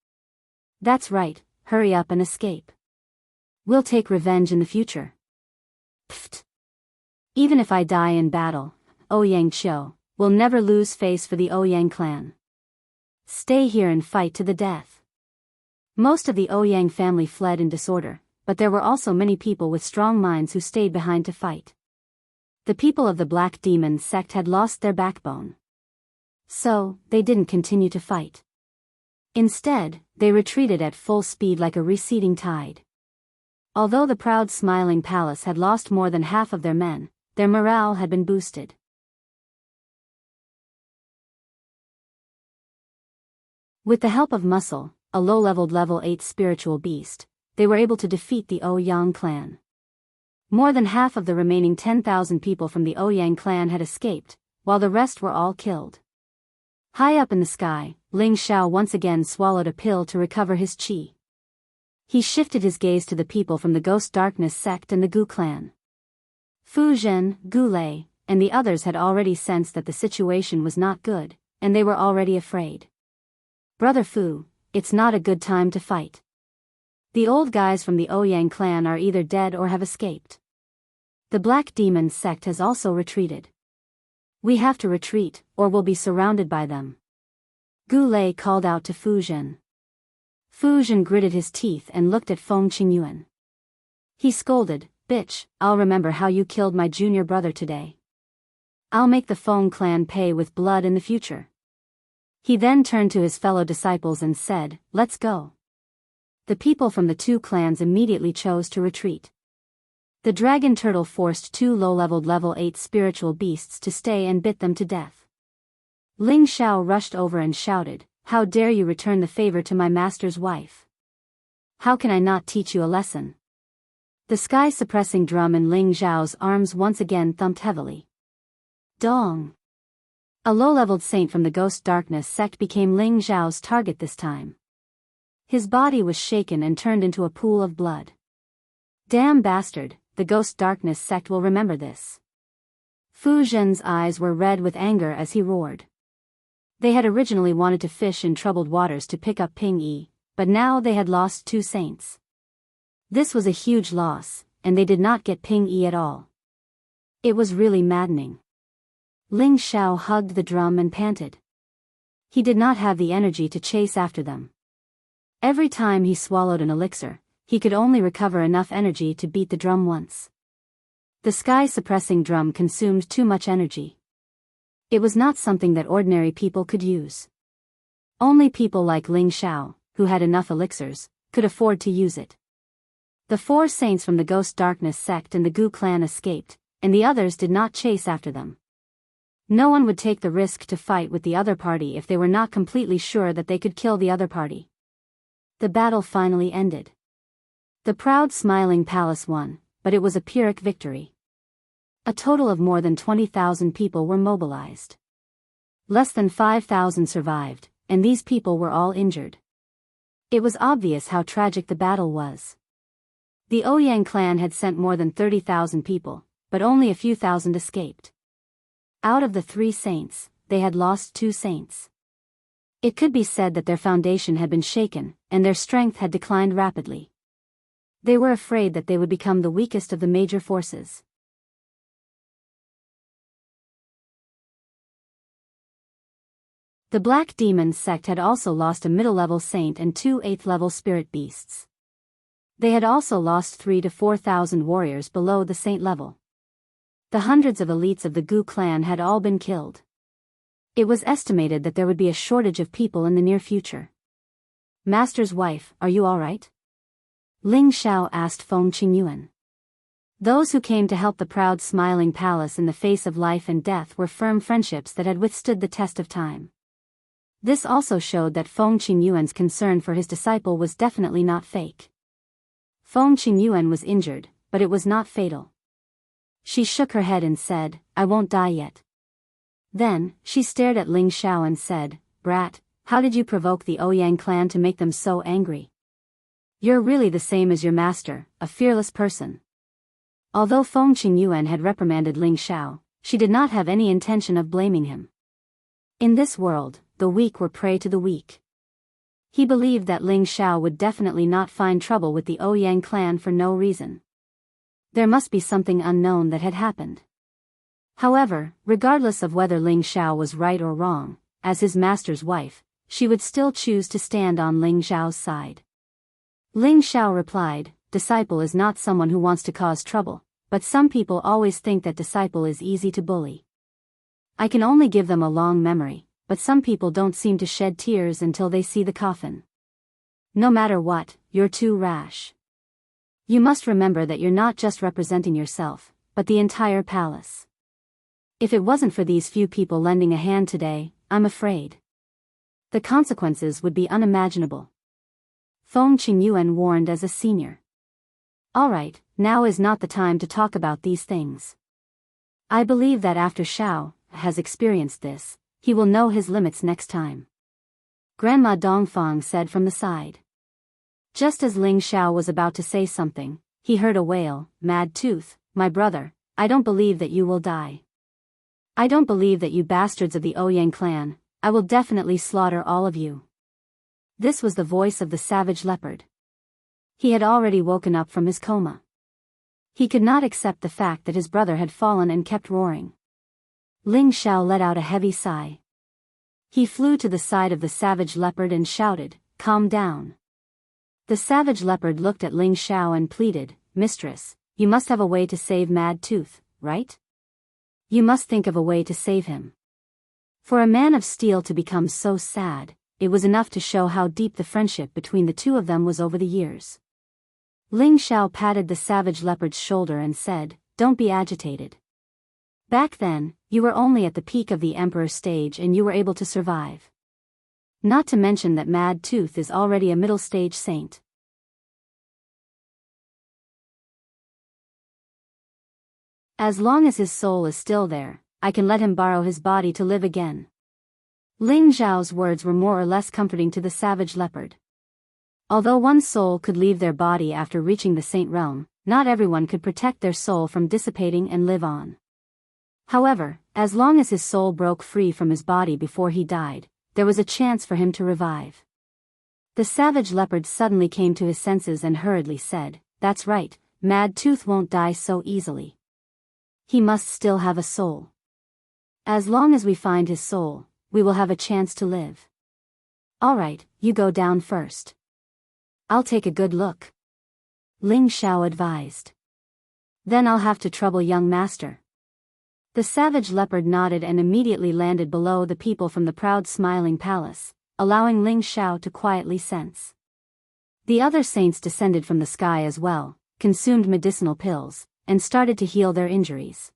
That's right, hurry up and escape. We'll take revenge in the future. Pfft. Even if I die in battle, Ouyang Qiu will never lose face for the Ouyang clan. Stay here and fight to the death. Most of the Ouyang family fled in disorder, but there were also many people with strong minds who stayed behind to fight. The people of the Black Demon sect had lost their backbone. So, they didn't continue to fight. Instead, they retreated at full speed like a receding tide. Although the proud smiling palace had lost more than half of their men, their morale had been boosted. With the help of Muscle, a low-leveled level 8 spiritual beast, they were able to defeat the Ouyang clan. More than half of the remaining 10,000 people from the Ouyang clan had escaped, while the rest were all killed. High up in the sky, Ling Zhao once again swallowed a pill to recover his qi. He shifted his gaze to the people from the Ghost Darkness sect and the Gu clan. Fu Zhen, Gu Lei, and the others had already sensed that the situation was not good, and they were already afraid. Brother Fu, it's not a good time to fight. The old guys from the Ouyang clan are either dead or have escaped. The Black Demon sect has also retreated. We have to retreat, or we'll be surrounded by them. Gu Lei called out to Fu Zhen. Fu Zhen gritted his teeth and looked at Feng Qingyuan. He scolded, "Bitch, I'll remember how you killed my junior brother today. I'll make the Feng clan pay with blood in the future." He then turned to his fellow disciples and said, "Let's go." The people from the two clans immediately chose to retreat. The dragon turtle forced 2 low-leveled level 8 spiritual beasts to stay and bit them to death. Ling Zhao rushed over and shouted, "How dare you return the favor to my master's wife? How can I not teach you a lesson? The sky-suppressing drum in Ling Zhao's arms once again thumped heavily. Dong! A low-leveled saint from the Ghost Darkness sect became Ling Zhao's target this time. His body was shaken and turned into a pool of blood. Damn bastard, the Ghost Darkness sect will remember this. Fu Zhen's eyes were red with anger as he roared. They had originally wanted to fish in troubled waters to pick up Ping Yi, but now they had lost 2 saints. This was a huge loss, and they did not get Ping Yi at all. It was really maddening. Ling Xiao hugged the drum and panted. He did not have the energy to chase after them. Every time he swallowed an elixir, he could only recover enough energy to beat the drum once. The sky-suppressing drum consumed too much energy. It was not something that ordinary people could use. Only people like Ling Xiao, who had enough elixirs, could afford to use it. The 4 saints from the Ghost Darkness sect and the Gu clan escaped, and the others did not chase after them. No one would take the risk to fight with the other party if they were not completely sure that they could kill the other party. The battle finally ended. The proud smiling palace won, but it was a Pyrrhic victory. A total of more than 20,000 people were mobilized. Less than 5,000 survived, and these people were all injured. It was obvious how tragic the battle was. The Ouyang clan had sent more than 30,000 people, but only a few thousand escaped. Out of the 3 saints, they had lost 2 saints. It could be said that their foundation had been shaken, and their strength had declined rapidly. They were afraid that they would become the weakest of the major forces. The Black Demon sect had also lost a middle-level saint and 2 8th-level spirit beasts. They had also lost 3,000 to 4,000 warriors below the saint level. The hundreds of elites of the Gu clan had all been killed. It was estimated that there would be a shortage of people in the near future. Master's wife, are you all right? Ling Xiao asked Feng Qingyuan. Those who came to help the proud smiling palace in the face of life and death were firm friendships that had withstood the test of time. This also showed that Feng Qingyuan's concern for his disciple was definitely not fake. Feng Qingyuan was injured, but it was not fatal. She shook her head and said, I won't die yet. Then, she stared at Ling Xiao and said, Brat, how did you provoke the Ouyang clan to make them so angry? You're really the same as your master, a fearless person. Although Feng Qingyuan had reprimanded Ling Xiao, she did not have any intention of blaming him. In this world, the weak were prey to the weak. He believed that Ling Xiao would definitely not find trouble with the Ouyang clan for no reason. There must be something unknown that had happened. However, regardless of whether Ling Xiao was right or wrong, as his master's wife, she would still choose to stand on Ling Xiao's side. Ling Xiao replied, Disciple is not someone who wants to cause trouble, but some people always think that disciple is easy to bully. I can only give them a long memory, but some people don't seem to shed tears until they see the coffin. No matter what, you're too rash. You must remember that you're not just representing yourself, but the entire palace. If it wasn't for these few people lending a hand today, I'm afraid the consequences would be unimaginable. Feng Qingyuan warned as a senior. Alright, now is not the time to talk about these things. I believe that after Xiao has experienced this, he will know his limits next time. Grandma Dongfang said from the side. Just as Ling Xiao was about to say something, he heard a wail, Mad Tooth, my brother, I don't believe that you will die. I don't believe that you bastards of the Ouyang clan, I will definitely slaughter all of you. This was the voice of the savage leopard. He had already woken up from his coma. He could not accept the fact that his brother had fallen and kept roaring. Ling Xiao let out a heavy sigh. He flew to the side of the savage leopard and shouted, Calm down. The savage leopard looked at Ling Xiao and pleaded, Mistress, you must have a way to save Mad Tooth, right? You must think of a way to save him. For a man of steel to become so sad, it was enough to show how deep the friendship between the two of them was over the years. Ling Xiao patted the savage leopard's shoulder and said, Don't be agitated. Back then, you were only at the peak of the Emperor stage and you were able to survive. Not to mention that Mad Tooth is already a middle stage saint. As long as his soul is still there, I can let him borrow his body to live again. Ling Zhao's words were more or less comforting to the savage leopard. Although one's soul could leave their body after reaching the Saint Realm, not everyone could protect their soul from dissipating and live on. However, as long as his soul broke free from his body before he died, there was a chance for him to revive. The savage leopard suddenly came to his senses and hurriedly said, "That's right, Mad Tooth won't die so easily. He must still have a soul. As long as we find his soul, we will have a chance to live. Alright, you go down first. I'll take a good look," Ling Xiao advised. "Then I'll have to trouble young master." The savage leopard nodded and immediately landed below the people from the proud smiling palace, allowing Ling Xiao to quietly sense. The other saints descended from the sky as well, consumed medicinal pills, and started to heal their injuries.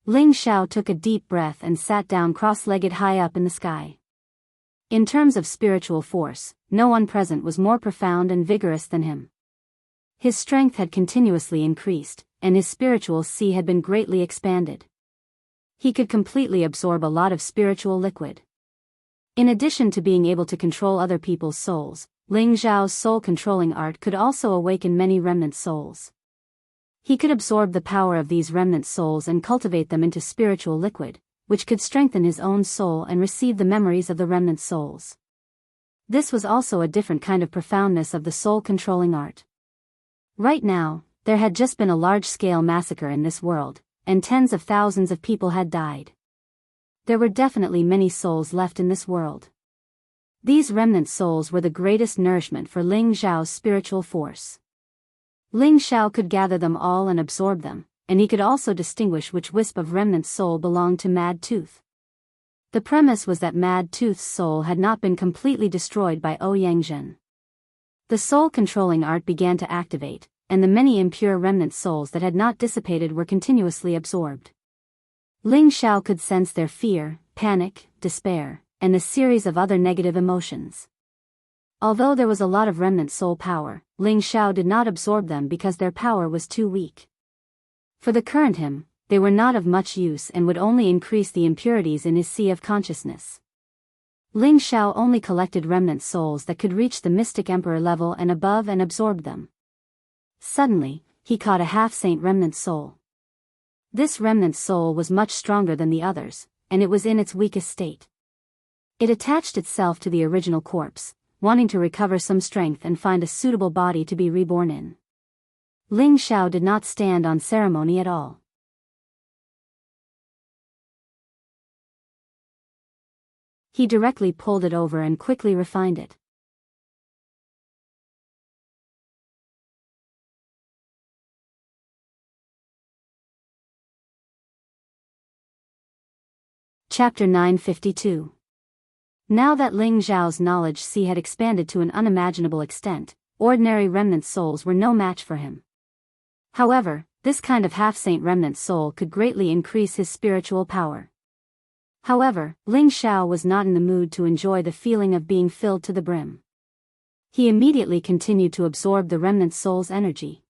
Ling Xiao took a deep breath and sat down cross-legged high up in the sky. In terms of spiritual force, no one present was more profound and vigorous than him. His strength had continuously increased, and his spiritual sea had been greatly expanded. He could completely absorb a lot of spiritual liquid. In addition to being able to control other people's souls, Ling Zhao's soul-controlling art could also awaken many remnant souls. He could absorb the power of these remnant souls and cultivate them into spiritual liquid, which could strengthen his own soul and receive the memories of the remnant souls. This was also a different kind of profoundness of the soul-controlling art. Right now, there had just been a large-scale massacre in this world, and tens of thousands of people had died. There were definitely many souls left in this world. These remnant souls were the greatest nourishment for Ling Zhao's spiritual force. Ling Xiao could gather them all and absorb them, and he could also distinguish which wisp of remnant soul belonged to Mad Tooth. The premise was that Mad Tooth's soul had not been completely destroyed by Ouyang. The soul-controlling art began to activate, and the many impure remnant souls that had not dissipated were continuously absorbed. Ling Xiao could sense their fear, panic, despair, and a series of other negative emotions. Although there was a lot of remnant soul power, Ling Xiao did not absorb them because their power was too weak. For the current him, they were not of much use and would only increase the impurities in his sea of consciousness. Ling Xiao only collected remnant souls that could reach the Mystic Emperor level and above and absorbed them. Suddenly, he caught a half-saint remnant soul. This remnant soul was much stronger than the others, and it was in its weakest state. It attached itself to the original corpse, wanting to recover some strength and find a suitable body to be reborn in. Ling Xiao did not stand on ceremony at all. He directly pulled it over and quickly refined it. Chapter 952. Now that Ling Zhao's knowledge sea had expanded to an unimaginable extent, ordinary remnant souls were no match for him. However, this kind of half-saint remnant soul could greatly increase his spiritual power. However, Ling Xiao was not in the mood to enjoy the feeling of being filled to the brim. He immediately continued to absorb the remnant soul's energy.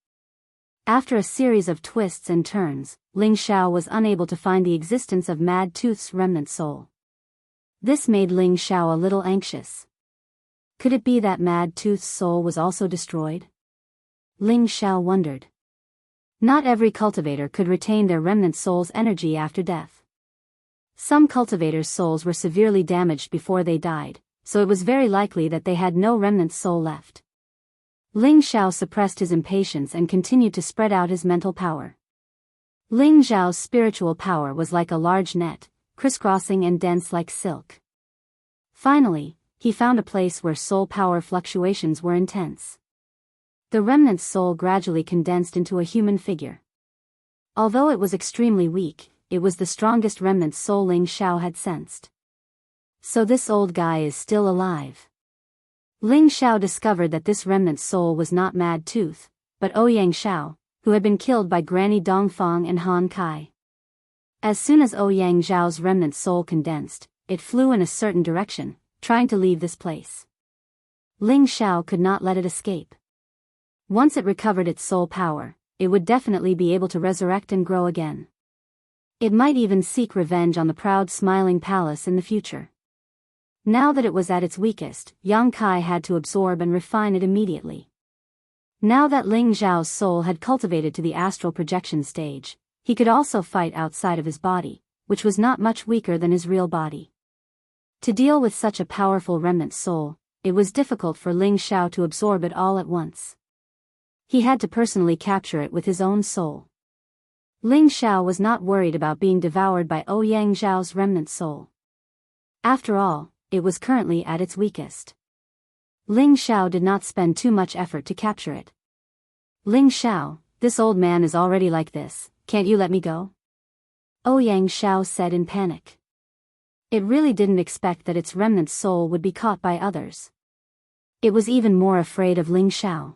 After a series of twists and turns, Ling Xiao was unable to find the existence of Mad Tooth's remnant soul. This made Ling Xiao a little anxious. Could it be that Mad Tooth's soul was also destroyed? Ling Xiao wondered. Not every cultivator could retain their remnant soul's energy after death. Some cultivators' souls were severely damaged before they died, so it was very likely that they had no remnant soul left. Ling Xiao suppressed his impatience and continued to spread out his mental power. Ling Zhao's spiritual power was like a large net, crisscrossing and dense like silk. Finally, he found a place where soul power fluctuations were intense. The remnant soul gradually condensed into a human figure. Although it was extremely weak, it was the strongest remnant soul Ling Xiao had sensed. So this old guy is still alive. Ling Xiao discovered that this remnant soul was not Mad Tooth, but Ouyang Xiao, who had been killed by Granny Dongfang and Han Kai. As soon as Ouyang Xiao's remnant soul condensed, it flew in a certain direction, trying to leave this place. Ling Xiao could not let it escape. Once it recovered its soul power, it would definitely be able to resurrect and grow again. It might even seek revenge on the proud smiling palace in the future. Now that it was at its weakest, Yang Kai had to absorb and refine it immediately. Now that Ling Zhao's soul had cultivated to the astral projection stage, he could also fight outside of his body, which was not much weaker than his real body. To deal with such a powerful remnant soul, it was difficult for Ling Zhao to absorb it all at once. He had to personally capture it with his own soul. Ling Zhao was not worried about being devoured by Ouyang Zhao's remnant soul. After all, it was currently at its weakest. Ling Zhao did not spend too much effort to capture it. Ling Zhao, this old man is already like this, can't you let me go? Ouyang Zhao said in panic. It really didn't expect that its remnant soul would be caught by others. It was even more afraid of Ling Zhao.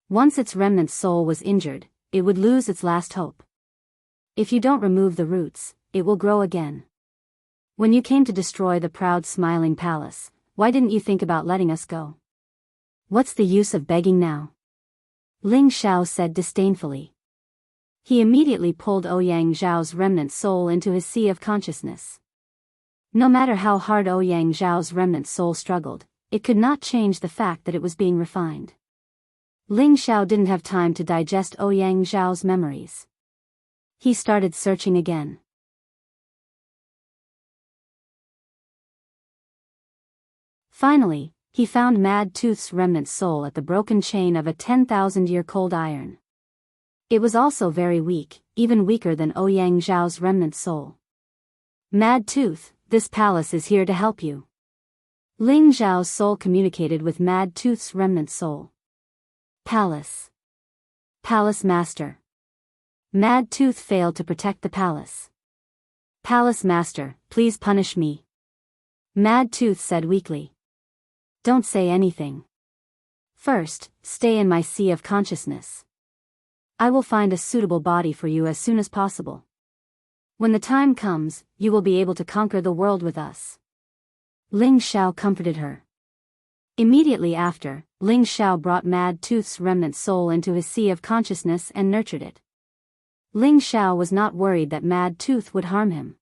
Once its remnant soul was injured, it would lose its last hope. If you don't remove the roots, it will grow again. When you came to destroy the proud smiling palace, why didn't you think about letting us go? What's the use of begging now? Ling Zhao said disdainfully. He immediately pulled Ouyang Zhao's remnant soul into his sea of consciousness. No matter how hard Ouyang Zhao's remnant soul struggled, it could not change the fact that it was being refined. Ling Zhao didn't have time to digest Ouyang Zhao's memories. He started searching again. Finally, he found Mad Tooth's remnant soul at the broken chain of a 10,000-year-cold iron. It was also very weak, even weaker than Ouyang Zhao's remnant soul. Mad Tooth, this palace is here to help you. Ling Zhao's soul communicated with Mad Tooth's remnant soul. Palace. Palace Master. Mad Tooth failed to protect the palace. Palace Master, please punish me. Mad Tooth said weakly. Don't say anything. First, stay in my sea of consciousness. I will find a suitable body for you as soon as possible. When the time comes, you will be able to conquer the world with us. Ling Zhao comforted her. Immediately after, Ling Zhao brought Mad Tooth's remnant soul into his sea of consciousness and nurtured it. Ling Zhao was not worried that Mad Tooth would harm him.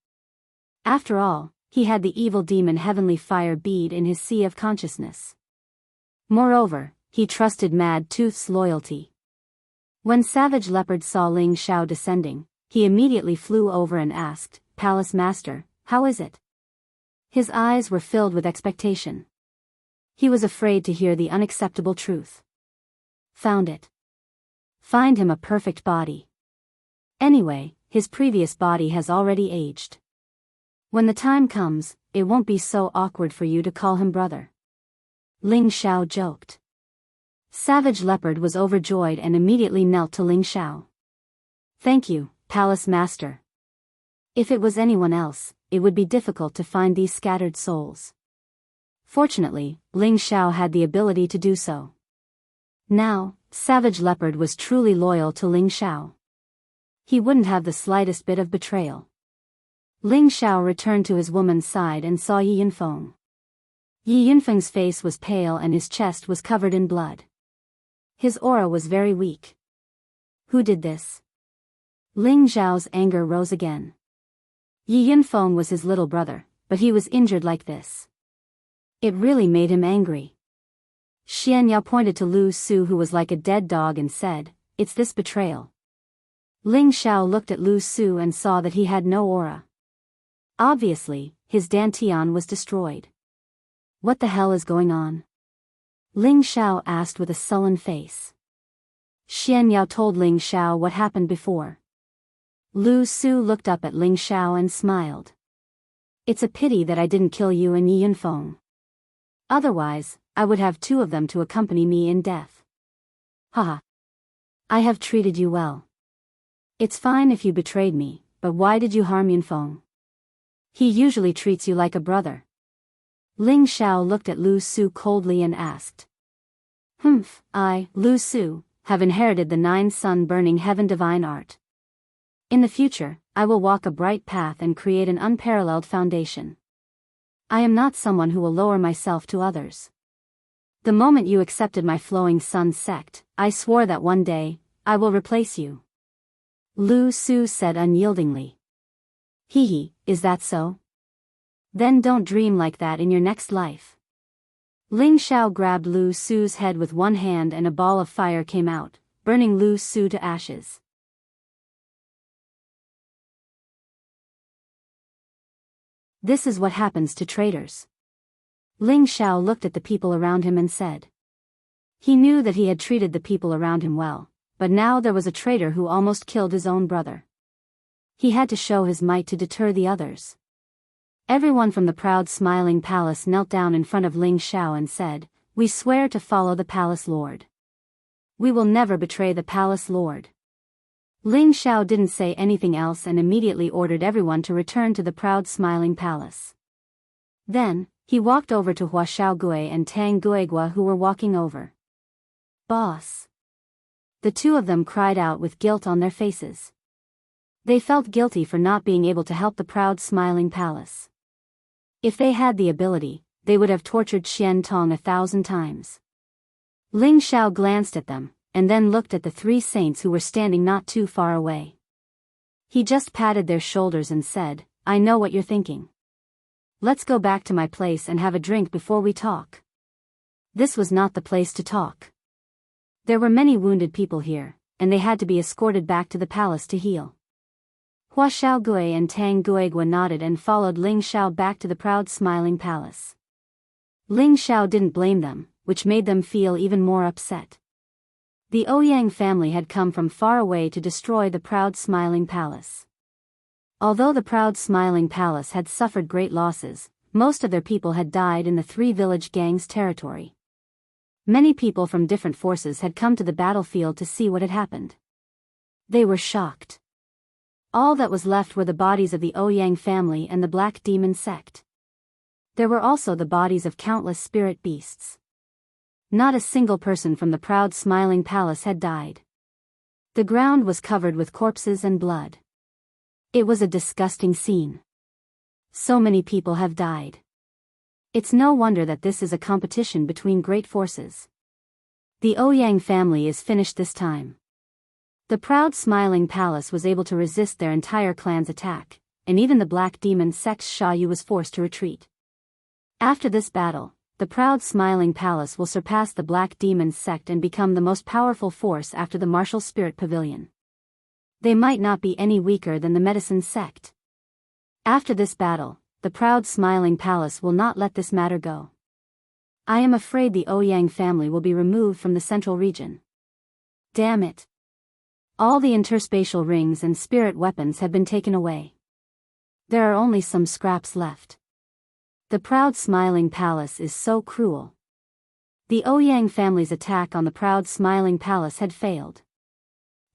After all, he had the evil demon Heavenly Fire bead in his sea of consciousness. Moreover, he trusted Mad Tooth's loyalty. When Savage Leopard saw Ling Zhao descending, he immediately flew over and asked, Palace Master, how is it? His eyes were filled with expectation. He was afraid to hear the unacceptable truth. Found it. Find him a perfect body. Anyway, his previous body has already aged. When the time comes, it won't be so awkward for you to call him brother. Ling Zhao joked. Savage Leopard was overjoyed and immediately knelt to Ling Zhao. Thank you, Palace Master. If it was anyone else, it would be difficult to find these scattered souls. Fortunately, Ling Zhao had the ability to do so. Now, Savage Leopard was truly loyal to Ling Zhao. He wouldn't have the slightest bit of betrayal. Ling Zhao returned to his woman's side and saw Yi Yunfeng. Yi Yunfeng's face was pale and his chest was covered in blood. His aura was very weak. Who did this? Ling Zhao's anger rose again. Yi Yunfeng was his little brother, but he was injured like this. It really made him angry. Xian Yao pointed to Lu Su, who was like a dead dog, and said, "It's this betrayal." Ling Zhao looked at Lu Su and saw that he had no aura. Obviously, his dantian was destroyed. What the hell is going on? Ling Zhao asked with a sullen face. Xian Yao told Ling Zhao what happened before. Lu Su looked up at Ling Zhao and smiled. It's a pity that I didn't kill you and Yi Yunfeng. Otherwise, I would have two of them to accompany me in death. Haha. I have treated you well. It's fine if you betrayed me, but why did you harm Yunfeng? He usually treats you like a brother. Ling Zhao looked at Lu Su coldly and asked. I, Lu Su, have inherited the 9-sun burning heaven divine art. In the future, I will walk a bright path and create an unparalleled foundation. I am not someone who will lower myself to others. The moment you accepted my flowing sun sect, I swore that one day, I will replace you. Lu Su said unyieldingly. Hee, is that so? Then don't dream like that in your next life. Ling Xiao grabbed Lu Su's head with one hand and a ball of fire came out, burning Lu Su to ashes. This is what happens to traitors. Ling Xiao looked at the people around him and said. He knew that he had treated the people around him well, but now there was a traitor who almost killed his own brother. He had to show his might to deter the others. Everyone from the proud smiling palace knelt down in front of Ling Xiao and said, We swear to follow the palace lord. We will never betray the palace lord. Ling Xiao didn't say anything else and immediately ordered everyone to return to the proud smiling palace. Then, he walked over to Hua Xiaogui and Tang Guigua who were walking over. Boss. The two of them cried out with guilt on their faces. They felt guilty for not being able to help the proud smiling palace. If they had the ability, they would have tortured Qian Tong 1,000 times. Ling Xiao glanced at them, and then looked at the three saints who were standing not too far away. He just patted their shoulders and said, I know what you're thinking. Let's go back to my place and have a drink before we talk. This was not the place to talk. There were many wounded people here, and they had to be escorted back to the palace to heal. Hua Xiaogui and Tang Guigua nodded and followed Ling Xiao back to the proud smiling palace. Ling Xiao didn't blame them, which made them feel even more upset. The Ouyang family had come from far away to destroy the proud smiling palace. Although the proud smiling palace had suffered great losses, most of their people had died in the three village gangs' territory. Many people from different forces had come to the battlefield to see what had happened. They were shocked. All that was left were the bodies of the Ouyang family and the Black Demon sect. There were also the bodies of countless spirit beasts. Not a single person from the proud smiling palace had died. The ground was covered with corpses and blood. It was a disgusting scene. So many people have died. It's no wonder that this is a competition between great forces. The Ouyang family is finished this time. The proud smiling palace was able to resist their entire clan's attack, and even the Black Demon sect's Sha Yu was forced to retreat. After this battle, the proud smiling palace will surpass the Black Demon sect and become the most powerful force after the martial spirit pavilion. They might not be any weaker than the medicine sect. After this battle, the proud smiling palace will not let this matter go. I am afraid the Ouyang family will be removed from the central region. Damn it. All the interspatial rings and spirit weapons have been taken away. There are only some scraps left. The proud smiling palace is so cruel. The Ouyang family's attack on the proud smiling palace had failed.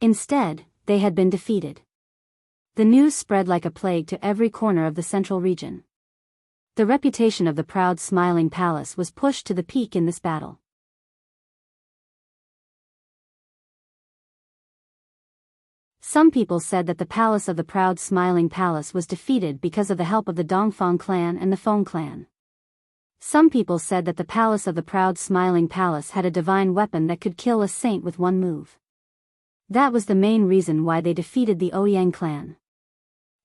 Instead, they had been defeated. The news spread like a plague to every corner of the central region. The reputation of the proud smiling palace was pushed to the peak in this battle. Some people said that the palace of the proud smiling palace was defeated because of the help of the Dongfang clan and the Feng clan. Some people said that the palace of the proud smiling palace had a divine weapon that could kill a saint with one move. That was the main reason why they defeated the Ouyang clan.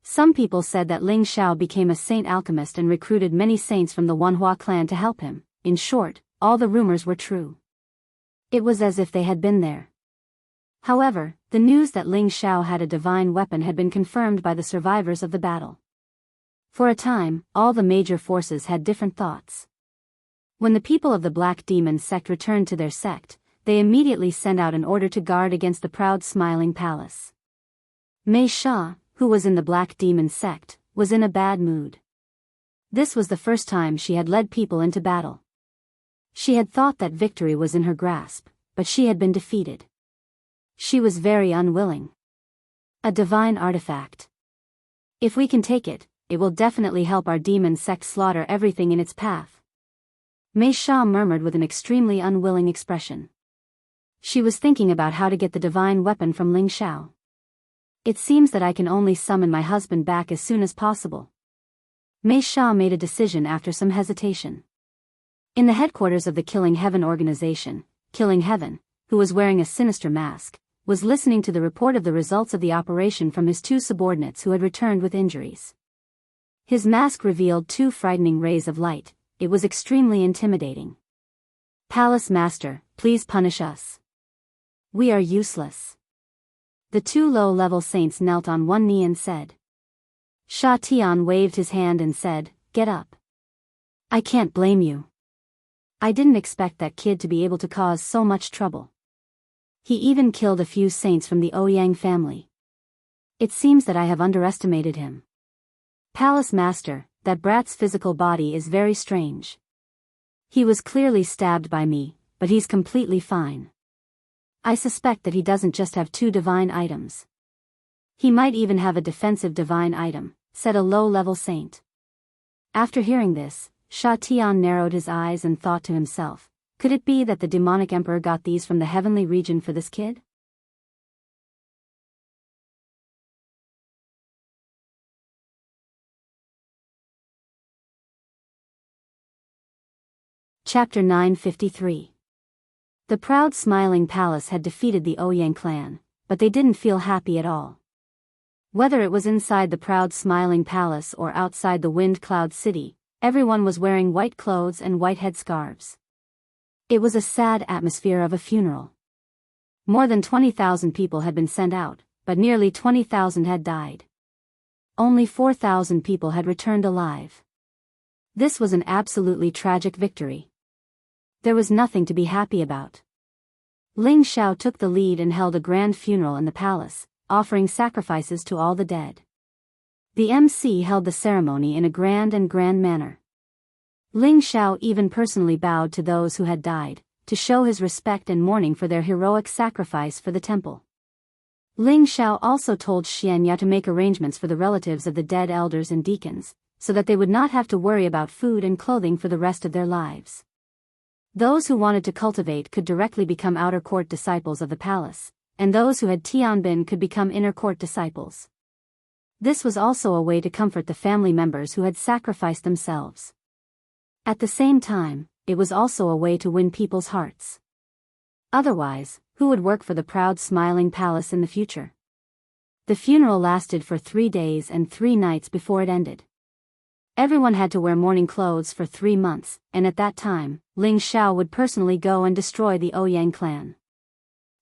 Some people said that Ling Xiao became a saint alchemist and recruited many saints from the Wanhua clan to help him. In short, all the rumors were true. It was as if they had been there. However, the news that Ling Xiao had a divine weapon had been confirmed by the survivors of the battle. For a time, all the major forces had different thoughts. When the people of the Black Demon sect returned to their sect, they immediately sent out an order to guard against the proud smiling palace. Mei Sha, who was in the Black Demon sect, was in a bad mood. This was the first time she had led people into battle. She had thought that victory was in her grasp, but she had been defeated. She was very unwilling. A divine artifact. If we can take it, it will definitely help our demon sect slaughter everything in its path. Mei Sha murmured with an extremely unwilling expression. She was thinking about how to get the divine weapon from Ling Xiao. It seems that I can only summon my husband back as soon as possible. Mei Sha made a decision after some hesitation. In the headquarters of the Killing Heaven organization, Killing Heaven, who was wearing a sinister mask, was listening to the report of the results of the operation from his two subordinates who had returned with injuries. His mask revealed two frightening rays of light. It was extremely intimidating. "Palace Master, please punish us. We are useless." The two low-level saints knelt on one knee and said. Sha Tian waved his hand and said, "Get up. I can't blame you. I didn't expect that kid to be able to cause so much trouble. He even killed a few saints from the Ouyang family. It seems that I have underestimated him. Palace Master, that brat's physical body is very strange. He was clearly stabbed by me, but he's completely fine. I suspect that he doesn't just have two divine items. He might even have a defensive divine item," said a low-level saint. After hearing this, Sha Tian narrowed his eyes and thought to himself, could it be that the demonic emperor got these from the heavenly region for this kid? Chapter 953. The proud smiling palace had defeated the Ouyang clan, but they didn't feel happy at all. Whether it was inside the proud smiling palace or outside the wind cloud city, everyone was wearing white clothes and white headscarves. It was a sad atmosphere of a funeral. More than 20,000 people had been sent out, but nearly 20,000 had died. Only 4,000 people had returned alive. This was an absolutely tragic victory. There was nothing to be happy about. Ling Xiao took the lead and held a grand funeral in the palace, offering sacrifices to all the dead. The MC held the ceremony in a grand manner. Ling Xiao even personally bowed to those who had died, to show his respect and mourning for their heroic sacrifice for the temple. Ling Xiao also told Xianya to make arrangements for the relatives of the dead elders and deacons, so that they would not have to worry about food and clothing for the rest of their lives. Those who wanted to cultivate could directly become outer court disciples of the palace, and those who had Tianbin could become inner court disciples. This was also a way to comfort the family members who had sacrificed themselves. At the same time, it was also a way to win people's hearts. Otherwise, who would work for the proud smiling palace in the future? The funeral lasted for 3 days and 3 nights before it ended. Everyone had to wear mourning clothes for 3 months, and at that time, Ling Xiao would personally go and destroy the Ouyang clan.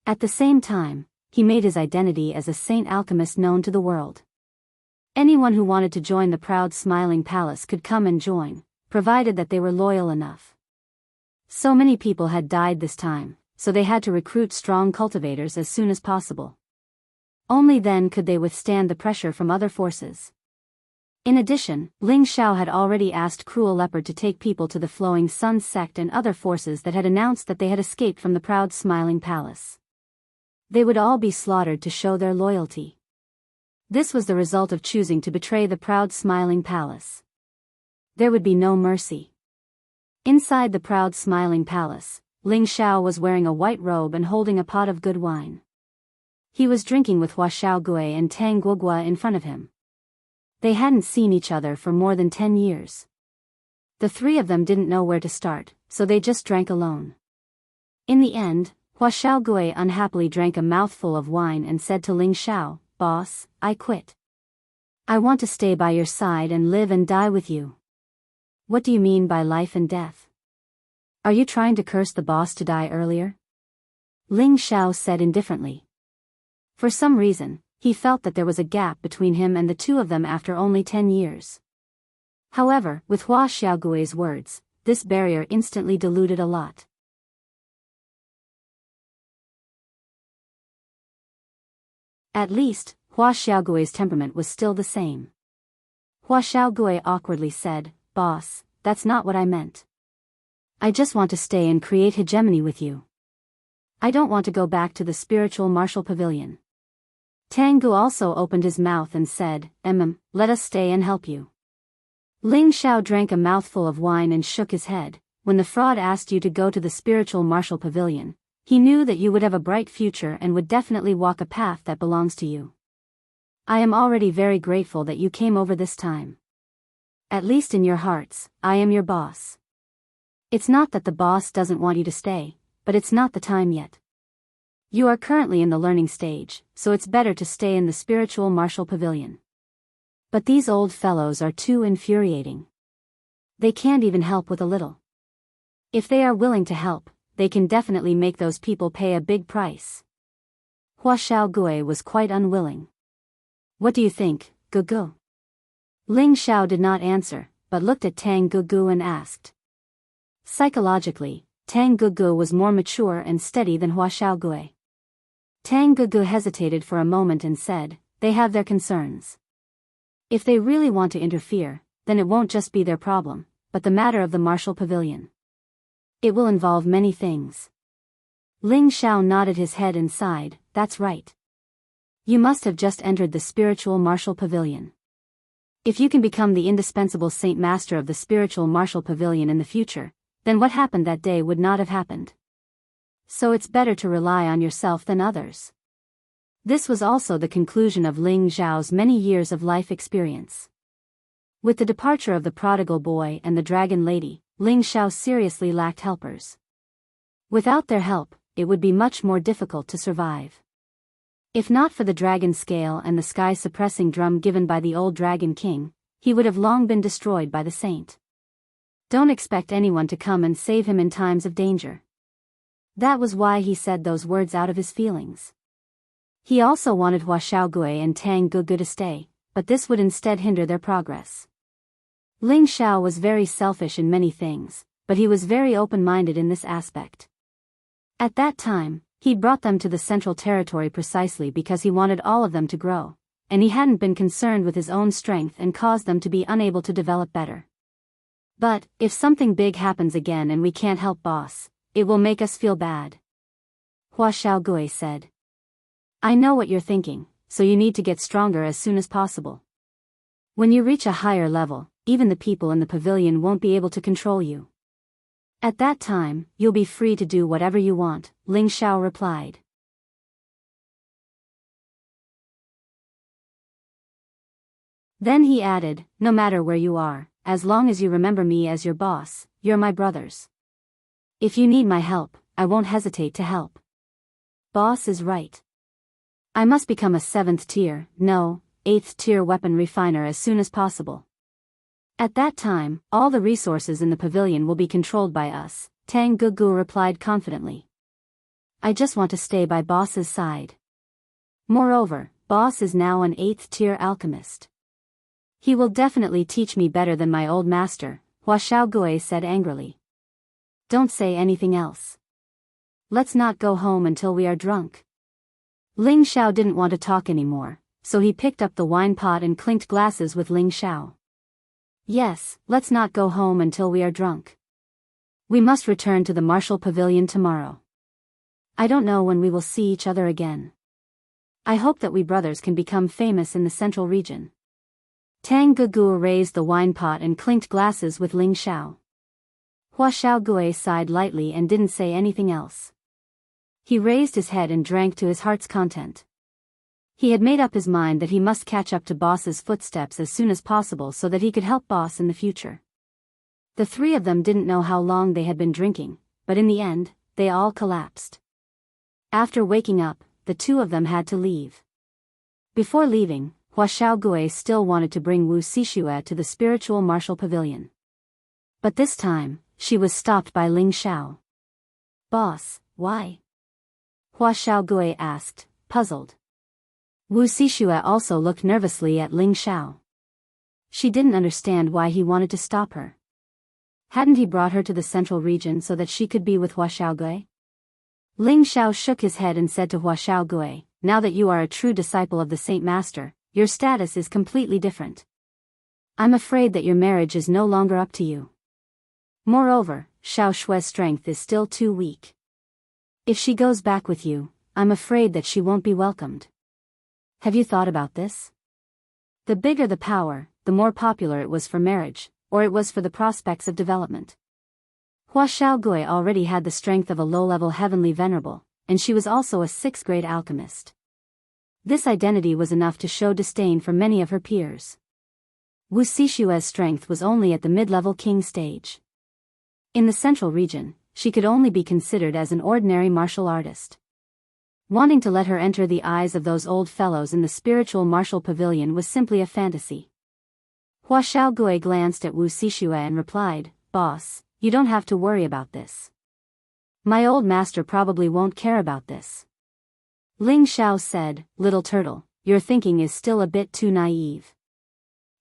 At the same time, he made his identity as a saint alchemist known to the world. Anyone who wanted to join the proud smiling palace could come and join, provided that they were loyal enough. So many people had died this time, so they had to recruit strong cultivators as soon as possible. Only then could they withstand the pressure from other forces. In addition, Ling Xiao had already asked Cruel Leopard to take people to the Flowing Sun sect and other forces that had announced that they had escaped from the proud smiling palace. They would all be slaughtered to show their loyalty. This was the result of choosing to betray the proud smiling palace. There would be no mercy. Inside the proud smiling palace, Ling Xiao was wearing a white robe and holding a pot of good wine. He was drinking with Hua Xiaogui and Tang Guogua in front of him. They hadn't seen each other for more than 10 years. The three of them didn't know where to start, so they just drank alone. In the end, Hua Xiaogui unhappily drank a mouthful of wine and said to Ling Xiao, "Boss, I quit. I want to stay by your side and live and die with you." "What do you mean by life and death? Are you trying to curse the boss to die earlier?" Ling Xiao said indifferently. For some reason, he felt that there was a gap between him and the two of them after only 10 years. However, with Hua Xiaogui's words, this barrier instantly diluted a lot. At least, Hua Xiaogui's temperament was still the same. Hua Xiaogui awkwardly said, "Boss, that's not what I meant. I just want to stay and create hegemony with you. I don't want to go back to the spiritual martial pavilion." Tang Gu also opened his mouth and said, "Let us stay and help you." Ling Xiao drank a mouthful of wine and shook his head. "When the fraud asked you to go to the spiritual martial pavilion, he knew that you would have a bright future and would definitely walk a path that belongs to you. I am already very grateful that you came over this time. At least in your hearts, I am your boss. It's not that the boss doesn't want you to stay, but it's not the time yet. You are currently in the learning stage, so it's better to stay in the spiritual martial pavilion. But these old fellows are too infuriating. They can't even help with a little. If they are willing to help, they can definitely make those people pay a big price. Hua Xiaogui was quite unwilling. What do you think, Gugu? Ling Xiao did not answer, but looked at Tang Gugu and asked. Psychologically, Tang Gugu was more mature and steady than Hua Xiaogui. Tang Gugu hesitated for a moment and said, they have their concerns. If they really want to interfere, then it won't just be their problem, but the matter of the martial pavilion. It will involve many things. Ling Xiao nodded his head and sighed, that's right. You must have just entered the spiritual martial pavilion. If you can become the indispensable Saint Master of the spiritual martial pavilion in the future, then what happened that day would not have happened. So it's better to rely on yourself than others. This was also the conclusion of Ling Xiao's many years of life experience. With the departure of the prodigal boy and the dragon lady, Ling Xiao seriously lacked helpers. Without their help, it would be much more difficult to survive. If not for the dragon scale and the sky-suppressing drum given by the old dragon king, he would have long been destroyed by the saint. Don't expect anyone to come and save him in times of danger. That was why he said those words out of his feelings. He also wanted Hua Xiaogui and Tang Gugu to stay, but this would instead hinder their progress. Ling Xiao was very selfish in many things, but he was very open-minded in this aspect. At that time, he brought them to the central territory precisely because he wanted all of them to grow, and he hadn't been concerned with his own strength and caused them to be unable to develop better. But, if something big happens again and we can't help boss, it will make us feel bad. Hua Xiaogui said. I know what you're thinking, so you need to get stronger as soon as possible. When you reach a higher level, even the people in the pavilion won't be able to control you. At that time, you'll be free to do whatever you want, Ling Xiao replied. Then he added, no matter where you are, as long as you remember me as your boss, you're my brothers. If you need my help, I won't hesitate to help. Boss is right. I must become a 7th tier, no, 8th tier weapon refiner as soon as possible. At that time, all the resources in the pavilion will be controlled by us, Tang Gugu replied confidently. I just want to stay by boss's side. Moreover, boss is now an 8th tier alchemist. He will definitely teach me better than my old master, Hua Xiaogui said angrily. Don't say anything else. Let's not go home until we are drunk. Ling Xiao didn't want to talk anymore, so he picked up the wine pot and clinked glasses with Ling Xiao. Yes, let's not go home until we are drunk. We must return to the martial pavilion tomorrow. I don't know when we will see each other again. I hope that we brothers can become famous in the central region. Tang Gugu raised the wine pot and clinked glasses with Ling Xiao. Hua Xiaogui sighed lightly and didn't say anything else. He raised his head and drank to his heart's content. He had made up his mind that he must catch up to boss's footsteps as soon as possible so that he could help boss in the future. The three of them didn't know how long they had been drinking, but in the end, they all collapsed. After waking up, the two of them had to leave. Before leaving, Hua Xiaogui still wanted to bring Wu Xixue to the spiritual martial pavilion. But this time, she was stopped by Ling Xiao. Boss, why? Hua Xiaogui asked, puzzled. Wu Xixue also looked nervously at Ling Xiao. She didn't understand why he wanted to stop her. Hadn't he brought her to the central region so that she could be with Hua Xiaogui? Ling Xiao shook his head and said to Hua Xiaogui, now that you are a true disciple of the Saint Master, your status is completely different. I'm afraid that your marriage is no longer up to you. Moreover, Xiao Shui's strength is still too weak. If she goes back with you, I'm afraid that she won't be welcomed. Have you thought about this? The bigger the power, the more popular it was for marriage, or it was for the prospects of development. Hua Xiaogui already had the strength of a low-level heavenly venerable, and she was also a 6th-grade alchemist. This identity was enough to show disdain for many of her peers. Wu Xixue's strength was only at the mid-level king stage. In the central region, she could only be considered as an ordinary martial artist. Wanting to let her enter the eyes of those old fellows in the spiritual martial pavilion was simply a fantasy. Hua Xiaogui glanced at Wu Sixue and replied, "Boss, you don't have to worry about this. My old master probably won't care about this." Ling Xiao said, "Little turtle, your thinking is still a bit too naive.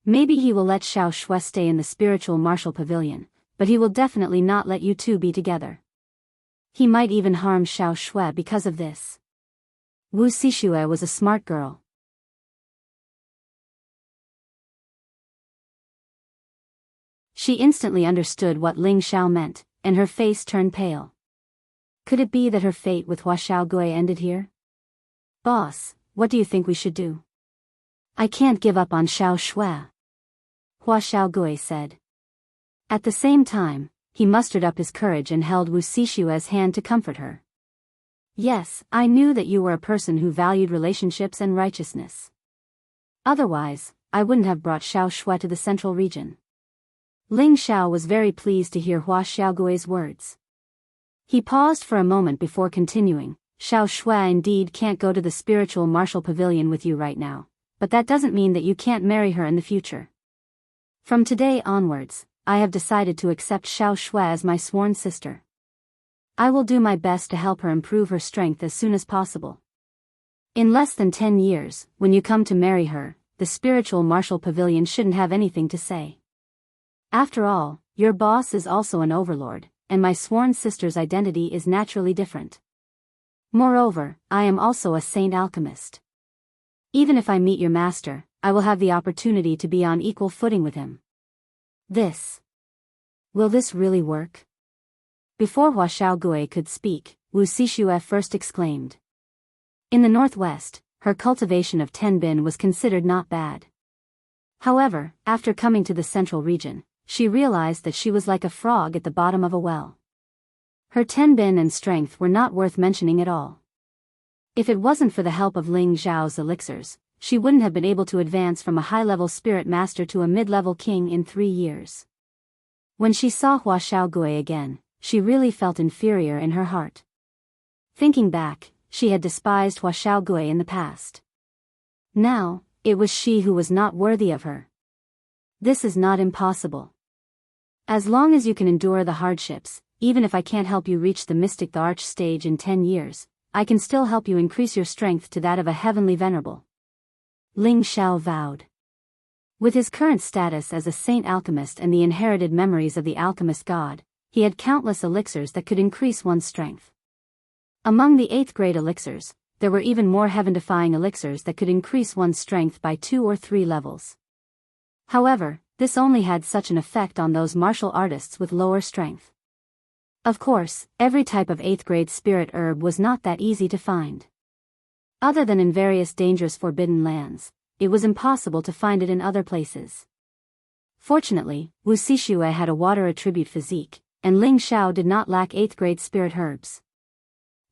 Maybe he will let Xiao Shui stay in the spiritual martial pavilion, but he will definitely not let you two be together. He might even harm Xiao Shui because of this." Wu Sixue was a smart girl. She instantly understood what Ling Xiao meant, and her face turned pale. Could it be that her fate with Hua Xiaogui ended here? "Boss, what do you think we should do?" "I can't give up on Xiao Shui," Hua Xiaogui said. At the same time, he mustered up his courage and held Wu Sixue's hand to comfort her. "Yes, I knew that you were a person who valued relationships and righteousness. Otherwise, I wouldn't have brought Xiao Shui to the central region." Ling Xiao was very pleased to hear Hua Xiaogui's words. He paused for a moment before continuing, "Xiao Shui indeed can't go to the spiritual martial pavilion with you right now, but that doesn't mean that you can't marry her in the future. From today onwards, I have decided to accept Xiao Shui as my sworn sister. I will do my best to help her improve her strength as soon as possible. In less than 10 years, when you come to marry her, the spiritual martial pavilion shouldn't have anything to say. After all, your boss is also an overlord, and my sworn sister's identity is naturally different. Moreover, I am also a saint alchemist. Even if I meet your master, I will have the opportunity to be on equal footing with him. Will this really work?" Before Hua Xiaogui could speak, Wu Sixue first exclaimed. In the northwest, her cultivation of tenbin was considered not bad. However, after coming to the central region, she realized that she was like a frog at the bottom of a well. Her tenbin and strength were not worth mentioning at all. If it wasn't for the help of Ling Zhao's elixirs, she wouldn't have been able to advance from a high-level spirit master to a mid-level king in 3 years. When she saw Hua Xiaogui again, she really felt inferior in her heart. Thinking back, she had despised Hua Xiaogui in the past. Now, it was she who was not worthy of her. This is not impossible. As long as you can endure the hardships, even if I can't help you reach the Mystic the Arch stage in 10 years, I can still help you increase your strength to that of a heavenly venerable. Ling Xiao vowed. With his current status as a saint alchemist and the inherited memories of the alchemist god, he had countless elixirs that could increase one's strength. Among the 8th grade elixirs, there were even more heaven-defying elixirs that could increase one's strength by 2 or 3 levels. However, this only had such an effect on those martial artists with lower strength. Of course, every type of 8th grade spirit herb was not that easy to find. Other than in various dangerous forbidden lands, it was impossible to find it in other places. Fortunately, Wu Sixue had a water attribute physique, and Ling Xiao did not lack 8th grade spirit herbs.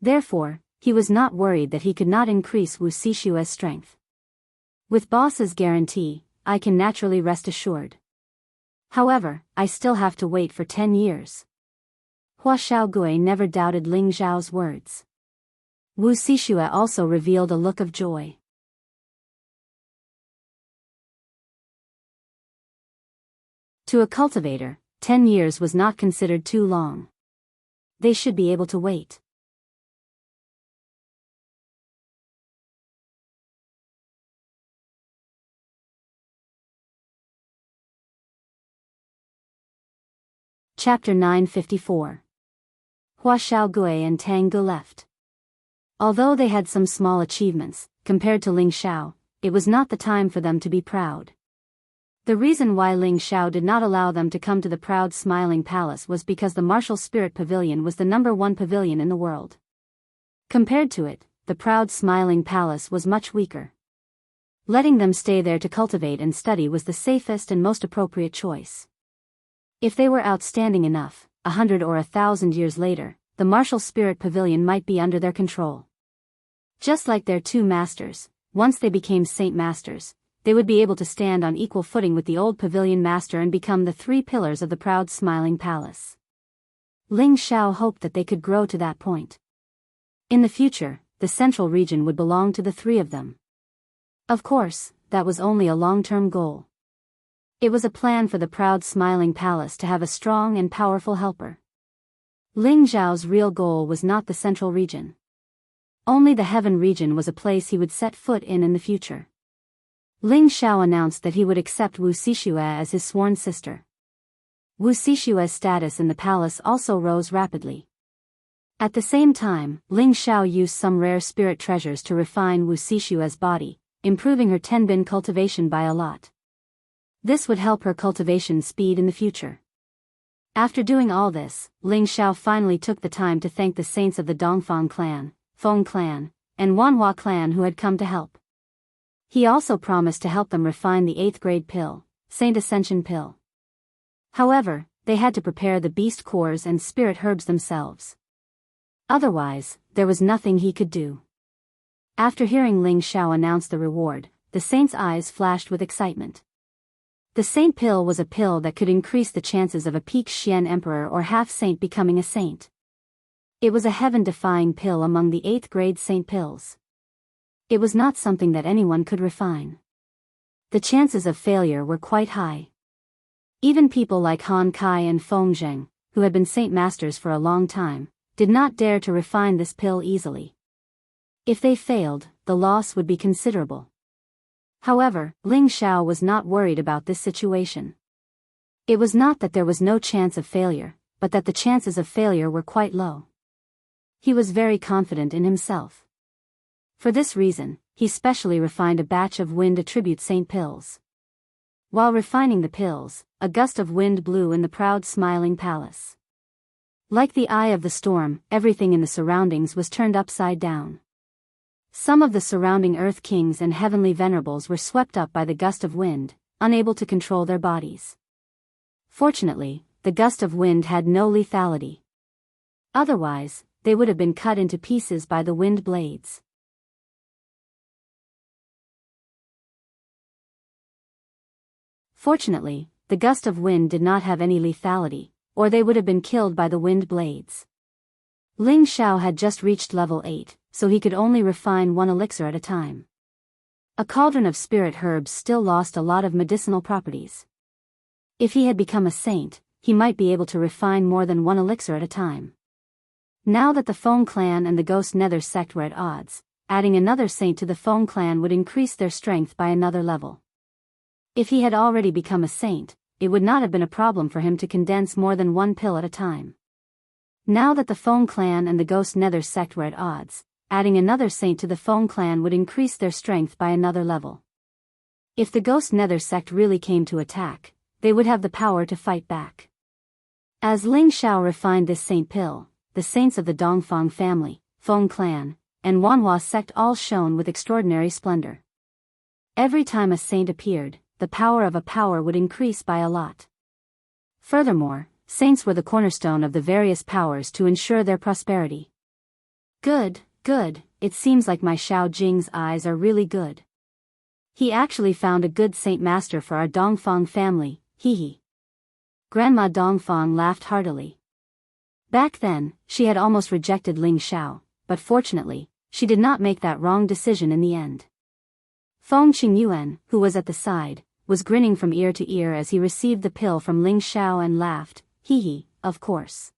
Therefore, he was not worried that he could not increase Wu Sixue's strength. With boss's guarantee, I can naturally rest assured. However, I still have to wait for 10 years. Hua Xiaogui never doubted Ling Zhao's words. Wu Sixue also revealed a look of joy. To a cultivator, 10 years was not considered too long. They should be able to wait. Chapter 954. Hua Xiaogui and Tang Ge left. Although they had some small achievements, compared to Ling Xiao, it was not the time for them to be proud. The reason why Ling Xiao did not allow them to come to the proud Smiling Palace was because the Martial Spirit Pavilion was the #1 pavilion in the world. Compared to it, the proud Smiling Palace was much weaker. Letting them stay there to cultivate and study was the safest and most appropriate choice. If they were outstanding enough, 100 or 1,000 years later, the Martial Spirit Pavilion might be under their control. Just like their 2 masters, once they became Saint Masters, they would be able to stand on equal footing with the old Pavilion Master and become the 3 pillars of the proud Smiling Palace. Ling Xiao hoped that they could grow to that point. In the future, the central region would belong to the three of them. Of course, that was only a long-term goal. It was a plan for the proud smiling palace to have a strong and powerful helper. Ling Zhao's real goal was not the central region. Only the heaven region was a place he would set foot in the future. Ling Zhao announced that he would accept Wu Xixue as his sworn sister. Wu Xixue's status in the palace also rose rapidly. At the same time, Ling Zhao used some rare spirit treasures to refine Wu Xixue's body, improving her tenbin cultivation by a lot. This would help her cultivation speed in the future. After doing all this, Ling Zhao finally took the time to thank the saints of the Dongfang clan, Feng clan, and Wanhua clan who had come to help. He also promised to help them refine the 8th grade pill, Saint Ascension pill. However, they had to prepare the beast cores and spirit herbs themselves. Otherwise, there was nothing he could do. After hearing Ling Zhao announce the reward, the saint's eyes flashed with excitement. The saint pill was a pill that could increase the chances of a peak Xian emperor or half-saint becoming a saint. It was a heaven-defying pill among the 8th grade saint pills. It was not something that anyone could refine. The chances of failure were quite high. Even people like Han Kai and Feng Zheng, who had been saint masters for a long time, did not dare to refine this pill easily. If they failed, the loss would be considerable. However, Ling Zhao was not worried about this situation. It was not that there was no chance of failure, but that the chances of failure were quite low. He was very confident in himself. For this reason, he specially refined a batch of wind attribute saint pills. While refining the pills, a gust of wind blew in the proud smiling palace. Like the eye of the storm, everything in the surroundings was turned upside down. Some of the surrounding earth kings and heavenly venerables were swept up by the gust of wind, unable to control their bodies. Fortunately, the gust of wind had no lethality. Otherwise, they would have been cut into pieces by the wind blades. Fortunately, the gust of wind did not have any lethality, or they would have been killed by the wind blades. Ling Zhao had just reached level 8, so he could only refine one elixir at a time. A cauldron of spirit herbs still lost a lot of medicinal properties. If he had become a saint, he might be able to refine more than one elixir at a time. Now that the Feng clan and the Ghost Nether sect were at odds, adding another saint to the Feng clan would increase their strength by another level. If he had already become a saint, it would not have been a problem for him to condense more than one pill at a time. Now that the Feng clan and the Ghost Nether sect were at odds, adding another saint to the Feng clan would increase their strength by another level. If the Ghost Nether sect really came to attack, they would have the power to fight back. As Ling Zhao refined this saint pill, the saints of the Dongfang family, Feng clan, and Wanhua sect all shone with extraordinary splendor. Every time a saint appeared, the power of a power would increase by a lot. Furthermore, saints were the cornerstone of the various powers to ensure their prosperity. Good, it seems like my Xiao Jing's eyes are really good. He actually found a good saint master for our Dongfang family, hee. Grandma Dongfang laughed heartily. Back then, she had almost rejected Ling Zhao, but fortunately, she did not make that wrong decision in the end. Feng Qingyuan, who was at the side, was grinning from ear to ear as he received the pill from Ling Zhao and laughed, hee, of course.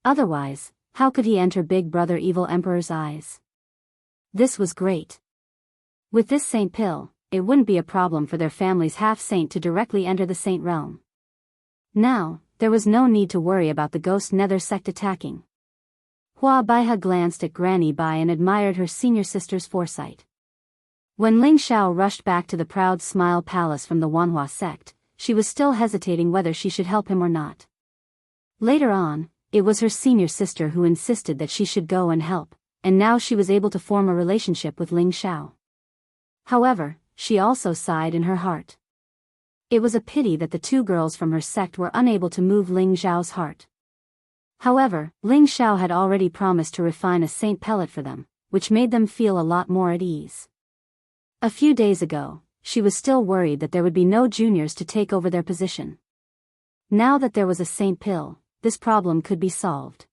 Otherwise, how could he enter Big Brother Evil Emperor's eyes? This was great. With this saint pill, it wouldn't be a problem for their family's half-saint to directly enter the saint realm. Now, there was no need to worry about the Ghost Nether sect attacking. Hua Baihe glanced at Granny Bai and admired her senior sister's foresight. When Ling Zhao rushed back to the proud Smile Palace from the Wanhua sect, she was still hesitating whether she should help him or not. Later on, it was her senior sister who insisted that she should go and help, and now she was able to form a relationship with Ling Zhao. However, she also sighed in her heart. It was a pity that the two girls from her sect were unable to move Ling Zhao's heart. However, Ling Zhao had already promised to refine a saint pellet for them, which made them feel a lot more at ease. A few days ago, she was still worried that there would be no juniors to take over their position. Now that there was a saint pill, this problem could be solved.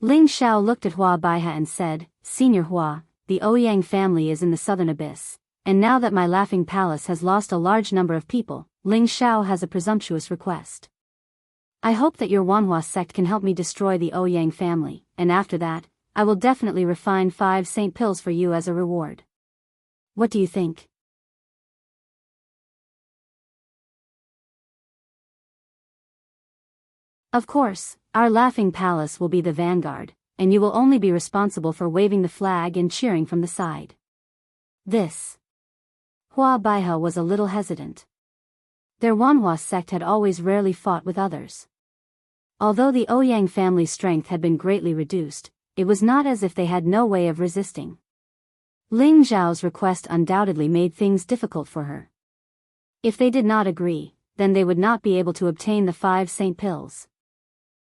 Ling Xiao looked at Hua Baihe and said, Senior Hua, the Ouyang family is in the southern abyss, and now that my laughing palace has lost a large number of people, Ling Xiao has a presumptuous request. I hope that your Wanhua sect can help me destroy the Ouyang family, and after that, I will definitely refine 5 saint pills for you as a reward. What do you think? Of course, our laughing palace will be the vanguard, and you will only be responsible for waving the flag and cheering from the side. This. Hua Baihe was a little hesitant. Their Wanhua sect had always rarely fought with others. Although the Ouyang family's strength had been greatly reduced, it was not as if they had no way of resisting. Ling Zhao's request undoubtedly made things difficult for her. If they did not agree, then they would not be able to obtain the 5 saint pills.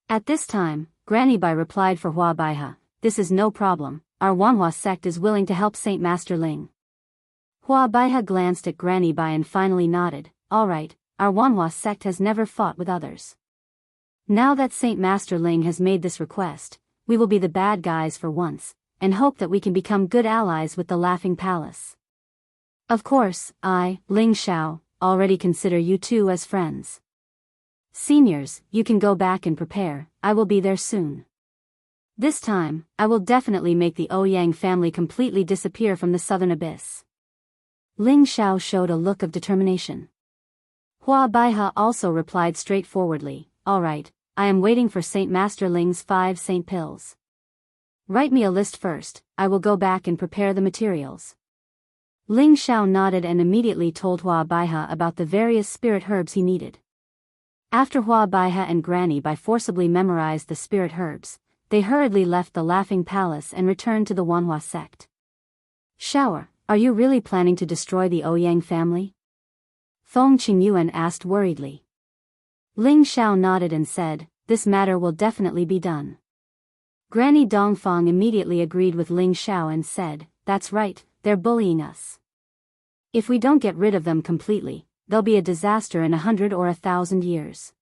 At this time, Granny Bai replied for Hua Baihe, this is no problem, our Wanhua sect is willing to help Saint Master Ling. Hua Baihe glanced at Granny Bai and finally nodded, alright, our Wanhua sect has never fought with others. Now that Saint Master Ling has made this request, we will be the bad guys for once, and hope that we can become good allies with the Laughing Palace. Of course, I, Ling Xiao, already consider you two as friends. Seniors, you can go back and prepare, I will be there soon. This time, I will definitely make the Ouyang family completely disappear from the southern abyss. Ling Xiao showed a look of determination. Hua Baihe also replied straightforwardly, alright, I am waiting for Saint Master Ling's 5 saint pills. Write me a list first, I will go back and prepare the materials. Ling Xiao nodded and immediately told Hua Baihe about the various spirit herbs he needed. After Hua Baihe and Granny Bai forcibly memorized the spirit herbs, they hurriedly left the Laughing Palace and returned to the Wanhua sect. Xiao, are you really planning to destroy the Ouyang family? Feng Qingyuan asked worriedly. Ling Xiao nodded and said, this matter will definitely be done. Granny Dongfang immediately agreed with Ling Xiao and said, that's right, they're bullying us. If we don't get rid of them completely, there'll be a disaster in 100 or 1,000 years.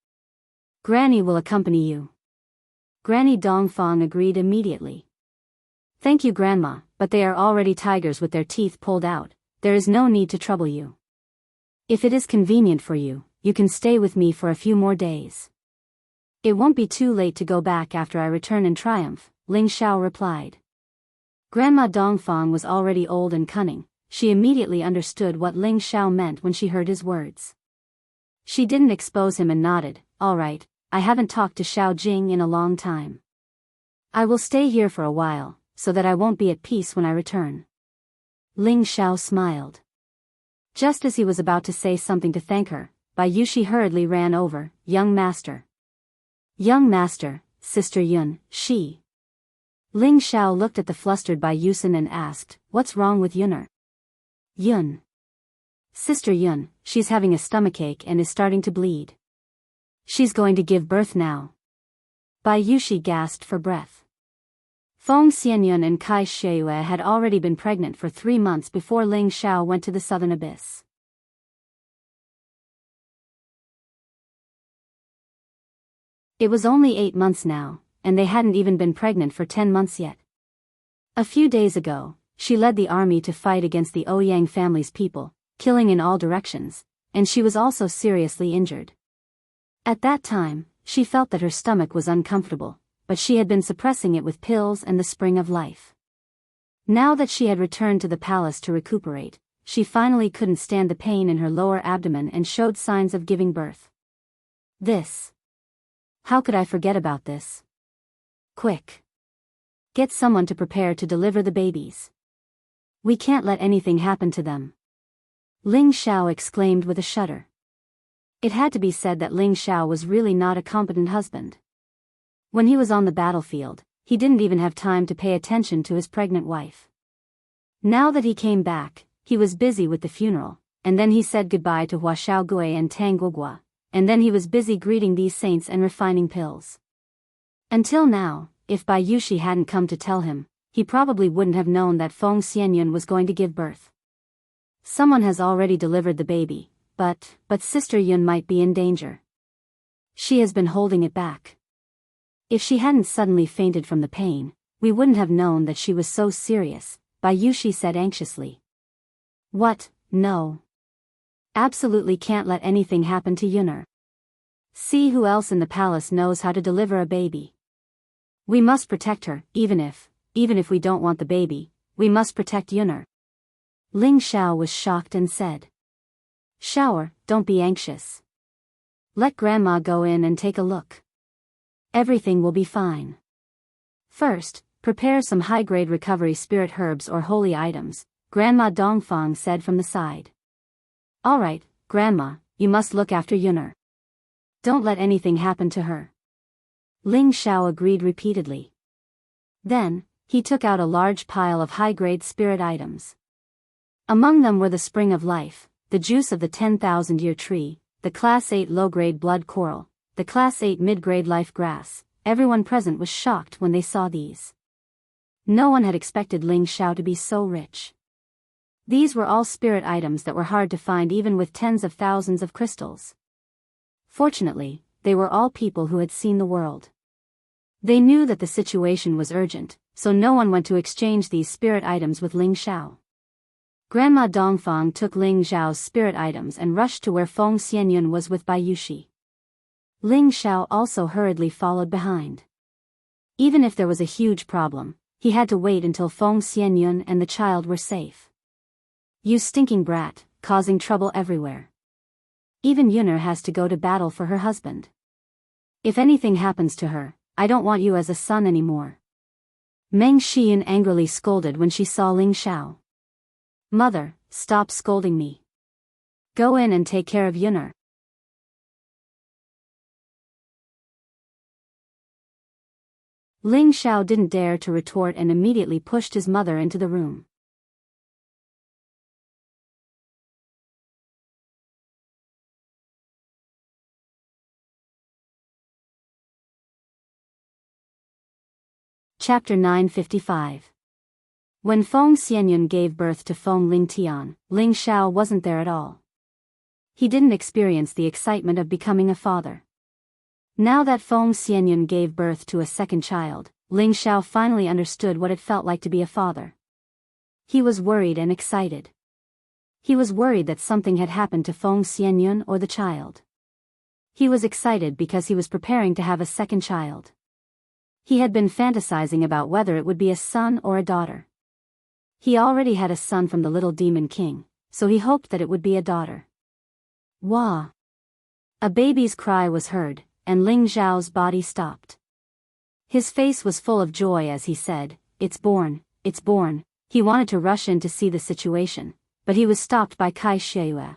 Granny will accompany you. Granny Dongfang agreed immediately. Thank you, Grandma, but they are already tigers with their teeth pulled out, there is no need to trouble you. If it is convenient for you, you can stay with me for a few more days. It won't be too late to go back after I return in triumph, Ling Xiao replied. Grandma Dongfang was already old and cunning. She immediately understood what Ling Xiao meant when she heard his words. She didn't expose him and nodded, alright, I haven't talked to Xiao Jing in a long time. I will stay here for a while, so that I won't be at peace when I return. Ling Xiao smiled. Just as he was about to say something to thank her, Bai Yushi hurriedly ran over, Young Master. Young Master, Sister Yun, she. Ling Xiao looked at the flustered Bai Yusin and asked, what's wrong with Yun'er? Yun. Sister Yun, she's having a stomachache and is starting to bleed. She's going to give birth now. Bai Yushi gasped for breath. Feng Xianyun and Kai Shuiyue had already been pregnant for 3 months before Ling Xiao went to the southern abyss. It was only 8 months now, and they hadn't even been pregnant for 10 months yet. A few days ago, she led the army to fight against the Ouyang family's people, killing in all directions, and she was also seriously injured. At that time, she felt that her stomach was uncomfortable, but she had been suppressing it with pills and the spring of life. Now that she had returned to the palace to recuperate, she finally couldn't stand the pain in her lower abdomen and showed signs of giving birth. This. How could I forget about this? Quick. Get someone to prepare to deliver the babies. We can't let anything happen to them. Ling Xiao exclaimed with a shudder. It had to be said that Ling Xiao was really not a competent husband. When he was on the battlefield, he didn't even have time to pay attention to his pregnant wife. Now that he came back, he was busy with the funeral, and then he said goodbye to Hua Xiaogui and Tang Guogua, and then he was busy greeting these saints and refining pills. Until now, if Bai Yushi hadn't come to tell him, he probably wouldn't have known that Feng Xianyun was going to give birth. Someone has already delivered the baby, but Sister Yun might be in danger. She has been holding it back. If she hadn't suddenly fainted from the pain, we wouldn't have known that she was so serious, Bayushi said anxiously. What? No. Absolutely can't let anything happen to Yunner. See who else in the palace knows how to deliver a baby. We must protect her, even if we don't want the baby, we must protect Yunner. Ling Xiao was shocked and said. Shower, don't be anxious. Let Grandma go in and take a look. Everything will be fine. First, prepare some high-grade recovery spirit herbs or holy items, Grandma Dongfang said from the side. All right, Grandma, you must look after Yunner. Don't let anything happen to her. Ling Xiao agreed repeatedly. Then, he took out a large pile of high-grade spirit items. Among them were the Spring of Life, the juice of the 10,000-year tree, the Class 8 low-grade blood coral, the Class 8 mid-grade life grass. Everyone present was shocked when they saw these. No one had expected Ling Xiao to be so rich. These were all spirit items that were hard to find even with tens of thousands of crystals. Fortunately, they were all people who had seen the world. They knew that the situation was urgent, so no one went to exchange these spirit items with Ling Xiao. Grandma Dongfang took Ling Xiao's spirit items and rushed to where Feng Xianyun was with Bayushi. Ling Xiao also hurriedly followed behind. Even if there was a huge problem, he had to wait until Feng Xianyun and the child were safe. You stinking brat, causing trouble everywhere. Even Yunner has to go to battle for her husband. If anything happens to her, I don't want you as a son anymore. Meng Xian angrily scolded when she saw Ling Xiao. Mother, stop scolding me. Go in and take care of Yunner. Ling Xiao didn't dare to retort and immediately pushed his mother into the room. Chapter 955. When Feng Xianyun gave birth to Feng Lingtian, Ling Xiao wasn't there at all. He didn't experience the excitement of becoming a father. Now that Feng Xianyun gave birth to a second child, Ling Xiao finally understood what it felt like to be a father. He was worried and excited. He was worried that something had happened to Feng Xianyun or the child. He was excited because he was preparing to have a second child. He had been fantasizing about whether it would be a son or a daughter. He already had a son from the little demon king, so he hoped that it would be a daughter. Wah! A baby's cry was heard, and Ling Xiao's body stopped. His face was full of joy as he said, "It's born, it's born." He wanted to rush in to see the situation, but he was stopped by Kai Xieyue.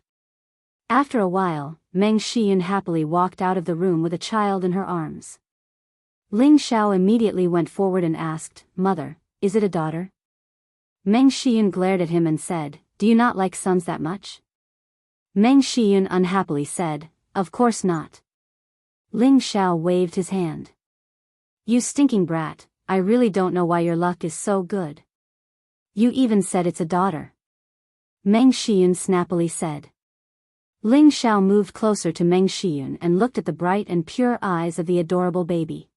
After a while, Meng Xian happily walked out of the room with a child in her arms. Ling Xiao immediately went forward and asked, "Mother, is it a daughter?" Meng Xian glared at him and said, "Do you not like sons that much?" Meng Xian unhappily said, "Of course not." Ling Xiao waved his hand. "You stinking brat, I really don't know why your luck is so good. You even said it's a daughter." Meng Xian snappily said. Ling Xiao moved closer to Meng Xian and looked at the bright and pure eyes of the adorable baby.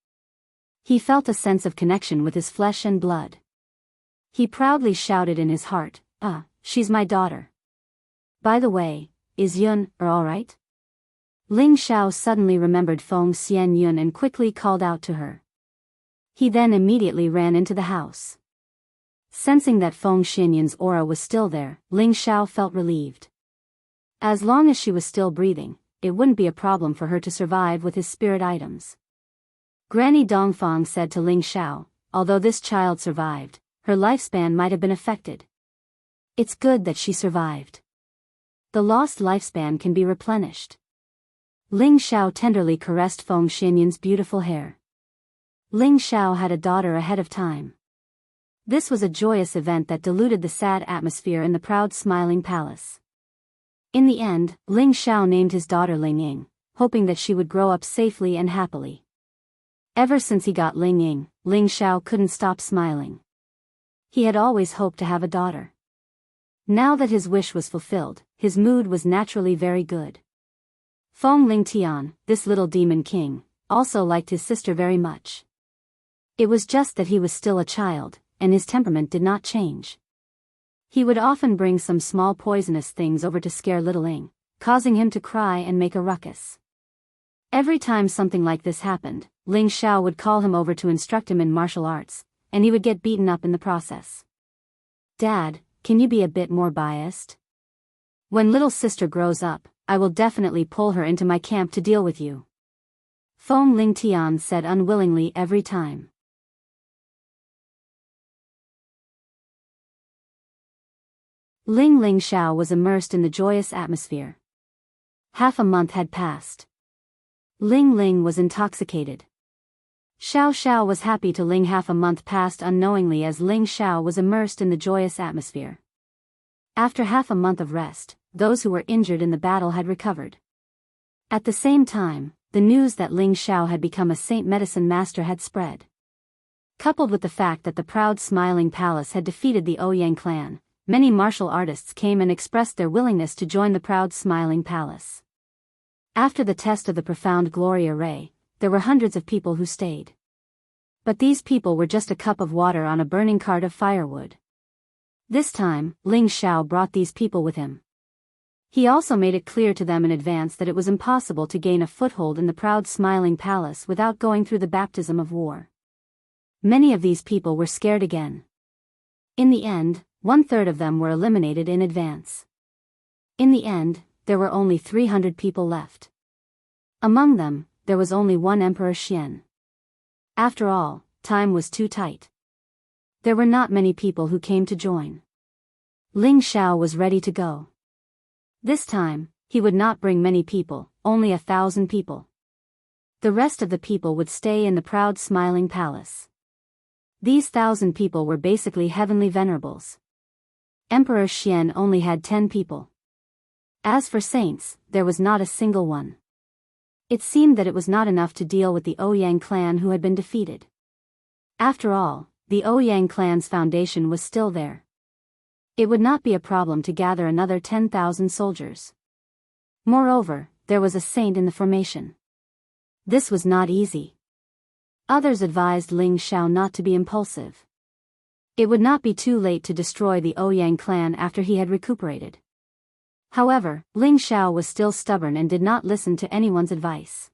He felt a sense of connection with his flesh and blood. He proudly shouted in his heart, she's my daughter. By the way, is Yun all right?" Ling Xiao suddenly remembered Feng Xianyun and quickly called out to her. He then immediately ran into the house. Sensing that Feng Xianyun's aura was still there, Ling Xiao felt relieved. As long as she was still breathing, it wouldn't be a problem for her to survive with his spirit items. Granny Dongfang said to Ling Xiao, "Although this child survived, her lifespan might have been affected. It's good that she survived. The lost lifespan can be replenished." Ling Xiao tenderly caressed Feng Xianyun's beautiful hair. Ling Xiao had a daughter ahead of time. This was a joyous event that diluted the sad atmosphere in the proud smiling palace. In the end, Ling Xiao named his daughter Ling Ying, hoping that she would grow up safely and happily. Ever since he got Ling Ying, Ling Xiao couldn't stop smiling. He had always hoped to have a daughter. Now that his wish was fulfilled, his mood was naturally very good. Feng Lingtian, this little demon king, also liked his sister very much. It was just that he was still a child, and his temperament did not change. He would often bring some small poisonous things over to scare little Ling, causing him to cry and make a ruckus. Every time something like this happened, Ling Xiao would call him over to instruct him in martial arts, and he would get beaten up in the process. Dad, can you be a bit more biased? When little sister grows up, I will definitely pull her into my camp to deal with you. Feng Ling Tian said unwillingly every time. Ling Xiao was immersed in the joyous atmosphere. Half a month had passed. Ling was intoxicated. Xiao Xiao was happy to Ling. Half a month passed unknowingly as Ling Xiao was immersed in the joyous atmosphere. After half a month of rest, those who were injured in the battle had recovered. At the same time, the news that Ling Xiao had become a saint medicine master had spread. Coupled with the fact that the proud Smiling Palace had defeated the Ouyang clan, many martial artists came and expressed their willingness to join the proud Smiling Palace. After the test of the profound glory array, there were hundreds of people who stayed. But these people were just a cup of water on a burning cart of firewood. This time, Ling Xiao brought these people with him. He also made it clear to them in advance that it was impossible to gain a foothold in the proud Smiling Palace without going through the baptism of war. Many of these people were scared again. In the end, 1/3 of them were eliminated in advance. In the end, there were only 300 people left. Among them, there was only one Emperor Xian. After all, time was too tight. There were not many people who came to join. Ling Xiao was ready to go. This time, he would not bring many people, only 1,000 people. The rest of the people would stay in the proud Smiling Palace. These 1,000 people were basically heavenly venerables. Emperor Xian only had 10 people. As for saints, there was not a single one. It seemed that it was not enough to deal with the Ouyang clan who had been defeated. After all, the Ouyang clan's foundation was still there. It would not be a problem to gather another 10,000 soldiers. Moreover, there was a saint in the formation. This was not easy. Others advised Ling Xiao not to be impulsive. It would not be too late to destroy the Ouyang clan after he had recuperated. However, Ling Xiao was still stubborn and did not listen to anyone's advice.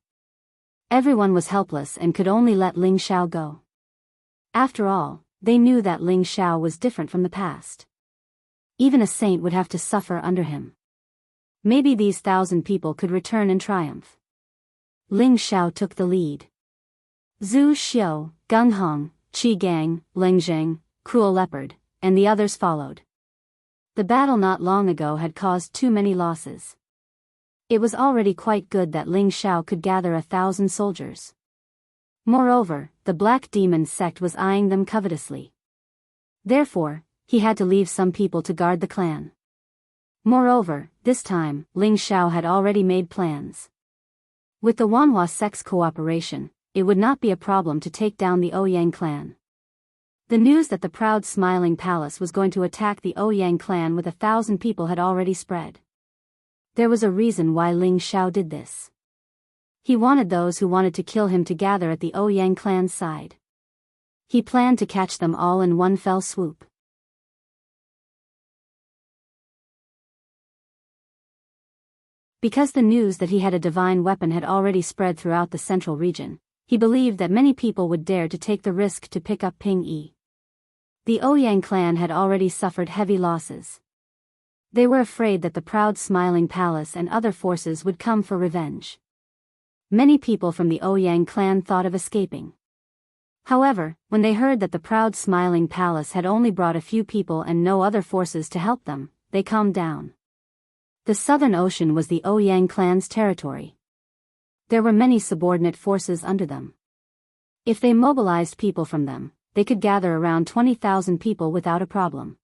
Everyone was helpless and could only let Ling Xiao go. After all, they knew that Ling Xiao was different from the past. Even a saint would have to suffer under him. Maybe these 1,000 people could return in triumph. Ling Xiao took the lead. Zhu Xiu, Gung Hong, Qi Gang, Leng Zheng, Cruel Leopard, and the others followed. The battle not long ago had caused too many losses. It was already quite good that Ling Xiao could gather 1,000 soldiers. Moreover, the Black Demon sect was eyeing them covetously. Therefore, he had to leave some people to guard the clan. Moreover, this time, Ling Xiao had already made plans. With the Wanhua sect's cooperation, it would not be a problem to take down the Ouyang clan. The news that the proud Smiling Palace was going to attack the Ouyang clan with 1,000 people had already spread. There was a reason why Ling Xiao did this. He wanted those who wanted to kill him to gather at the Ouyang clan's side. He planned to catch them all in one fell swoop. Because the news that he had a divine weapon had already spread throughout the central region, he believed that many people would dare to take the risk to pick up Ping Yi. The Ouyang clan had already suffered heavy losses. They were afraid that the proud Smiling Palace and other forces would come for revenge. Many people from the Ouyang clan thought of escaping. However, when they heard that the proud Smiling Palace had only brought a few people and no other forces to help them, they calmed down. The Southern Ocean was the Ouyang clan's territory. There were many subordinate forces under them. If they mobilized people from them, they could gather around 20,000 people without a problem.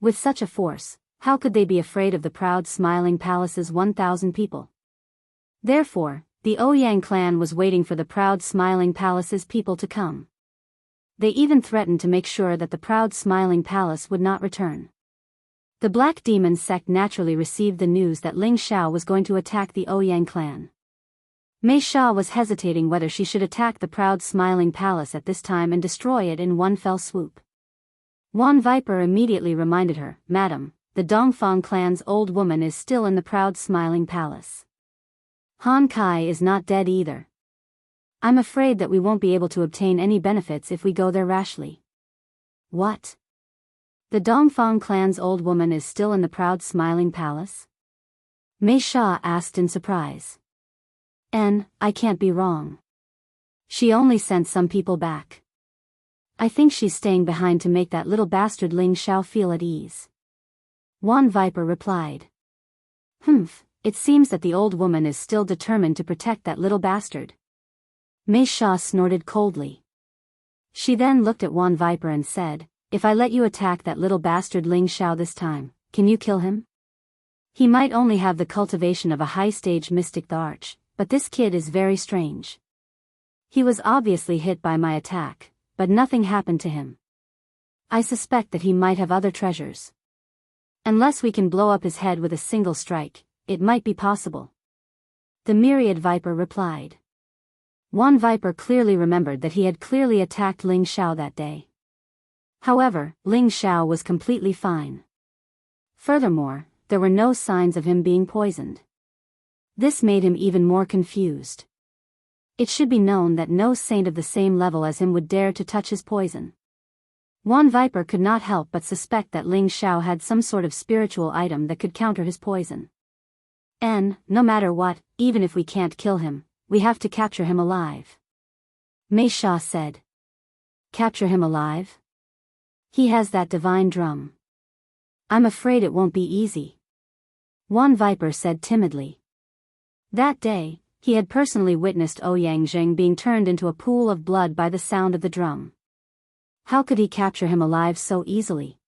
With such a force, how could they be afraid of the proud Smiling Palace's 1,000 people? Therefore, the Ouyang clan was waiting for the proud Smiling Palace's people to come. They even threatened to make sure that the proud Smiling Palace would not return. The Black Demon sect naturally received the news that Ling Xiao was going to attack the Ouyang clan. Mei Sha was hesitating whether she should attack the proud smiling palace at this time and destroy it in one fell swoop. Wan Viper immediately reminded her, "Madam, the Dongfang clan's old woman is still in the proud smiling palace. Han Kai is not dead either. I'm afraid that we won't be able to obtain any benefits if we go there rashly." "What? The Dongfang clan's old woman is still in the proud smiling palace?" Mei Sha asked in surprise. I can't be wrong. She only sent some people back. I think she's staying behind to make that little bastard Ling Xiao feel at ease." Wan Viper replied. It seems that the old woman is still determined to protect that little bastard." Mei Sha snorted coldly. She then looked at Wan Viper and said, "If I let you attack that little bastard Ling Xiao this time, can you kill him? He might only have the cultivation of a high-stage mystic the Arch, but this kid is very strange. He was obviously hit by my attack, but nothing happened to him. I suspect that he might have other treasures. Unless we can blow up his head with a single strike, it might be possible." The Myriad Viper replied. Wan Viper clearly remembered that he had clearly attacked Ling Xiao that day. However, Ling Xiao was completely fine. Furthermore, there were no signs of him being poisoned. This made him even more confused. It should be known that no saint of the same level as him would dare to touch his poison. Wan Viper could not help but suspect that Ling Xiao had some sort of spiritual item that could counter his poison. No matter what, even if we can't kill him, we have to capture him alive," Mei Sha said. "Capture him alive? He has that divine drum. I'm afraid it won't be easy," Wan Viper said timidly. That day, he had personally witnessed Ouyang Zheng being turned into a pool of blood by the sound of the drum. How could he capture him alive so easily?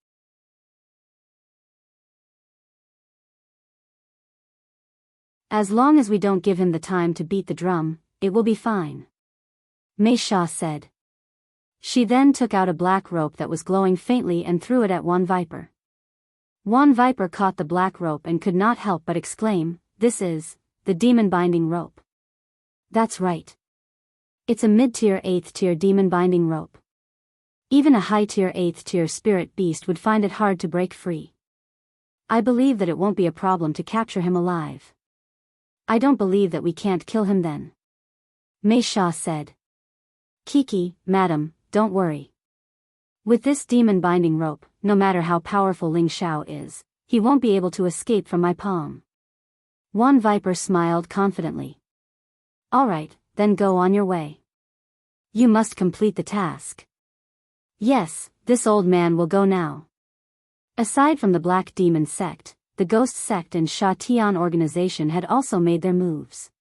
"As long as we don't give him the time to beat the drum, it will be fine," Mei Sha said. She then took out a black rope that was glowing faintly and threw it at Wan Viper. Wan Viper caught the black rope and could not help but exclaim, "This is the demon binding rope." That's right. It's a mid-tier 8th tier demon binding rope. Even a high-tier 8th tier spirit beast would find it hard to break free. I believe that it won't be a problem to capture him alive. I don't believe that we can't kill him then," Mei Sha said. "Kiki, madam, don't worry. With this demon binding rope, no matter how powerful Ling Xiao is, he won't be able to escape from my palm." Wan Viper smiled confidently. "All right, then go on your way. You must complete the task." "Yes, this old man will go now." Aside from the Black Demon Sect, the Ghost Sect and Sha Tian organization had also made their moves.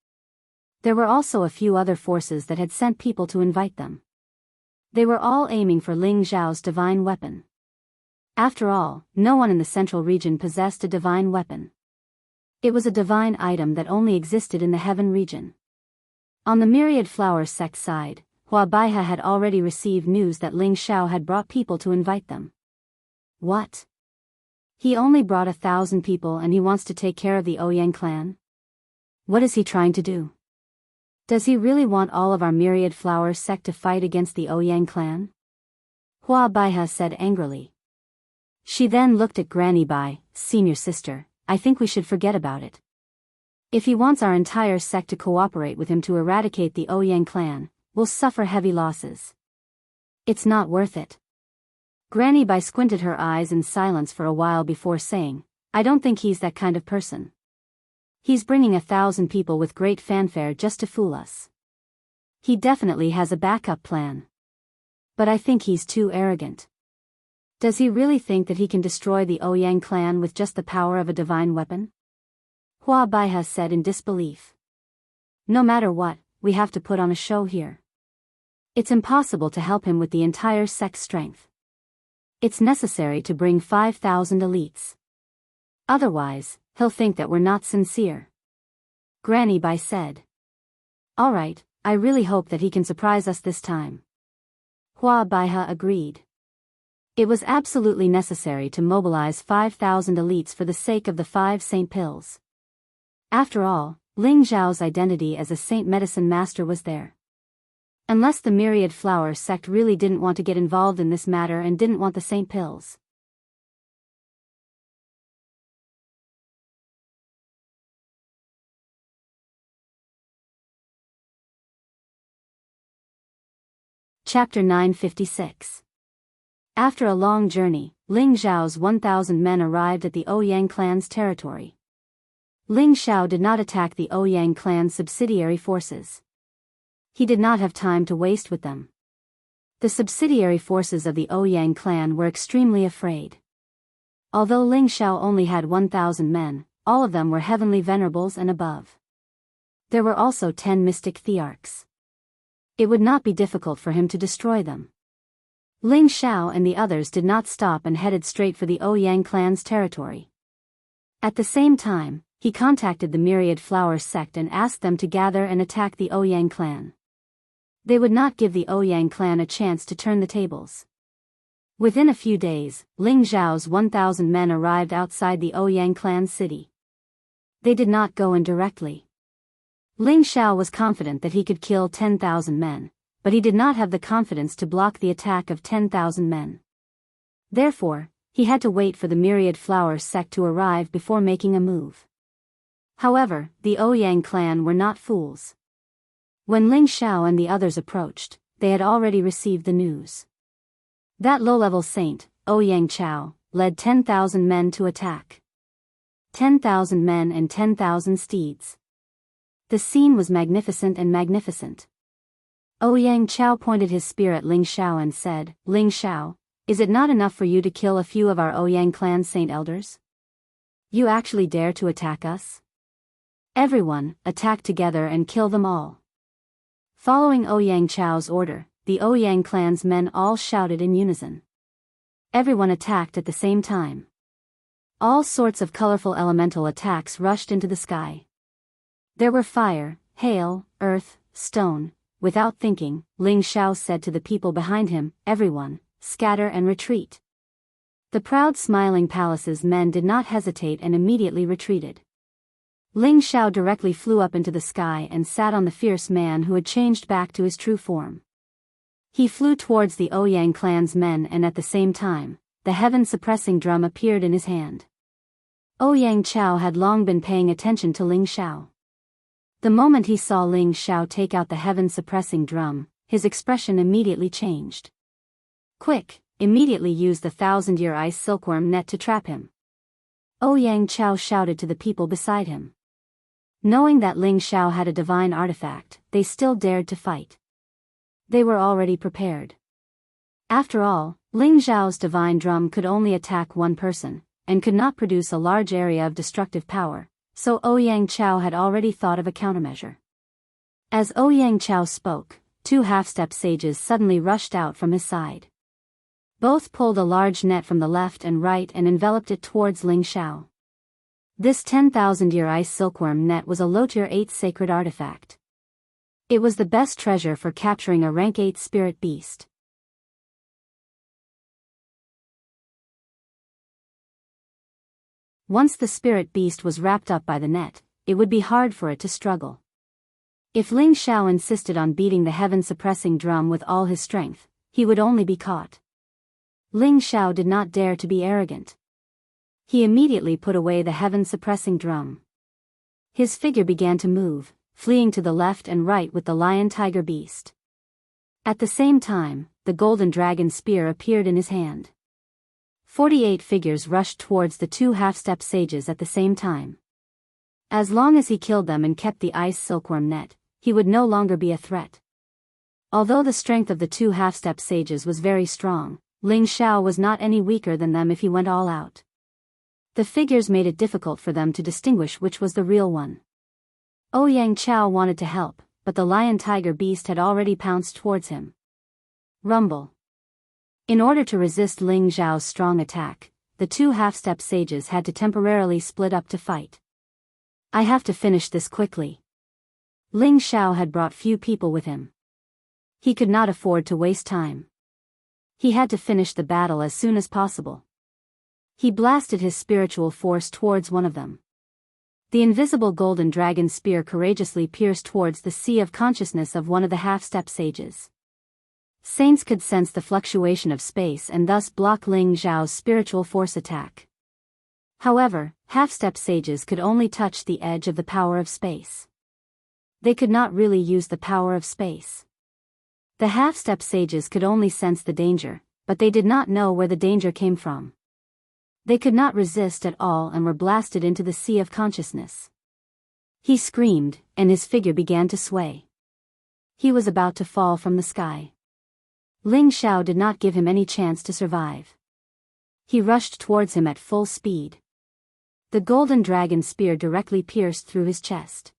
There were also a few other forces that had sent people to invite them. They were all aiming for Ling Zhao's divine weapon. After all, no one in the central region possessed a divine weapon. It was a divine item that only existed in the heaven region. On the Myriad Flower Sect side, Hua Baiha had already received news that Ling Xiao had brought people to invite them. What? He only brought 1,000 people and he wants to take care of the Ouyang clan? What is he trying to do? Does he really want all of our Myriad Flower Sect to fight against the Ouyang clan? Hua Baiha said angrily. She then looked at Granny Bai, "Senior sister, I think we should forget about it. If he wants our entire sect to cooperate with him to eradicate the Ouyang clan, we'll suffer heavy losses. It's not worth it." Granny Bai squinted her eyes in silence for a while before saying, "I don't think he's that kind of person. He's bringing 1,000 people with great fanfare just to fool us. He definitely has a backup plan. But I think he's too arrogant. Does he really think that he can destroy the Ouyang clan with just the power of a divine weapon?" Hua Baiha said in disbelief. "No matter what, we have to put on a show here. It's impossible to help him with the entire sect's strength. It's necessary to bring 5,000 elites. Otherwise, he'll think that we're not sincere." Granny Bai said. "All right, I really hope that he can surprise us this time." Hua Baiha agreed. It was absolutely necessary to mobilize 5,000 elites for the sake of the 5 Saint Pills. After all, Ling Zhao's identity as a saint medicine master was there. Unless the myriad flower sect really didn't want to get involved in this matter and didn't want the saint pills. Chapter 956. After a long journey, Ling Zhao's 1,000 men arrived at the Ouyang clan's territory. Ling Zhao did not attack the Ouyang clan's subsidiary forces. He did not have time to waste with them. The subsidiary forces of the Ouyang clan were extremely afraid. Although Ling Zhao only had 1,000 men, all of them were heavenly venerables and above. There were also 10 mystic thearchs. It would not be difficult for him to destroy them. Ling Zhao and the others did not stop and headed straight for the Ouyang clan's territory. At the same time, he contacted the Myriad Flower sect and asked them to gather and attack the Ouyang clan. They would not give the Ouyang clan a chance to turn the tables. Within a few days, Ling Zhao's 1,000 men arrived outside the Ouyang clan city. They did not go in directly. Ling Zhao was confident that he could kill 10,000 men, but he did not have the confidence to block the attack of 10,000 men. Therefore, he had to wait for the Myriad Flower sect to arrive before making a move. However, the Ouyang clan were not fools. When Ling Zhao and the others approached, they had already received the news. That low-level saint, Ouyang Chao, led 10,000 men to attack. 10,000 men and 10,000 steeds. The scene was magnificent and magnificent. Ouyang Chao pointed his spear at Ling Zhao and said, "Ling Zhao, is it not enough for you to kill a few of our Ouyang clan saint elders? You actually dare to attack us? Everyone, attack together and kill them all." Following Ouyang Chao's order, the Ouyang clan's men all shouted in unison. Everyone attacked at the same time. All sorts of colorful elemental attacks rushed into the sky. There were fire, hail, earth, stone. Without thinking, Ling Zhao said to the people behind him, "Everyone, scatter and retreat." The proud smiling palace's men did not hesitate and immediately retreated. Ling Zhao directly flew up into the sky and sat on the fierce man who had changed back to his true form. He flew towards the Ouyang clan's men and at the same time, the heaven-suppressing drum appeared in his hand. Ouyang Chao had long been paying attention to Ling Zhao. The moment he saw Ling Zhao take out the heaven-suppressing drum, his expression immediately changed. "Quick, immediately use the 1,000-year ice silkworm net to trap him." Ouyang Chao shouted to the people beside him. Knowing that Ling Zhao had a divine artifact, they still dared to fight. They were already prepared. After all, Ling Zhao's divine drum could only attack one person, and could not produce a large area of destructive power. So Ouyang Chao had already thought of a countermeasure. As Ouyang Chao spoke, 2 half-step sages suddenly rushed out from his side. Both pulled a large net from the left and right and enveloped it towards Ling Zhao. This 10,000-year ice silkworm net was a Lotier 8 sacred artifact. It was the best treasure for capturing a rank 8 spirit beast. Once the spirit beast was wrapped up by the net, it would be hard for it to struggle. If Ling Zhao insisted on beating the heaven-suppressing drum with all his strength, he would only be caught. Ling Zhao did not dare to be arrogant. He immediately put away the heaven-suppressing drum. His figure began to move, fleeing to the left and right with the lion-tiger beast. At the same time, the golden dragon spear appeared in his hand. 48 figures rushed towards the 2 half-step sages at the same time. As long as he killed them and kept the ice silkworm net, he would no longer be a threat. Although the strength of the 2 half-step sages was very strong, Ling Zhao was not any weaker than them if he went all out. The figures made it difficult for them to distinguish which was the real one. Ouyang Chao wanted to help, but the lion-tiger beast had already pounced towards him. Rumble. In order to resist Ling Zhao's strong attack, the 2 half-step sages had to temporarily split up to fight. "I have to finish this quickly." Ling Zhao had brought few people with him. He could not afford to waste time. He had to finish the battle as soon as possible. He blasted his spiritual force towards one of them. The invisible golden dragon spear courageously pierced towards the sea of consciousness of one of the half-step sages. Saints could sense the fluctuation of space and thus block Ling Zhao's spiritual force attack. However, half-step sages could only touch the edge of the power of space. They could not really use the power of space. The half-step sages could only sense the danger, but they did not know where the danger came from. They could not resist at all and were blasted into the sea of consciousness. He screamed, and his figure began to sway. He was about to fall from the sky. Ling Zhao did not give him any chance to survive. He rushed towards him at full speed. The golden dragon spear directly pierced through his chest.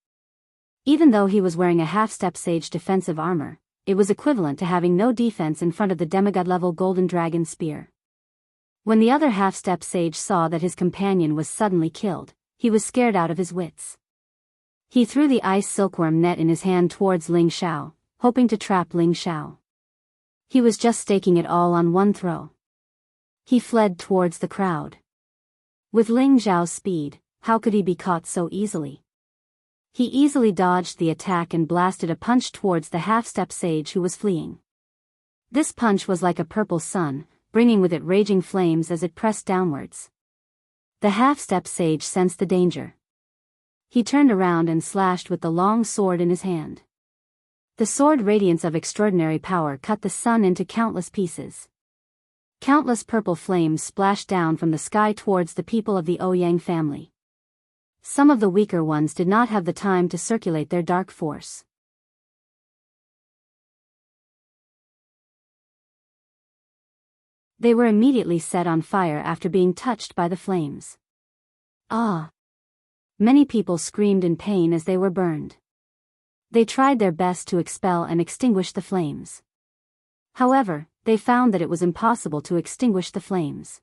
Even though he was wearing a half-step sage defensive armor, it was equivalent to having no defense in front of the demigod-level golden dragon spear. When the other half-step sage saw that his companion was suddenly killed, he was scared out of his wits. He threw the ice silkworm net in his hand towards Ling Zhao, hoping to trap Ling Zhao. He was just staking it all on one throw. He fled towards the crowd. With Ling Zhao's speed, how could he be caught so easily? He easily dodged the attack and blasted a punch towards the half-step sage who was fleeing. This punch was like a purple sun, bringing with it raging flames as it pressed downwards. The half-step sage sensed the danger. He turned around and slashed with the long sword in his hand. The sword radiance of extraordinary power cut the sun into countless pieces. Countless purple flames splashed down from the sky towards the people of the Ouyang family. Some of the weaker ones did not have the time to circulate their dark force. They were immediately set on fire after being touched by the flames. Ah! Many people screamed in pain as they were burned. They tried their best to expel and extinguish the flames. However, they found that it was impossible to extinguish the flames.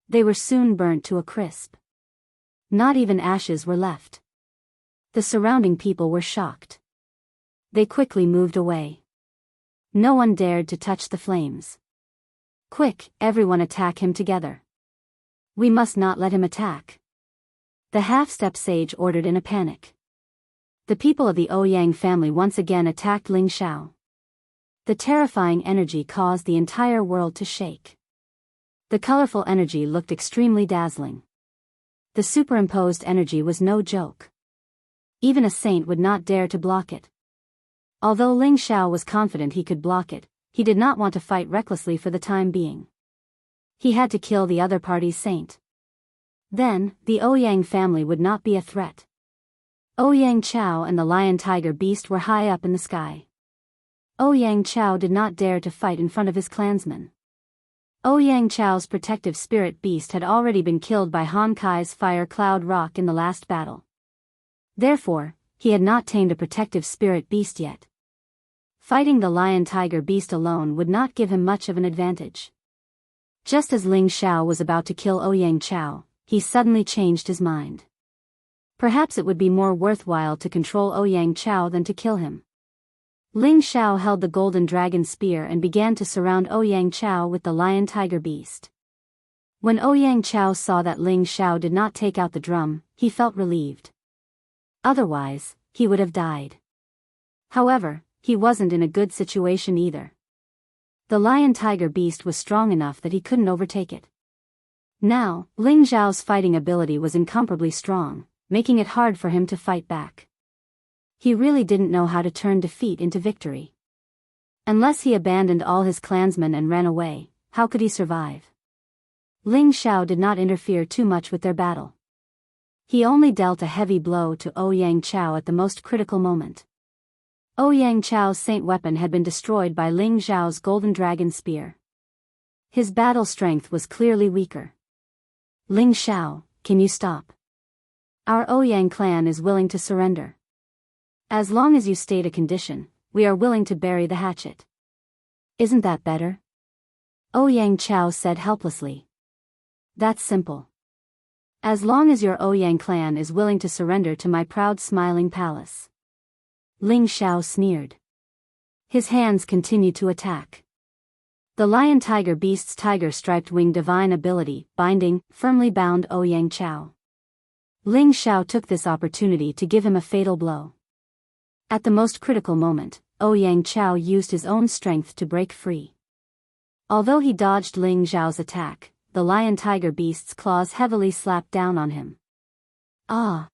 They were soon burnt to a crisp. Not even ashes were left. The surrounding people were shocked. They quickly moved away. No one dared to touch the flames. Quick, everyone attack him together. We must not let him attack. The half-step sage ordered in a panic. The people of the Ouyang family once again attacked Ling Zhao. The terrifying energy caused the entire world to shake. The colorful energy looked extremely dazzling. The superimposed energy was no joke. Even a saint would not dare to block it. Although Ling Zhao was confident he could block it, he did not want to fight recklessly for the time being. He had to kill the other party's saint. Then, the Ouyang family would not be a threat. Ouyang Chao and the lion-tiger beast were high up in the sky. Ouyang Chao did not dare to fight in front of his clansmen. Ouyang Chao's protective spirit beast had already been killed by Han Kai's fire cloud rock in the last battle. Therefore, he had not tamed a protective spirit beast yet. Fighting the lion-tiger beast alone would not give him much of an advantage. Just as Ling Zhao was about to kill Ouyang Chao, he suddenly changed his mind. Perhaps it would be more worthwhile to control Ouyang Chao than to kill him. Ling Zhao held the golden dragon spear and began to surround Ouyang Chao with the lion-tiger beast. When Ouyang Chao saw that Ling Zhao did not take out the drum, he felt relieved. Otherwise, he would have died. However, he wasn't in a good situation either. The lion-tiger beast was strong enough that he couldn't overtake it. Now, Ling Zhao's fighting ability was incomparably strong, making it hard for him to fight back. He really didn't know how to turn defeat into victory. Unless he abandoned all his clansmen and ran away, how could he survive? Ling Zhao did not interfere too much with their battle. He only dealt a heavy blow to Ouyang Chao at the most critical moment. Ouyang Chao's saint weapon had been destroyed by Ling Zhao's golden dragon spear. His battle strength was clearly weaker. Ling Zhao, can you stop? Our Ouyang clan is willing to surrender. As long as you state a condition, we are willing to bury the hatchet. Isn't that better? Ouyang Chao said helplessly. That's simple. As long as your Ouyang clan is willing to surrender to my proud smiling palace. Ling Zhao sneered. His hands continued to attack. The lion-tiger beast's tiger-striped wing divine ability, binding, firmly bound Ouyang Chao. Ling Xiao took this opportunity to give him a fatal blow. At the most critical moment, Ouyang Chao used his own strength to break free. Although he dodged Ling Xiao's attack, the lion-tiger beast's claws heavily slapped down on him. Ah!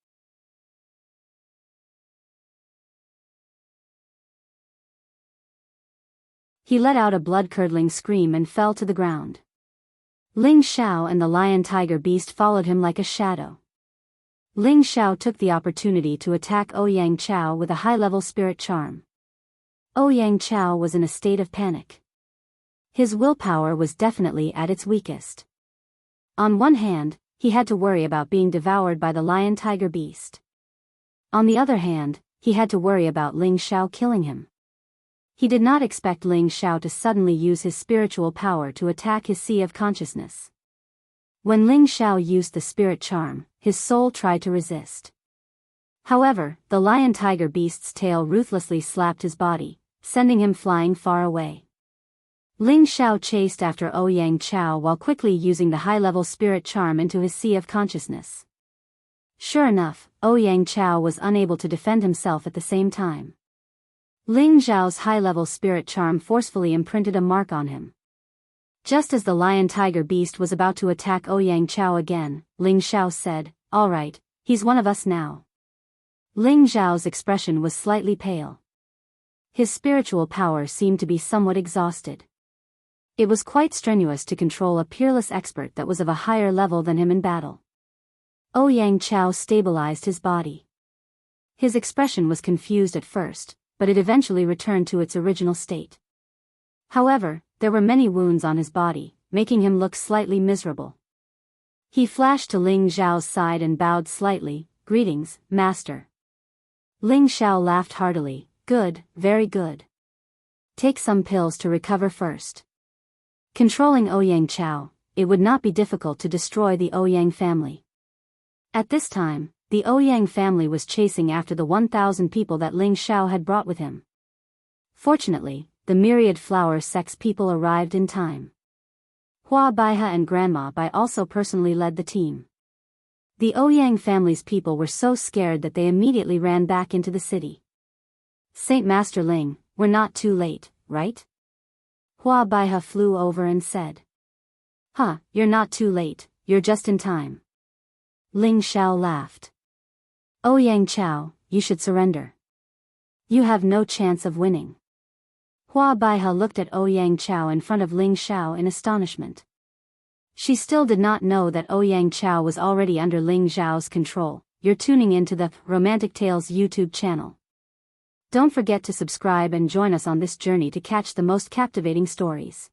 He let out a blood-curdling scream and fell to the ground. Ling Xiao and the lion-tiger beast followed him like a shadow. Ling Xiao took the opportunity to attack Ouyang Chao with a high-level spirit charm. Ouyang Chao was in a state of panic. His willpower was definitely at its weakest. On one hand, he had to worry about being devoured by the lion-tiger beast. On the other hand, he had to worry about Ling Xiao killing him. He did not expect Ling Xiao to suddenly use his spiritual power to attack his sea of consciousness. When Ling Xiao used the spirit charm, his soul tried to resist. However, the lion-tiger beast's tail ruthlessly slapped his body, sending him flying far away. Ling Xiao chased after Ouyang Chao while quickly using the high-level spirit charm into his sea of consciousness. Sure enough, Ouyang Chao was unable to defend himself at the same time. Ling Xiao's high-level spirit charm forcefully imprinted a mark on him. Just as the lion-tiger beast was about to attack Ouyang Chao again, Ling Xiao said, "All right, he's one of us now." Ling Xiao's expression was slightly pale. His spiritual power seemed to be somewhat exhausted. It was quite strenuous to control a peerless expert that was of a higher level than him in battle. Ouyang Chao stabilized his body. His expression was confused at first, but it eventually returned to its original state. However, there were many wounds on his body, making him look slightly miserable. He flashed to Ling Xiao's side and bowed slightly, "Greetings, master." Ling Xiao laughed heartily, "Good, very good. Take some pills to recover first." Controlling Ouyang Chao, it would not be difficult to destroy the Ouyang family. At this time, the Ouyang family was chasing after the 1,000 people that Ling Xiao had brought with him. Fortunately, the myriad flower sex people arrived in time. Hua Baihe and Grandma Bai also personally led the team. The Ouyang family's people were so scared that they immediately ran back into the city. "Saint Master Ling, we're not too late, right?" Hua Baihe flew over and said. "Huh, you're not too late, you're just in time." Ling Xiao laughed. "Ouyang Chao, you should surrender. You have no chance of winning." Hua Baihe looked at Ouyang Chao in front of Ling Xiao in astonishment. She still did not know that Ouyang Chao was already under Ling Xiao's control. You're tuning into the Romantic Tales YouTube channel. Don't forget to subscribe and join us on this journey to catch the most captivating stories.